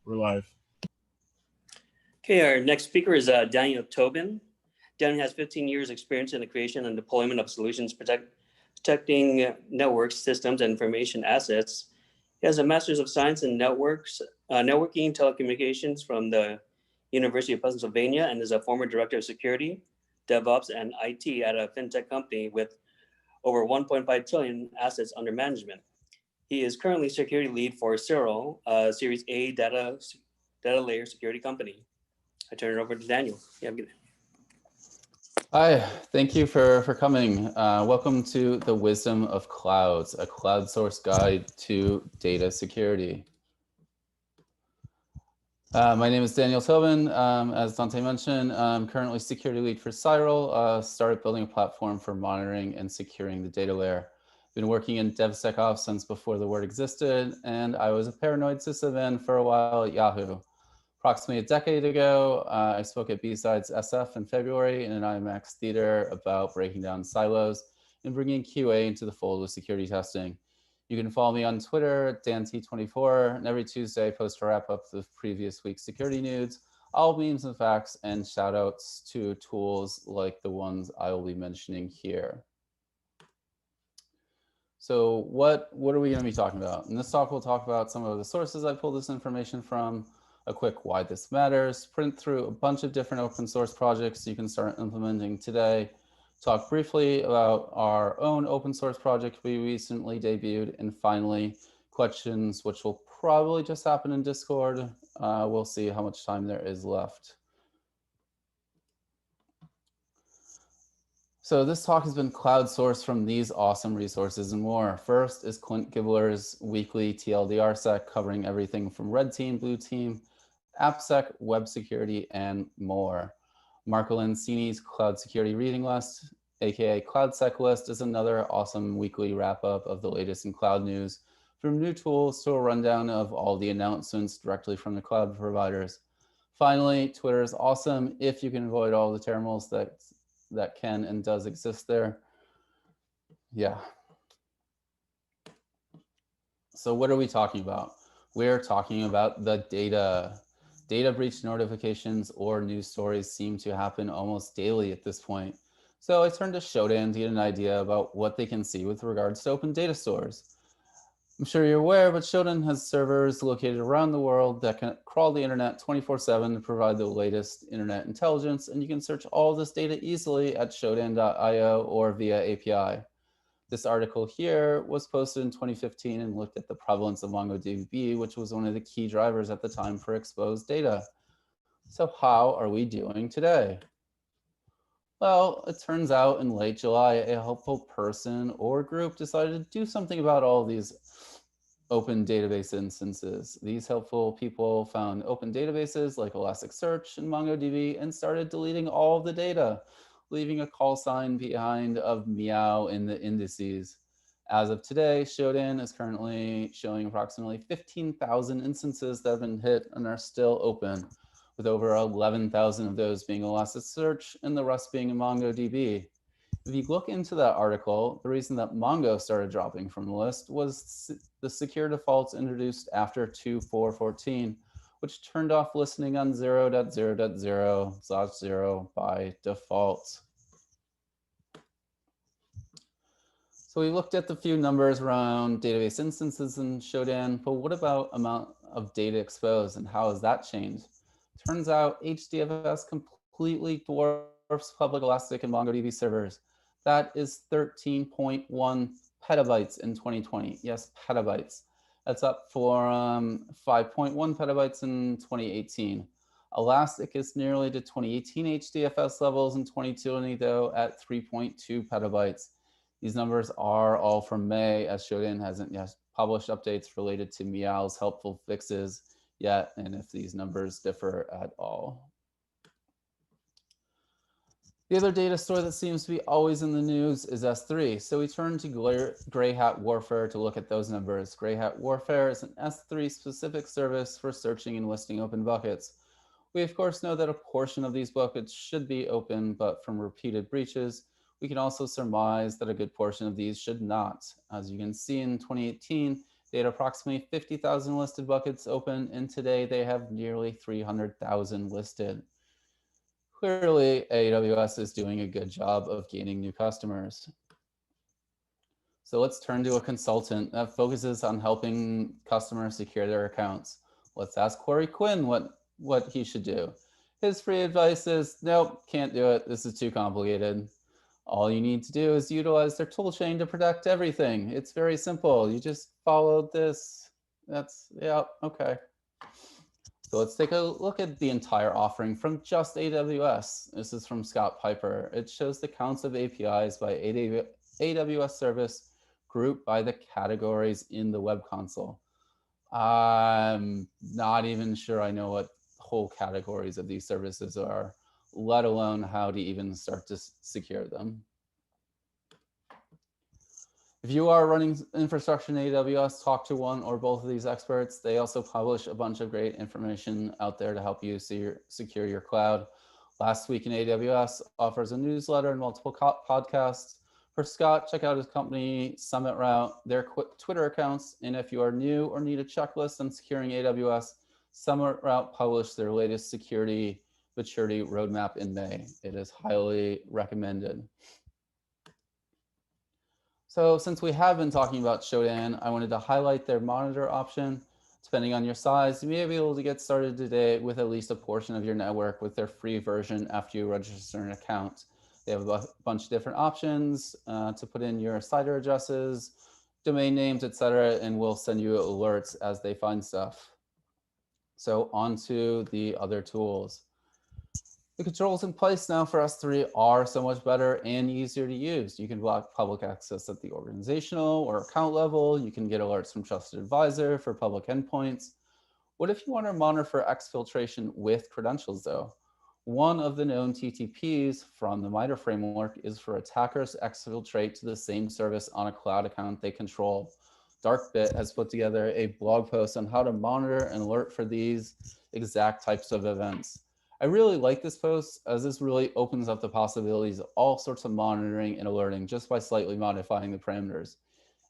We're live. Okay, our next speaker is Daniel Tobin. Daniel has 15 years experience in the creation and deployment of solutions protecting networks, systems, and information assets. He has a Master's of Science in Networking Telecommunications from the University of Pennsylvania and is a former Director of Security, DevOps, and IT at a fintech company with over 1.5 trillion assets under management. He is currently security lead for Cyril, a Series A data layer security company. I turn it over to Daniel. Yeah, I'm good. Hi, thank you for coming. Welcome to The Wisdom of Clouds, a cloud source guide to data security. My name is Daniel Tobin. As Dante mentioned, I'm currently security lead for Cyril, started building a platform for monitoring and securing the data layer. Been working in DevSecOps since before the word existed, and I was a paranoid sysadmin for a while at Yahoo. Approximately a decade ago, I spoke at B-Sides SF in February in an IMAX theater about breaking down silos and bringing QA into the fold with security testing. You can follow me on Twitter, DanT24, and every Tuesday I post a wrap-up of previous week's security news, all memes and facts, and shout-outs to tools like the ones I will be mentioning here. So what are we going to be talking about? In this talk, we'll talk about some of the sources I pulled this information from, a quick why this matters, print through a bunch of different open source projects you can start implementing today, talk briefly about our own open source project we recently debuted, and finally, questions, which will probably just happen in Discord. We'll see how much time there is left. So this talk has been crowdsourced from these awesome resources and more. First is Clint Gibler's weekly TLDR covering everything from red team, blue team, AppSec, web security, and more. Marco Lancini's Cloud Security Reading List, aka CloudSec List, is another awesome weekly wrap-up of the latest in cloud news, from new tools to a rundown of all the announcements directly from the cloud providers. Finally, Twitter is awesome if you can avoid all the terminals that can and does exist there. Yeah. So what are we talking about? We're talking about the data. Data breach notifications or news stories seem to happen almost daily at this point. So I turned to Shodan to get an idea about what they can see with regards to open data stores. I'm sure you're aware, but Shodan has servers located around the world that can crawl the internet 24/7 to provide the latest internet intelligence, and you can search all this data easily at shodan.io or via API. This article here was posted in 2015 and looked at the prevalence of MongoDB, which was one of the key drivers at the time for exposed data. So how are we doing today? Well, it turns out in late July, a helpful person or group decided to do something about all these open database instances. These helpful people found open databases like Elasticsearch and MongoDB and started deleting all of the data, leaving a call sign behind of meow in the indices. As of today, Shodan is currently showing approximately 15,000 instances that have been hit and are still open, with over 11,000 of those being Elasticsearch and the rest being in MongoDB. If you look into that article, the reason that Mongo started dropping from the list was the secure defaults introduced after 2.4.14, which turned off listening on 0.0.0/0 by default. So we looked at the few numbers around database instances in Shodan, but what about amount of data exposed and how has that changed? Turns out HDFS completely dwarfs public Elastic and MongoDB servers. That is 13.1 petabytes in 2020. Yes, petabytes. That's up from 5.1 petabytes in 2018. Elastic is nearly to 2018 HDFS levels in 2020, though, at 3.2 petabytes. These numbers are all from May, as Shodan hasn't yet published updates related to Meow's helpful fixes yet, and if these numbers differ at all. The other data store that seems to be always in the news is S3. So we turn to Grey Hat Warfare to look at those numbers. Grey Hat Warfare is an S3 specific service for searching and listing open buckets. We of course know that a portion of these buckets should be open, but from repeated breaches, we can also surmise that a good portion of these should not. As you can see in 2018, They had approximately 50,000 listed buckets open, and today they have nearly 300,000 listed. Clearly, AWS is doing a good job of gaining new customers. So let's turn to a consultant that focuses on helping customers secure their accounts. Let's ask Corey Quinn what he should do. His free advice is, nope, can't do it. This is too complicated. All you need to do is utilize their toolchain to protect everything. It's very simple. You just follow this. Yeah, okay. So let's take a look at the entire offering from just AWS. This is from Scott Piper. It shows the counts of APIs by AWS service grouped by the categories in the web console. I'm not even sure I know what whole categories of these services are, let alone how to even start to secure them. If you are running infrastructure in AWS, talk to one or both of these experts. They also publish a bunch of great information out there to help you secure your cloud. Last Week in AWS offers a newsletter and multiple podcasts. For Scott, check out his company, Summit Route, their Twitter accounts. And if you are new or need a checklist on securing AWS, Summit Route published their latest security maturity roadmap in May. It is highly recommended. So since we have been talking about Shodan, I wanted to highlight their monitor option. Depending on your size, you may be able to get started today with at least a portion of your network with their free version after you register an account. They have a bunch of different options to put in your CIDR addresses, domain names, etc., and we'll send you alerts as they find stuff. So on to the other tools. The controls in place now for S3 are so much better and easier to use. You can block public access at the organizational or account level. You can get alerts from Trusted Advisor for public endpoints. What if you want to monitor for exfiltration with credentials though? One of the known TTPs from the MITRE framework is for attackers to exfiltrate to the same service on a cloud account they control. Darkbit has put together a blog post on how to monitor and alert for these exact types of events. I really like this post as this really opens up the possibilities of all sorts of monitoring and alerting just by slightly modifying the parameters.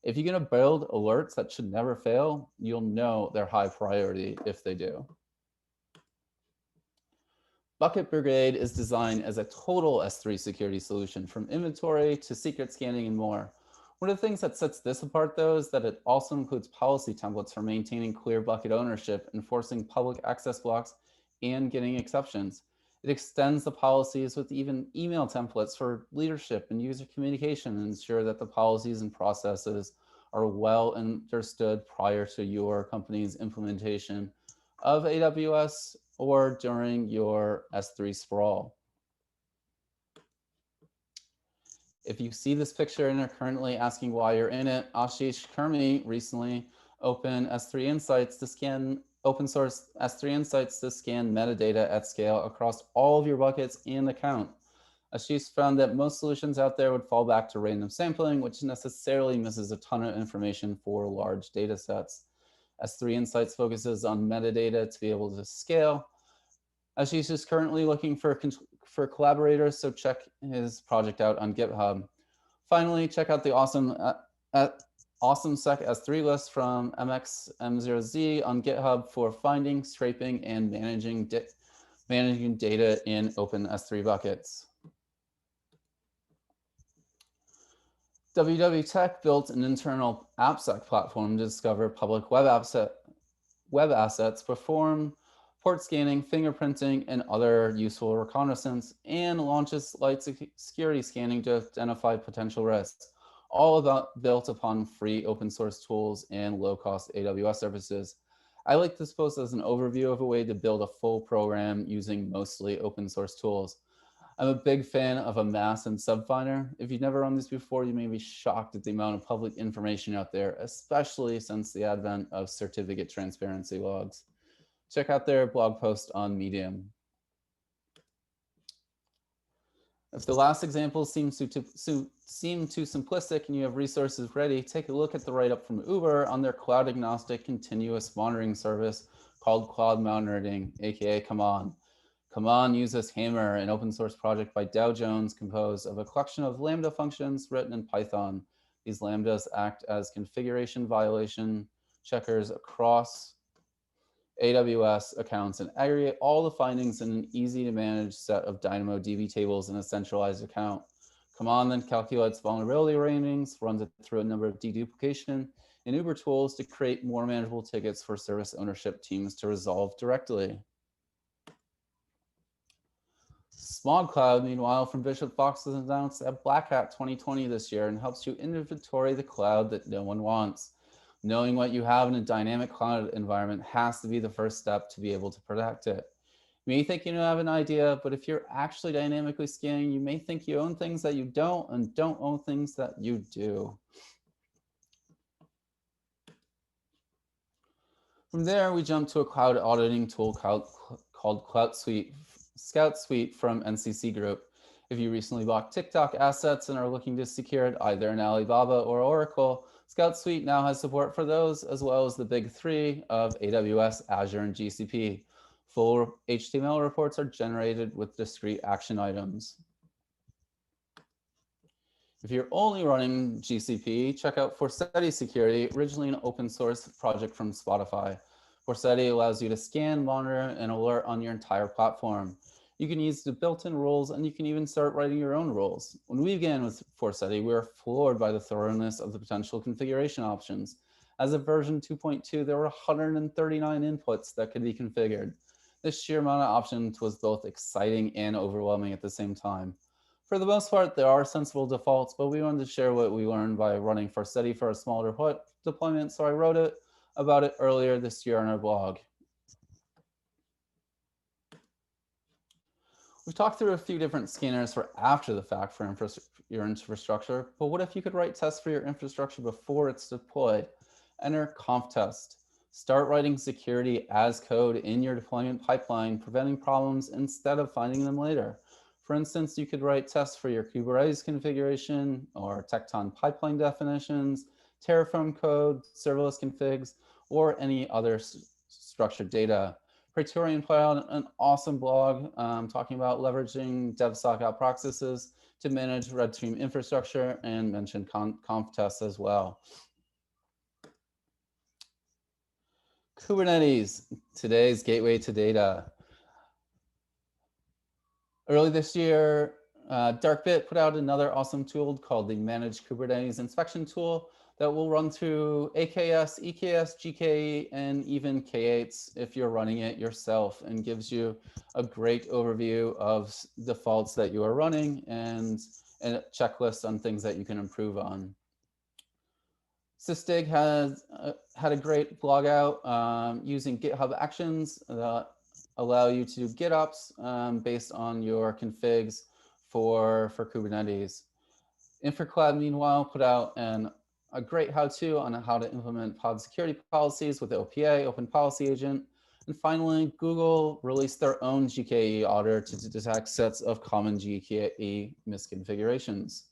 If you're going to build alerts that should never fail, you'll know they're high priority if they do. Bucket Brigade is designed as a total S3 security solution from inventory to secret scanning and more. One of the things that sets this apart though is that it also includes policy templates for maintaining clear bucket ownership, enforcing public access blocks, and getting exceptions. It extends the policies with even email templates for leadership and user communication and ensure that the policies and processes are well understood prior to your company's implementation of AWS or during your S3 sprawl. If you see this picture and are currently asking why you're in it, Ashish Kurmi recently opened S3 Insights to scan open source S3 Insights to scan metadata at scale across all of your buckets and account. Ashish found that most solutions out there would fall back to random sampling, which necessarily misses a ton of information for large data sets. S3 Insights focuses on metadata to be able to scale. Ashish is currently looking for collaborators, so check his project out on GitHub. Finally, check out the awesome Sec S3 list from MXM0Z on GitHub for finding, scraping, and managing data in open S3 buckets. WW Tech built an internal AppSec platform to discover public web assets, perform port scanning, fingerprinting, and other useful reconnaissance, and launches light security scanning to identify potential risks. All built upon free open source tools and low-cost AWS services. I like this post as an overview of a way to build a full program using mostly open source tools. I'm a big fan of Amass and Subfinder. If you've never run these before, you may be shocked at the amount of public information out there, especially since the advent of certificate transparency logs. Check out their blog post on Medium. If the last example seems too simplistic and you have resources ready, take a look at the write-up from Uber on their cloud-agnostic continuous monitoring service called Cloud Monitoring, aka Come On uses Hammer, an open source project by Dow Jones composed of a collection of Lambda functions written in Python. These Lambdas act as configuration violation checkers across AWS accounts and aggregate all the findings in an easy to manage set of DynamoDB tables in a centralized account. Command then calculates vulnerability ratings, runs it through a number of deduplication and Uber tools to create more manageable tickets for service ownership teams to resolve directly. Smog Cloud, meanwhile, from Bishop Fox has announced at Black Hat 2020 this year and helps you inventory the cloud that no one wants. Knowing what you have in a dynamic cloud environment has to be the first step to be able to protect it. You may think you have an idea, but if you're actually dynamically scanning, you may think you own things that you don't and don't own things that you do. From there, we jump to a cloud auditing tool called Scout Suite from NCC Group. If you recently bought TikTok assets and are looking to secure it either in Alibaba or Oracle, Scout Suite now has support for those, as well as the big three of AWS, Azure, and GCP. Full HTML reports are generated with discrete action items. If you're only running GCP, check out Forseti Security, originally an open source project from Spotify. Forseti allows you to scan, monitor, and alert on your entire platform. You can use the built-in rules, and you can even start writing your own rules. When we began with Forseti, we were floored by the thoroughness of the potential configuration options. As of version 2.2, there were 139 inputs that could be configured. This sheer amount of options was both exciting and overwhelming at the same time. For the most part, there are sensible defaults, but we wanted to share what we learned by running Forseti for a smaller deployment, so I wrote about it earlier this year on our blog. We've talked through a few different scanners for after the fact for your infrastructure, but what if you could write tests for your infrastructure before it's deployed? Enter conf test. Start writing security as code in your deployment pipeline, preventing problems instead of finding them later. For instance, you could write tests for your Kubernetes configuration or Tecton pipeline definitions, Terraform code, serverless configs, or any other structured data. Praetorian put out an awesome blog talking about leveraging DevSocket proxies to manage red team infrastructure and mentioned conf tests as well. Kubernetes, today's gateway to data. Early this year, Darkbit put out another awesome tool called the Managed Kubernetes Inspection Tool that will run through AKS, EKS, GKE, and even K8s if you're running it yourself, and gives you a great overview of defaults that you are running and a checklist on things that you can improve on. Sysdig has had a great blog out using GitHub Actions that allow you to do GitOps based on your configs for Kubernetes. InfraCloud, meanwhile, put out a great how-to on how to implement pod security policies with OPA, Open Policy Agent. And finally, Google released their own GKE auditor to detect sets of common GKE misconfigurations.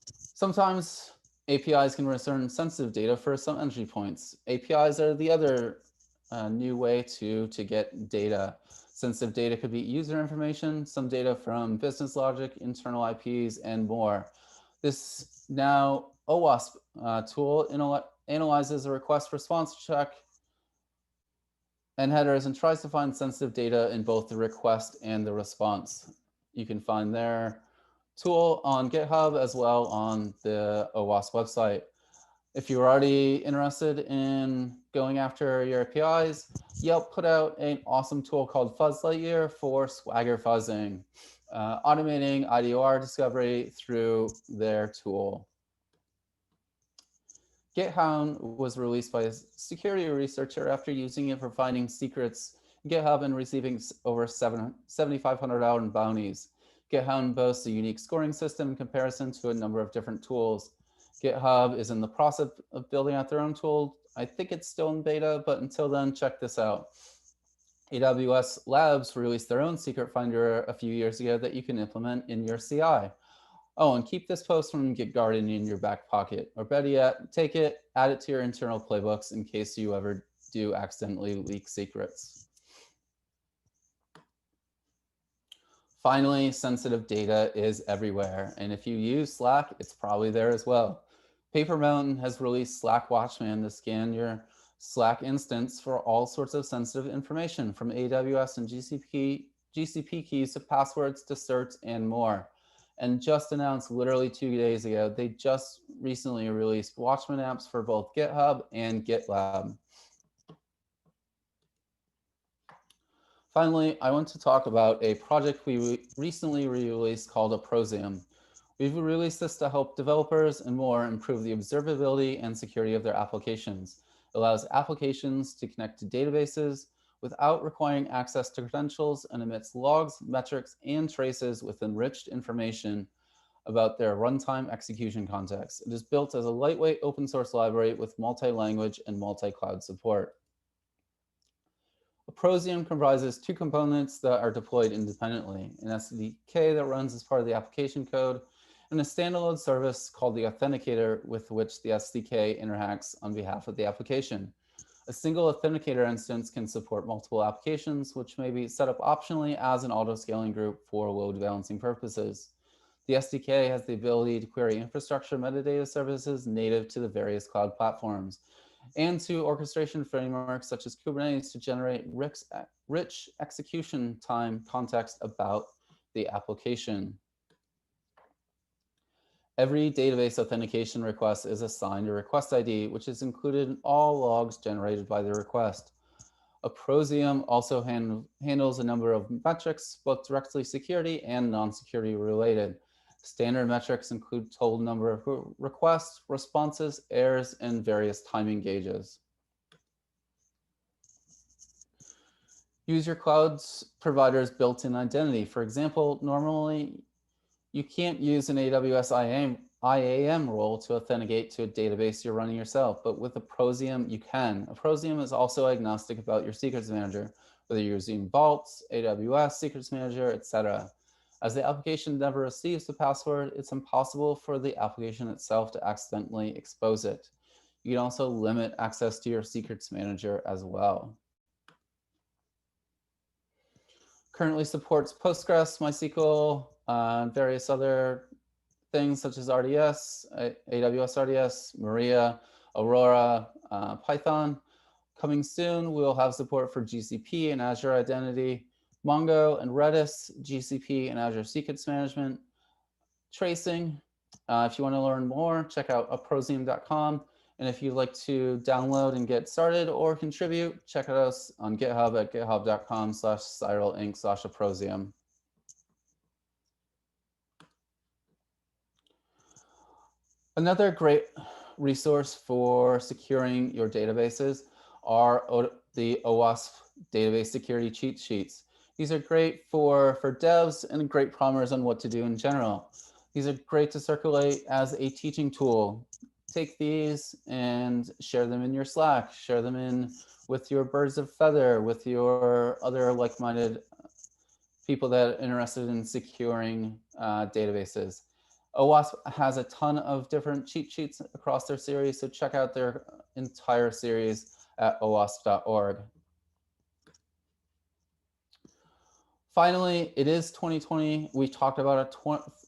Sometimes APIs can return sensitive data for some entry points. APIs are the other new way to get data. Sensitive data could be user information, some data from business logic, internal IPs, and more. This now OWASP tool analyzes a request response check and headers and tries to find sensitive data in both the request and the response. You can find their tool on GitHub as well on the OWASP website. If you're already interested in going after your APIs, Yelp put out an awesome tool called Fuzz Lightyear for Swagger fuzzing, automating IDOR discovery through their tool. GitHound was released by a security researcher after using it for finding secrets in GitHub and receiving over 7,500 hour bounties. GitHound boasts a unique scoring system in comparison to a number of different tools. GitHub is in the process of building out their own tool. I think it's still in beta, but until then, check this out. AWS Labs released their own secret finder a few years ago that you can implement in your CI. Oh, and keep this post from GitGuardian in your back pocket, or better yet, take it, add it to your internal playbooks in case you ever do accidentally leak secrets. Finally, sensitive data is everywhere, and if you use Slack, it's probably there as well. Paper Mountain has released Slack Watchman to scan your Slack instance for all sorts of sensitive information, from AWS and GCP keys to passwords to certs and more. And just announced literally 2 days ago, they just recently released Watchman apps for both GitHub and GitLab. Finally, I want to talk about a project we recently released called Aprozium. We've released this to help developers and more improve the observability and security of their applications. It allows applications to connect to databases without requiring access to credentials, and emits logs, metrics, and traces with enriched information about their runtime execution context. It is built as a lightweight open source library with multi-language and multi-cloud support. Aprozium comprises 2 components that are deployed independently: an SDK that runs as part of the application code, and a standalone service called the Authenticator, with which the SDK interacts on behalf of the application. A single Authenticator instance can support multiple applications, which may be set up optionally as an auto-scaling group for load balancing purposes. The SDK has the ability to query infrastructure metadata services native to the various cloud platforms, and to orchestration frameworks such as Kubernetes to generate rich execution time context about the application. Every database authentication request is assigned a request ID, which is included in all logs generated by the request. Aprozium also handles a number of metrics, both directly security and non-security related. Standard metrics include total number of requests, responses, errors, and various timing gauges. Use your cloud provider's built-in identity. For example, normally you can't use an AWS IAM role to authenticate to a database you're running yourself, but with Aprozium, you can. Aprozium is also agnostic about your secrets manager, whether you're using Vaults, AWS Secrets Manager, etc. As the application never receives the password, it's impossible for the application itself to accidentally expose it. You can also limit access to your secrets manager as well. Currently supports Postgres, MySQL, and various other things such as RDS, AWS RDS, Maria, Aurora, Python. Coming soon, we'll have support for GCP and Azure Identity, Mongo and Redis, GCP and Azure Secrets Management, tracing. If you want to learn more, check out aprozium.com. And if you'd like to download and get started or contribute, check out us on GitHub at github.com/cyrilinc/aprozium. Another great resource for securing your databases are the OWASP database security cheat sheets. These are great for devs and great primers on what to do in general. These are great to circulate as a teaching tool. Take these and share them in your Slack, share them in with your birds of feather, with your other like-minded people that are interested in securing databases. OWASP has a ton of different cheat sheets across their series, so check out their entire series at owasp.org. Finally, it is 2020. We talked about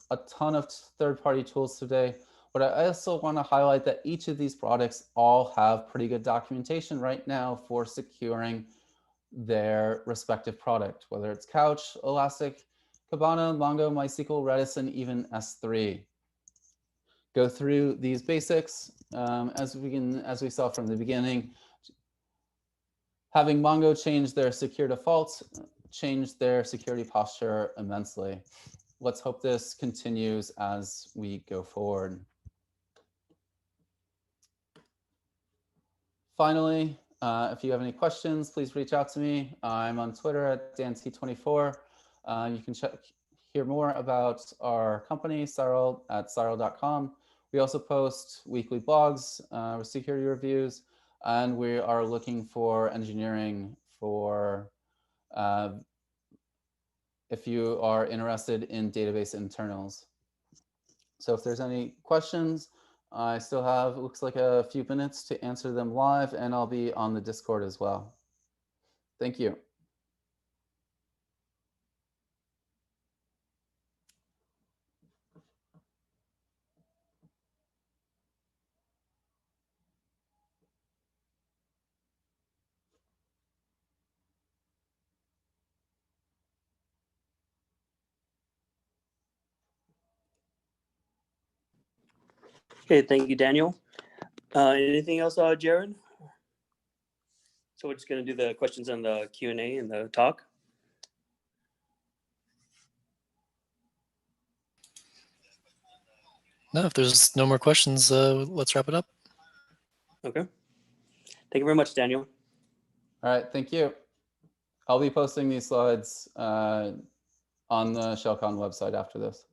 a ton of third-party tools today, but I also want to highlight that each of these products all have pretty good documentation right now for securing their respective product, whether it's Couch, Elastic, Kibana, Mongo, MySQL, Redis, and even S3. Go through these basics as we saw from the beginning. Having Mongo change their secure defaults changed their security posture immensely. Let's hope this continues as we go forward. Finally, if you have any questions, please reach out to me. I'm on Twitter at DanT24. You can hear more about our company, Cyril, at cyril.com. We also post weekly blogs with security reviews, and we are looking for engineering for if you are interested in database internals. So if there's any questions, I still have, it looks like a few minutes to answer them live, and I'll be on the Discord as well. Thank you. Okay, thank you, Daniel. Anything else, Jared? So we're just going to do the questions and the Q&A and the talk. No, if there's no more questions, let's wrap it up. Okay. Thank you very much, Daniel. All right, thank you. I'll be posting these slides on the ShellCon website after this.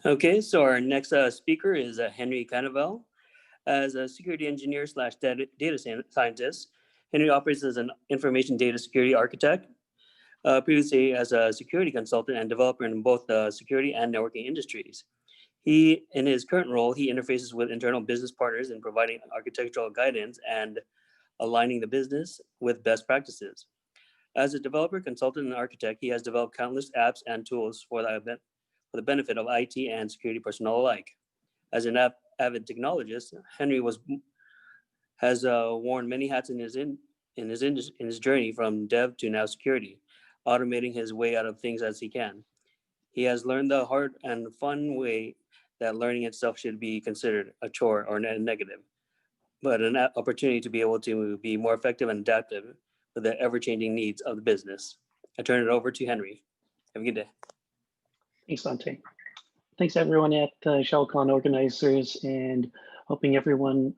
Okay, so our next speaker is Henry Canavel. As a security engineer slash data scientist, Henry operates as an information data security architect, previously as a security consultant and developer in both the security and networking industries. In his current role, he interfaces with internal business partners in providing architectural guidance and aligning the business with best practices. As a developer, consultant, and architect, he has developed countless apps and tools for the benefit of IT and security personnel alike. As an avid technologist, Henry has worn many hats in his journey from dev to now security, automating his way out of things as he can. He has learned the hard and fun way that learning itself should be considered a chore or a negative, but an opportunity to be able to be more effective and adaptive with the ever-changing needs of the business. I turn it over to Henry. Have a good day. Thanks, Dante. Thanks everyone at ShellCon organizers, and hoping everyone,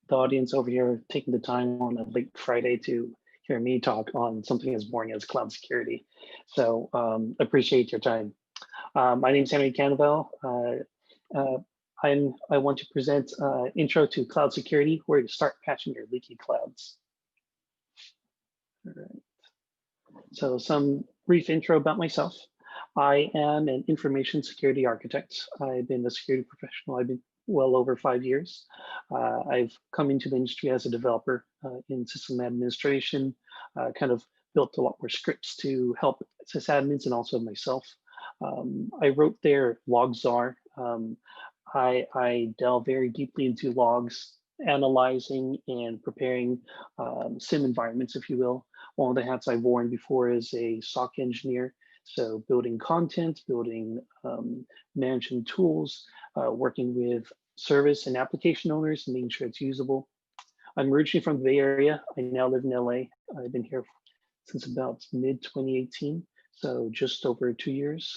the audience over here, taking the time on a late Friday to hear me talk on something as boring as cloud security. So appreciate your time. My name is Henry Canavel. I want to present Intro to Cloud Security, where to start patching your leaky clouds. All right. So some brief intro about myself. I am an information security architect. I've been a security professional. I've been well over 5 years. I've come into the industry as a developer in system administration, kind of built a lot more scripts to help sysadmins and also myself. I wrote their LogZar. I delve very deeply into logs, analyzing and preparing SIM environments, if you will. One of the hats I've worn before is a SOC engineer. So building content, building management tools, working with service and application owners, and making sure it's usable. I'm originally from the Bay Area. I now live in LA. I've been here since about mid-2018, so just over 2 years.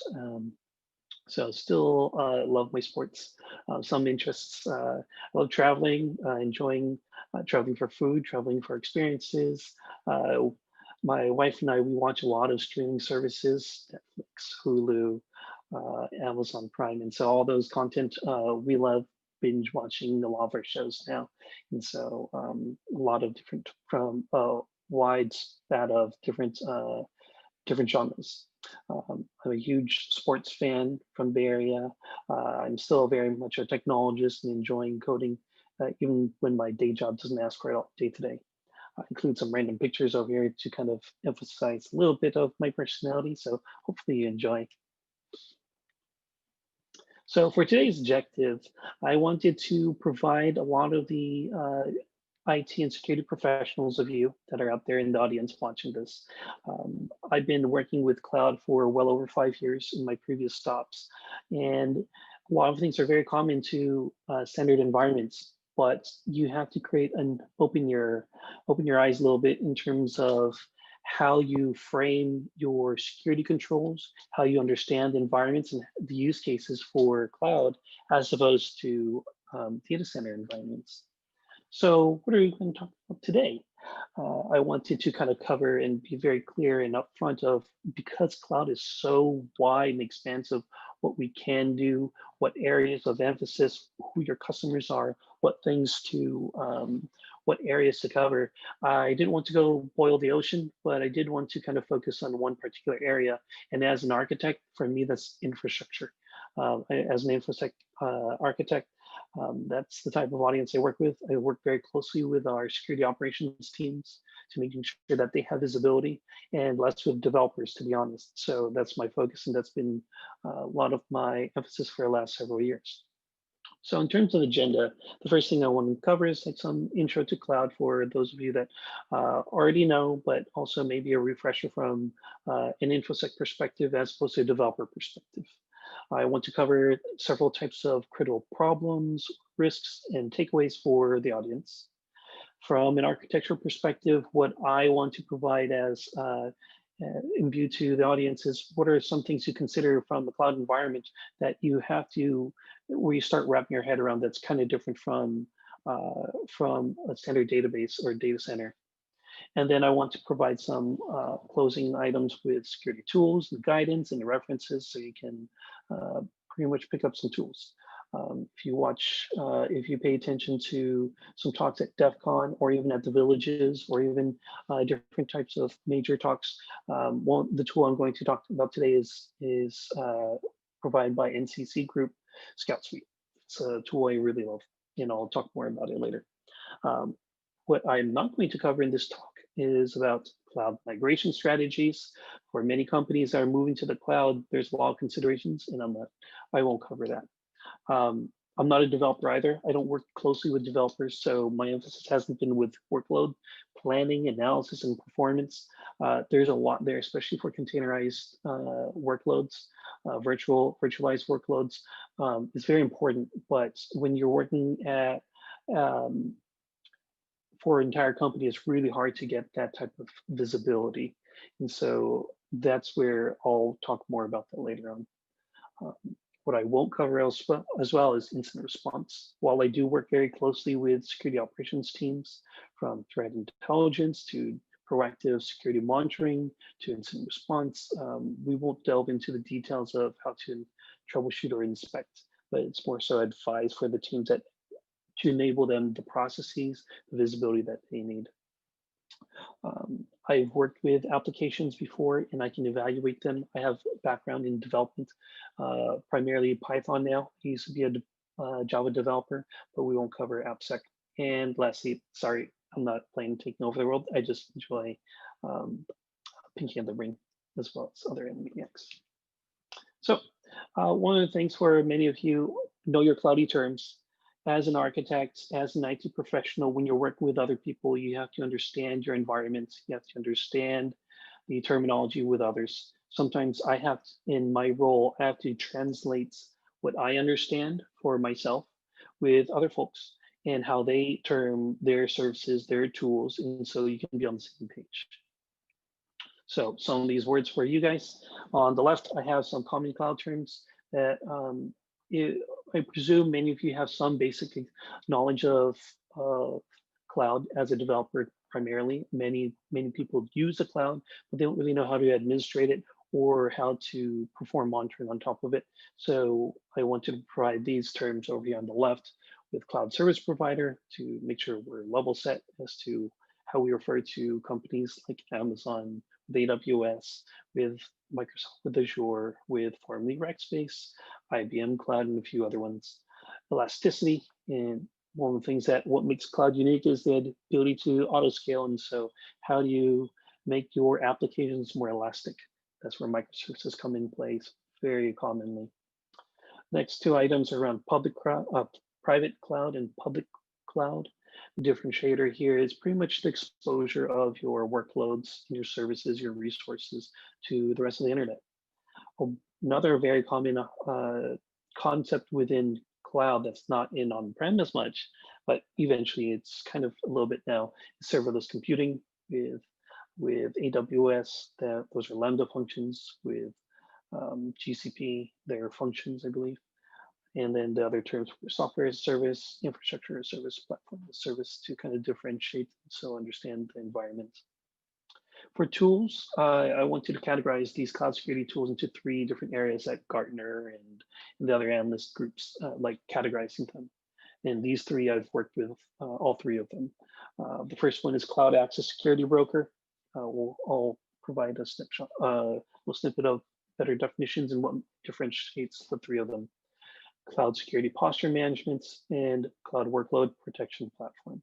So still love my sports. Some interests, I love traveling, enjoying traveling for food, traveling for experiences. My wife and I, we watch a lot of streaming services, Netflix, Hulu, Amazon Prime. And so all those content, we love binge watching a lot of our shows now. And so a lot of different, from wide span of different genres. I'm a huge sports fan from the Bay Area. I'm still very much a technologist and enjoying coding, even when my day job doesn't ask for it all day to day. I include some random pictures over here to kind of emphasize a little bit of my personality. So hopefully you enjoy. So for today's objective, I wanted to provide a lot of the IT and security professionals of you that are out there in the audience watching this. I've been working with cloud for well over 5 years in my previous stops. And a lot of things are very common to standard environments, but you have to create and open your eyes a little bit in terms of how you frame your security controls, how you understand the environments and the use cases for cloud, as opposed to data center environments. So what are we going to talk about today? I wanted to kind of cover and be very clear and upfront of, because cloud is so wide and expansive, what we can do, what areas of emphasis, who your customers are, what things to, what areas to cover. I didn't want to go boil the ocean, but I did want to kind of focus on one particular area. And as an architect, for me, that's infrastructure. As an infosec architect, that's the type of audience I work with. I work very closely with our security operations teams to making sure that they have visibility, and less with developers, to be honest. So that's my focus, and that's been a lot of my emphasis for the last several years. So in terms of agenda, the first thing I want to cover is like some intro to cloud for those of you that already know, but also maybe a refresher from an infosec perspective as opposed to a developer perspective. I want to cover several types of critical problems, risks, and takeaways for the audience. From an architectural perspective, what I want to provide as in view to the audience is, what are some things you consider from the cloud environment that you have to, where you start wrapping your head around, that's kind of different from a standard database or data center. And then I want to provide some closing items with security tools and guidance and references, so you can pretty much pick up some tools. If you watch, if you pay attention to some talks at DEF CON, or even at the villages, or even different types of major talks, the tool I'm going to talk about today is provided by NCC Group. Scout Suite. It's a tool I really love, and I'll talk more about it later. What I'm not going to cover in this talk is about cloud migration strategies. For many companies that are moving to the cloud, there's a lot of considerations, and I won't cover that. I'm not a developer either. I don't work closely with developers, so my emphasis hasn't been with workload planning, analysis, and performance. There's a lot there, especially for containerized workloads, virtualized workloads. It's very important, but when you're working at for an entire company, it's really hard to get that type of visibility. And so that's where I'll talk more about that later on. What I won't cover as well is incident response. While I do work very closely with security operations teams, from threat intelligence to proactive security monitoring to incident response, we won't delve into the details of how to troubleshoot or inspect, but it's more so advice for the teams that to enable them the processes, the visibility that they need. I've worked with applications before and I can evaluate them. I have a background in development, primarily Python now. I used to be a Java developer, but we won't cover AppSec. And lastly, sorry, I'm not playing taking over the world. I just enjoy Pinky and the Ring as well as other animaniacs. So one of the things for many of you, know your cloudy terms. As an architect, as an IT professional, when you're working with other people, you have to understand your environment. You have to understand the terminology with others. Sometimes I have, in my role, I have to translate what I understand for myself with other folks and how they term their services, their tools, and so you can be on the same page. So some of these words for you guys. On the left, I have some common cloud terms that I presume many of you have some basic knowledge of cloud as a developer primarily. Many people use the cloud, but they don't really know how to administrate it or how to perform monitoring on top of it. So I want to provide these terms over here on the left with cloud service provider to make sure we're level set as to how we refer to companies like Amazon, with AWS, with Microsoft, with Azure, with formerly Rackspace, IBM Cloud, and a few other ones. Elasticity, and one of the things that what makes cloud unique is the ability to auto scale. And so how do you make your applications more elastic? That's where microservices come in place very commonly. Next two items are around private cloud and public cloud. The differentiator here is pretty much the exposure of your workloads, your services, your resources to the rest of the internet. Another very common concept within cloud that's not in on-prem as much, but eventually it's kind of a little bit now, is serverless computing with AWS. Those are Lambda functions. With GCP, their functions, I believe. And then the other terms for software as a service, infrastructure as a service, platform as a service, to kind of differentiate so understand the environment. For tools, I wanted to categorize these cloud security tools into three different areas that Gartner and the other analyst groups like categorizing them. And these three, I've worked with all three of them. The first one is Cloud Access Security Broker. I'll provide a snapshot, a snippet of better definitions and what differentiates the three of them. Cloud Security Posture Management, and Cloud Workload Protection Platform.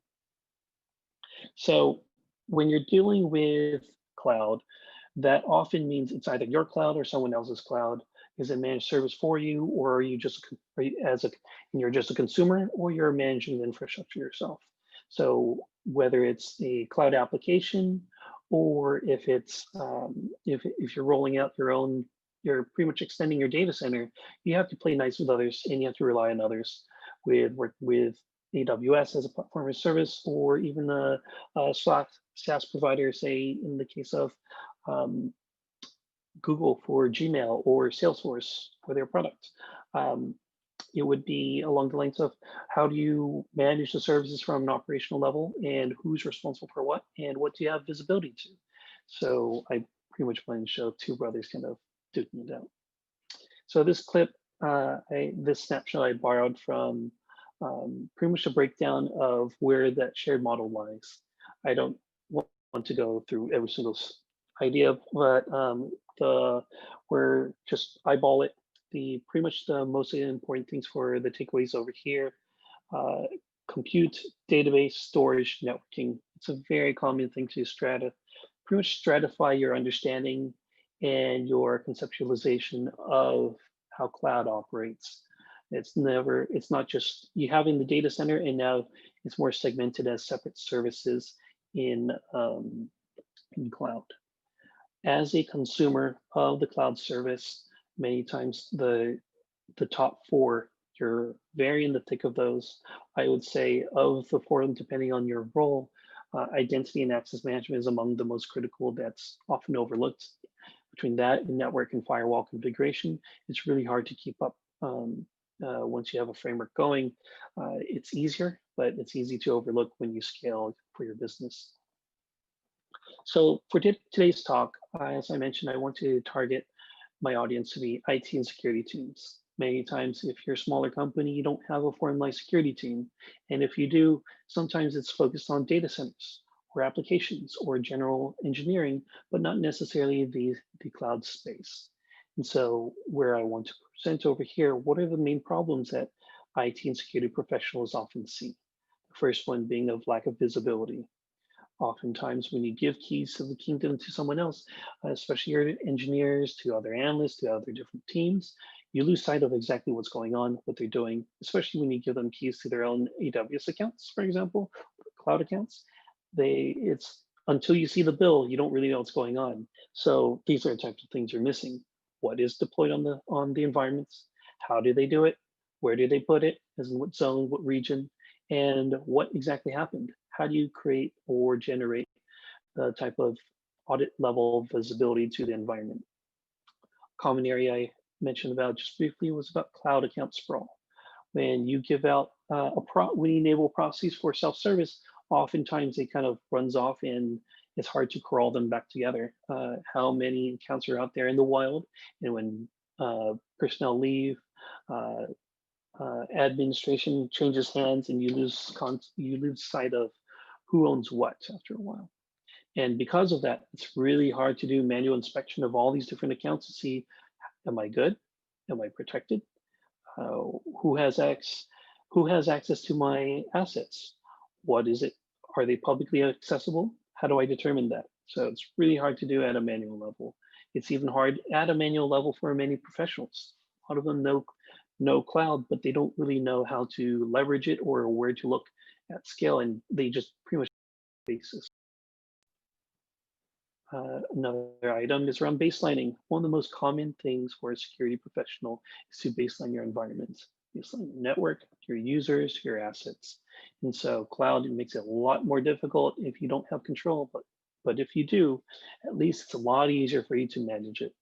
So when you're dealing with cloud, that often means it's either your cloud or someone else's cloud. Is it managed service for you, or are you just you're just a consumer, or you're managing the infrastructure yourself? So whether it's a cloud application, or if it's if you're rolling out your own, you're pretty much extending your data center, you have to play nice with others and you have to rely on others with AWS as a platform as a service, or even a SaaS provider, say in the case of Google for Gmail or Salesforce for their products. It would be along the lines of how do you manage the services from an operational level, and who's responsible for what, and what do you have visibility to? So I pretty much wanted to show two brothers kind of duking it out. So this clip, this snapshot I borrowed from pretty much a breakdown of where that shared model lies. I don't want to go through every single idea, but we're just eyeball it. pretty much the most important things for the takeaways over here. Compute, database, storage, networking. It's a very common thing to pretty much stratify your understanding and your conceptualization of how cloud operates. It's not just you having the data center, and now it's more segmented as separate services in cloud. As a consumer of the cloud service, many times the top four, you're very in the thick of those. I would say of the four, depending on your role, identity and access management is among the most critical. That's often overlooked. Between that and network and firewall configuration, it's really hard to keep up. Once you have a framework going, it's easier, but it's easy to overlook when you scale for your business. So for today's talk, as I mentioned, I want to target my audience to be IT and security teams. Many times, if you're a smaller company, you don't have a formalized security team. And if you do, sometimes it's focused on data centers or applications or general engineering, but not necessarily the cloud space. And so where I want to present over here, what are the main problems that IT and security professionals often see? The first one being of lack of visibility. Oftentimes, when you give keys to the kingdom to someone else, especially your engineers, to other analysts, to other different teams, you lose sight of exactly what's going on, what they're doing, especially when you give them keys to their own AWS accounts, for example, cloud accounts. It's until you see the bill, you don't really know what's going on. So these are the types of things you're missing. What is deployed on the environments? How do they do it? Where do they put it? As in what zone, what region? And what exactly happened? How do you create or generate the type of audit level visibility to the environment? Common area I mentioned about just briefly was about cloud account sprawl. When you give out when you enable processes for self-service, oftentimes it kind of runs off and it's hard to crawl them back together. How many accounts are out there in the wild, and when personnel leave, administration changes hands, and you lose sight of who owns what after a while. And because of that, it's really hard to do manual inspection of all these different accounts to see, am I good? Am I protected? Who has access to my assets? What is it? Are they publicly accessible? How do I determine that? So it's really hard to do at a manual level. It's even hard at a manual level for many professionals. A lot of them know cloud, but they don't really know how to leverage it or where to look at scale, and they just pretty much basis. Another item is around baselining. One of the most common things for a security professional is to baseline your environment, baseline your network, your users, your assets. And so cloud, it makes it a lot more difficult if you don't have control, but if you do, at least it's a lot easier for you to manage it.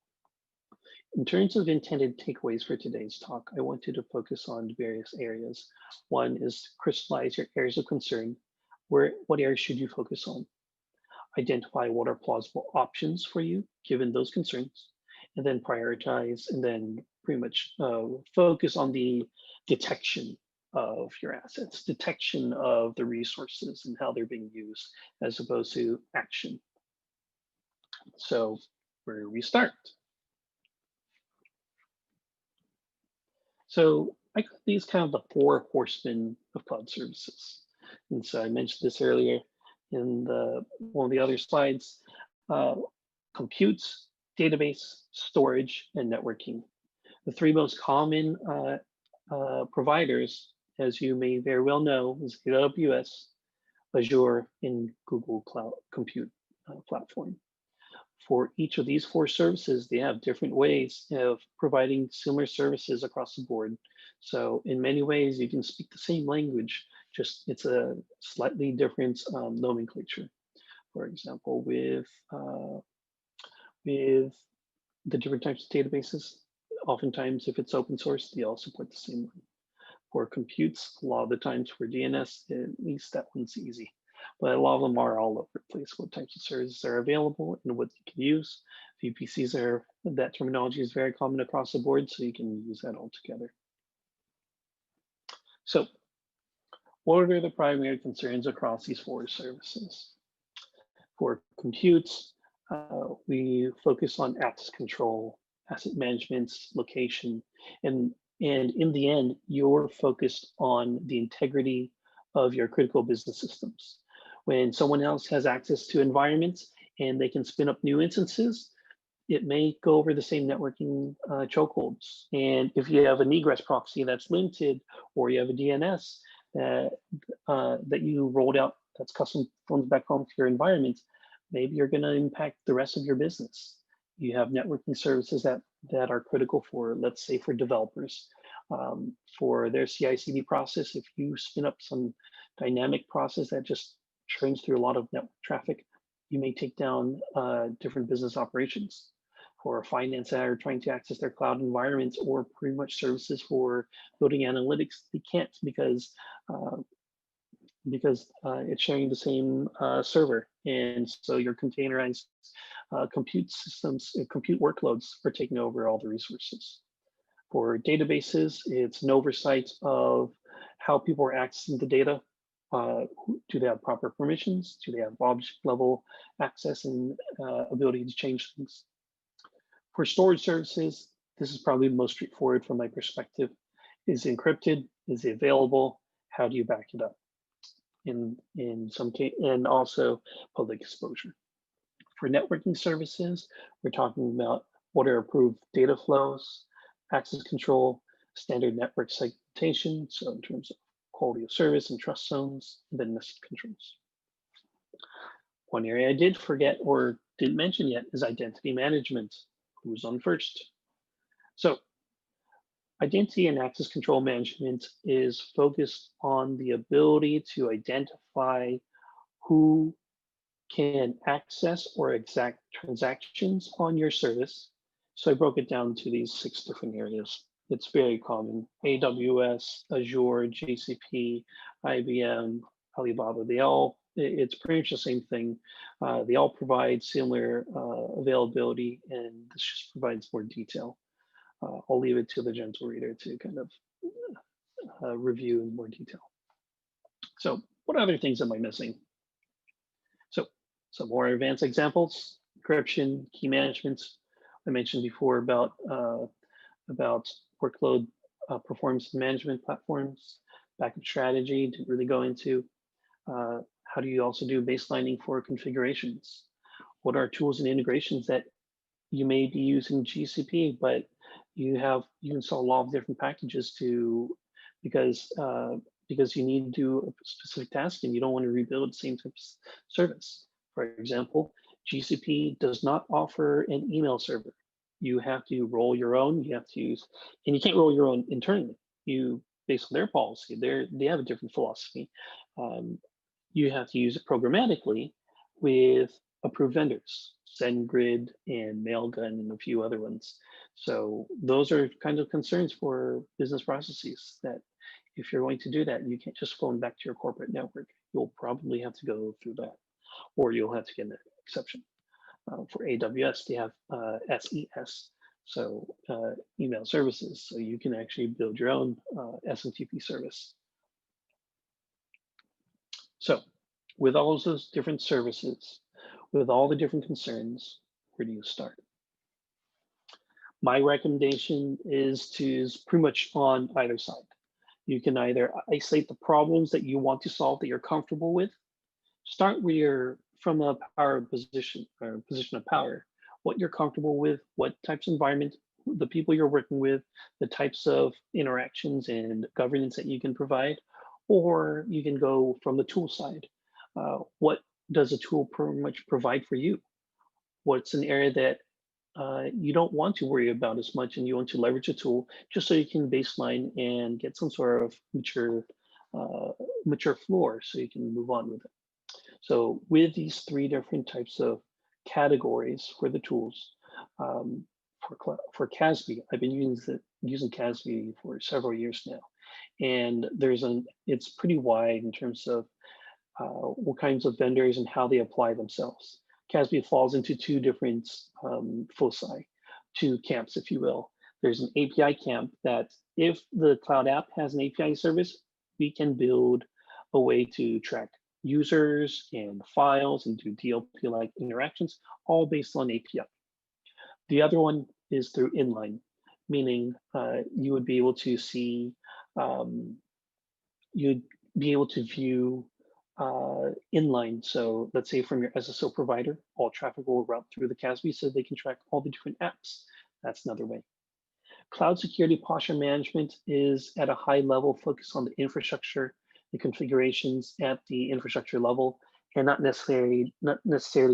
In terms of intended takeaways for today's talk, I wanted to focus on various areas. One is crystallize your areas of concern. What areas should you focus on? Identify what are plausible options for you, given those concerns, and then prioritize, and then pretty much focus on the detection of your assets, detection of the resources and how they're being used, as opposed to action. So where we start. So I call these kind of the four horsemen of cloud services. And so I mentioned this earlier in one of the other slides. Compute, database, storage, and networking. The three most common providers, as you may very well know, is AWS, Azure, and Google Cloud Compute Platform. For each of these four services, they have different ways of providing similar services across the board. So in many ways, you can speak the same language, just it's a slightly different nomenclature. For example, with the different types of databases, oftentimes if it's open source, they all support the same one. For computes, a lot of the times for DNS, at least that one's easy. But a lot of them are all over the place. What types of services are available and what you can use. VPCs that terminology is very common across the board, so you can use that all together. So what are the primary concerns across these four services? For compute, we focus on access control, asset management, location, and in the end, you're focused on the integrity of your critical business systems. When someone else has access to environments and they can spin up new instances, it may go over the same networking chokeholds. And if you have an egress proxy that's limited, or you have a DNS that you rolled out that's custom phones back home to your environment, maybe you're going to impact the rest of your business. You have networking services that are critical for, let's say, for developers, for their CI/CD process. If you spin up some dynamic process that just churns through a lot of network traffic, you may take down different business operations. For finance that are trying to access their cloud environments, or pretty much services for building analytics, they can't because it's sharing the same server, and so your containerized compute systems, compute workloads are taking over all the resources. For databases, it's an oversight of how people are accessing the data. Do they have proper permissions? Do they have object level access and ability to change things? For storage services, this is probably the most straightforward from my perspective. Is it encrypted? Is it available? How do you back it up? In some case, and also public exposure. For networking services, we're talking about what are approved data flows, access control, standard network segmentation, so in terms of quality of service and trust zones, and then nested controls. One area I did forget or didn't mention yet is identity management. Who's on first? So identity and access control management is focused on the ability to identify who can access or exact transactions on your service. So I broke it down to these 6 different areas. It's very common: AWS, Azure, GCP, IBM, Alibaba. It's pretty much the same thing. They all provide similar availability, and this just provides more detail. I'll leave it to the gentle reader to kind of review in more detail. So what other things am I missing? So some more advanced examples: encryption, key management. I mentioned before about workload performance management platforms. Backup strategy, didn't really go into. How do you also do baselining for configurations? What are tools and integrations that you may be using GCP, but you install a lot of different packages because you need to do a specific task and you don't want to rebuild the same type of service. For example, GCP does not offer an email server. You have to roll your own. You have to use, and you can't roll your own internally. Based on their policy, they have a different philosophy. You have to use it programmatically with approved vendors, SendGrid and Mailgun and a few other ones. So those are kind of concerns for business processes, that if you're going to do that, you can't just phone back to your corporate network. You'll probably have to go through that, or you'll have to get an exception. For AWS, they have SES, so email services. So you can actually build your own SMTP service. So with all of those different services, with all the different concerns, where do you start? My recommendation is pretty much on either side. You can either isolate the problems that you want to solve that you're comfortable with. Start where you're from a power position, or position of power, what you're comfortable with, what types of environment, the people you're working with, the types of interactions and governance that you can provide. Or you can go from the tool side. What does a tool pretty much provide for you? What's an area that you don't want to worry about as much, and you want to leverage a tool just so you can baseline and get some sort of mature floor so you can move on with it. So with these 3 different types of categories for the tools, for CASB, I've been using CASB for several years now. And it's pretty wide in terms of what kinds of vendors and how they apply themselves. CASB falls into 2 different foci, 2 camps, if you will. There's an API camp that if the cloud app has an API service, we can build a way to track users and files and do DLP-like interactions, all based on API. The other one is through inline, meaning you would be able to see, you'd be able to view inline. So let's say from your SSO provider, all traffic will route through the CASB so they can track all the different apps. That's another way. Cloud security posture management is at a high level focused on the infrastructure, the configurations at the infrastructure level, and not necessarily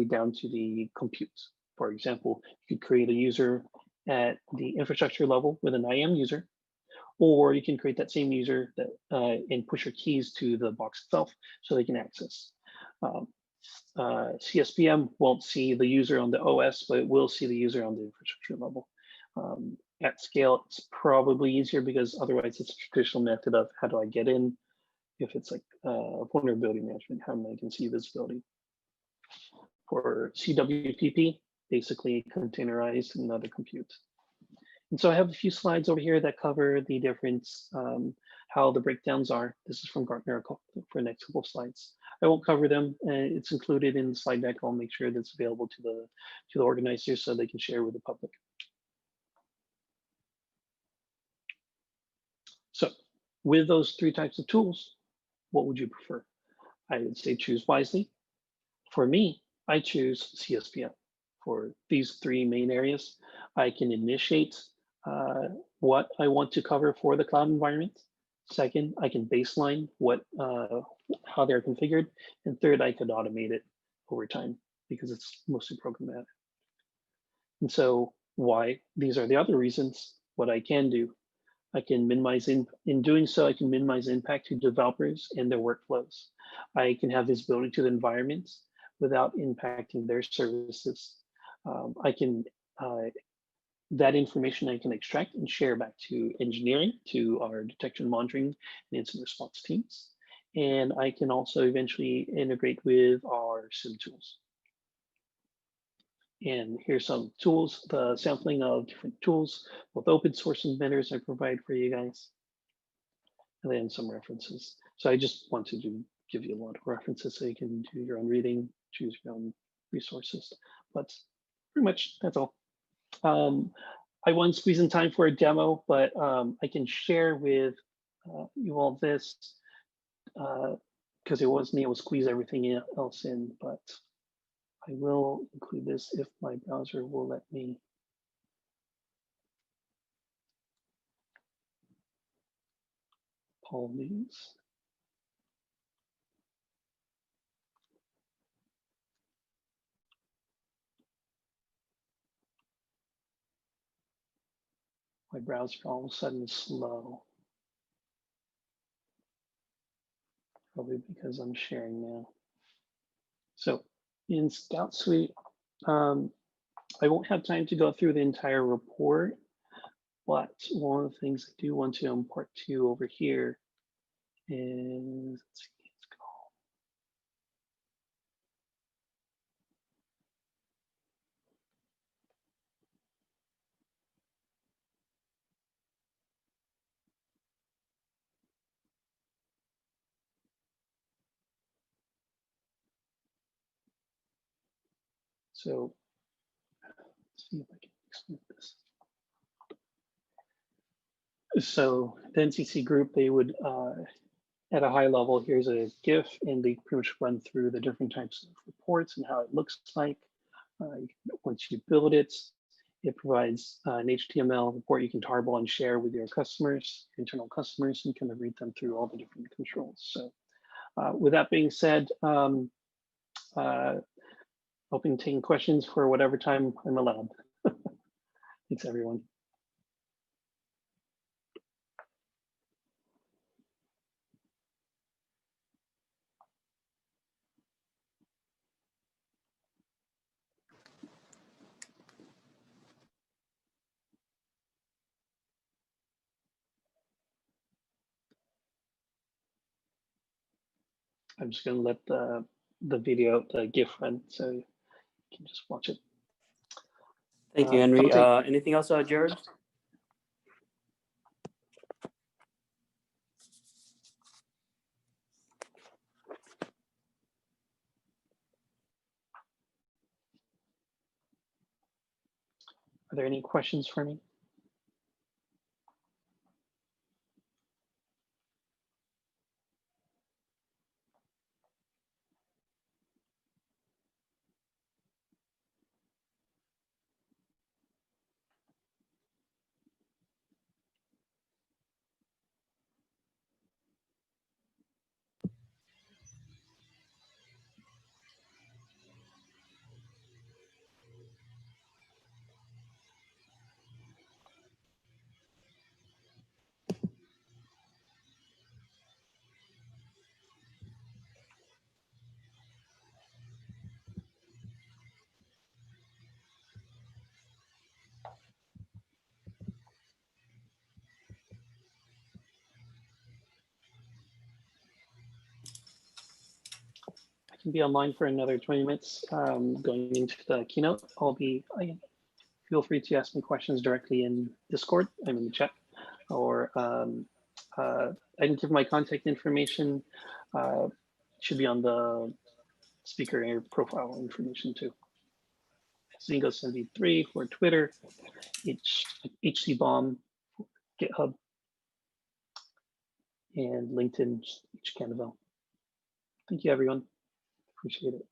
down to the compute. For example, you could create a user at the infrastructure level with an IAM user, or you can create that same user that and push your keys to the box itself so they can access. CSPM won't see the user on the OS, but it will see the user on the infrastructure level. At scale, it's probably easier because otherwise it's a traditional method of how do I get in? If it's like vulnerability management, how I can see visibility. For CWPP, basically containerized and other compute. And so I have a few slides over here that cover the difference, how the breakdowns are. This is from Gartner for the next couple of slides. I won't cover them. It's included in the slide deck. I'll make sure that's available to the organizers so they can share with the public. So with those three types of tools, what would you prefer? I would say choose wisely. For me, I choose CSPM. For these three main areas, I can initiate what I want to cover for the cloud environment. Second, I can baseline how they're configured. And third, I could automate it over time because it's mostly programmatic. And so why? These are the other reasons. What I can do, I can minimize, in doing so, I can minimize impact to developers and their workflows. I can have visibility to the environments without impacting their services. That information I can extract and share back to engineering, to our detection, monitoring, and incident response teams. And I can also eventually integrate with our SIM tools. And here's some tools, the sampling of different tools, both open source and vendors I provide for you guys. And then some references. So I just wanted to give you a lot of references so you can do your own reading, choose your own resources. But pretty much that's all. I won't squeeze in time for a demo, but I can share with you all this because it wasn't able to squeeze everything else in, but I will include this if my browser will let me. Apologies. My browser all of a sudden is slow. Probably because I'm sharing now. So in Scout Suite, I won't have time to go through the entire report, but one of the things I do want to impart to you over here is, let's see, it's called. So let's see if I can explain this. So the NCC group, they would, at a high level, here's a GIF, and they pretty much run through the different types of reports and how it looks like. Once you build it, it provides an HTML report you can tarball and share with your customers, internal customers, and kind of read them through all the different controls. So with that being said, hoping to take questions for whatever time I'm allowed. Thanks, everyone. I'm just going to let the video, the GIF run, so you can just watch it. Thank you, Henry. Anything else, Jared? there any questions for me? I can be online for another 20 minutes going into the keynote. Feel free to ask me questions directly in Discord, I'm in the chat, or I can give my contact information. Should be on the speaker profile information too. Zingo73 for Twitter, HCBomb, GitHub, and LinkedIn, HCannabelle. Thank you, everyone. Appreciate it.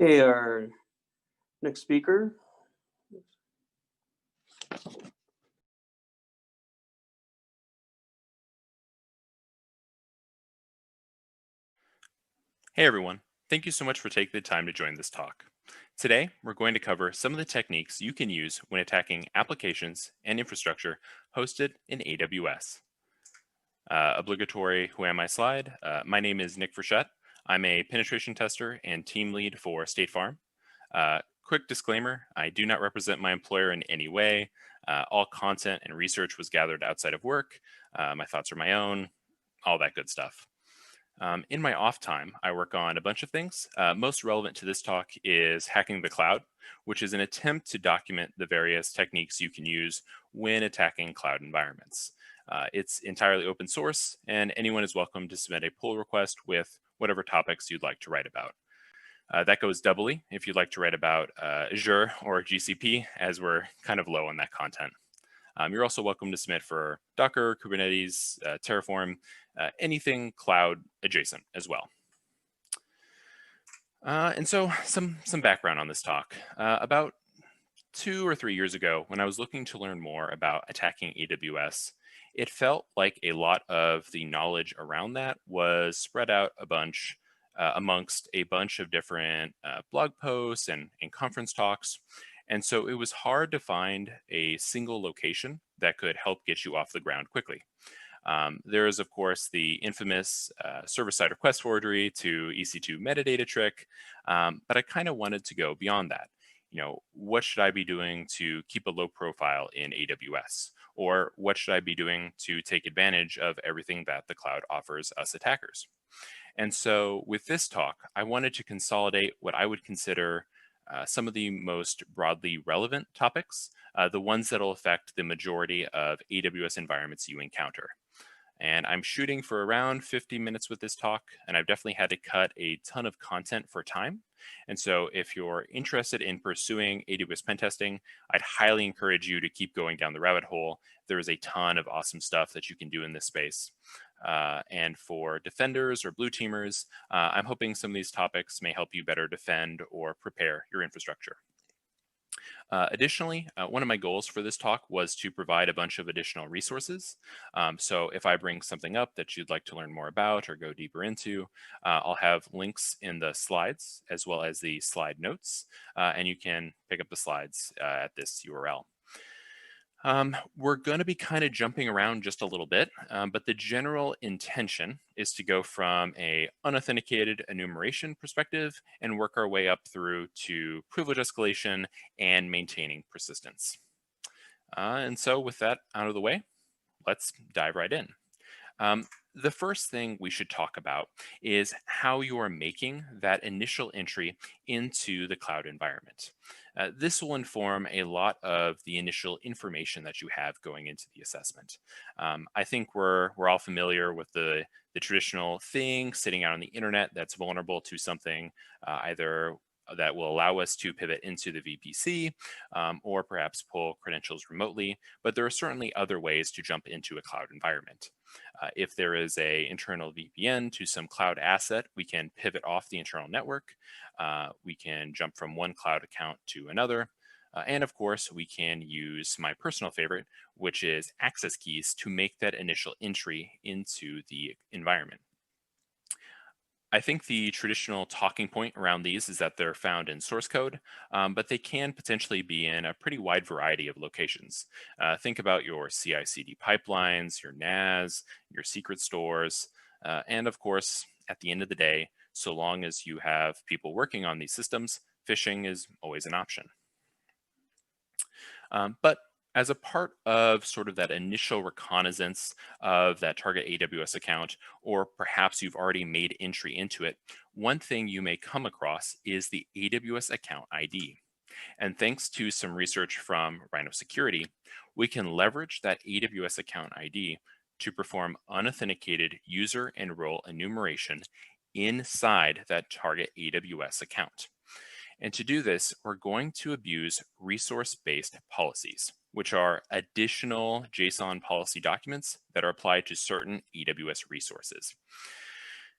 Okay, our next speaker. Hey everyone, thank you so much for taking the time to join this talk. Today, we're going to cover some of the techniques you can use when attacking applications and infrastructure hosted in AWS. Obligatory Who Am I slide. My name is Nick Frechette. I'm a penetration tester and team lead for State Farm. Quick disclaimer, I do not represent my employer in any way. All content and research was gathered outside of work. My thoughts are my own, all that good stuff. In my off time, I work on a bunch of things. Most relevant to this talk is hacking the cloud, which is an attempt to document the various techniques you can use when attacking cloud environments. It's entirely open source, and anyone is welcome to submit a pull request with whatever topics you'd like to write about. That goes doubly if you'd like to write about Azure or GCP, as we're kind of low on that content. You're also welcome to submit for Docker, Kubernetes, Terraform, anything cloud adjacent as well. And so some background on this talk. About 2 or 3 years ago, when I was looking to learn more about attacking AWS, it felt like a lot of the knowledge around that was spread out a bunch amongst a bunch of different blog posts and conference talks. And so it was hard to find a single location that could help get you off the ground quickly. There is, of course, the infamous server-side request forgery to EC2 metadata trick, but I kind of wanted to go beyond that. What should I be doing to keep a low profile in AWS? Or what should I be doing to take advantage of everything that the cloud offers us attackers? And so with this talk, I wanted to consolidate what I would consider some of the most broadly relevant topics, the ones that will affect the majority of AWS environments you encounter. And I'm shooting for around 50 minutes with this talk, and I've definitely had to cut a ton of content for time. And so if you're interested in pursuing AWS pen testing, I'd highly encourage you to keep going down the rabbit hole. There is a ton of awesome stuff that you can do in this space. And for defenders or blue teamers, I'm hoping some of these topics may help you better defend or prepare your infrastructure. Additionally, one of my goals for this talk was to provide a bunch of additional resources. So if I bring something up that you'd like to learn more about or go deeper into, I'll have links in the slides as well as the slide notes, and you can pick up the slides at this URL. We're going to be kind of jumping around just a little bit, but the general intention is to go from a unauthenticated enumeration perspective and work our way up through to privilege escalation and maintaining persistence. And so with that out of the way, let's dive right in. The first thing we should talk about is how you are making that initial entry into the cloud environment. This will inform a lot of the initial information that you have going into the assessment. I think we're all familiar with the traditional thing sitting out on the internet that's vulnerable to something either that will allow us to pivot into the VPC or perhaps pull credentials remotely, but there are certainly other ways to jump into a cloud environment. If there is an internal VPN to some cloud asset, we can pivot off the internal network. We can jump from one cloud account to another. And of course, we can use my personal favorite, which is access keys to make that initial entry into the environment. I think the traditional talking point around these is that they're found in source code, but they can potentially be in a pretty wide variety of locations. Think about your CI/CD pipelines, your NAS, your secret stores, and of course, at the end of the day, so long as you have people working on these systems, phishing is always an option. But as a part of sort of that initial reconnaissance of that target AWS account, or perhaps you've already made entry into it, one thing you may come across is the AWS account ID. And thanks to some research from Rhino Security, we can leverage that AWS account ID to perform unauthenticated user and role enumeration inside that target AWS account. And to do this, we're going to abuse resource-based policies, which are additional JSON policy documents that are applied to certain AWS resources.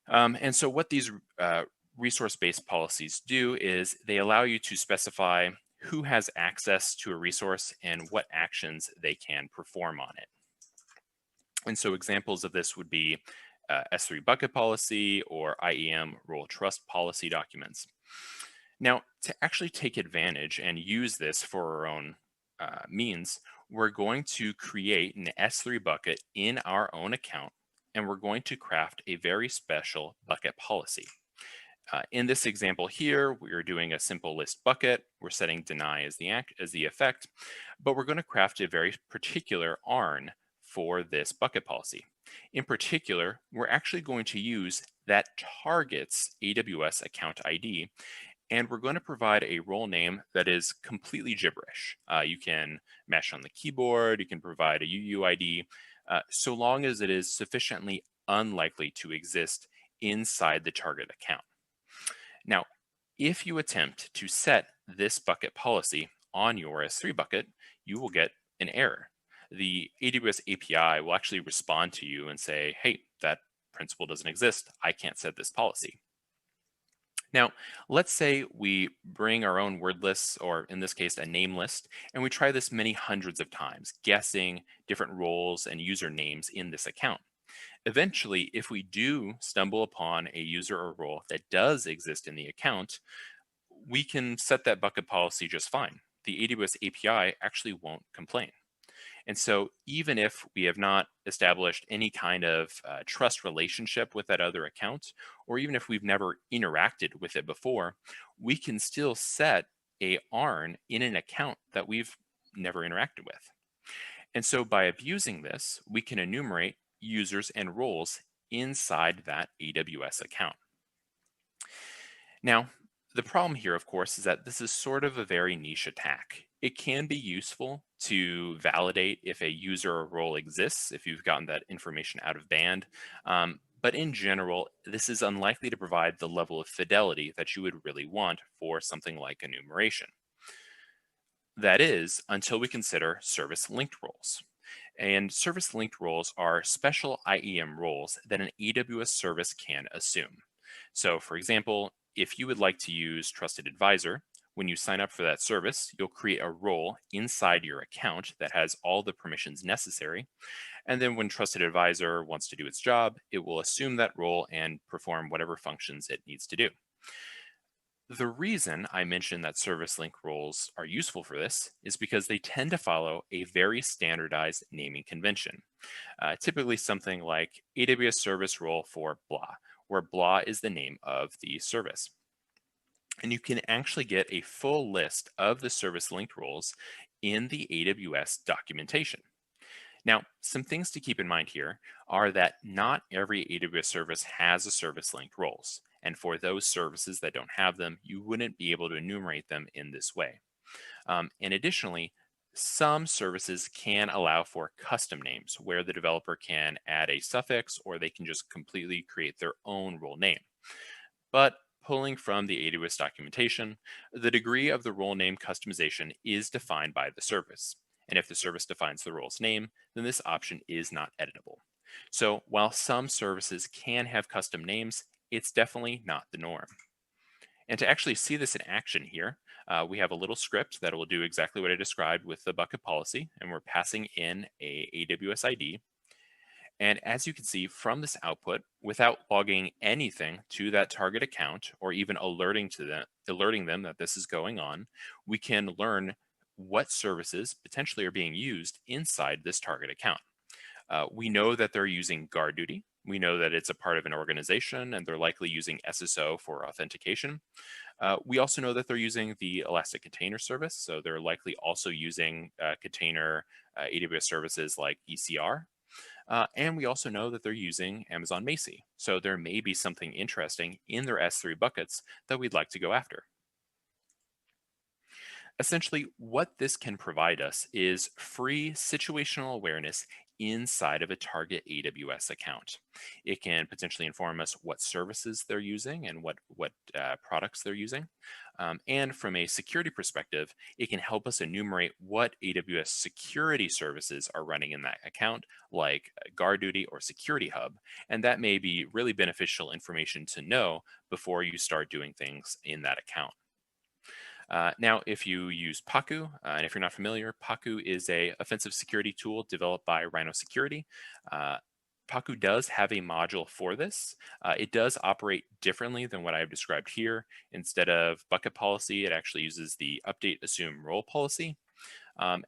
And so what these resource-based policies do is they allow you to specify who has access to a resource and what actions they can perform on it. And so examples of this would be S3 bucket policy or IEM role trust policy documents. Now, to actually take advantage and use this for our own means, we're going to create an S3 bucket in our own account, and we're going to craft a very special bucket policy. In this example here, we're doing a simple list bucket. We're setting deny as the effect, but we're going to craft a very particular ARN for this bucket policy. In particular, we're actually going to use that target's AWS account ID, and we're going to provide a role name that is completely gibberish. You can mesh on the keyboard, you can provide a UUID, so long as it is sufficiently unlikely to exist inside the target account. Now, if you attempt to set this bucket policy on your S3 bucket, you will get an error. The AWS API will actually respond to you and say, hey, that principal doesn't exist. I can't set this policy. Now, let's say we bring our own word lists, or in this case, a name list, and we try this many hundreds of times, guessing different roles and user names in this account. Eventually, if we do stumble upon a user or role that does exist in the account, we can set that bucket policy just fine. The AWS API actually won't complain. And so even if we have not established any kind of trust relationship with that other account, or even if we've never interacted with it before, we can still set a ARN in an account that we've never interacted with. And so by abusing this, we can enumerate users and roles inside that AWS account. Now, the problem here, of course, is that this is sort of a very niche attack. It can be useful to validate if a user or role exists, if you've gotten that information out of band. But in general, this is unlikely to provide the level of fidelity that you would really want for something like enumeration. That is, until we consider service-linked roles. And service-linked roles are special IEM roles that an AWS service can assume. So for example, if you would like to use Trusted Advisor, when you sign up for that service, you'll create a role inside your account that has all the permissions necessary. And then when Trusted Advisor wants to do its job, it will assume that role and perform whatever functions it needs to do. The reason I mentioned that service link roles are useful for this is because they tend to follow a very standardized naming convention. Typically something like AWS service role for blah, where blah is the name of the service. And you can actually get a full list of the service linked roles in the AWS documentation. Now, some things to keep in mind here are that not every AWS service has a service linked roles. And for those services that don't have them, you wouldn't be able to enumerate them in this way. And additionally, some services can allow for custom names where the developer can add a suffix or they can just completely create their own role name. But pulling from the AWS documentation, the degree of the role name customization is defined by the service. And if the service defines the role's name, then this option is not editable. So while some services can have custom names, it's definitely not the norm. And to actually see this in action here, we have a little script that will do exactly what I described with the bucket policy, and we're passing in a AWS ID. And as you can see from this output, without logging anything to that target account or even alerting them that this is going on, we can learn what services potentially are being used inside this target account. We know that they're using guard duty. We know that it's a part of an organization and they're likely using SSO for authentication. We also know that they're using the Elastic Container Service. So they're likely also using container AWS services like ECR. And we also know that they're using Amazon Macie. So there may be something interesting in their S3 buckets that we'd like to go after. Essentially, what this can provide us is free situational awareness inside of a target AWS account. It can potentially inform us what services they're using and what products they're using. And from a security perspective, it can help us enumerate what AWS security services are running in that account, like GuardDuty or Security Hub. And that may be really beneficial information to know before you start doing things in that account. Now, if you use Paku, and if you're not familiar, Paku is a offensive security tool developed by Rhino Security. Paku does have a module for this. It does operate differently than what I've described here. Instead of bucket policy, it actually uses the update assume role policy.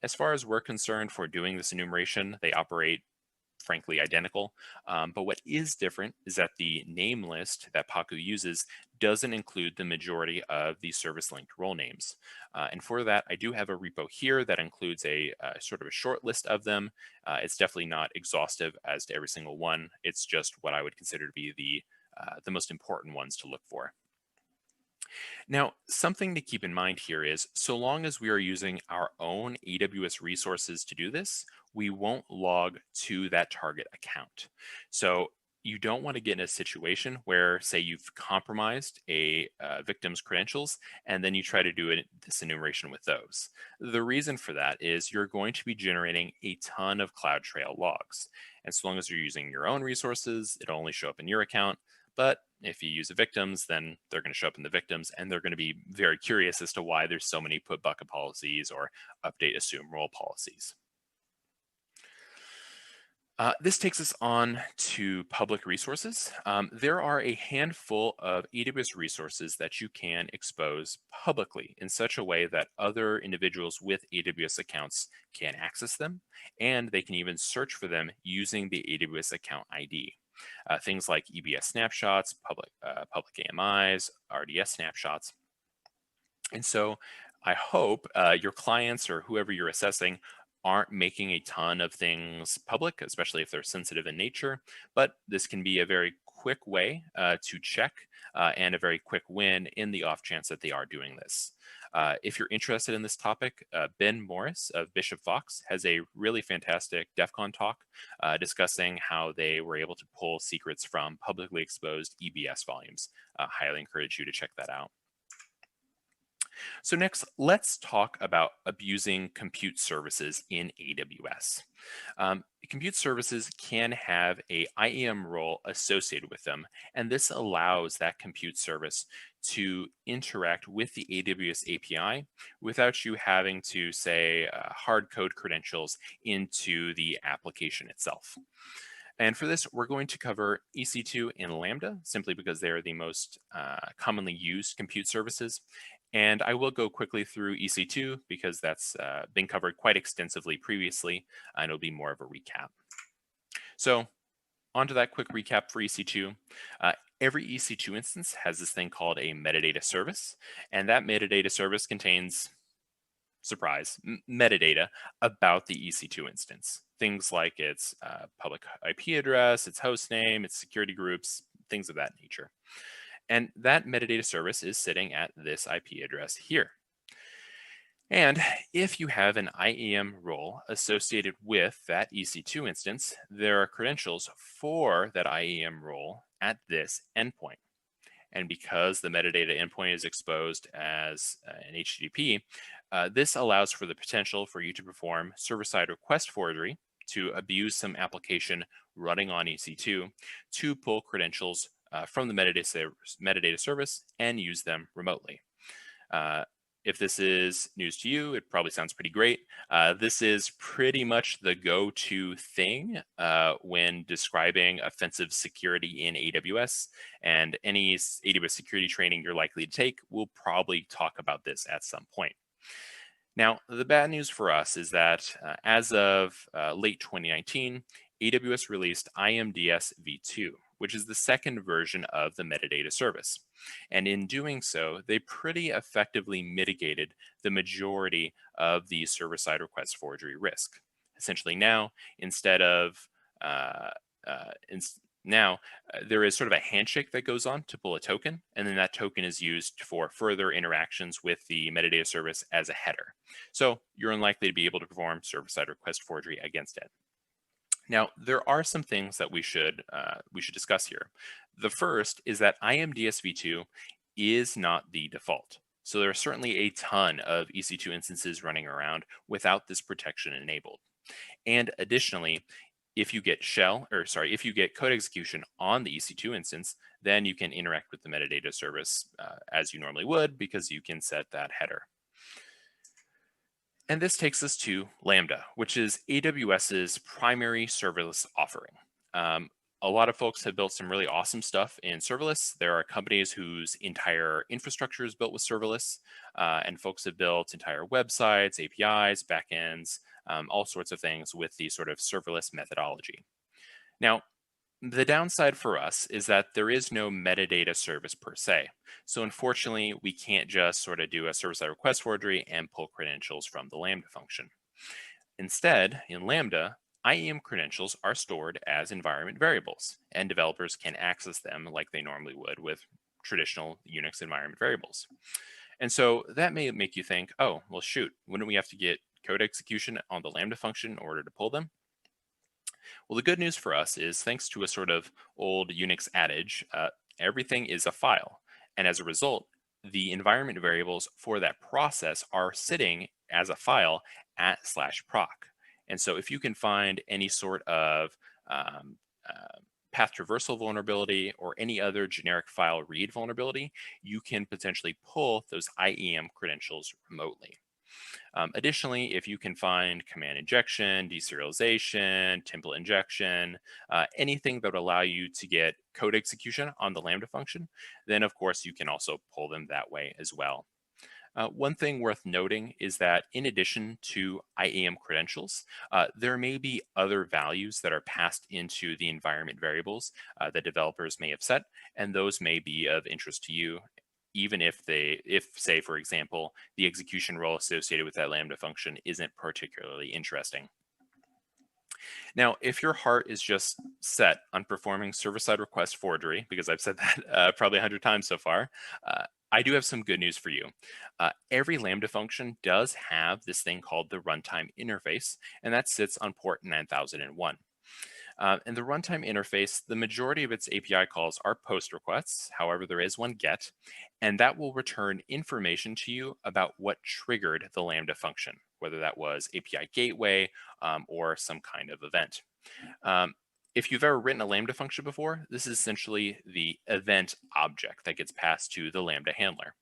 As far as we're concerned for doing this enumeration, they operate frankly identical. But what is different is that the name list that Paku uses doesn't include the majority of the service linked role names. And for that, I do have a repo here that includes a sort of a short list of them. It's definitely not exhaustive as to every single one. It's just what I would consider to be the most important ones to look for. Now, something to keep in mind here is, so long as we are using our own AWS resources to do this, we won't log to that target account. So you don't want to get in a situation where, say, you've compromised a victim's credentials, and then you try to do this enumeration with those. The reason for that is you're going to be generating a ton of CloudTrail logs. And so long as you're using your own resources, it'll only show up in your account. But if you use the victims, then they're going to show up in the victims, and they're going to be very curious as to why there's so many put bucket policies or update assume role policies. This takes us on to public resources. There are a handful of AWS resources that you can expose publicly in such a way that other individuals with AWS accounts can access them, and they can even search for them using the AWS account ID. Things like EBS snapshots, public AMIs, RDS snapshots. And so I hope your clients or whoever you're assessing aren't making a ton of things public, especially if they're sensitive in nature, but this can be a very quick way to check and a very quick win in the off chance that they are doing this. If you're interested in this topic, Ben Morris of Bishop Fox has a really fantastic DEF CON talk discussing how they were able to pull secrets from publicly exposed EBS volumes. Highly encourage you to check that out. So next, let's talk about abusing compute services in AWS. Compute services can have a IAM role associated with them, and this allows that compute service to interact with the AWS API without you having to, say, hard code credentials into the application itself. And for this, we're going to cover EC2 and Lambda, simply because they are the most commonly used compute services. And I will go quickly through EC2 because that's been covered quite extensively previously, and it'll be more of a recap. So onto that quick recap for EC2. Every EC2 instance has this thing called a metadata service, and that metadata service contains, surprise, metadata about the EC2 instance. Things like its public IP address, its host name, its security groups, things of that nature. And that metadata service is sitting at this IP address here. And if you have an IAM role associated with that EC2 instance, there are credentials for that IAM role at this endpoint. And because the metadata endpoint is exposed as an HTTP, this allows for the potential for you to perform server-side request forgery to abuse some application running on EC2 to pull credentials from the metadata service and use them remotely. If this is news to you, it probably sounds pretty great. This is pretty much the go-to thing when describing offensive security in AWS, and any AWS security training you're likely to take will probably talk about this at some point. Now, the bad news for us is that as of late 2019, AWS released IMDS v2, which is the second version of the metadata service. And in doing so, they pretty effectively mitigated the majority of the server-side request forgery risk. Essentially now, instead of, there is sort of a handshake that goes on to pull a token, and then that token is used for further interactions with the metadata service as a header. So you're unlikely to be able to perform server-side request forgery against it. Now, there are some things that we should discuss here. The first is that IMDSv2 is not the default. So there are certainly a ton of EC2 instances running around without this protection enabled. And additionally, if you get if you get code execution on the EC2 instance, then you can interact with the metadata service as you normally would, because you can set that header. And this takes us to Lambda, which is AWS's primary serverless offering. A lot of folks have built some really awesome stuff in serverless. There are companies whose entire infrastructure is built with serverless, and folks have built entire websites, APIs, backends, all sorts of things with the sort of serverless methodology. Now, the downside for us is that there is no metadata service per se. So unfortunately, we can't just sort of do a server-side request forgery and pull credentials from the Lambda function. Instead, in Lambda, IAM credentials are stored as environment variables, and developers can access them like they normally would with traditional Unix environment variables. And so that may make you think, oh, well, shoot, wouldn't we have to get code execution on the Lambda function in order to pull them? Well, the good news for us is, thanks to a sort of old Unix adage, everything is a file. And as a result, the environment variables for that process are sitting as a file at /proc. And so if you can find any sort of path traversal vulnerability or any other generic file read vulnerability, you can potentially pull those IAM credentials remotely. Additionally, if you can find command injection, deserialization, template injection, anything that would allow you to get code execution on the Lambda function, then of course you can also pull them that way as well. One thing worth noting is that in addition to IAM credentials, there may be other values that are passed into the environment variables that developers may have set, and those may be of interest to you, even if say, for example, the execution role associated with that Lambda function isn't particularly interesting. Now, if your heart is just set on performing server-side request forgery, because I've said that probably 100 times so far, I do have some good news for you. Every Lambda function does have this thing called the runtime interface, and that sits on port 9001. And the runtime interface, the majority of its API calls are POST requests. However, there is one GET, and that will return information to you about what triggered the Lambda function, whether that was API gateway or some kind of event. If you've ever written a Lambda function before, this is essentially the event object that gets passed to the Lambda handler.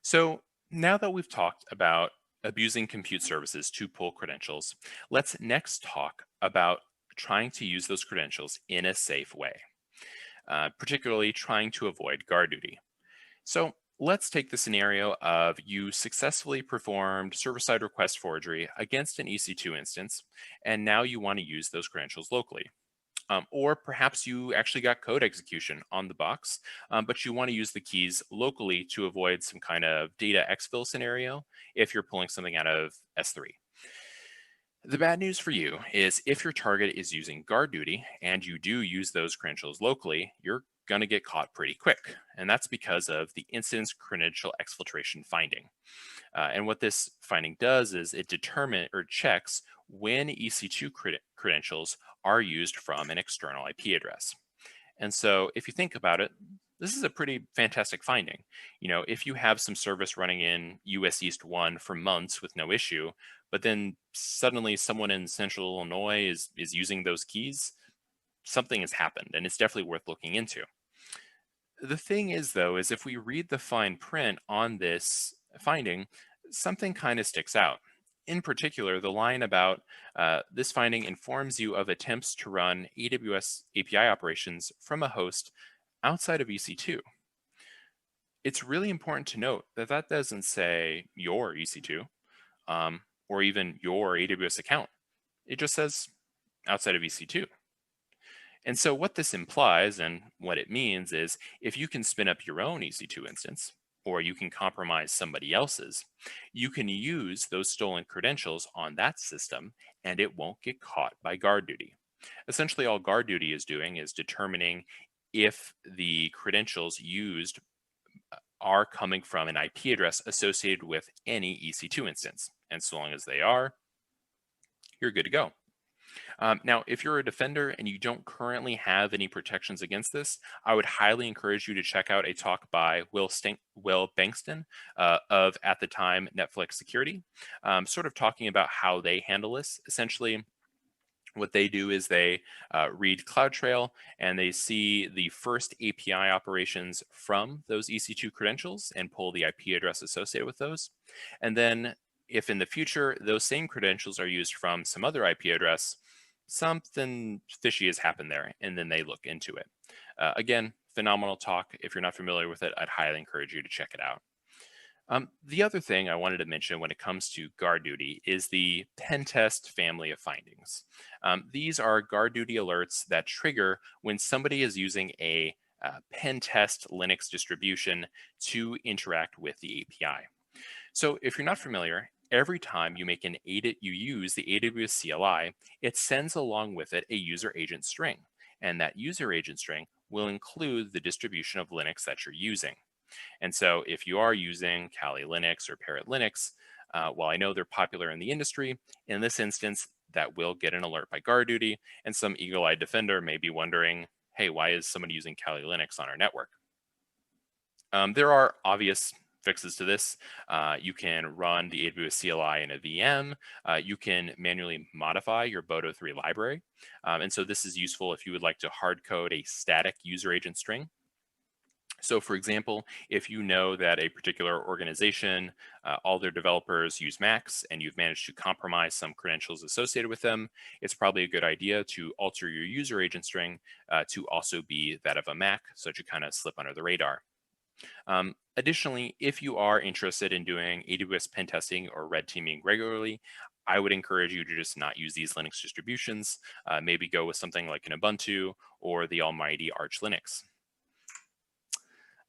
So now that we've talked about abusing compute services to pull credentials, let's next talk about trying to use those credentials in a safe way, particularly trying to avoid guard duty. So let's take the scenario of you successfully performed server-side request forgery against an EC2 instance, and now you want to use those credentials locally. Or perhaps you actually got code execution on the box, but you want to use the keys locally to avoid some kind of data exfil scenario if you're pulling something out of S3. The bad news for you is if your target is using guard duty and you do use those credentials locally, you're going to get caught pretty quick. And that's because of the instance credential exfiltration finding. And what this finding does is it checks when EC2 credentials are used from an external IP address. And so if you think about it, this is a pretty fantastic finding. You know, if you have some service running in US East 1 for months with no issue, but then suddenly someone in Central Illinois is using those keys, something has happened, and it's definitely worth looking into. The thing is, though, is if we read the fine print on this finding, something kind of sticks out. In particular, the line about this finding informs you of attempts to run AWS API operations from a host outside of EC2. It's really important to note that that doesn't say your EC2 or even your AWS account. It just says outside of EC2. And so what this implies and what it means is if you can spin up your own EC2 instance, or you can compromise somebody else's, you can use those stolen credentials on that system and it won't get caught by guard duty. Essentially, all guard duty is doing is determining if the credentials used are coming from an IP address associated with any EC2 instance. And so long as they are, you're good to go. Now, if you're a defender and you don't currently have any protections against this, I would highly encourage you to check out a talk by Will Bankston of, at the time, Netflix Security, sort of talking about how they handle this. Essentially, what they do is they read CloudTrail and they see the first API operations from those EC2 credentials and pull the IP address associated with those. And then if in the future those same credentials are used from some other IP address, something fishy has happened there, and then they look into it. Again, phenomenal talk. If you're not familiar with it, I'd highly encourage you to check it out. The other thing I wanted to mention when it comes to guard duty is the pen test family of findings. These are guard duty alerts that trigger when somebody is using a pen test Linux distribution to interact with the API. So if you're not familiar, every time you use the AWS CLI, it sends along with it a user agent string. And that user agent string will include the distribution of Linux that you're using. And so if you are using Kali Linux or Parrot Linux, while I know they're popular in the industry, in this instance, that will get an alert by guard duty, and some eagle-eyed defender may be wondering, hey, why is somebody using Kali Linux on our network? There are obvious fixes to this. You can run the AWS CLI in a VM. You can manually modify your Boto3 library. And so this is useful if you would like to hard code a static user agent string. So for example, if you know that a particular organization, all their developers use Macs and you've managed to compromise some credentials associated with them, it's probably a good idea to alter your user agent string to also be that of a Mac, so that you kind of slip under the radar. Additionally, if you are interested in doing AWS pen testing or red teaming regularly, I would encourage you to just not use these Linux distributions. Maybe go with something like an Ubuntu or the almighty Arch Linux.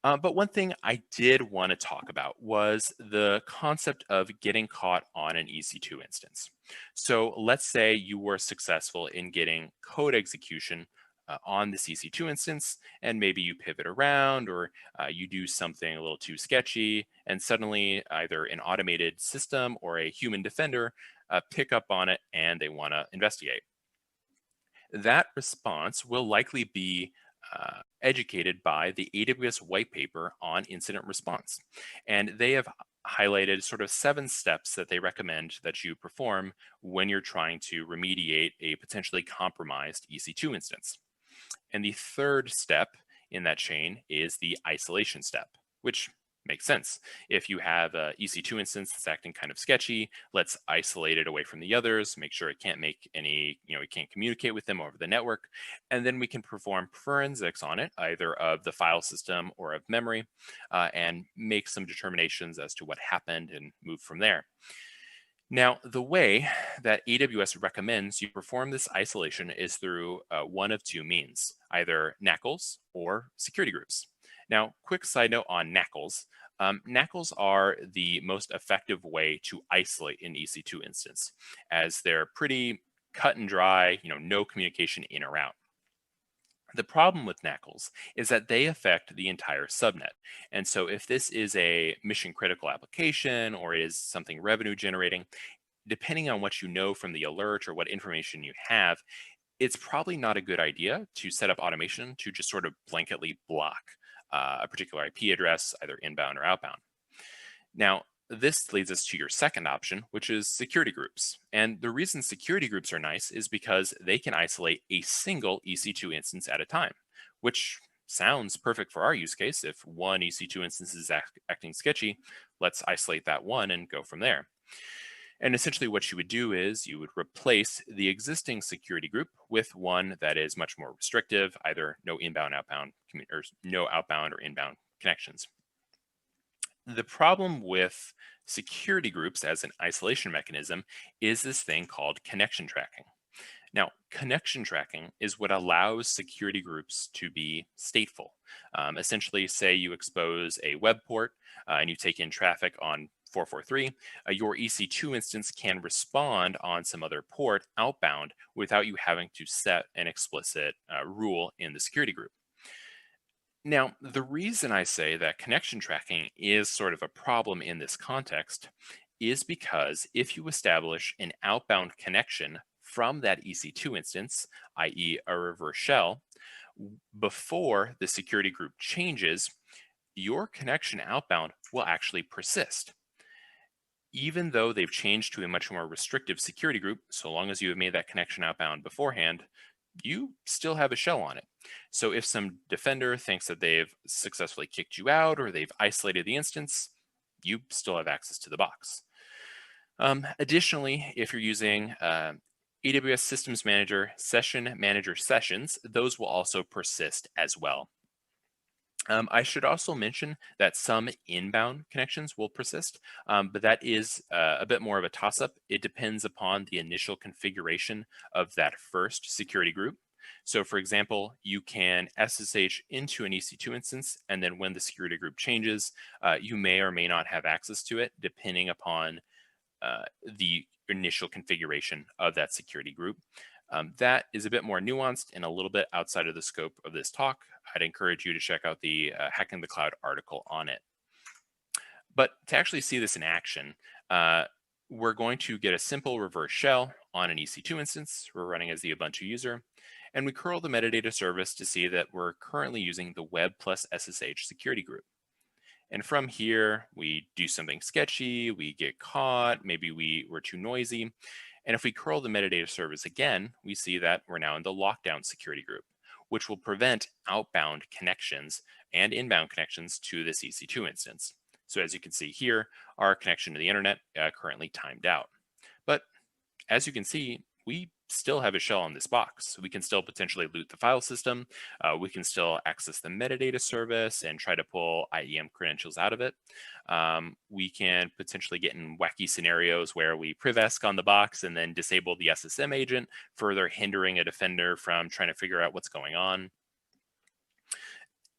But one thing I did want to talk about was the concept of getting caught on an EC2 instance. So let's say you were successful in getting code execution on this EC2 instance, and maybe you pivot around or you do something a little too sketchy, and suddenly either an automated system or a human defender pick up on it and they want to investigate. That response will likely be educated by the AWS white paper on incident response. And they have highlighted sort of 7 steps that they recommend that you perform when you're trying to remediate a potentially compromised EC2 instance. And the third step in that chain is the isolation step, which makes sense. If you have a EC2 instance that's acting kind of sketchy, let's isolate it away from the others, make sure it can't make any, it can't communicate with them over the network. And then we can perform forensics on it, either of the file system or of memory, and make some determinations as to what happened and move from there. Now, the way that AWS recommends you perform this isolation is through one of 2 means, either NACLs or security groups. Now, quick side note on NACLs. NACLs are the most effective way to isolate an EC2 instance, as they're pretty cut and dry, no communication in or out. The problem with NACLs is that they affect the entire subnet. And so if this is a mission critical application or is something revenue generating, depending on what you know from the alert or what information you have, it's probably not a good idea to set up automation to just sort of blanketly block a particular IP address, either inbound or outbound. Now, this leads us to your second option, which is security groups. And the reason security groups are nice is because they can isolate a single EC2 instance at a time, which sounds perfect for our use case. If one EC2 instance is acting sketchy, let's isolate that one and go from there. And essentially what you would do is you would replace the existing security group with one that is much more restrictive, either no inbound, outbound, or no outbound or inbound connections. The problem with security groups as an isolation mechanism is this thing called connection tracking. Now, connection tracking is what allows security groups to be stateful. Essentially, say you expose a web port and you take in traffic on 443, your EC2 instance can respond on some other port outbound without you having to set an explicit rule in the security group. Now, the reason I say that connection tracking is sort of a problem in this context is because if you establish an outbound connection from that EC2 instance, i.e. a reverse shell, before the security group changes, your connection outbound will actually persist. Even though they've changed to a much more restrictive security group, so long as you have made that connection outbound beforehand, you still have a shell on it. So if some defender thinks that they've successfully kicked you out or they've isolated the instance, you still have access to the box. Additionally, if you're using AWS Systems Manager Session Manager sessions, those will also persist as well. I should also mention that some inbound connections will persist, but that is a bit more of a toss-up. It depends upon the initial configuration of that first security group. So for example, you can SSH into an EC2 instance, and then when the security group changes, you may or may not have access to it, depending upon the initial configuration of that security group. That is a bit more nuanced and a little bit outside of the scope of this talk. I'd encourage you to check out the Hacking the Cloud article on it. But to actually see this in action, we're going to get a simple reverse shell on an EC2 instance. We're running as the Ubuntu user, and we curl the metadata service to see that we're currently using the web plus SSH security group. And from here, we do something sketchy, we get caught, maybe we're too noisy. And if we curl the metadata service again, we see that we're now in the lockdown security group, which will prevent outbound connections and inbound connections to this EC2 instance. So as you can see here, our connection to the internet currently timed out. But as you can see, we still have a shell on this box. We can still potentially loot the file system. We can still access the metadata service and try to pull IEM credentials out of it. We can potentially get in wacky scenarios where we privesc on the box and then disable the SSM agent, further hindering a defender from trying to figure out what's going on.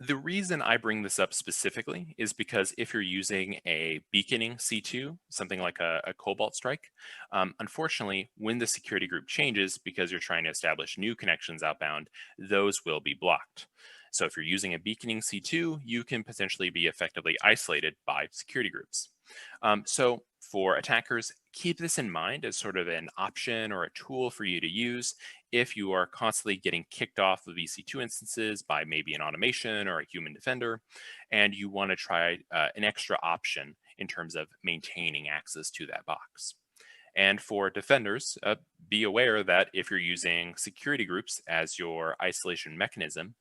The reason I bring this up specifically is because if you're using a beaconing C2, something like a Cobalt Strike, unfortunately, when the security group changes because you're trying to establish new connections outbound, those will be blocked. So if you're using a beaconing C2, you can potentially be effectively isolated by security groups. So for attackers, keep this in mind as sort of an option or a tool for you to use if you are constantly getting kicked off of EC2 instances by maybe an automation or a human defender, and you want to try an extra option in terms of maintaining access to that box. And for defenders, be aware that if you're using security groups as your isolation mechanism,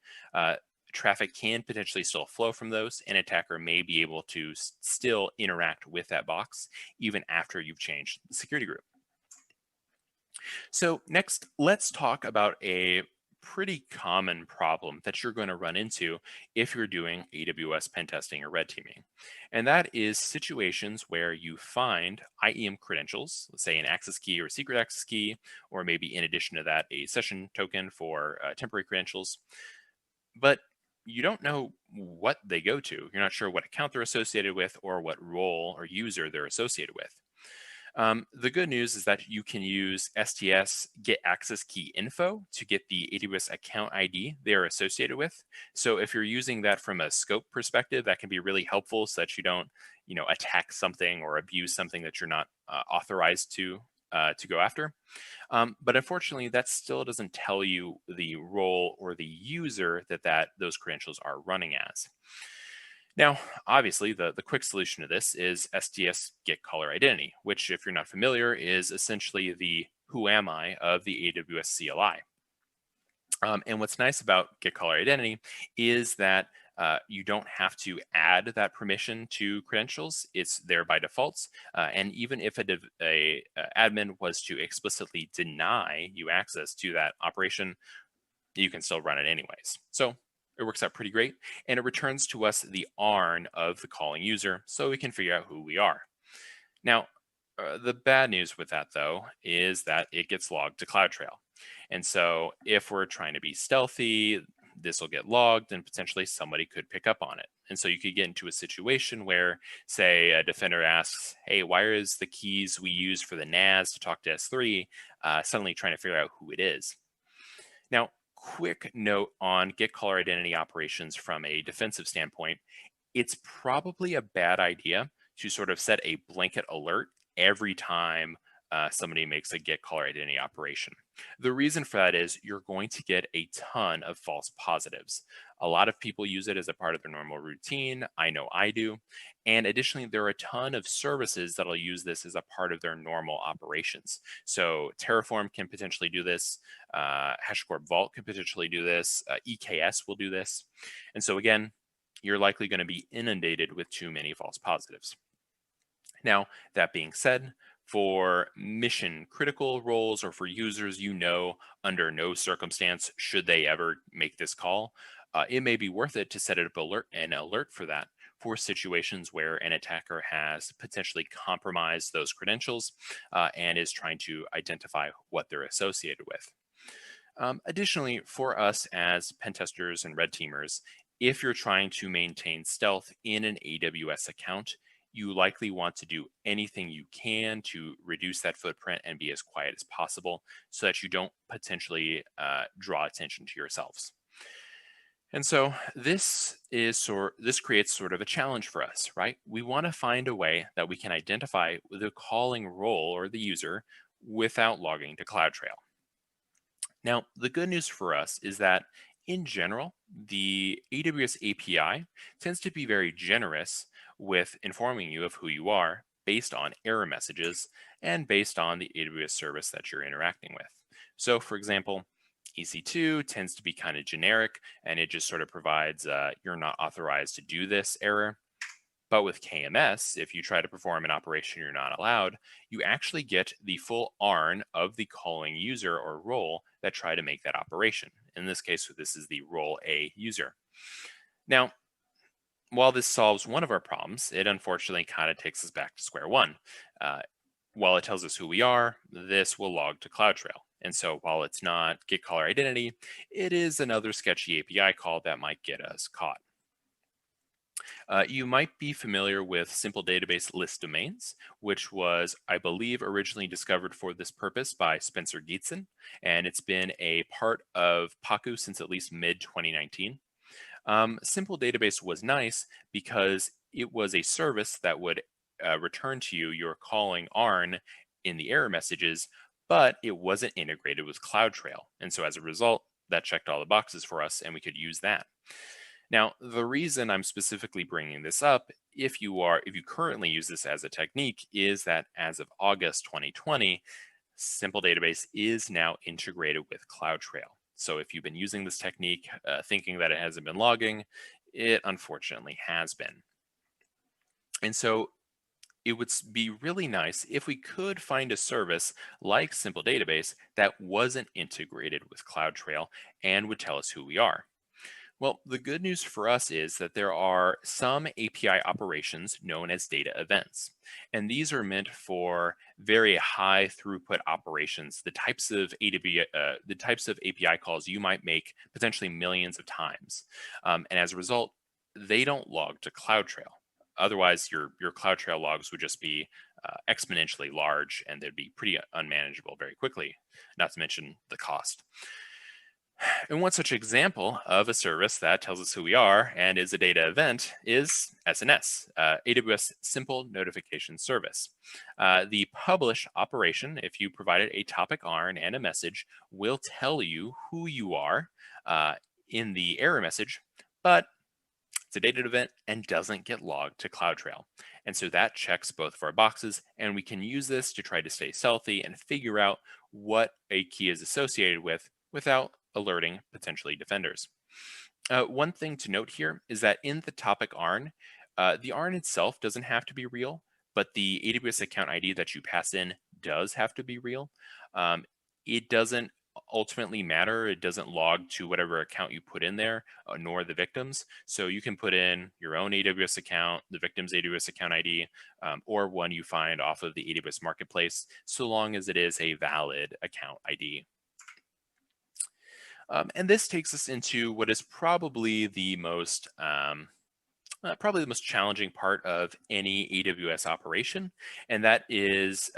traffic can potentially still flow from those. An attacker may be able to still interact with that box even after you've changed the security group. So next, let's talk about a pretty common problem that you're going to run into if you're doing AWS pen testing or red teaming. And that is situations where you find IEM credentials, let's say an access key or secret access key, or maybe in addition to that, a session token for temporary credentials. But you don't know what they go to. You're not sure what account they're associated with or what role or user they're associated with. The good news is that you can use STS get access key info to get the AWS account ID they're associated with. So if you're using that from a scope perspective, that can be really helpful so that you don't, attack something or abuse something that you're not authorized to go after. But unfortunately, that still doesn't tell you the role or the user that those credentials are running as. Now, obviously, the quick solution to this is STS get caller identity, which, if you're not familiar, is essentially the who am I of the AWS CLI. And what's nice about get caller identity is that you don't have to add that permission to credentials. It's there by default. And even if a admin was to explicitly deny you access to that operation, you can still run it anyways. So it works out pretty great. And it returns to us the ARN of the calling user so we can figure out who we are. Now, the bad news with that, though, is that it gets logged to CloudTrail. And so if we're trying to be stealthy, this will get logged and potentially somebody could pick up on it. And so you could get into a situation where, say, a defender asks, hey, why is the keys we use for the NAS to talk to S3 suddenly trying to figure out who it is? Now, quick note on get caller identity operations from a defensive standpoint, it's probably a bad idea to sort of set a blanket alert every time somebody makes a get caller identity operation. The reason for that is you're going to get a ton of false positives. A lot of people use it as a part of their normal routine. I know I do. And additionally, there are a ton of services that'll use this as a part of their normal operations. So Terraform can potentially do this. HashiCorp Vault could potentially do this. EKS will do this. And so again, you're likely going to be inundated with too many false positives. Now, that being said, for mission critical roles or for users under no circumstance should they ever make this call, it may be worth it to set up an alert for that for situations where an attacker has potentially compromised those credentials and is trying to identify what they're associated with. Additionally, for us as pen testers and red teamers, if you're trying to maintain stealth in an AWS account, you likely want to do anything you can to reduce that footprint and be as quiet as possible so that you don't potentially draw attention to yourselves. And so this creates sort of a challenge for us, right? We want to find a way that we can identify the calling role or the user without logging to CloudTrail. Now, the good news for us is that in general, the AWS API tends to be very generous with informing you of who you are based on error messages and based on the AWS service that you're interacting with. So for example, EC2 tends to be kind of generic and it just sort of provides you're not authorized to do this error. But with KMS, if you try to perform an operation you're not allowed, you actually get the full ARN of the calling user or role that try to make that operation. In this case, this is the role A user. Now, while this solves one of our problems, it unfortunately kind of takes us back to square one. While it tells us who we are, this will log to CloudTrail. And so while it's not get caller identity, it is another sketchy API call that might get us caught. You might be familiar with simple database list domains, which was, I believe, originally discovered for this purpose by Spencer Geetson, and it's been a part of Paku since at least mid-2019. Simple database was nice because it was a service that would return to you your calling ARN in the error messages, but it wasn't integrated with CloudTrail. And so as a result, that checked all the boxes for us and we could use that. Now, the reason I'm specifically bringing this up, if you currently use this as a technique, is that as of August 2020, Simple Database is now integrated with CloudTrail. So if you've been using this technique thinking that it hasn't been logging, it unfortunately has been. And so it would be really nice if we could find a service like Simple Database that wasn't integrated with CloudTrail and would tell us who we are. Well, the good news for us is that there are some API operations known as data events, and these are meant for very high throughput operations, the types of API calls you might make potentially millions of times. And as a result, they don't log to CloudTrail. Otherwise, your CloudTrail logs would just be exponentially large and they'd be pretty unmanageable very quickly, not to mention the cost. And one such example of a service that tells us who we are and is a data event is SNS, AWS Simple Notification Service. The publish operation, if you provided a topic ARN and a message, will tell you who you are in the error message, but it's a data event and doesn't get logged to CloudTrail. And so that checks both of our boxes, and we can use this to try to stay stealthy and figure out what a key is associated with without alerting potentially defenders. One thing to note here is that in the topic ARN, the ARN itself doesn't have to be real, but the AWS account ID that you pass in does have to be real. It doesn't ultimately matter. It doesn't log to whatever account you put in there, nor the victims. So you can put in your own AWS account, the victim's AWS account ID, or one you find off of the AWS Marketplace, so long as it is a valid account ID. And this takes us into what is probably the most challenging part of any AWS operation, and that is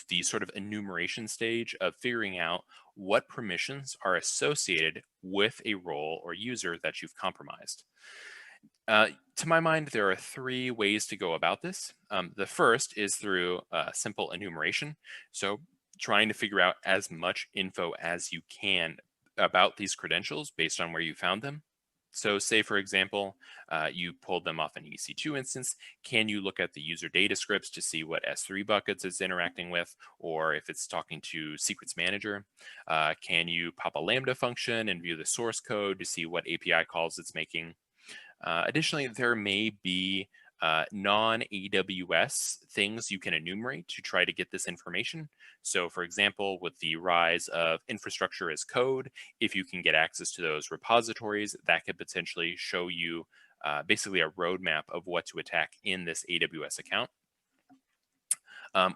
the sort of enumeration stage of figuring out what permissions are associated with a role or user that you've compromised. To my mind, there are 3 ways to go about this. The first is through simple enumeration. So trying to figure out as much info as you can about these credentials based on where you found them. So say, for example, you pulled them off an EC2 instance. Can you look at the user data scripts to see what S3 buckets it's interacting with, or if it's talking to secrets manager? Can you pop a Lambda function and view the source code to see what API calls it's making? Additionally, there may be non-AWS things you can enumerate to try to get this information. So for example, with the rise of infrastructure as code, if you can get access to those repositories, that could potentially show you basically a roadmap of what to attack in this AWS account.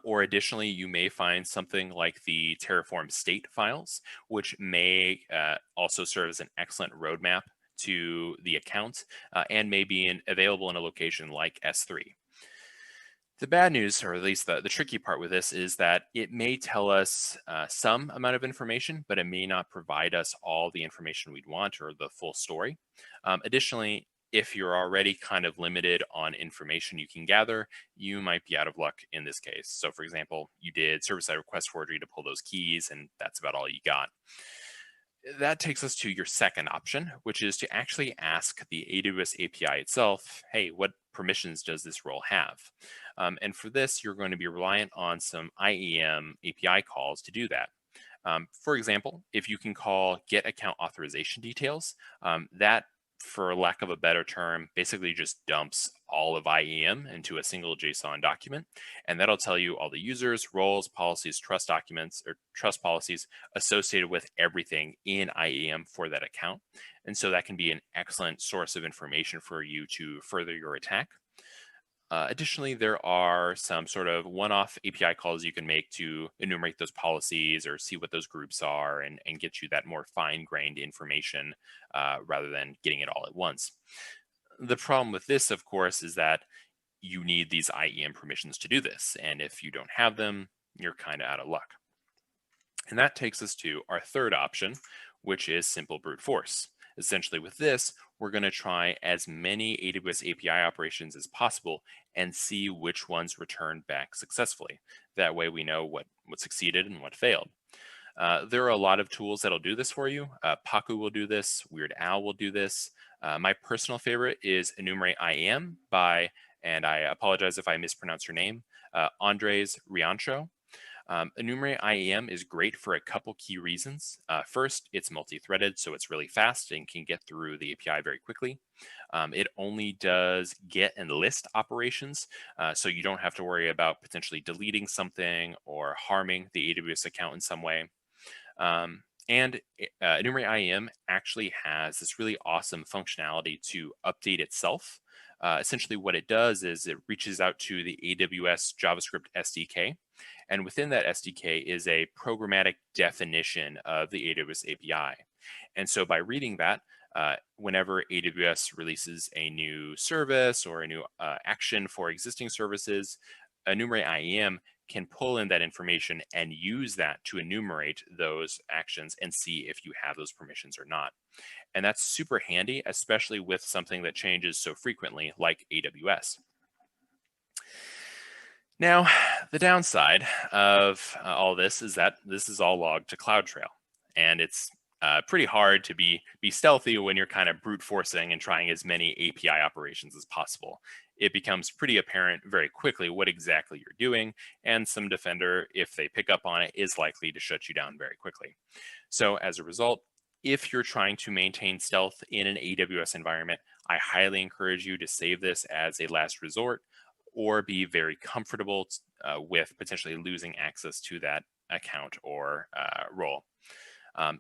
Or additionally, you may find something like the Terraform state files, which may also serve as an excellent roadmap to the account and may be available in a location like S3. The bad news, or at least the tricky part with this, is that it may tell us some amount of information, but it may not provide us all the information we'd want or the full story. Additionally, if you're already kind of limited on information you can gather, you might be out of luck in this case. So for example, you did server-side request forgery to pull those keys, and that's about all you got. That takes us to your second option, which is to actually ask the AWS API itself, hey, what permissions does this role have? And for this, you're going to be reliant on some IAM API calls to do that. For example, if you can call get account authorization details, that, for lack of a better term, basically just dumps all of IAM into a single JSON document. And that'll tell you all the users, roles, policies, trust documents, or trust policies associated with everything in IAM for that account. And so that can be an excellent source of information for you to further your attack. Additionally, there are some sort of one-off API calls you can make to enumerate those policies or see what those groups are and get you that more fine-grained information rather than getting it all at once. The problem with this, of course, is that you need these IAM permissions to do this. And if you don't have them, you're kind of out of luck. And that takes us to our third option, which is simple brute force. Essentially with this, we're going to try as many AWS API operations as possible and see which ones return back successfully. That way we know what succeeded and what failed. There are a lot of tools that'll do this for you. Paku will do this. Weird Al will do this. My personal favorite is Enumerate IAM by, and I apologize if I mispronounce your name, Andres Riancho. Enumerate IAM is great for a couple key reasons. First, it's multi-threaded, so it's really fast and can get through the API very quickly. It only does get and list operations, so you don't have to worry about potentially deleting something or harming the AWS account in some way. And Enumerate IAM actually has this really awesome functionality to update itself. Essentially what it does is it reaches out to the AWS JavaScript SDK. And within that SDK is a programmatic definition of the AWS API. And so by reading that, whenever AWS releases a new service or a new action for existing services, Enumerate IAM can pull in that information and use that to enumerate those actions and see if you have those permissions or not. And that's super handy, especially with something that changes so frequently like AWS. Now, the downside of all this is that this is all logged to CloudTrail, and it's pretty hard to be stealthy when you're kind of brute forcing and trying as many API operations as possible. It becomes pretty apparent very quickly what exactly you're doing, and some defender, if they pick up on it, is likely to shut you down very quickly. So as a result, if you're trying to maintain stealth in an AWS environment, I highly encourage you to save this as a last resort, or be very comfortable with potentially losing access to that account or role.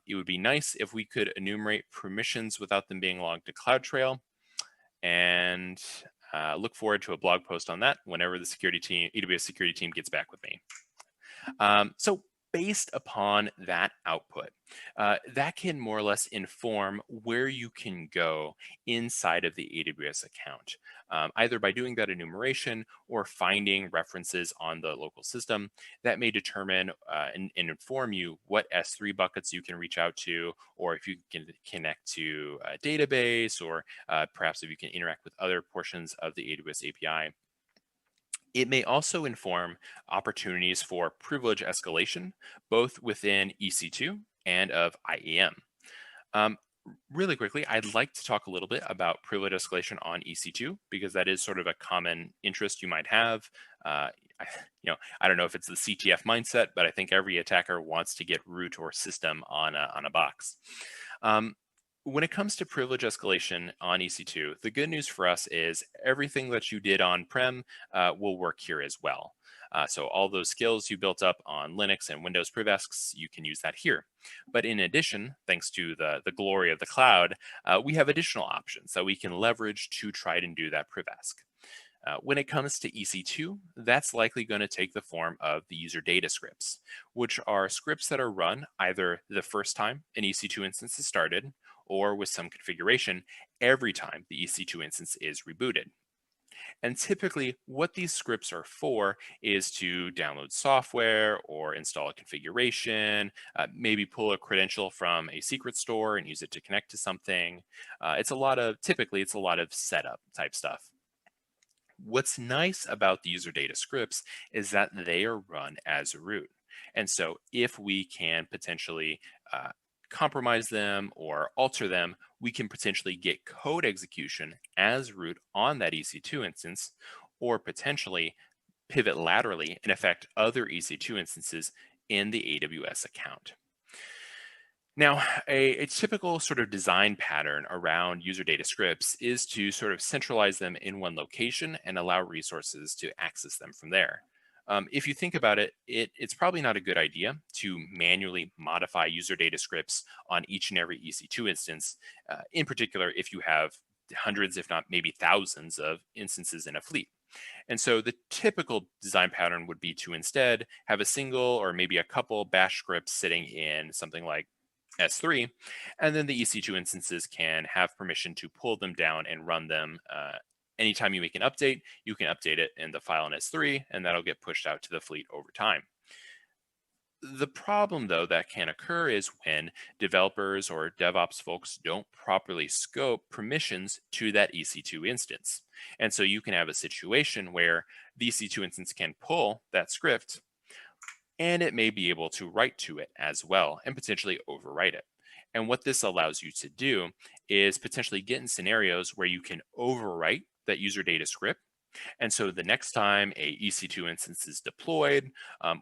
It would be nice if we could enumerate permissions without them being logged to CloudTrail, and look forward to a blog post on that whenever the security team, AWS security team, gets back with me. So based upon that output, that can more or less inform where you can go inside of the AWS account, either by doing that enumeration or finding references on the local system that may determine and inform you what S3 buckets you can reach out to, or if you can connect to a database, or perhaps if you can interact with other portions of the AWS API. It may also inform opportunities for privilege escalation, both within EC2 and of IAM. Really quickly, I'd like to talk a little bit about privilege escalation on EC2, because that is sort of a common interest you might have. I don't know if it's the CTF mindset, but I think every attacker wants to get root or system on a box. When it comes to privilege escalation on EC2, the good news for us is everything that you did on-prem will work here as well. So all those skills you built up on Linux and Windows PrivEscs, you can use that here. But in addition, thanks to the glory of the cloud, we have additional options that we can leverage to try and do that PrivEsc. When it comes to EC2, that's likely going to take the form of the user data scripts, which are scripts that are run either the first time an EC2 instance is started, or with some configuration every time the EC2 instance is rebooted. And typically what these scripts are for is to download software or install a configuration, maybe pull a credential from a secret store and use it to connect to something. Typically it's a lot of setup type stuff. What's nice about the user data scripts is that they are run as root. And so if we can potentially compromise them or alter them, we can potentially get code execution as root on that EC2 instance, or potentially pivot laterally and affect other EC2 instances in the AWS account. Now, a typical sort of design pattern around user data scripts is to sort of centralize them in one location and allow resources to access them from there. If you think about it, it's probably not a good idea to manually modify user data scripts on each and every EC2 instance, in particular if you have hundreds, if not maybe thousands of instances in a fleet. And so the typical design pattern would be to instead have a single or maybe a couple bash scripts sitting in something like S3, and then the EC2 instances can have permission to pull them down and run them. Anytime you make an update, you can update it in the file in S3, and that'll get pushed out to the fleet over time. The problem, though, that can occur is when developers or DevOps folks don't properly scope permissions to that EC2 instance. And so you can have a situation where the EC2 instance can pull that script, and it may be able to write to it as well and potentially overwrite it. And what this allows you to do is potentially get in scenarios where you can overwrite that user data script. And so the next time a EC2 instance is deployed,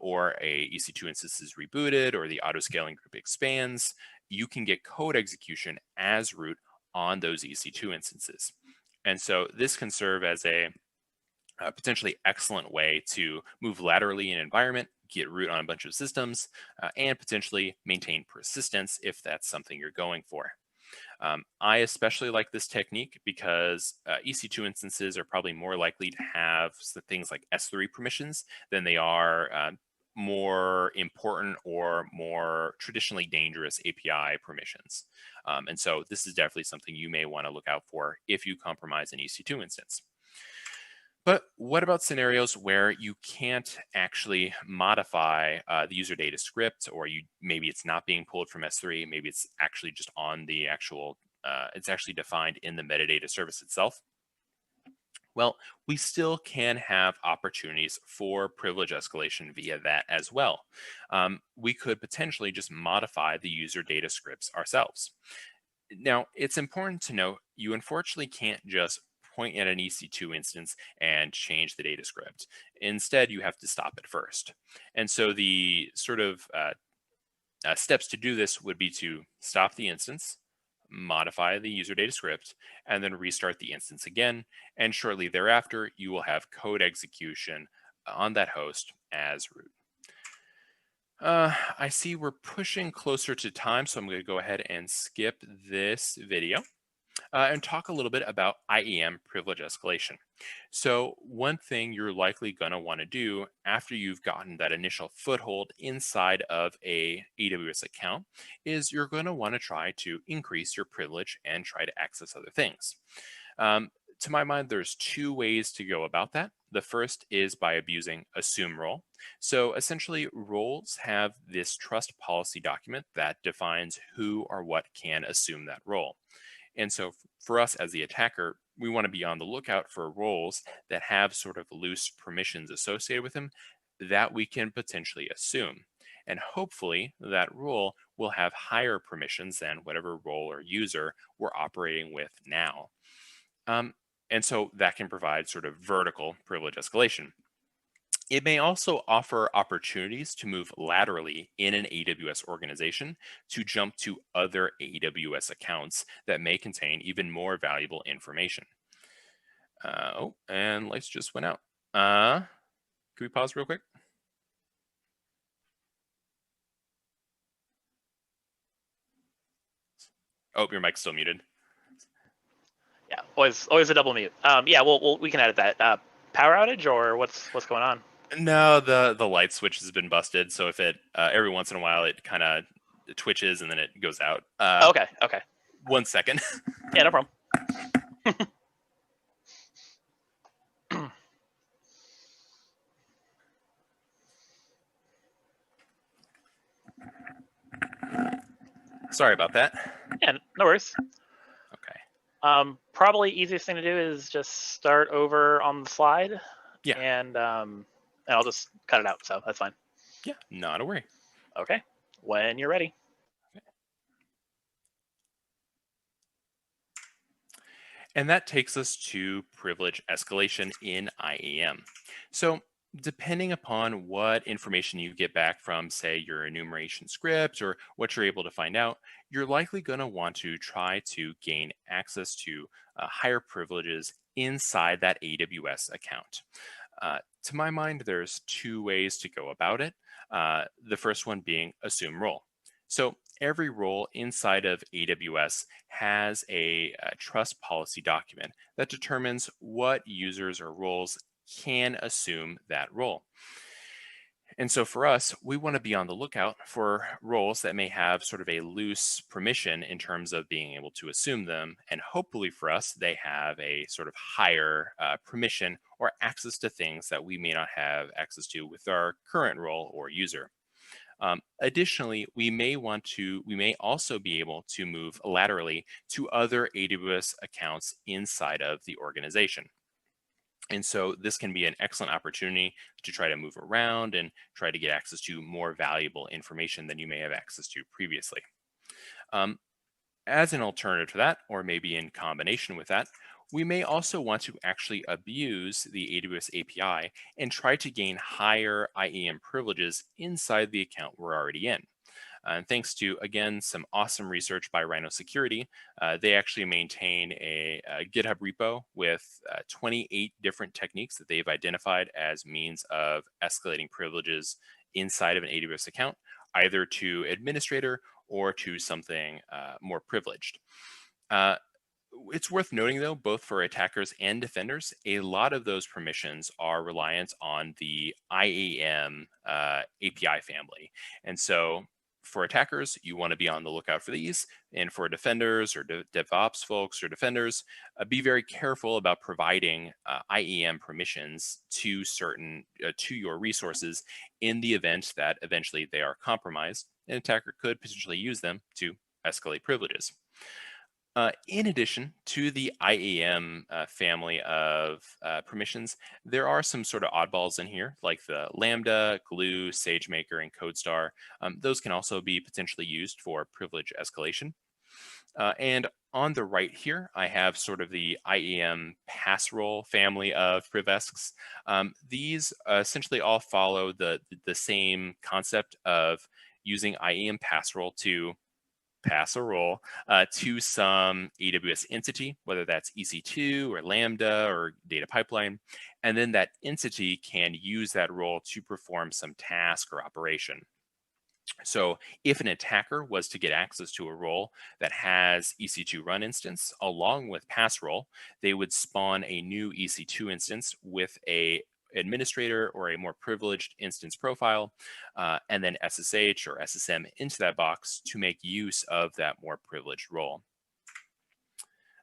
or a EC2 instance is rebooted, or the auto-scaling group expands, you can get code execution as root on those EC2 instances. And so this can serve as a potentially excellent way to move laterally in an environment, get root on a bunch of systems, and potentially maintain persistence if that's something you're going for. I especially like this technique because EC2 instances are probably more likely to have things like S3 permissions than they are more important or more traditionally dangerous API permissions. And so this is definitely something you may want to look out for if you compromise an EC2 instance. But what about scenarios where you can't actually modify the user data script, or maybe it's not being pulled from S3, maybe it's actually just on the actual, it's actually defined in the metadata service itself? Well, we still can have opportunities for privilege escalation via that as well. We could potentially just modify the user data scripts ourselves. Now, it's important to note you unfortunately can't just point at an EC2 instance and change the data script. Instead, you have to stop it first. And so the sort of steps to do this would be to stop the instance, modify the user data script, and then restart the instance again. And shortly thereafter, you will have code execution on that host as root. I see we're pushing closer to time, so I'm going to go ahead and skip this video. and talk a little bit about IAM privilege escalation. So one thing you're likely going to want to do after you've gotten that initial foothold inside of a AWS account is you're going to want to try to increase your privilege and try to access other things. To my mind, there's two ways to go about that. The first is by abusing assume role. So essentially, roles have this trust policy document that defines who or what can assume that role. And so for us as the attacker, we want to be on the lookout for roles that have sort of loose permissions associated with them that we can potentially assume. And hopefully that role will have higher permissions than whatever role or user we're operating with now. And so that can provide sort of vertical privilege escalation. It may also offer opportunities to move laterally in an AWS organization to jump to other AWS accounts that may contain even more valuable information. Oh, and lights just went out. Can we pause real quick? Oh, your mic's still muted. Yeah, always a double mute. Yeah, we can edit that. Power outage or what's going on? No, the light switch has been busted. So if it every once in a while it kind of twitches and then it goes out. Okay. 1 second. Yeah, no problem. Sorry about that. Yeah, no worries. Okay. Probably easiest thing to do is just start over on the slide. Yeah. And I'll just cut it out, so that's fine. Yeah, not a worry. Okay, when you're ready. Okay. And that takes us to privilege escalation in IAM. So depending upon what information you get back from, say, your enumeration script or what you're able to find out, you're likely going to want to try to gain access to higher privileges inside that AWS account. To my mind, there's two ways to go about it. The first one being assume role. So every role inside of AWS has a trust policy document that determines what users or roles can assume that role. And so for us, we want to be on the lookout for roles that may have sort of a loose permission in terms of being able to assume them. And hopefully for us, they have a sort of higher permission or access to things that we may not have access to with our current role or user. Additionally, we may also be able to move laterally to other AWS accounts inside of the organization. And so this can be an excellent opportunity to try to move around and try to get access to more valuable information than you may have access to previously. As an alternative to that, or maybe in combination with that, we may also want to actually abuse the AWS API and try to gain higher IAM privileges inside the account we're already in. And thanks to, again, some awesome research by Rhino Security, they actually maintain a GitHub repo with 28 different techniques that they've identified as means of escalating privileges inside of an AWS account, either to administrator or to something more privileged. It's worth noting, though, both for attackers and defenders, a lot of those permissions are reliant on the IAM API family. And so for attackers, you want to be on the lookout for these. And for defenders or DevOps folks or defenders, be very careful about providing IAM permissions to to your resources in the event that eventually they are compromised. An attacker could potentially use them to escalate privileges. In addition to the IAM family of permissions, there are some sort of oddballs in here, like the Lambda, Glue, SageMaker, and CodeStar. Those can also be potentially used for privilege escalation. And on the right here, I have sort of the IAM pass role family of privescs. These essentially all follow the same concept of using IAM pass role to pass a role to some AWS entity, whether that's EC2 or Lambda or data pipeline. And then that entity can use that role to perform some task or operation. So if an attacker was to get access to a role that has EC2 run instance along with pass role, they would spawn a new EC2 instance with a administrator or a more privileged instance profile, and then SSH or SSM into that box to make use of that more privileged role.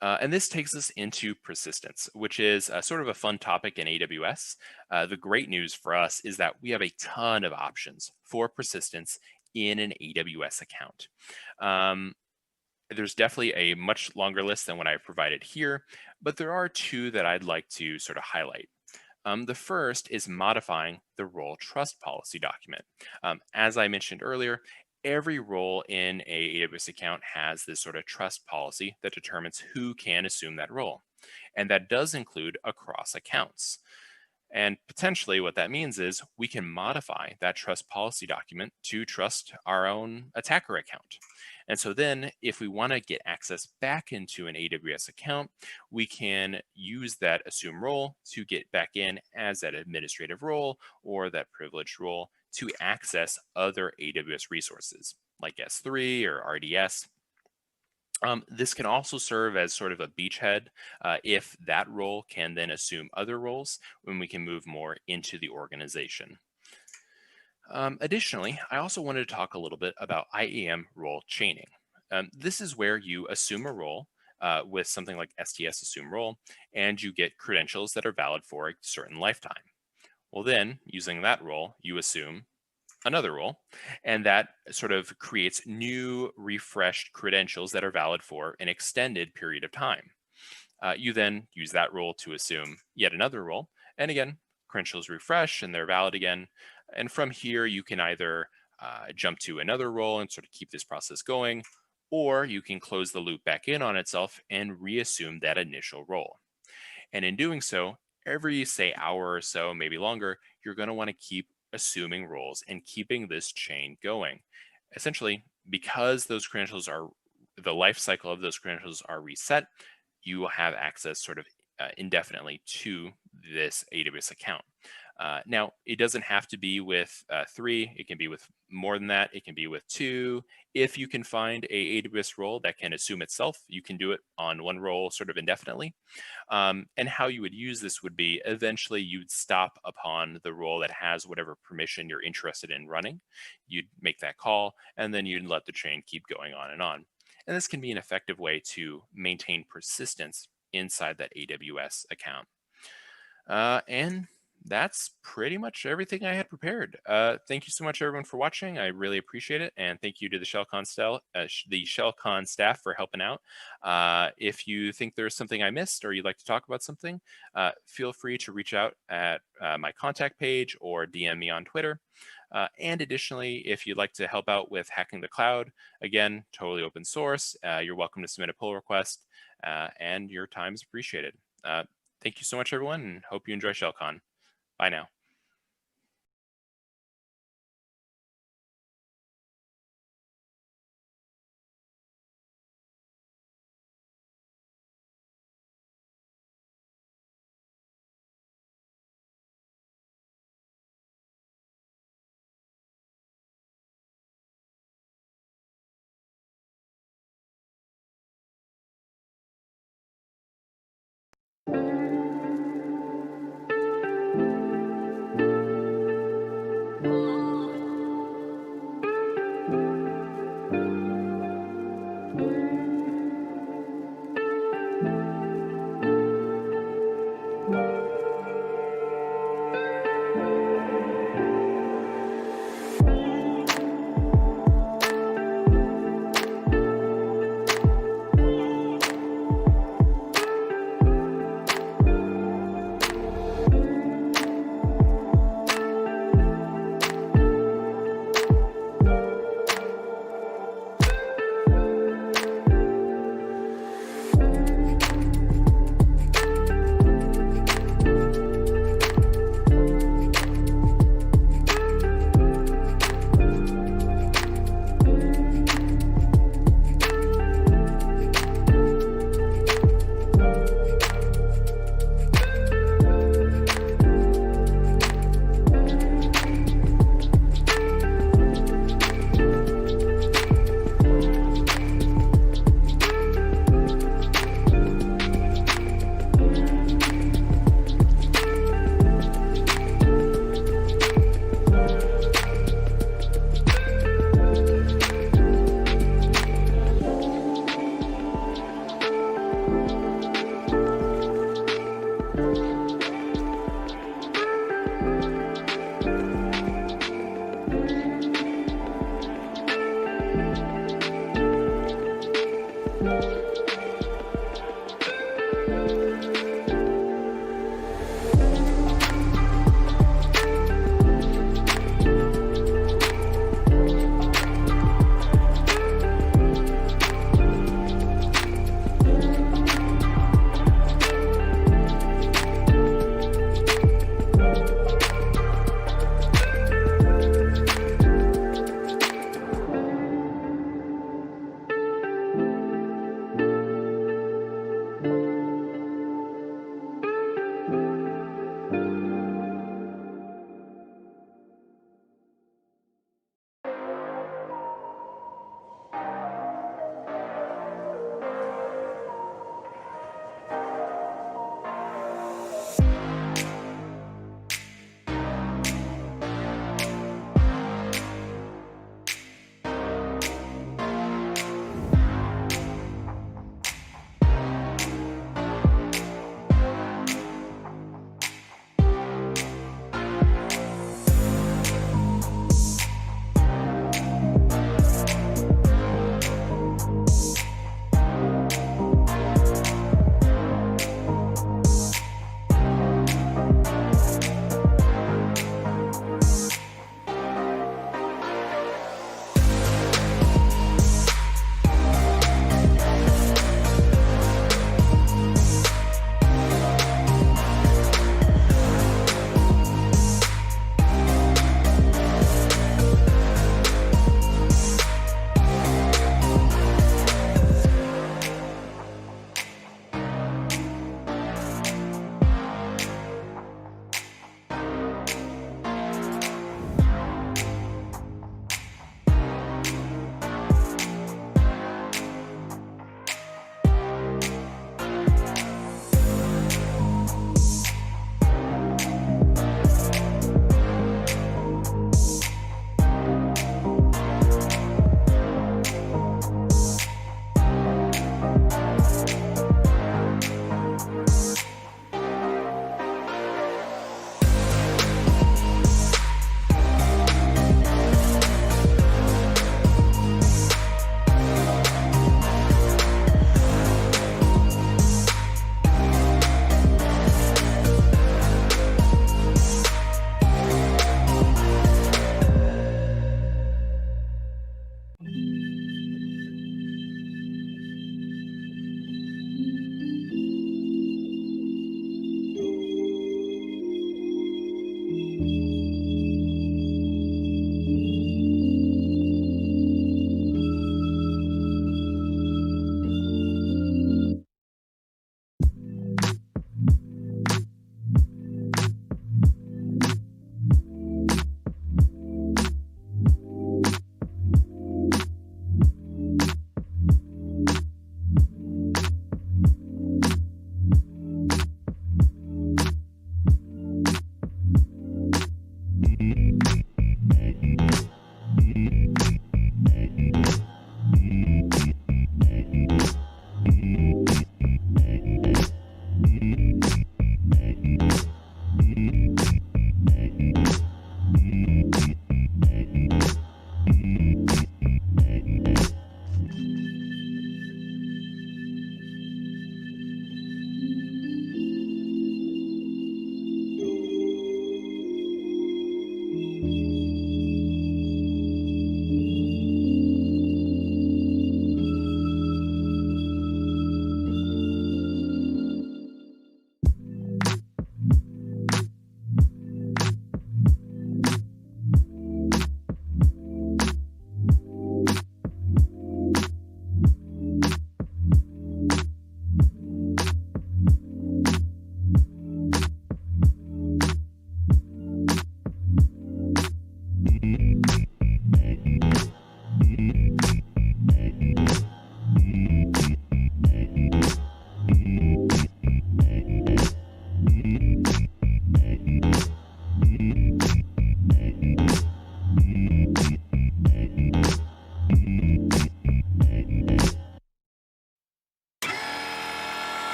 And this takes us into persistence, which is sort of a fun topic in AWS. The great news for us is that we have a ton of options for persistence in an AWS account. There's definitely a much longer list than what I've provided here, but there are two that I'd like to sort of highlight. The first is modifying the role trust policy document. As I mentioned earlier, every role in a AWS account has this sort of trust policy that determines who can assume that role. And that does include across accounts. And potentially what that means is we can modify that trust policy document to trust our own attacker account. And so then if we want to get access back into an AWS account, we can use that assume role to get back in as that administrative role or that privileged role to access other AWS resources like S3 or RDS. This can also serve as sort of a beachhead if that role can then assume other roles when we can move more into the organization. Additionally, I also wanted to talk a little bit about IAM role chaining. This is where you assume a role with something like STS assume role, and you get credentials that are valid for a certain lifetime. Well, then, using that role, you assume another role, and that sort of creates new refreshed credentials that are valid for an extended period of time. You then use that role to assume yet another role, and again, credentials refresh and they're valid again. And from here, you can either jump to another role and sort of keep this process going, or you can close the loop back in on itself and reassume that initial role. And in doing so, every, say, hour or so, maybe longer, you're going to want to keep assuming roles and keeping this chain going. Essentially, because those credentials are, the life cycle of those credentials are reset, you will have access sort of indefinitely to this AWS account. Now, it doesn't have to be with 3. It can be with more than that. It can be with 2. If you can find a AWS role that can assume itself, you can do it on one role sort of indefinitely. And how you would use this would be eventually you'd stop upon the role that has whatever permission you're interested in running. You'd make that call, and then you'd let the chain keep going on and on. And this can be an effective way to maintain persistence inside that AWS account. And that's pretty much everything I had prepared. Thank you so much, everyone, for watching. I really appreciate it. And thank you to the ShellCon staff for helping out. If you think there's something I missed or you'd like to talk about something, feel free to reach out at my contact page or DM me on Twitter. And additionally, if you'd like to help out with hacking the cloud, again, totally open source, you're welcome to submit a pull request, and your time is appreciated. Thank you so much, everyone, and hope you enjoy ShellCon. Bye now.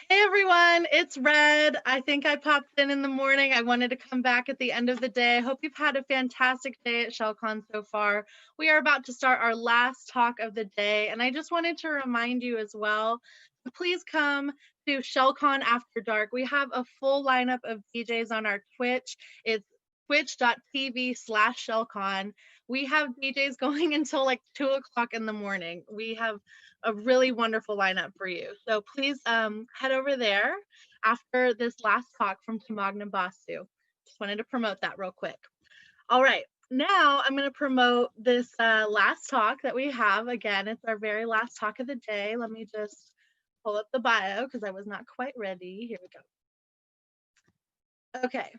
Hey everyone, it's Red. I think I popped in the morning. I wanted to come back at the end of the day. I hope you've had a fantastic day at ShellCon so far. We are about to start our last talk of the day, and I just wanted to remind you as well, to please come to ShellCon After Dark. We have a full lineup of DJs on our Twitch. It's twitch.tv/ShellCon. We have DJs going until like 2 o'clock in the morning. We have a really wonderful lineup for you. So please head over there after this last talk from Tamagna Basu. Just wanted to promote that real quick. All right, now I'm going to promote this last talk that we have. Again, it's our very last talk of the day. Let me just pull up the bio because I was not quite ready. Here we go. Okay.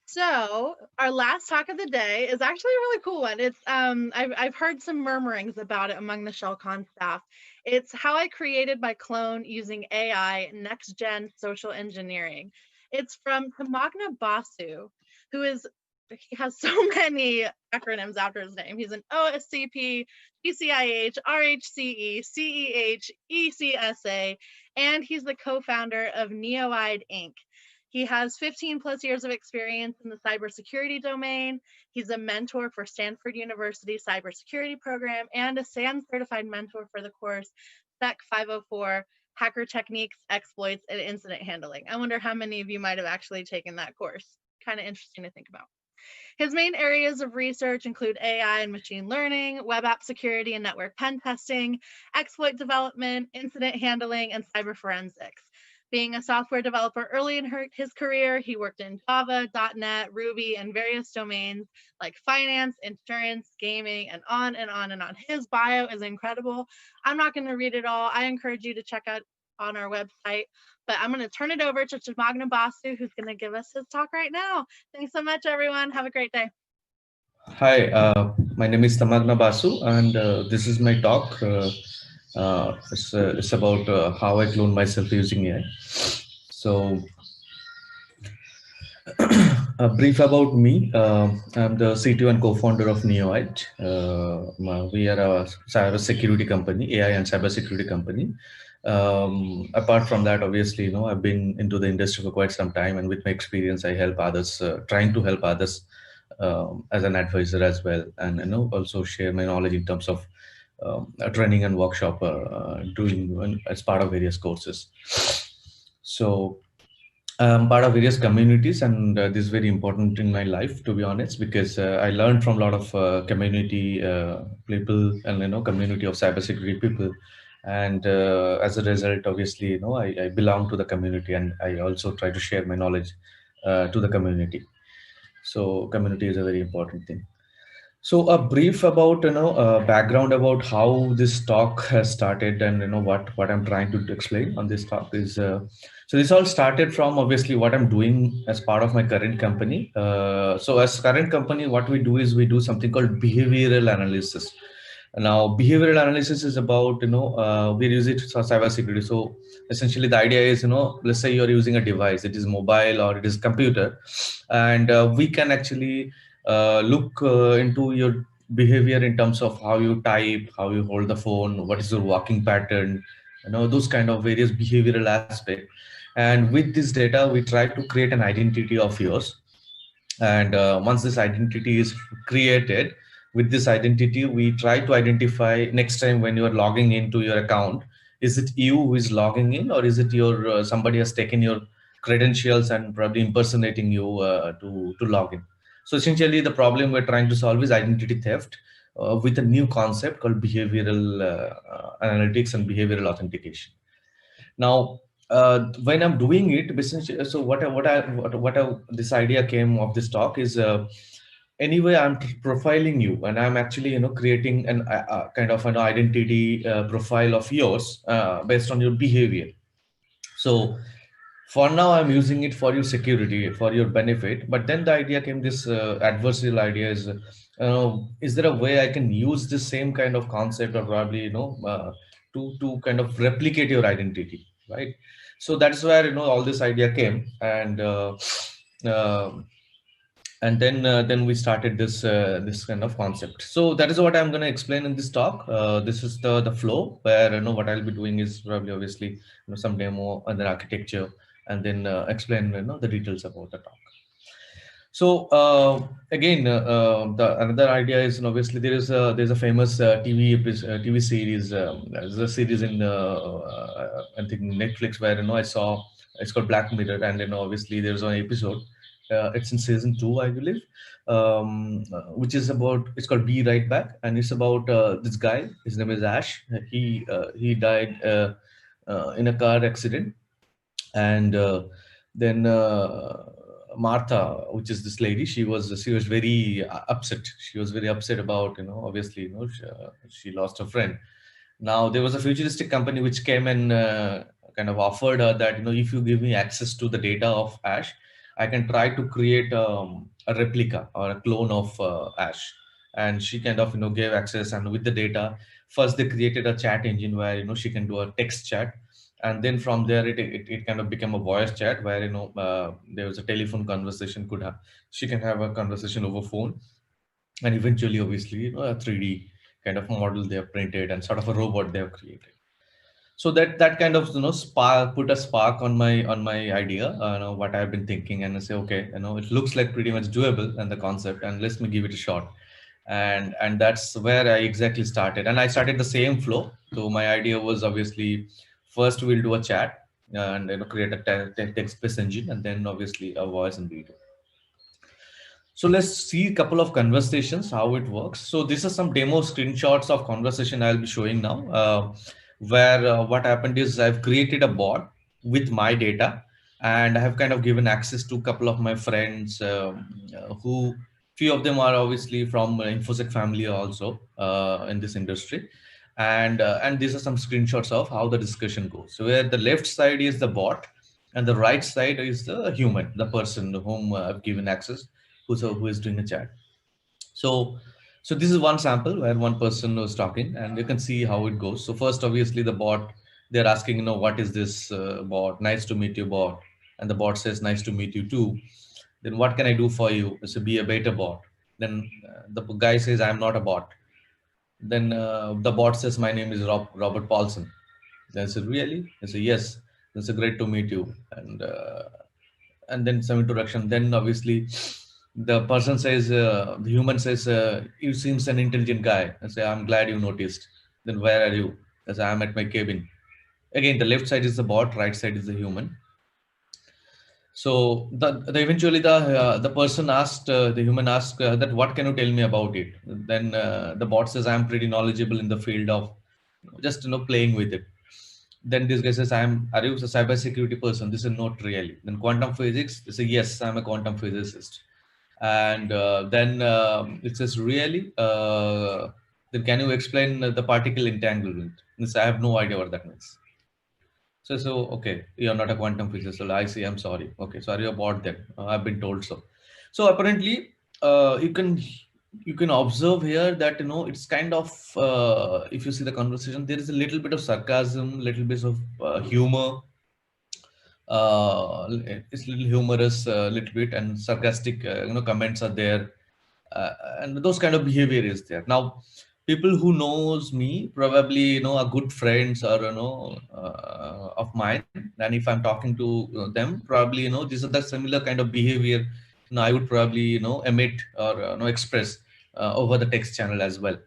So our last talk of the day is actually a really cool one. It's I've heard some murmurings about it among the ShellCon staff. It's how I created my clone using AI, next gen social engineering. It's from Tamagna Basu, he has so many acronyms after his name. He's an OSCP, GCIH, RHCE, CEH, ECSA, and he's the co-founder of NeoID Inc. He has 15 plus years of experience in the cybersecurity domain. He's a mentor for Stanford University cybersecurity program and a SAN certified mentor for the course SEC 504, Hacker Techniques, Exploits, and Incident Handling. I wonder how many of you might have actually taken that course. Kind of interesting to think about. His main areas of research include AI and machine learning, web app security and network pen testing, exploit development, incident handling, and cyber forensics. Being a software developer early in his career, he worked in Java, .NET, Ruby, and various domains like finance, insurance, gaming, and on and on and on. His bio is incredible. I'm not going to read it all. I encourage you to check out on our website, but I'm going to turn it over to Tamagna Basu, who's going to give us his talk right now. Thanks so much, everyone. Have a great day. Hi, my name is Tamagna Basu, and this is my talk. It's about how I clone myself using AI. So, a brief about me. I'm the CTO and co-founder of NeoID. We are a cybersecurity company, AI and cybersecurity company. Apart from that, obviously, I've been into the industry for quite some time, and with my experience, I help others, trying to help others as an advisor as well, and also share my knowledge in terms of training and workshop doing as part of various courses. So I'm part of various communities, and this is very important in my life, to be honest, because I learned from a lot of community people and community of cybersecurity people. And as a result, obviously, I belong to the community, and I also try to share my knowledge to the community. So community is a very important thing. So a brief about background about how this talk has started, and what I'm trying to explain on this talk is so this all started from obviously what I'm doing as part of my current company. So as current company, what we do is we do something called behavioral analysis. Now behavioral analysis is about we use it for cybersecurity. So essentially the idea is let's say you're using a device, it is mobile or it is computer, and we can actually look into your behavior in terms of how you type, how you hold the phone, what is your walking pattern, those kind of various behavioral aspects. And with this data, we try to create an identity of yours. And once this identity is created, with this identity, we try to identify next time when you are logging into your account, is it you who is logging in, or is it your somebody has taken your credentials and probably impersonating you to log in. So essentially, the problem we're trying to solve is identity theft with a new concept called behavioral analytics and behavioral authentication. Now, when I'm doing it, essentially, so this idea came of this talk is anyway I'm profiling you, and I'm actually creating an kind of an identity profile of yours based on your behavior. So for now, I'm using it for your security, for your benefit. But then the idea came, this adversarial idea is there a way I can use this same kind of concept, or probably, to kind of replicate your identity, right? So that's where, all this idea came. And then we started this kind of concept. So that is what I'm going to explain in this talk. This is the flow where what I'll be doing is probably obviously some demo and then architecture, and then explain the details about the talk. So again, the another idea is obviously there's a famous TV series. There's a series in I think Netflix where I saw, it's called Black Mirror, and obviously there's an episode. It's in season 2, I believe, which is about, it's called Be Right Back, and it's about this guy. His name is Ash. He died in a car accident, and then Martha, which is this lady, she was very upset. She was very upset about obviously she lost her friend. Now there was a futuristic company which came and kind of offered her that if you give me access to the data of Ash, I can try to create a replica or a clone of Ash. And she kind of gave access, and with the data, first they created a chat engine where she can do a text chat, and then from there it kind of became a voice chat where there was a telephone conversation. She can have a conversation over phone, and eventually obviously a 3D kind of model they have printed and sort of a robot they have created. So that kind of put a spark on my idea, what I've been thinking, and I say, okay, it looks like pretty much doable and the concept, and let me give it a shot. And that's where I exactly started, and I started the same flow. So my idea was obviously first we'll do a chat and create a text-based engine, and then obviously a voice and video. So let's see a couple of conversations, how it works. So these are some demo screenshots of conversation I'll be showing now, where what happened is I've created a bot with my data, and I have kind of given access to a couple of my friends who, few of them are obviously from InfoSec family also in this industry. And these are some screenshots of how the discussion goes. So where the left side is the bot and the right side is the human, the person whom I've given access, who is doing a chat. So this is one sample where one person was talking, and you can see how it goes. So first, obviously the bot, they're asking, what is this bot? Nice to meet you, bot. And the bot says, nice to meet you too. Then what can I do for you? So be a beta bot. Then the guy says, I'm not a bot. Then the bot says, my name is Robert Paulson. Then I said, really? I said, yes. It's a great to meet you. And then some introduction. Then obviously the person says, the human says, you seems an intelligent guy. I say, I'm glad you noticed. Then where are you? I say, I'm at my cabin. Again, the left side is the bot, right side is the human. So eventually the person asked, the human asked that, what can you tell me about it? Then the bot says, I'm pretty knowledgeable in the field of just playing with it. Then this guy says, are you a cybersecurity person? This is not really. Then quantum physics, they say, yes, I'm a quantum physicist. And then it says, really? Then can you explain the particle entanglement? I have no idea what that means. So okay, you're not a quantum physicist. So I see, I'm sorry. Okay, sorry about that. I've been told so. So apparently, you can observe here that it's kind of if you see the conversation, there is a little bit of sarcasm, little bit of humor. It's a little humorous, little bit, and sarcastic. Comments are there, and those kind of behavior is there. Now, people who knows me probably are good friends or of mine, and if I'm talking to them, probably these are the similar kind of behavior I would probably emit or express over the text channel as well,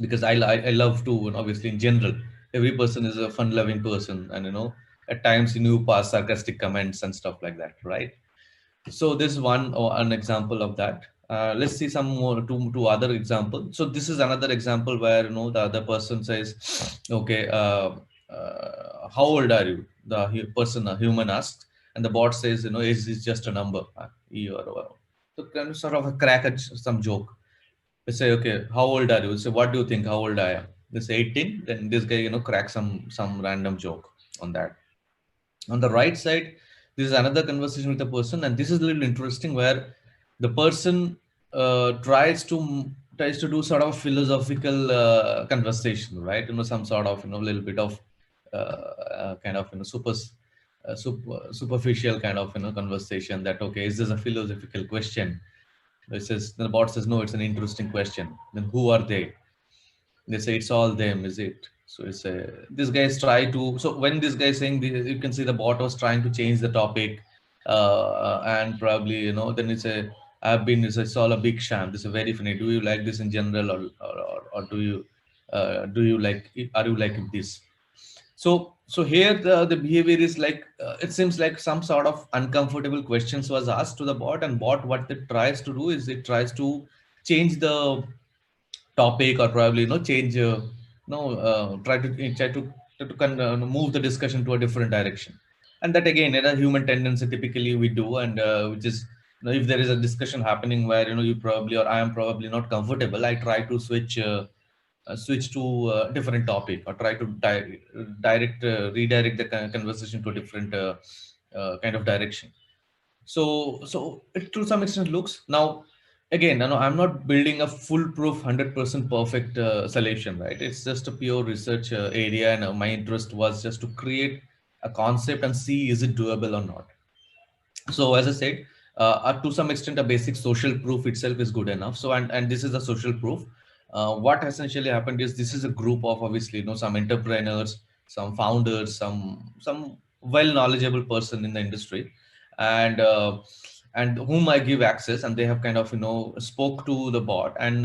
because I love to, obviously in general, every person is a fun loving person, and at times you pass sarcastic comments and stuff like that, right? So this is an example of that. Let's see some more two other examples. So this is another example where the other person says, okay, how old are you? The human asks, and the bot says, age is just a number. So kind of sort of a crack at some joke. They say, okay, how old are you? They say, what do you think? How old I am? They say 18. Then this guy cracks some random joke on that. On the right side, this is another conversation with a person, and this is a little interesting where the person tries to do sort of philosophical conversation, right? Some sort of little bit of kind of superficial kind of conversation, that okay, is this a philosophical question? It says, the bot says, no, it's an interesting question. Then who are they? They say it's all them, is it? So it's a, this guy's try to, so when this guy is saying this, you can see the bot was trying to change the topic, and probably, you know, then it's a, it's all a big sham. This is very funny. Do you like this in general, or do you like, are you like this? So here the behavior is like, it seems like some sort of uncomfortable questions was asked to the bot, and bot, what it tries to do is it tries to change the topic, or probably, you know, change, move the discussion to a different direction. And that again, a human tendency typically we do, and which is, you know, if there is a discussion happening where, you know, you probably, or I am probably not comfortable, I try to switch to a different topic, or try to redirect the conversation to a different kind of direction. So it to some extent looks now, again, you know, I'm not building a foolproof 100% perfect solution, right? It's just a pure research area, and my interest was just to create a concept and see is it doable or not. So as I said, to some extent, a basic social proof itself is good enough. So and this is a social proof. What essentially happened is, this is a group of, obviously, you know, some entrepreneurs, some founders, some well knowledgeable person in the industry, and whom I give access, and they have kind of, you know, spoke to the bot, and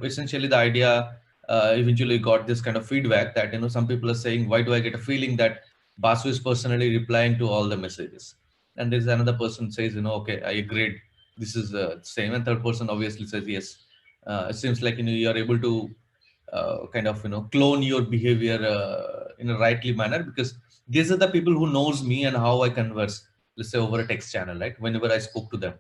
essentially the idea eventually got this kind of feedback that, you know, some people are saying, why do I get a feeling that Basu is personally replying to all the messages? And there's another person says, you know, okay, I agreed, this is same. And third person obviously says, yes, it seems like, you know, you are able to kind of, you know, clone your behavior in a rightly manner, because these are the people who knows me and how I converse, let's say over a text channel, right? Whenever I spoke to them,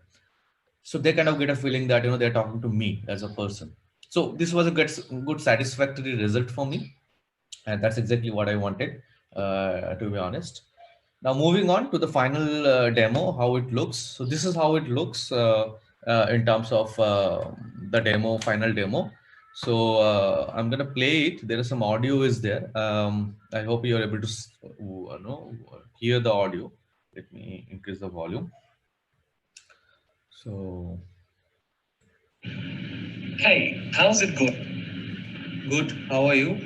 so they kind of get a feeling that, you know, they're talking to me as a person. So this was a good satisfactory result for me, and that's exactly what I wanted, to be honest. Now moving on to the final demo, how it looks. So this is how it looks in terms of the demo, final demo. So I'm gonna play it. There is some audio is there. I hope you're able to hear the audio. Let me increase the volume. So, hey, how's it going? Good. How are you?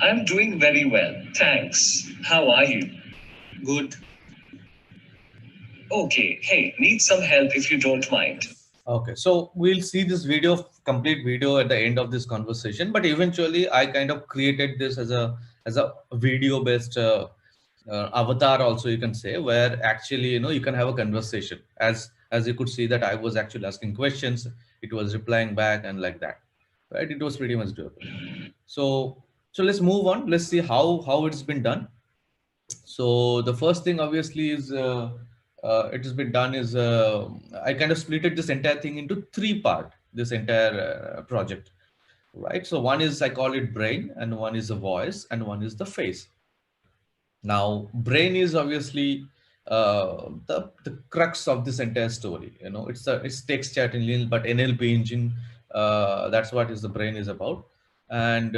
I'm doing very well, thanks. How are you? Good. Okay, hey, need some help if you don't mind. Okay, so we'll see this video, complete video at the end of this conversation, but eventually I kind of created this as a video based avatar also, you can say, where actually, you know, you can have a conversation, as you could see that I was actually asking questions, it was replying back, and like that, right? It was pretty much doable. So let's move on. Let's see how it's been done. So the first thing obviously is it has been done is I kind of splitted this entire thing into three parts, this entire project, right? So one is, I call it brain, and one is the voice, and one is the face. Now brain is obviously the crux of this entire story. You know, it's text chat engine, but NLP engine, that's what is the brain is about. And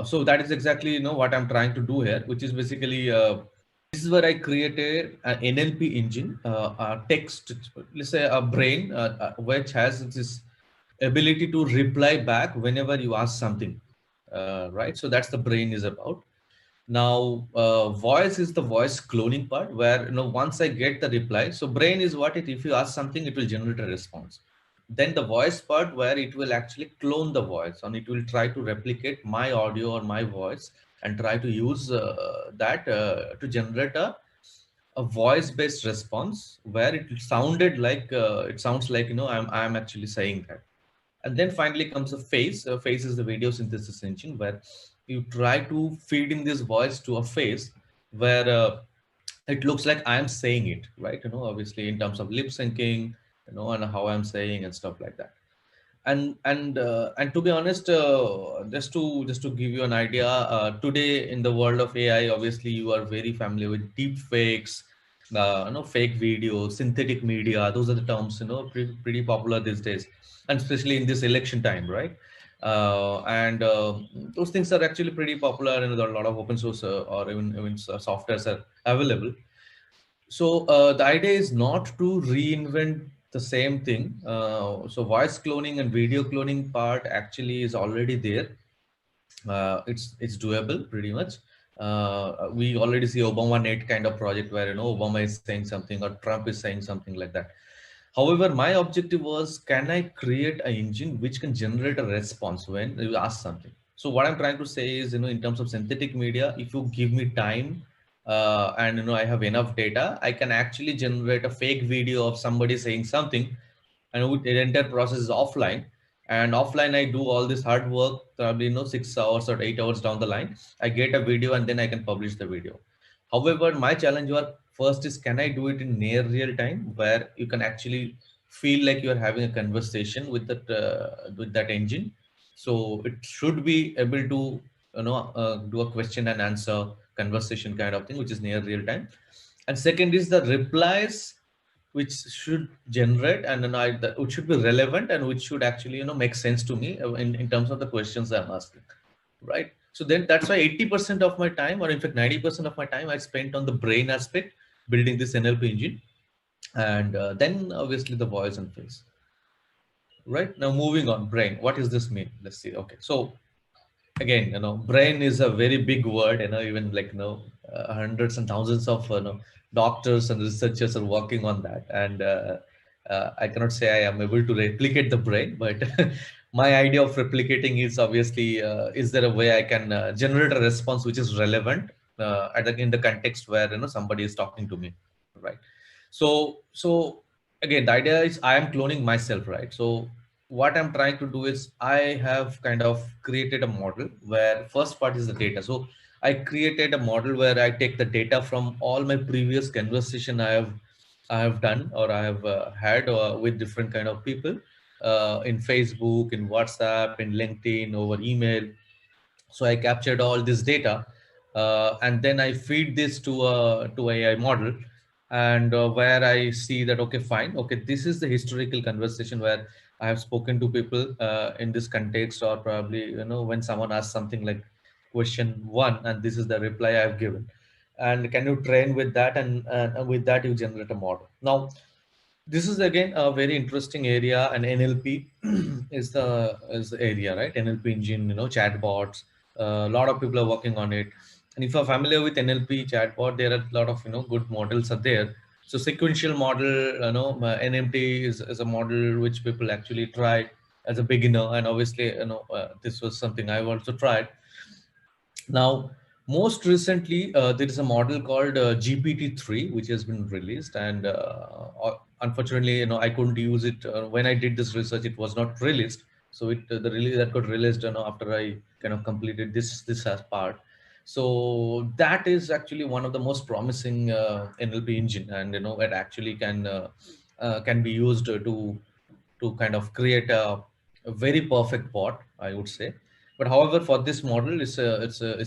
so that is exactly, you know, what I'm trying to do here, which is basically this is where I created an NLP engine, a text, let's say a brain, which has this ability to reply back whenever you ask something, right? So that's the brain is about. Now, voice is the voice cloning part, where, you know, once I get the reply, so brain is what it, if you ask something, it will generate a response. Then the voice part, where it will actually clone the voice, and it will try to replicate my audio or my voice, and try to use that to generate a voice-based response, where it sounded like it sounds like, you know, I'm actually saying that. And then finally comes the face. Face is the video synthesis engine, where you try to feed in this voice to a face where it looks like I'm saying it, right? You know, obviously in terms of lip syncing, you know, and how I'm saying and stuff like that. And to be honest, just to give you an idea, today in the world of AI, obviously you are very familiar with deep fakes, you know, fake videos, synthetic media. Those are the terms, you know, pretty popular these days, and especially in this election time, right? And those things are actually pretty popular, and there are a lot of open source or even softwares are available. So the idea is not to reinvent the same thing. So voice cloning and video cloning part actually is already there. It's doable pretty much. We already see Obama Net kind of project where Obama is saying something or Trump is saying something like that. However, my objective was, can I create an engine which can generate a response when you ask something? So what I'm trying to say is, in terms of synthetic media, if you give me time and I have enough data, I can actually generate a fake video of somebody saying something, and the entire process is offline. And offline, I do all this hard work, probably 6 hours or 8 hours down the line. I get a video and then I can publish the video. However, my challenge was first is, can I do it in near real time where you can actually feel like you're having a conversation with that engine. So it should be able to do a question and answer conversation kind of thing, which is near real time. And second is the replies which should generate, and which should be relevant and which should actually make sense to me in terms of the questions I'm asking, right? So then that's why 80% of my time, or in fact 90% of my time, I spent on the brain aspect, building this NLP engine, and then obviously the voice and face. Right, now moving on, brain, what does this mean? Let's see. Okay, so again, brain is a very big word, even like hundreds and thousands of doctors and researchers are working on that. And I cannot say I am able to replicate the brain, but my idea of replicating is obviously, is there a way I can generate a response which is relevant in the context where somebody is talking to me, right? So again, the idea is I am cloning myself, right? So what I'm trying to do is, I have kind of created a model where first part is the data. So I created a model where I take the data from all my previous conversation I have done, or I have had with different kind of people in Facebook, in WhatsApp, in LinkedIn, over email. So I captured all this data, and then I feed this to AI model, and where I see that, okay, fine, okay, this is the historical conversation where I have spoken to people in this context, or probably when someone asks something like question 1, and this is the reply I've given, and can you train with that, and with that you generate a model. Now this is again a very interesting area, and NLP is the area, right? NLP engine, chatbots. A lot of people are working on it, and if you're familiar with NLP chatbot, there are a lot of good models are there. So sequential model, NMT is a model which people actually tried as a beginner, and obviously this was something I've also tried. Now, most recently, there is a model called GPT-3, which has been released, and unfortunately, I couldn't use it when I did this research. It was not released, so the release that got released, after I kind of completed this as part. So that is actually one of the most promising NLP engine, and it actually can be used to kind of create a very perfect bot, I would say. But however, for this model, it's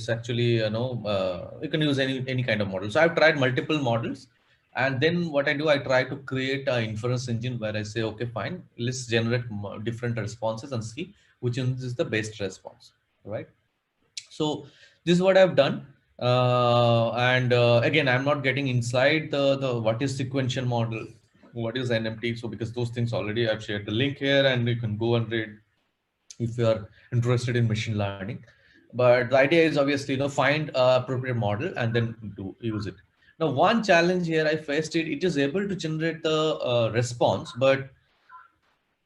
actually you can use any kind of model. So I've tried multiple models, and then what I do, I try to create an inference engine where I say, okay, fine, let's generate different responses and see which one is the best response, right? So this is what I've done. And again, I'm not getting inside the what is sequential model, what is NMT. So because those things already I've shared the link here, and you can go and read if you are interested in machine learning. But the idea is obviously, find a appropriate model and then use it. Now, one challenge here I faced, it is able to generate the response, but a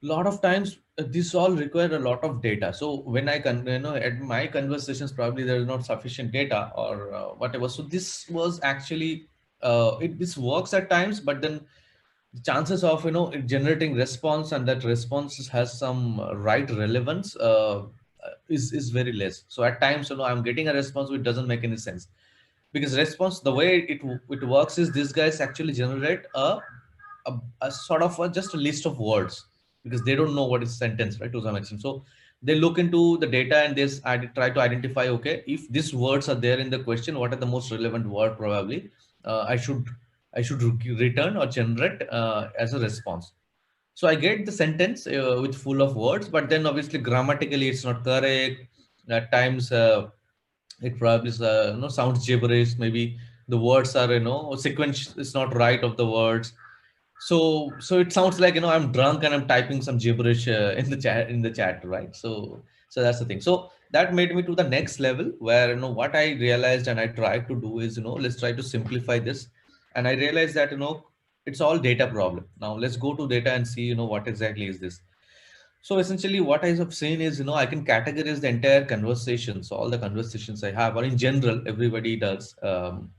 lot of times this all require a lot of data. So when I can, at my conversations, probably there is not sufficient data or whatever. So this was actually, this works at times, but then the chances of, it generating response and that response has some right relevance is very less. So at times, I'm getting a response which doesn't make any sense, because response, the way it works is, these guys actually generate a sort of just a list of words, because they don't know what is sentence, right, to some extent. So they look into the data and try to identify, okay, if these words are there in the question, what are the most relevant word probably I should return or generate as a response. So I get the sentence with full of words, but then obviously grammatically it's not correct. At times it probably sounds gibberish, maybe the words are, sequence is not right of the words. So it sounds like, I'm drunk and I'm typing some gibberish in the chat, right? So that's the thing. So that made me to the next level where, what I realized and I tried to do is, let's try to simplify this. And I realized that, it's all data problem. Now let's go to data and see, what exactly is this. So essentially what I have seen is, I can categorize the entire conversations, all the conversations I have, or in general, everybody does,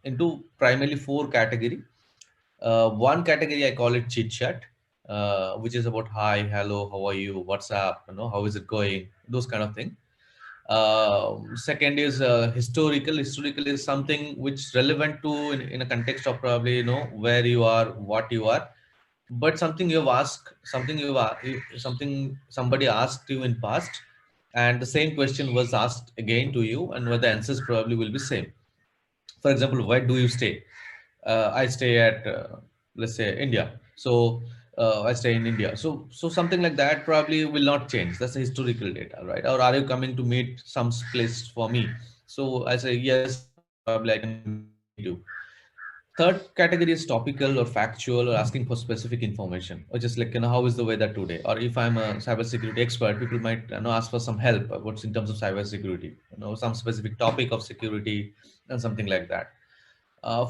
into primarily four category. One category I call it chit chat, which is about hi, hello, how are you, what's up, how is it going, those kind of thing. Second is historical. Historical is something which is relevant to in a context of probably, where you are, what you are, but something you've asked, something somebody asked you in past, and the same question was asked again to you, and where the answers probably will be same. For example, where do you stay? I stay at, let's say, India. So I stay in India. So something like that probably will not change. That's the historical data, right? Or are you coming to meet some place for me? So I say yes, probably I can meet you. Third category is topical or factual or asking for specific information, or just like, how is the weather today? Or if I'm a cybersecurity expert, people might, ask for some help what's in terms of cybersecurity, some specific topic of security and something like that.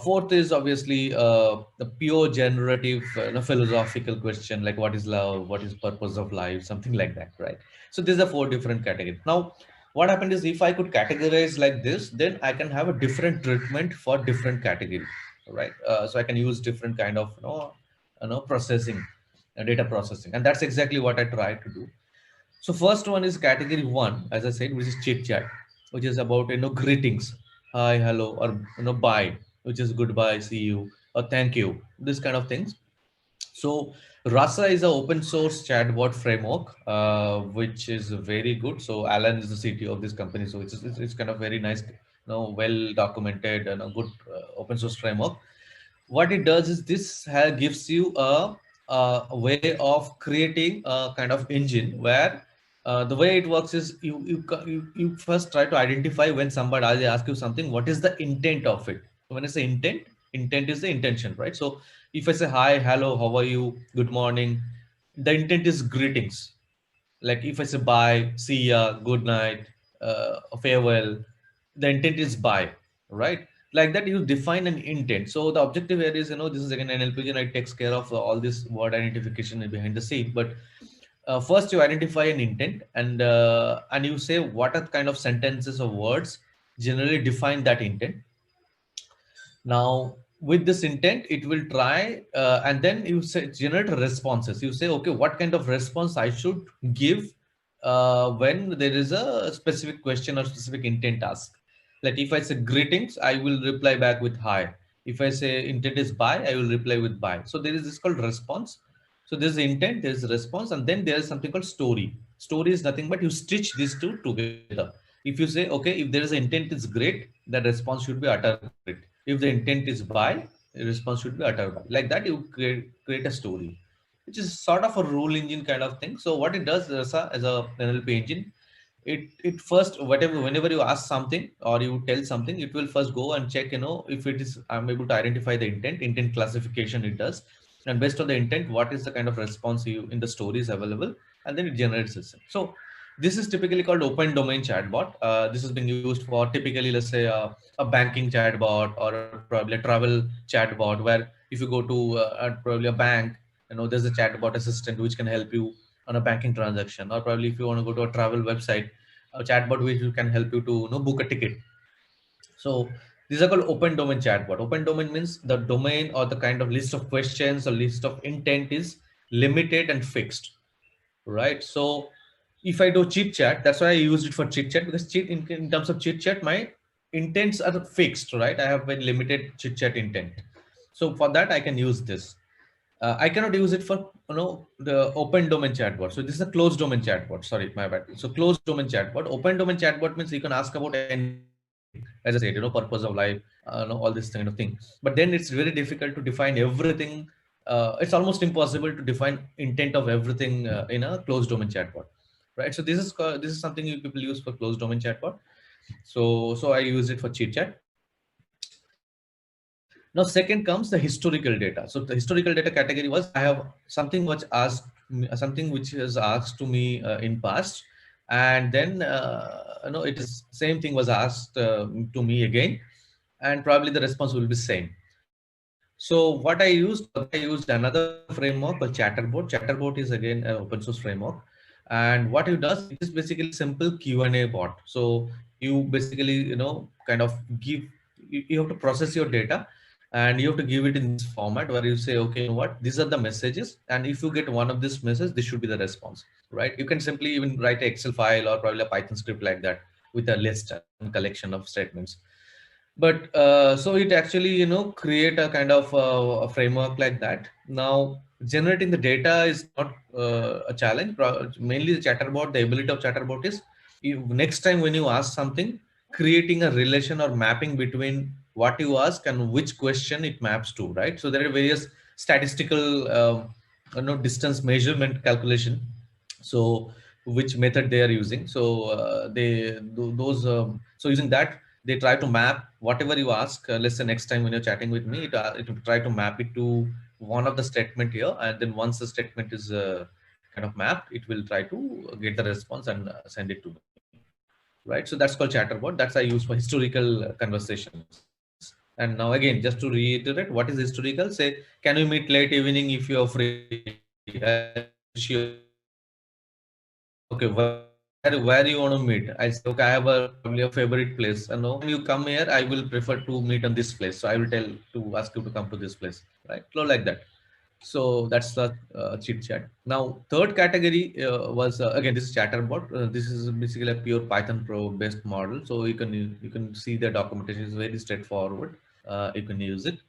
Fourth is obviously the pure generative, philosophical question like what is love, what is purpose of life, something like that, right? So these are four different categories. Now, what happened is if I could categorize like this, then I can have a different treatment for different category, right? So I can use different kind of, processing, data processing, and that's exactly what I try to do. So first one is category one, as I said, which is chit chat, which is about, greetings, hi, hello, or, bye, which is goodbye, see you, or thank you, this kind of things. So Rasa is an open source chatbot framework, which is very good. So Alan is the CTO of this company, so it's kind of very nice, well documented and a good open source framework. What it does is this gives you a way of creating a kind of engine where the way it works is you first try to identify when somebody asks you something, what is the intent of it. When I say intent is the intention, right? So if I say hi, hello, how are you, good morning, the intent is greetings. Like if I say bye, see ya, good night, farewell, the intent is bye, right? Like that, you define an intent. So the objective here is, this is again NLP, and it takes care of all this word identification behind the scene. But first you identify an intent, and you say what are kind of sentences or words generally define that intent. Now, with this intent, it will try, and then you say generate responses. You say, okay, what kind of response I should give when there is a specific question or specific intent ask. Like if I say greetings, I will reply back with hi. If I say intent is bye, I will reply with bye. So there is this called response. So there's intent, there's response, and then there is something called story. Story is nothing but you stitch these two together. If you say, okay, if there is an intent is great, the response should be utter great. If the intent is buy, the response should be utter buy. Like that, you create a story, which is sort of a rule engine kind of thing. So what it does as a NLP engine, it first, whenever you ask something or you tell something, it will first go and check, if it is, I'm able to identify the intent classification it does, and based on the intent, what is the kind of response you in the stories available, and then it generates it. So this is typically called open domain chatbot. This is being used for typically, let's say, a banking chatbot or probably a travel chatbot, where if you go to probably a bank, there's a chatbot assistant which can help you on a banking transaction, or probably if you want to go to a travel website, a chatbot which can help you to book a ticket. So these are called open domain chatbot. Open domain means the domain or the kind of list of questions or list of intent is limited and fixed, right? So if I do chit chat, that's why I used it for chit chat, because in terms of chit chat, my intents are fixed, right? I have very limited chit chat intent. So for that, I can use this. I cannot use it for the open domain chatbot. So this is a closed domain chatbot. Sorry, my bad. So closed domain chatbot. Open domain chatbot means you can ask about anything. As I said, purpose of life, all this kind of thing. But then it's very difficult to define everything. It's almost impossible to define intent of everything in a closed domain chatbot, right? So this is something you people use for closed domain chatbot. So I use it for chit chat. Now, second comes the historical data. So the historical data category was I have something which asked something which is asked to me in past, and then it is same thing was asked to me again, and probably the response will be same. So what I used another framework called Chatterbot. Chatterbot is again an open source framework, and what it does, it is basically simple Q&A bot. So you basically kind of give you have to process your data, and you have to give it in this format where you say, okay, you know what, these are the messages, and if you get one of this message, this should be the response, right? You can simply even write an Excel file or probably a Python script like that with a list and collection of statements. But so it actually create a kind of a framework like that. Now generating the data is not a challenge. Mainly the Chatterbot, the ability of Chatterbot is next time when you ask something, creating a relation or mapping between what you ask and which question it maps to, right? So there are various statistical distance measurement calculation, so which method they are using. So they do those so using that, they try to map whatever you ask. Let's say next time when you're chatting with me, it will try to map it to one of the statement here, and then once the statement is kind of mapped, it will try to get the response and send it to me, right? So that's called Chatterbot. That's I use for historical conversations. And now again, just to reiterate, what is historical? Say, can you meet late evening if you are free? Okay, where you want to meet? I say, okay, I have probably a favorite place. And when you come here, I will prefer to meet on this place. So I will tell to ask you to come to this place, right? So like that. So that's the chit chat. Now, third category was again, this is Chatterbot. This is basically a pure Python Pro based model. So you can see the documentation is very straightforward. You can use it.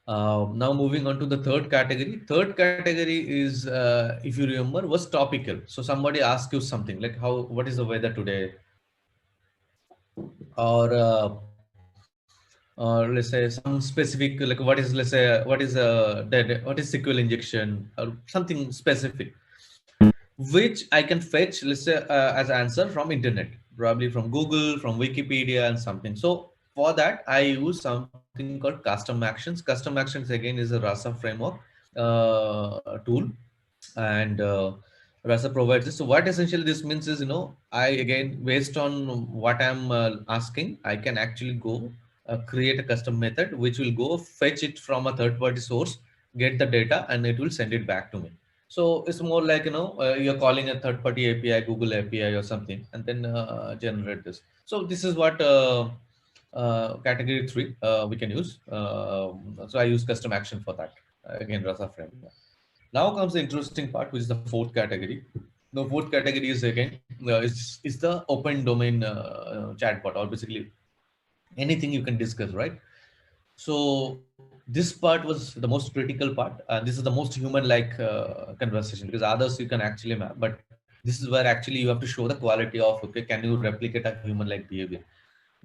Now moving on to the third category. Third category is, if you remember, was topical. So somebody asks you something like, what is the weather today? Or let's say some specific, like what is, let's say, what is SQL injection or something specific, which I can fetch, let's say, as answer from internet, probably from Google, from Wikipedia and something. So for that, I use something called custom actions. Custom actions again is a Rasa framework tool, and Rasa provides this. So what essentially this means is, I again, based on what I'm asking, I can actually go create a custom method which will go fetch it from a third-party source, get the data, and it will send it back to me. So it's more like, you're calling a third-party API, Google API or something, and then generate this. So this is what category 3 we can use. So I use custom action for that. Again, Rasa framework. Now comes the interesting part, which is the fourth category. The fourth category is again is the open domain chatbot, or basically anything you can discuss, right? So this part was the most critical part. This is the most human-like conversation, because others you can actually map, but this is where actually you have to show the quality of, okay, can you replicate a human-like behavior?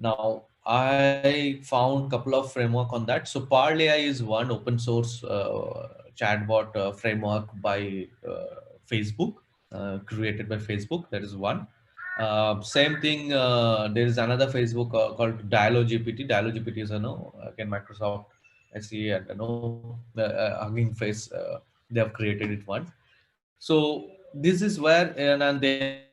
Now, I found a couple of framework on that. So Parle AI is one open source chatbot framework by Facebook, created by Facebook. That is one. Same thing. There is another Facebook called DialogGPT. DialogGPT is again Microsoft SE and Hugging Face. They have created it one. So this is where and they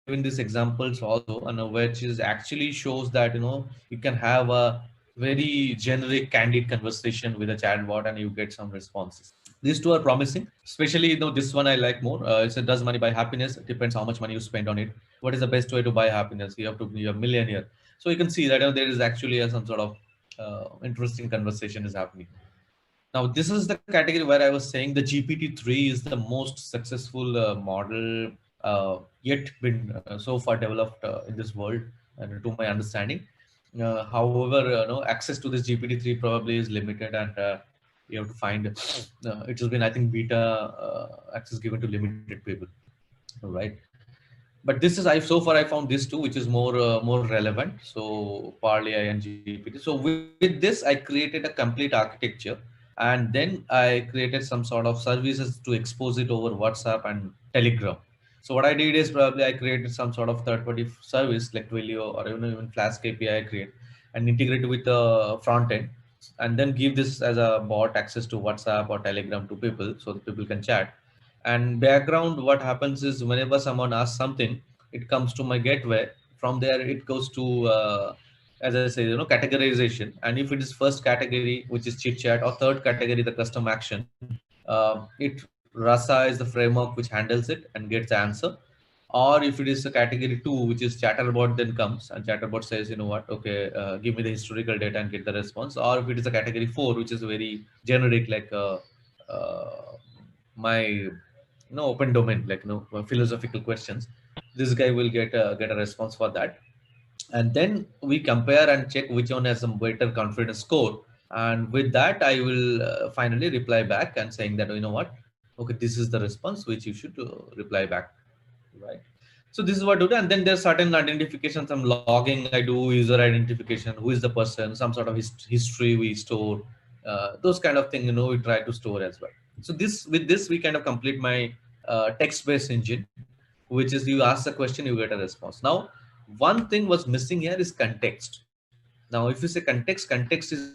given these examples also, and which is actually shows that you can have a very generic candid conversation with a chatbot and you get some responses. These two are promising, especially this one I like more. It says, does money buy happiness? It depends how much money you spend on it. What is the best way to buy happiness? You have to be a millionaire. So you can see that there is actually some sort of interesting conversation is happening. Now, this is the category where I was saying the GPT-3 is the most successful model yet been so far developed in this world, and to my understanding. However, access to this GPT-3 probably is limited, and you have to find it has been, I think, beta access given to limited people, right? But this is so far I found this two, which is more relevant. So Parle and GPT. So with this, I created a complete architecture, and then I created some sort of services to expose it over WhatsApp and Telegram. So what I did is probably I created some sort of third-party service like Twilio or even Flask API I create, and integrate with the front end, and then give this as a bot access to WhatsApp or Telegram to people so that people can chat. And background, what happens is whenever someone asks something, it comes to my gateway. From there, it goes to as I say, categorization. And if it is first category, which is chit chat, or third category, the custom action, it Rasa is the framework which handles it and gets the answer. Or if it is a category 2, which is Chatterbot, then comes and Chatterbot says, you know what, okay, give me the historical data and get the response. Or if it is a category 4, which is very generic, like my open domain, like philosophical questions, this guy will get a response for that. And then we compare and check which one has a better confidence score, and with that I will finally reply back and saying that, you know what, okay, this is the response which you should reply back, right? So this is what I do. And then there's certain identification, some logging I do, user identification, who is the person, some sort of history we store, those kind of thing, we try to store as well. So with this we kind of complete my text-based engine, which is you ask the question, you get a response. Now, one thing was missing here is context. Now, if you say context is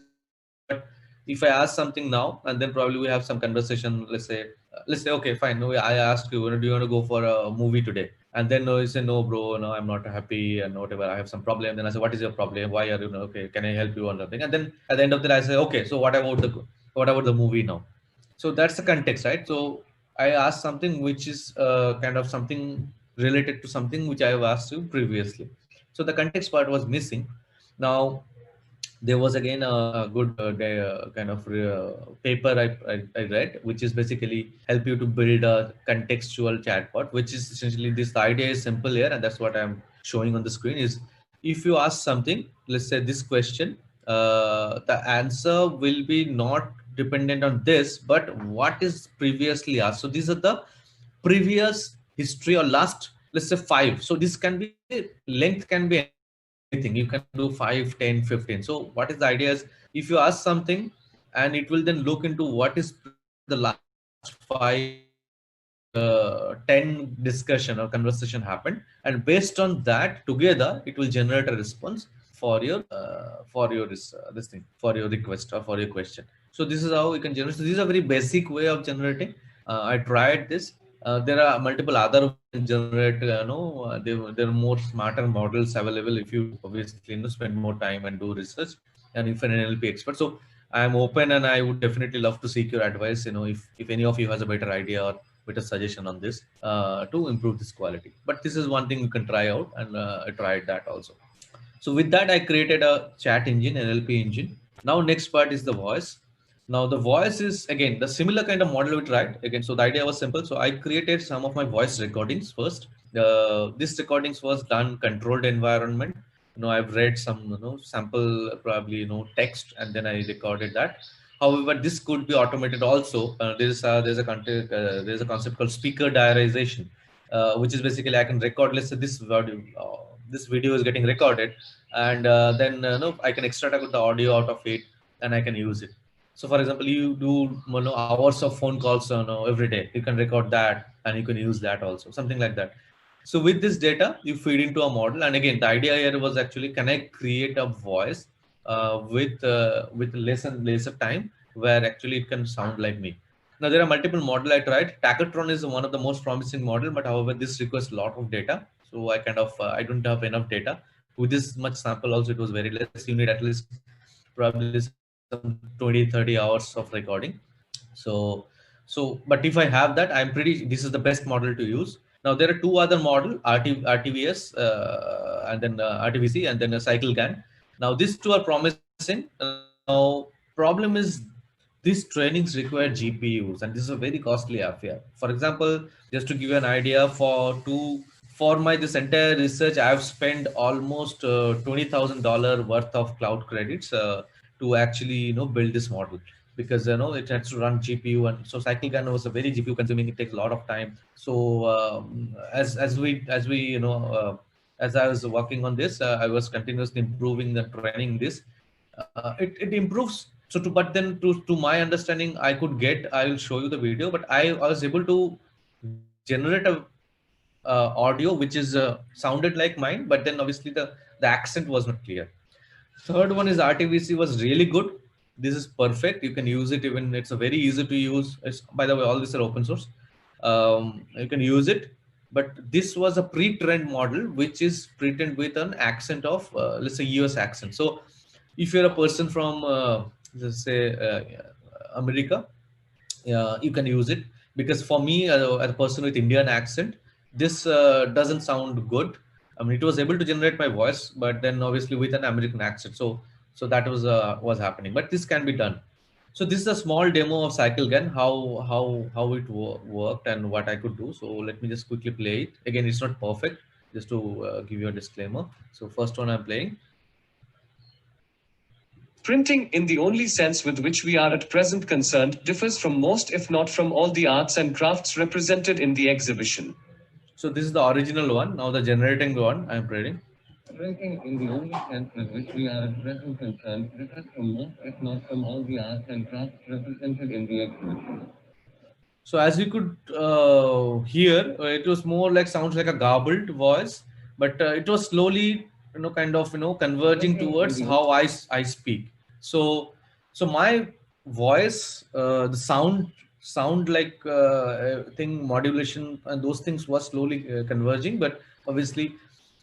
what, if I ask something now, and then probably we have some conversation, let's say, okay, fine. No, I asked you, do you want to go for a movie today? And then you say, no, bro, no, I'm not happy and whatever. I have some problem. Then I say, what is your problem? Why are you, okay, can I help you on something? And then at the end of the day, I say, okay, so what about the movie now? So that's the context, right? So I asked something which is kind of something related to something which I have asked you previously. So the context part was missing. Now, there was again a good kind of paper I read, which is basically help you to build a contextual chatbot, which is essentially this. The idea is simple here, and that's what I'm showing on the screen. Is if you ask something, let's say this question, the answer will be not dependent on this, but what is previously asked. So these are the previous history or last, let's say 5. So this can be, length can be anything. You can do 5, 10, 15. So what is the idea is, if you ask something and it will then look into what is the last 5 10 discussion or conversation happened, and based on that together it will generate a response for your this thing, for your request or for your question. So this is how we can generate. So this is a very basic way of generating. I tried this. There are multiple other generate, there are more smarter models available if you obviously spend more time and do research, and if an NLP expert. So I'm open, and I would definitely love to seek your advice, if any of you has a better idea or better suggestion on this to improve this quality. But this is one thing you can try out, and I tried that also. So with that, I created a chat engine, NLP engine. Now next part is the voice. Now the voice is again the similar kind of model we tried again. So the idea was simple. So I created some of my voice recordings first. This recordings was done controlled environment. I've read some sample, probably text, and then I recorded that. However, this could be automated also. There's a concept called speaker diarization, which is basically I can record. Let's say this video is getting recorded, and then I can extract out the audio out of it, and I can use it. So for example, you do hours of phone calls every day, you can record that and you can use that also, something like that. So with this data you feed into a model, and again the idea here was actually, can I create a voice with less and less of time where actually it can sound like me. Now there are multiple model I tried. Tacotron is one of the most promising model, but however this requires a lot of data. So I kind of I don't have enough data. With this much sample also it was very less. You need at least probably some 20-30 hours of recording. So but if I have that, I'm pretty, this is the best model to use. Now there are two other model, RTVS and then RTVC, and then a CycleGAN. Now these two are promising. Now problem is, these trainings require GPUs, and this is a very costly affair. For example, just to give you an idea, for my this entire research, I've spent almost $20,000 worth of cloud credits to actually build this model, because it has to run GPU, and so CycleGAN was a very GPU consuming. It takes a lot of time. So as we as I was working on this, I was continuously improving the training this. It improves. So but then to my understanding, I will show you the video, but I was able to generate a audio which is sounded like mine, but then obviously the accent was not clear. Third one is RTVC was really good. This is perfect. You can use it even. It's a very easy to use. By the way, all these are open source. You can use it. But this was a pre-trained model, which is pre-trained with an accent of, let's say, US accent. So if you're a person from, let's say, America, you can use it. Because for me, as a person with Indian accent, this doesn't sound good. I mean, it was able to generate my voice, but then obviously with an American accent. So that was happening. But this can be done. So this is a small demo of CycleGAN, how it worked and what I could do. So let me just quickly play it. Again, it's not perfect, just to give you a disclaimer. So first one I'm playing. Printing, in the only sense with which we are at present concerned, differs from most, if not from all, the arts and crafts represented in the exhibition. So this is the original one. Now the generating one I'm playing. Printing, in the only sense with which we are at present concerned, differs from most, if not from all, the arts and crafts represented in the exhibition. So as you could hear, it was more like, sounds like a garbled voice, but it was slowly, kind of, converging towards how I speak. So my voice, the sound like thing modulation and those things was slowly converging, but obviously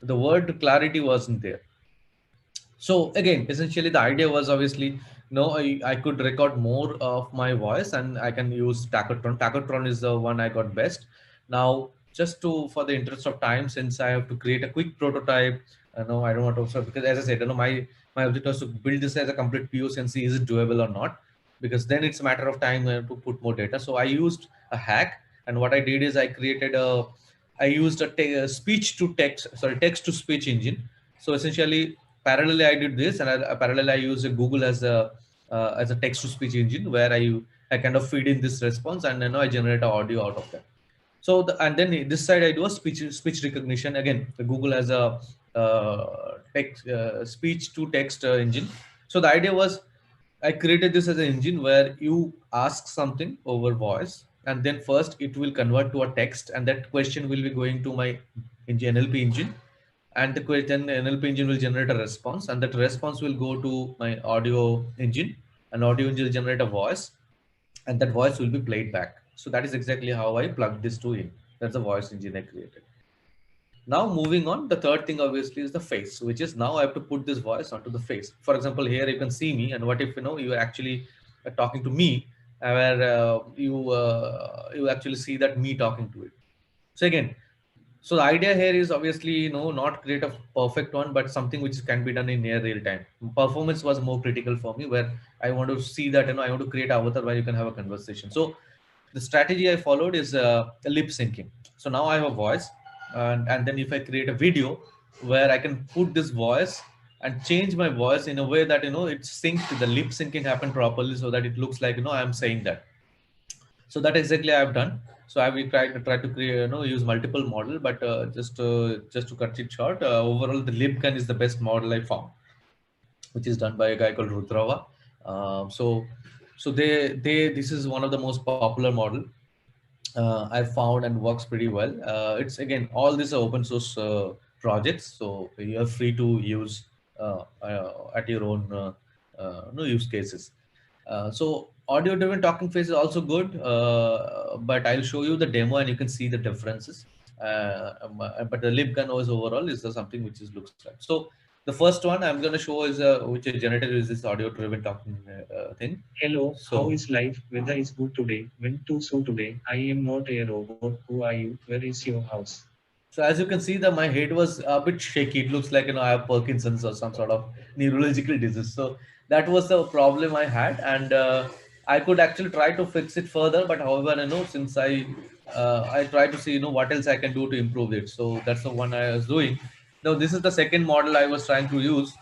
the word clarity wasn't there. So again, essentially the idea was, obviously, I could record more of my voice, and I can use Tacotron. Tacotron is the one I got best. Now, just for the interest of time, since I have to create a quick prototype, I don't want to, because as I said, my objective was to build this as a complete POC and see is it doable or not, because then it's a matter of time to put more data. So I used a hack, and what I did is I used a speech to text, text to speech engine. So essentially, parallelly I did this, and parallelly I use Google as a text to speech engine, where I kind of feed in this response, and I generate an audio out of that. So and then this side I do a speech recognition. Again, Google has a text speech to text engine. So the idea was, I created this as an engine where you ask something over voice, and then first it will convert to a text, and that question will be going to my NLP engine, and the question NLP engine will generate a response, and that response will go to my audio engine, and audio engine will generate a voice, and that voice will be played back. So that is exactly how I plugged this two in. That's the voice engine I created. Now moving on, the third thing obviously is the face, which is now I have to put this voice onto the face. For example, here you can see me, and what if you are actually talking to me, where you actually see that me talking to it. So again, so the idea here is obviously not create a perfect one, but something which can be done in near real time. Performance was more critical for me, where I want to see that I want to create an avatar where you can have a conversation. So the strategy I followed is lip syncing. So now I have a voice, and then if I create a video where I can put this voice and change my voice in a way that it's synced, the lip syncing happened properly, so that it looks like I am saying that. So that exactly I have done. So I will try to create, use multiple model, but just to cut it short, overall the LibGun is the best model I found, which is done by a guy called Rudrava. So this is one of the most popular model I found, and works pretty well. It's again, all these are open source projects, so you are free to use at your own use cases. So audio driven talking face is also good, but I'll show you the demo and you can see the differences. But the LibGun is overall is something which looks like. So the first one I'm going to show is which is generated is this audio driven talking thing. Hello, how is life? Weather is good today. Went to zoo today. I am not a robot. Who are you? Where is your house? So as you can see that my head was a bit shaky. It looks like I have Parkinson's or some sort of neurological disease. So that was the problem I had, and I could actually try to fix it further. But however, since I try to see what else I can do to improve it. So that's the one I was doing. Now this is the second model I was trying to use.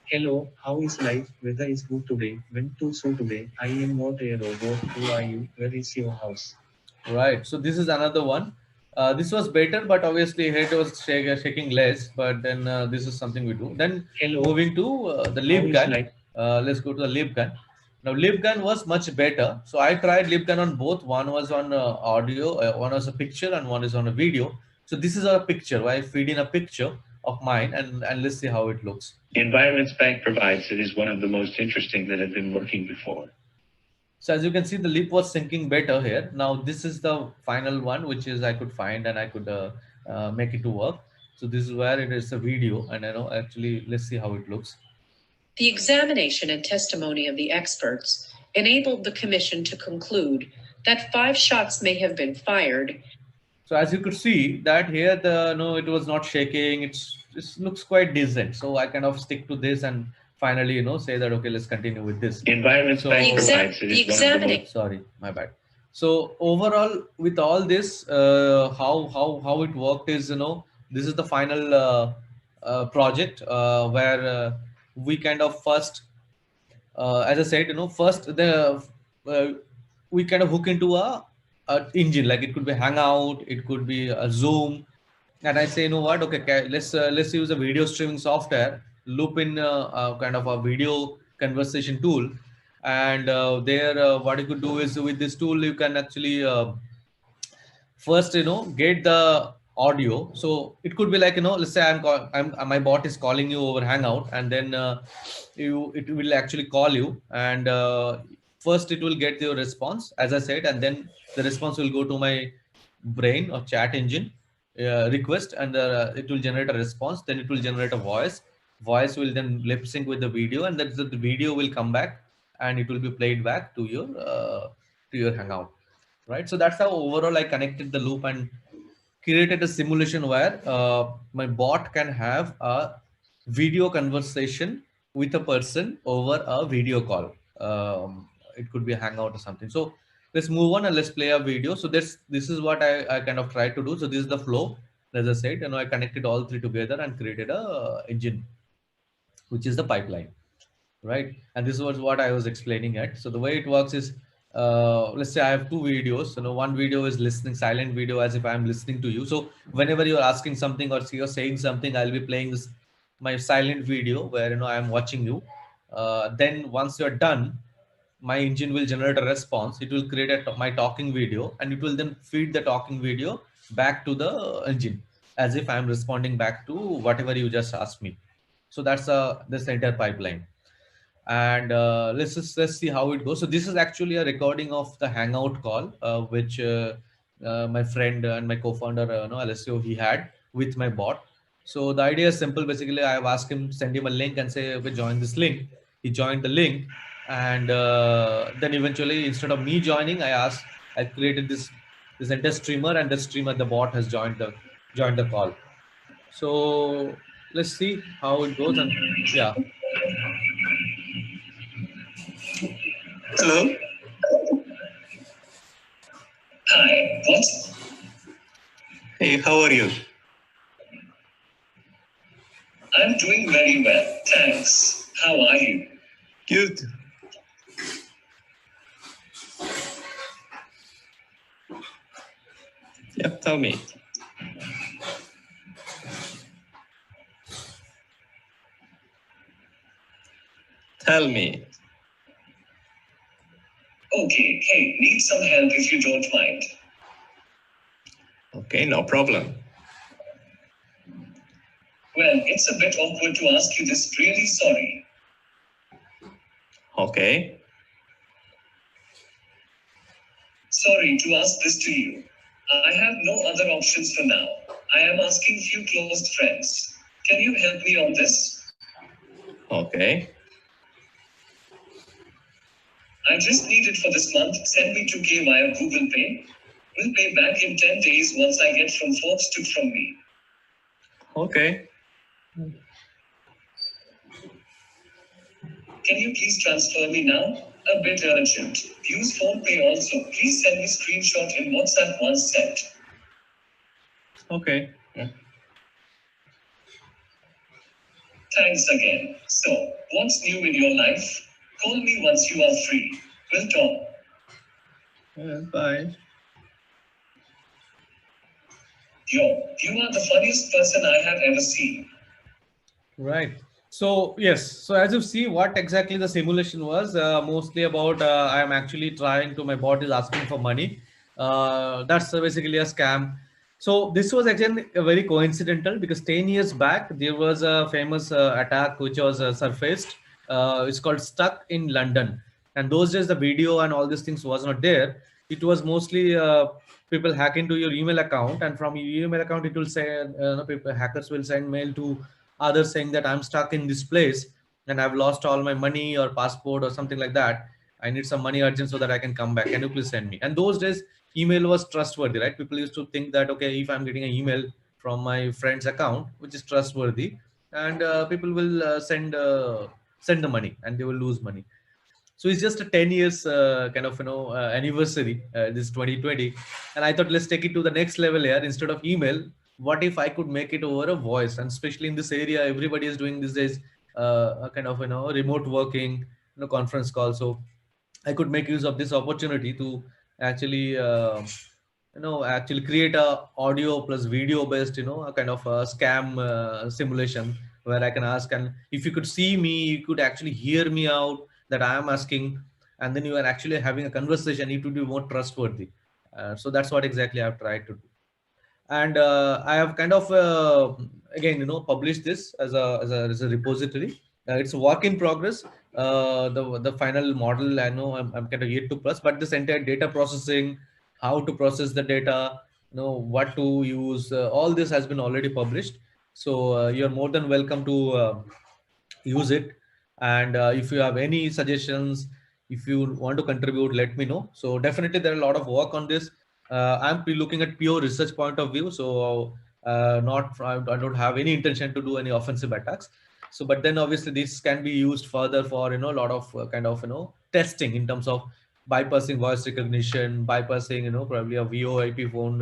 Hello, how is life? Weather is good today. Went to zoo today. I am not a robot. Who are you? Where is your house? Right. So this is another one. This was better, but obviously head was shaking less. But then this is something we do. Then moving to the LibGun. Let's go to the LibGun. Now LibGun was much better. So I tried LibGun on both. One was on audio, one was a picture, and one is on a video. So this is a picture. I feed in a picture, of mine, and let's see how it looks. The environment Spank provides it is one of the most interesting that have been working before. So as you can see, the lip was syncing better here. Now this is the final one, which is I could find and I could make it to work. So this is where it is a video, and I know actually, let's see how it looks. The examination and testimony of the experts enabled the commission to conclude that 5 shots may have been fired. So as you could see that here, it was not shaking. It looks quite decent. So I kind of stick to this and finally, say that, okay, let's continue with this. Environment Sorry, my bad. So overall, with all this, how it worked is, this is the final project where we kind of first, as I said, first we kind of hook into a engine, like it could be Hangout, it could be a Zoom, and I say, you know what, okay, let's use a video streaming software, loop in kind of a video conversation tool, and there what you could do is with this tool you can actually first get the audio. So it could be like, let's say my bot is calling you over Hangout, and then it will actually call you, and first it will get your response, as I said, and then the response will go to my brain or chat engine request, and it will generate a response. Then it will generate a voice will then lip sync with the video, and then the video will come back and it will be played back to your Hangout, right? So that's how overall I connected the loop and created a simulation where my bot can have a video conversation with a person over a video call. It could be a Hangout or something. So let's move on and let's play a video. So this is what I kind of tried to do. So this is the flow. As I said, I connected all three together and created a engine, which is the pipeline, right? And this was what I was explaining at. So the way it works is, let's say I have 2 videos. One video is listening, silent video, as if I'm listening to you. So whenever you're asking something or you're saying something, I'll be playing my silent video where I'm watching you. Then once you're done, my engine will generate a response. It will create my talking video, and it will then feed the talking video back to the engine as if I'm responding back to whatever you just asked me. So that's this entire pipeline. And let's see how it goes. So this is actually a recording of the Hangout call, which my friend and my co-founder, Alessio, he had with my bot. So the idea is simple. Basically, I have asked him, send him a link and say, okay, join this link. He joined the link. And then eventually, instead of me joining, I created this entire streamer, and the streamer, the bot has joined the call. So let's see how it goes. And yeah. Hello. Hi. What? Hey, how are you? I'm doing very well, thanks. How are you? Good. Yep, tell me. Tell me. Okay, hey, need some help if you don't mind. Okay, no problem. Well, it's a bit awkward to ask you this, really sorry. Okay. Sorry to ask this to you. I have no other options for now. I am asking few close friends. Can you help me on this? Okay. I just need it for this month. Send me 2K via Google Pay. Will pay back in 10 days once I get from Forbes took from me. Okay. Can you please transfer me now? A bit urgent. Use PhonePe also. Please send me screenshot in WhatsApp once sent. Okay. Yeah. Thanks again. So, what's new in your life? Call me once you are free. We'll talk. Bye. Yo, you are the funniest person I have ever seen. Right. So yes, so as you see, what exactly the simulation was, mostly about I am actually trying to, my bot is asking for money. That's basically a scam. So this was actually very coincidental because 10 years back, there was a famous attack which was surfaced. It's called Stuck in London. And those days, the video and all these things was not there. It was mostly people hack into your email account, and from your email account, it will say, hackers will send mail to others saying that I'm stuck in this place and I've lost all my money or passport or something like that. I need some money urgent so that I can come back. Can you please send me? And those days, email was trustworthy, right? People used to think that, okay, if I'm getting an email from my friend's account, which is trustworthy, and people will send the money and they will lose money. So it's just a 10 years anniversary, this 2020. And I thought, let's take it to the next level here. Instead of email, what if I could make it over a voice? And especially in this area, everybody is doing these days a kind of, remote working, conference call. So I could make use of this opportunity to actually, actually create a audio plus video based, a kind of a scam simulation where I can ask, and if you could see me, you could actually hear me out that I am asking, and then you are actually having a conversation. It would be more trustworthy. So that's what exactly I've tried to do. And I have kind of again published this as a repository. It's a work in progress. The final model, I know I'm kind of yet to plus, but this entire data processing, how to process the data, what to use, all this has been already published. So you're more than welcome to use it. And if you have any suggestions, if you want to contribute, let me know. So definitely there are a lot of work on this. I'm looking at pure research point of view. So I don't have any intention to do any offensive attacks. So, but then obviously this can be used further for, a lot of testing in terms of bypassing voice recognition, bypassing, probably a VoIP phone,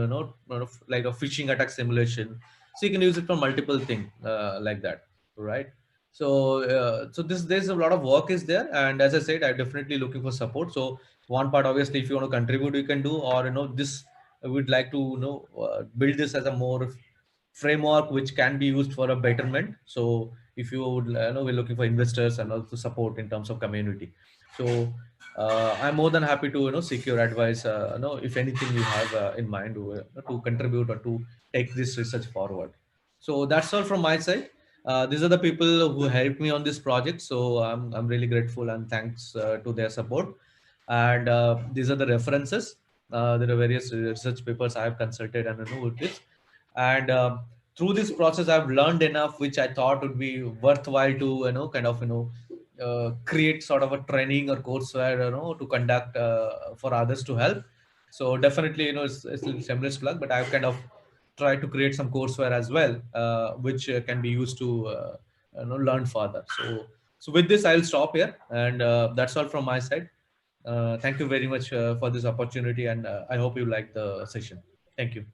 like a phishing attack simulation. So you can use it for multiple things like that, right? So there's a lot of work is there, and as I said, I'm definitely looking for support. So one part, obviously, if you want to contribute, you can do, or this I would like to build this as a more framework which can be used for a betterment. So if you would we're looking for investors and also support in terms of community. So I'm more than happy to seek your advice. If anything you have in mind to contribute or to take this research forward. So that's all from my side. These are the people who helped me on this project, so I'm really grateful and thanks to their support. And these are the references. There are various research papers I have consulted and with this. And through this process, I've learned enough, which I thought would be worthwhile to create sort of a training or courseware to conduct for others to help. So definitely it's a shameless plug, but I've kind of try to create some courseware as well, which can be used to learn further. So with this, I'll stop here, and that's all from my side. Thank you very much for this opportunity, and I hope you like the session. Thank you.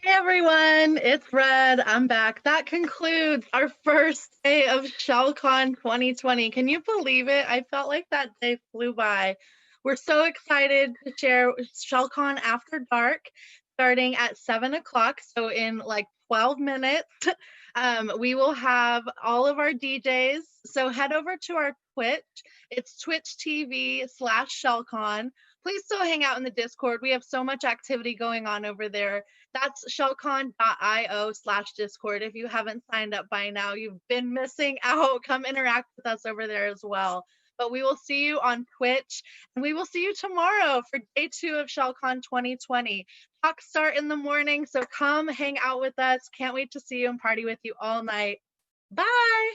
Hey everyone, it's Red. I'm back. That concludes our first day of ShellCon 2020. Can you believe it? I felt like that day flew by. We're so excited to share ShellCon After Dark starting at 7 o'clock. So in like 12 minutes, we will have all of our DJs. So head over to our Twitch. It's Twitch TV/ShellCon. Please still hang out in the Discord. We have so much activity going on over there. That's shellcon.io/Discord. If you haven't signed up by now, you've been missing out. Come interact with us over there as well. But we will see you on Twitch, and we will see you tomorrow for day 2 of ShellCon 2020. Talks start in the morning, so come hang out with us. Can't wait to see you and party with you all night. Bye.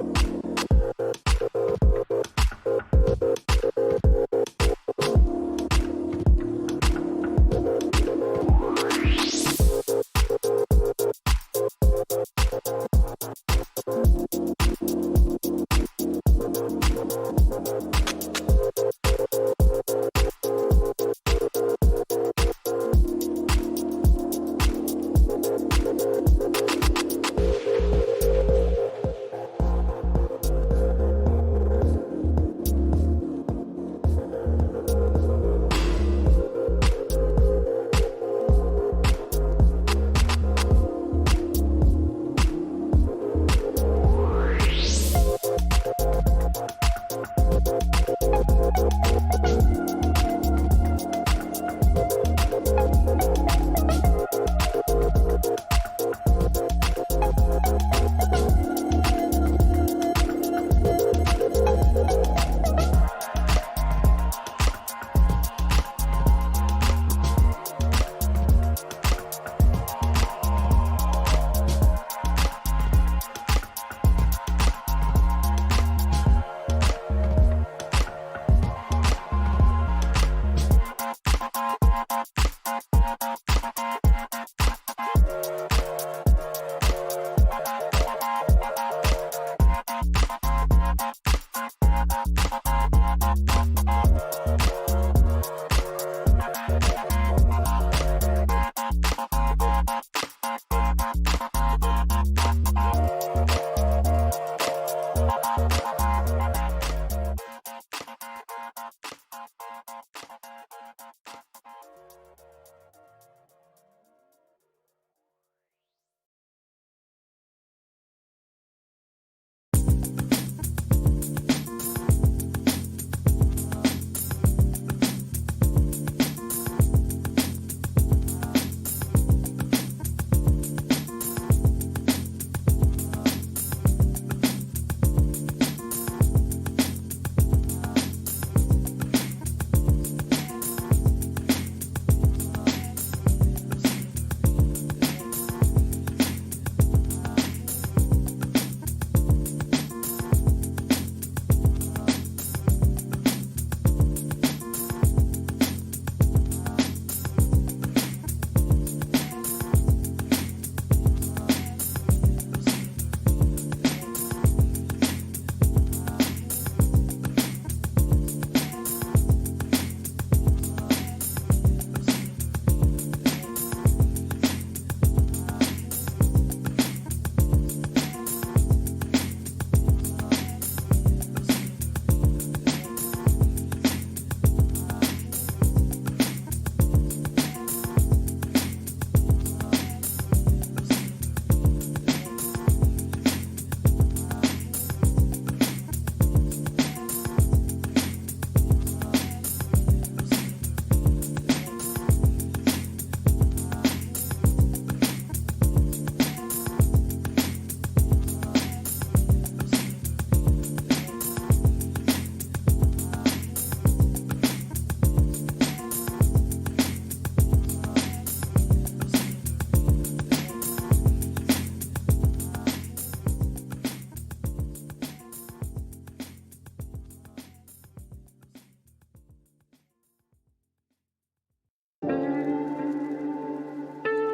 you.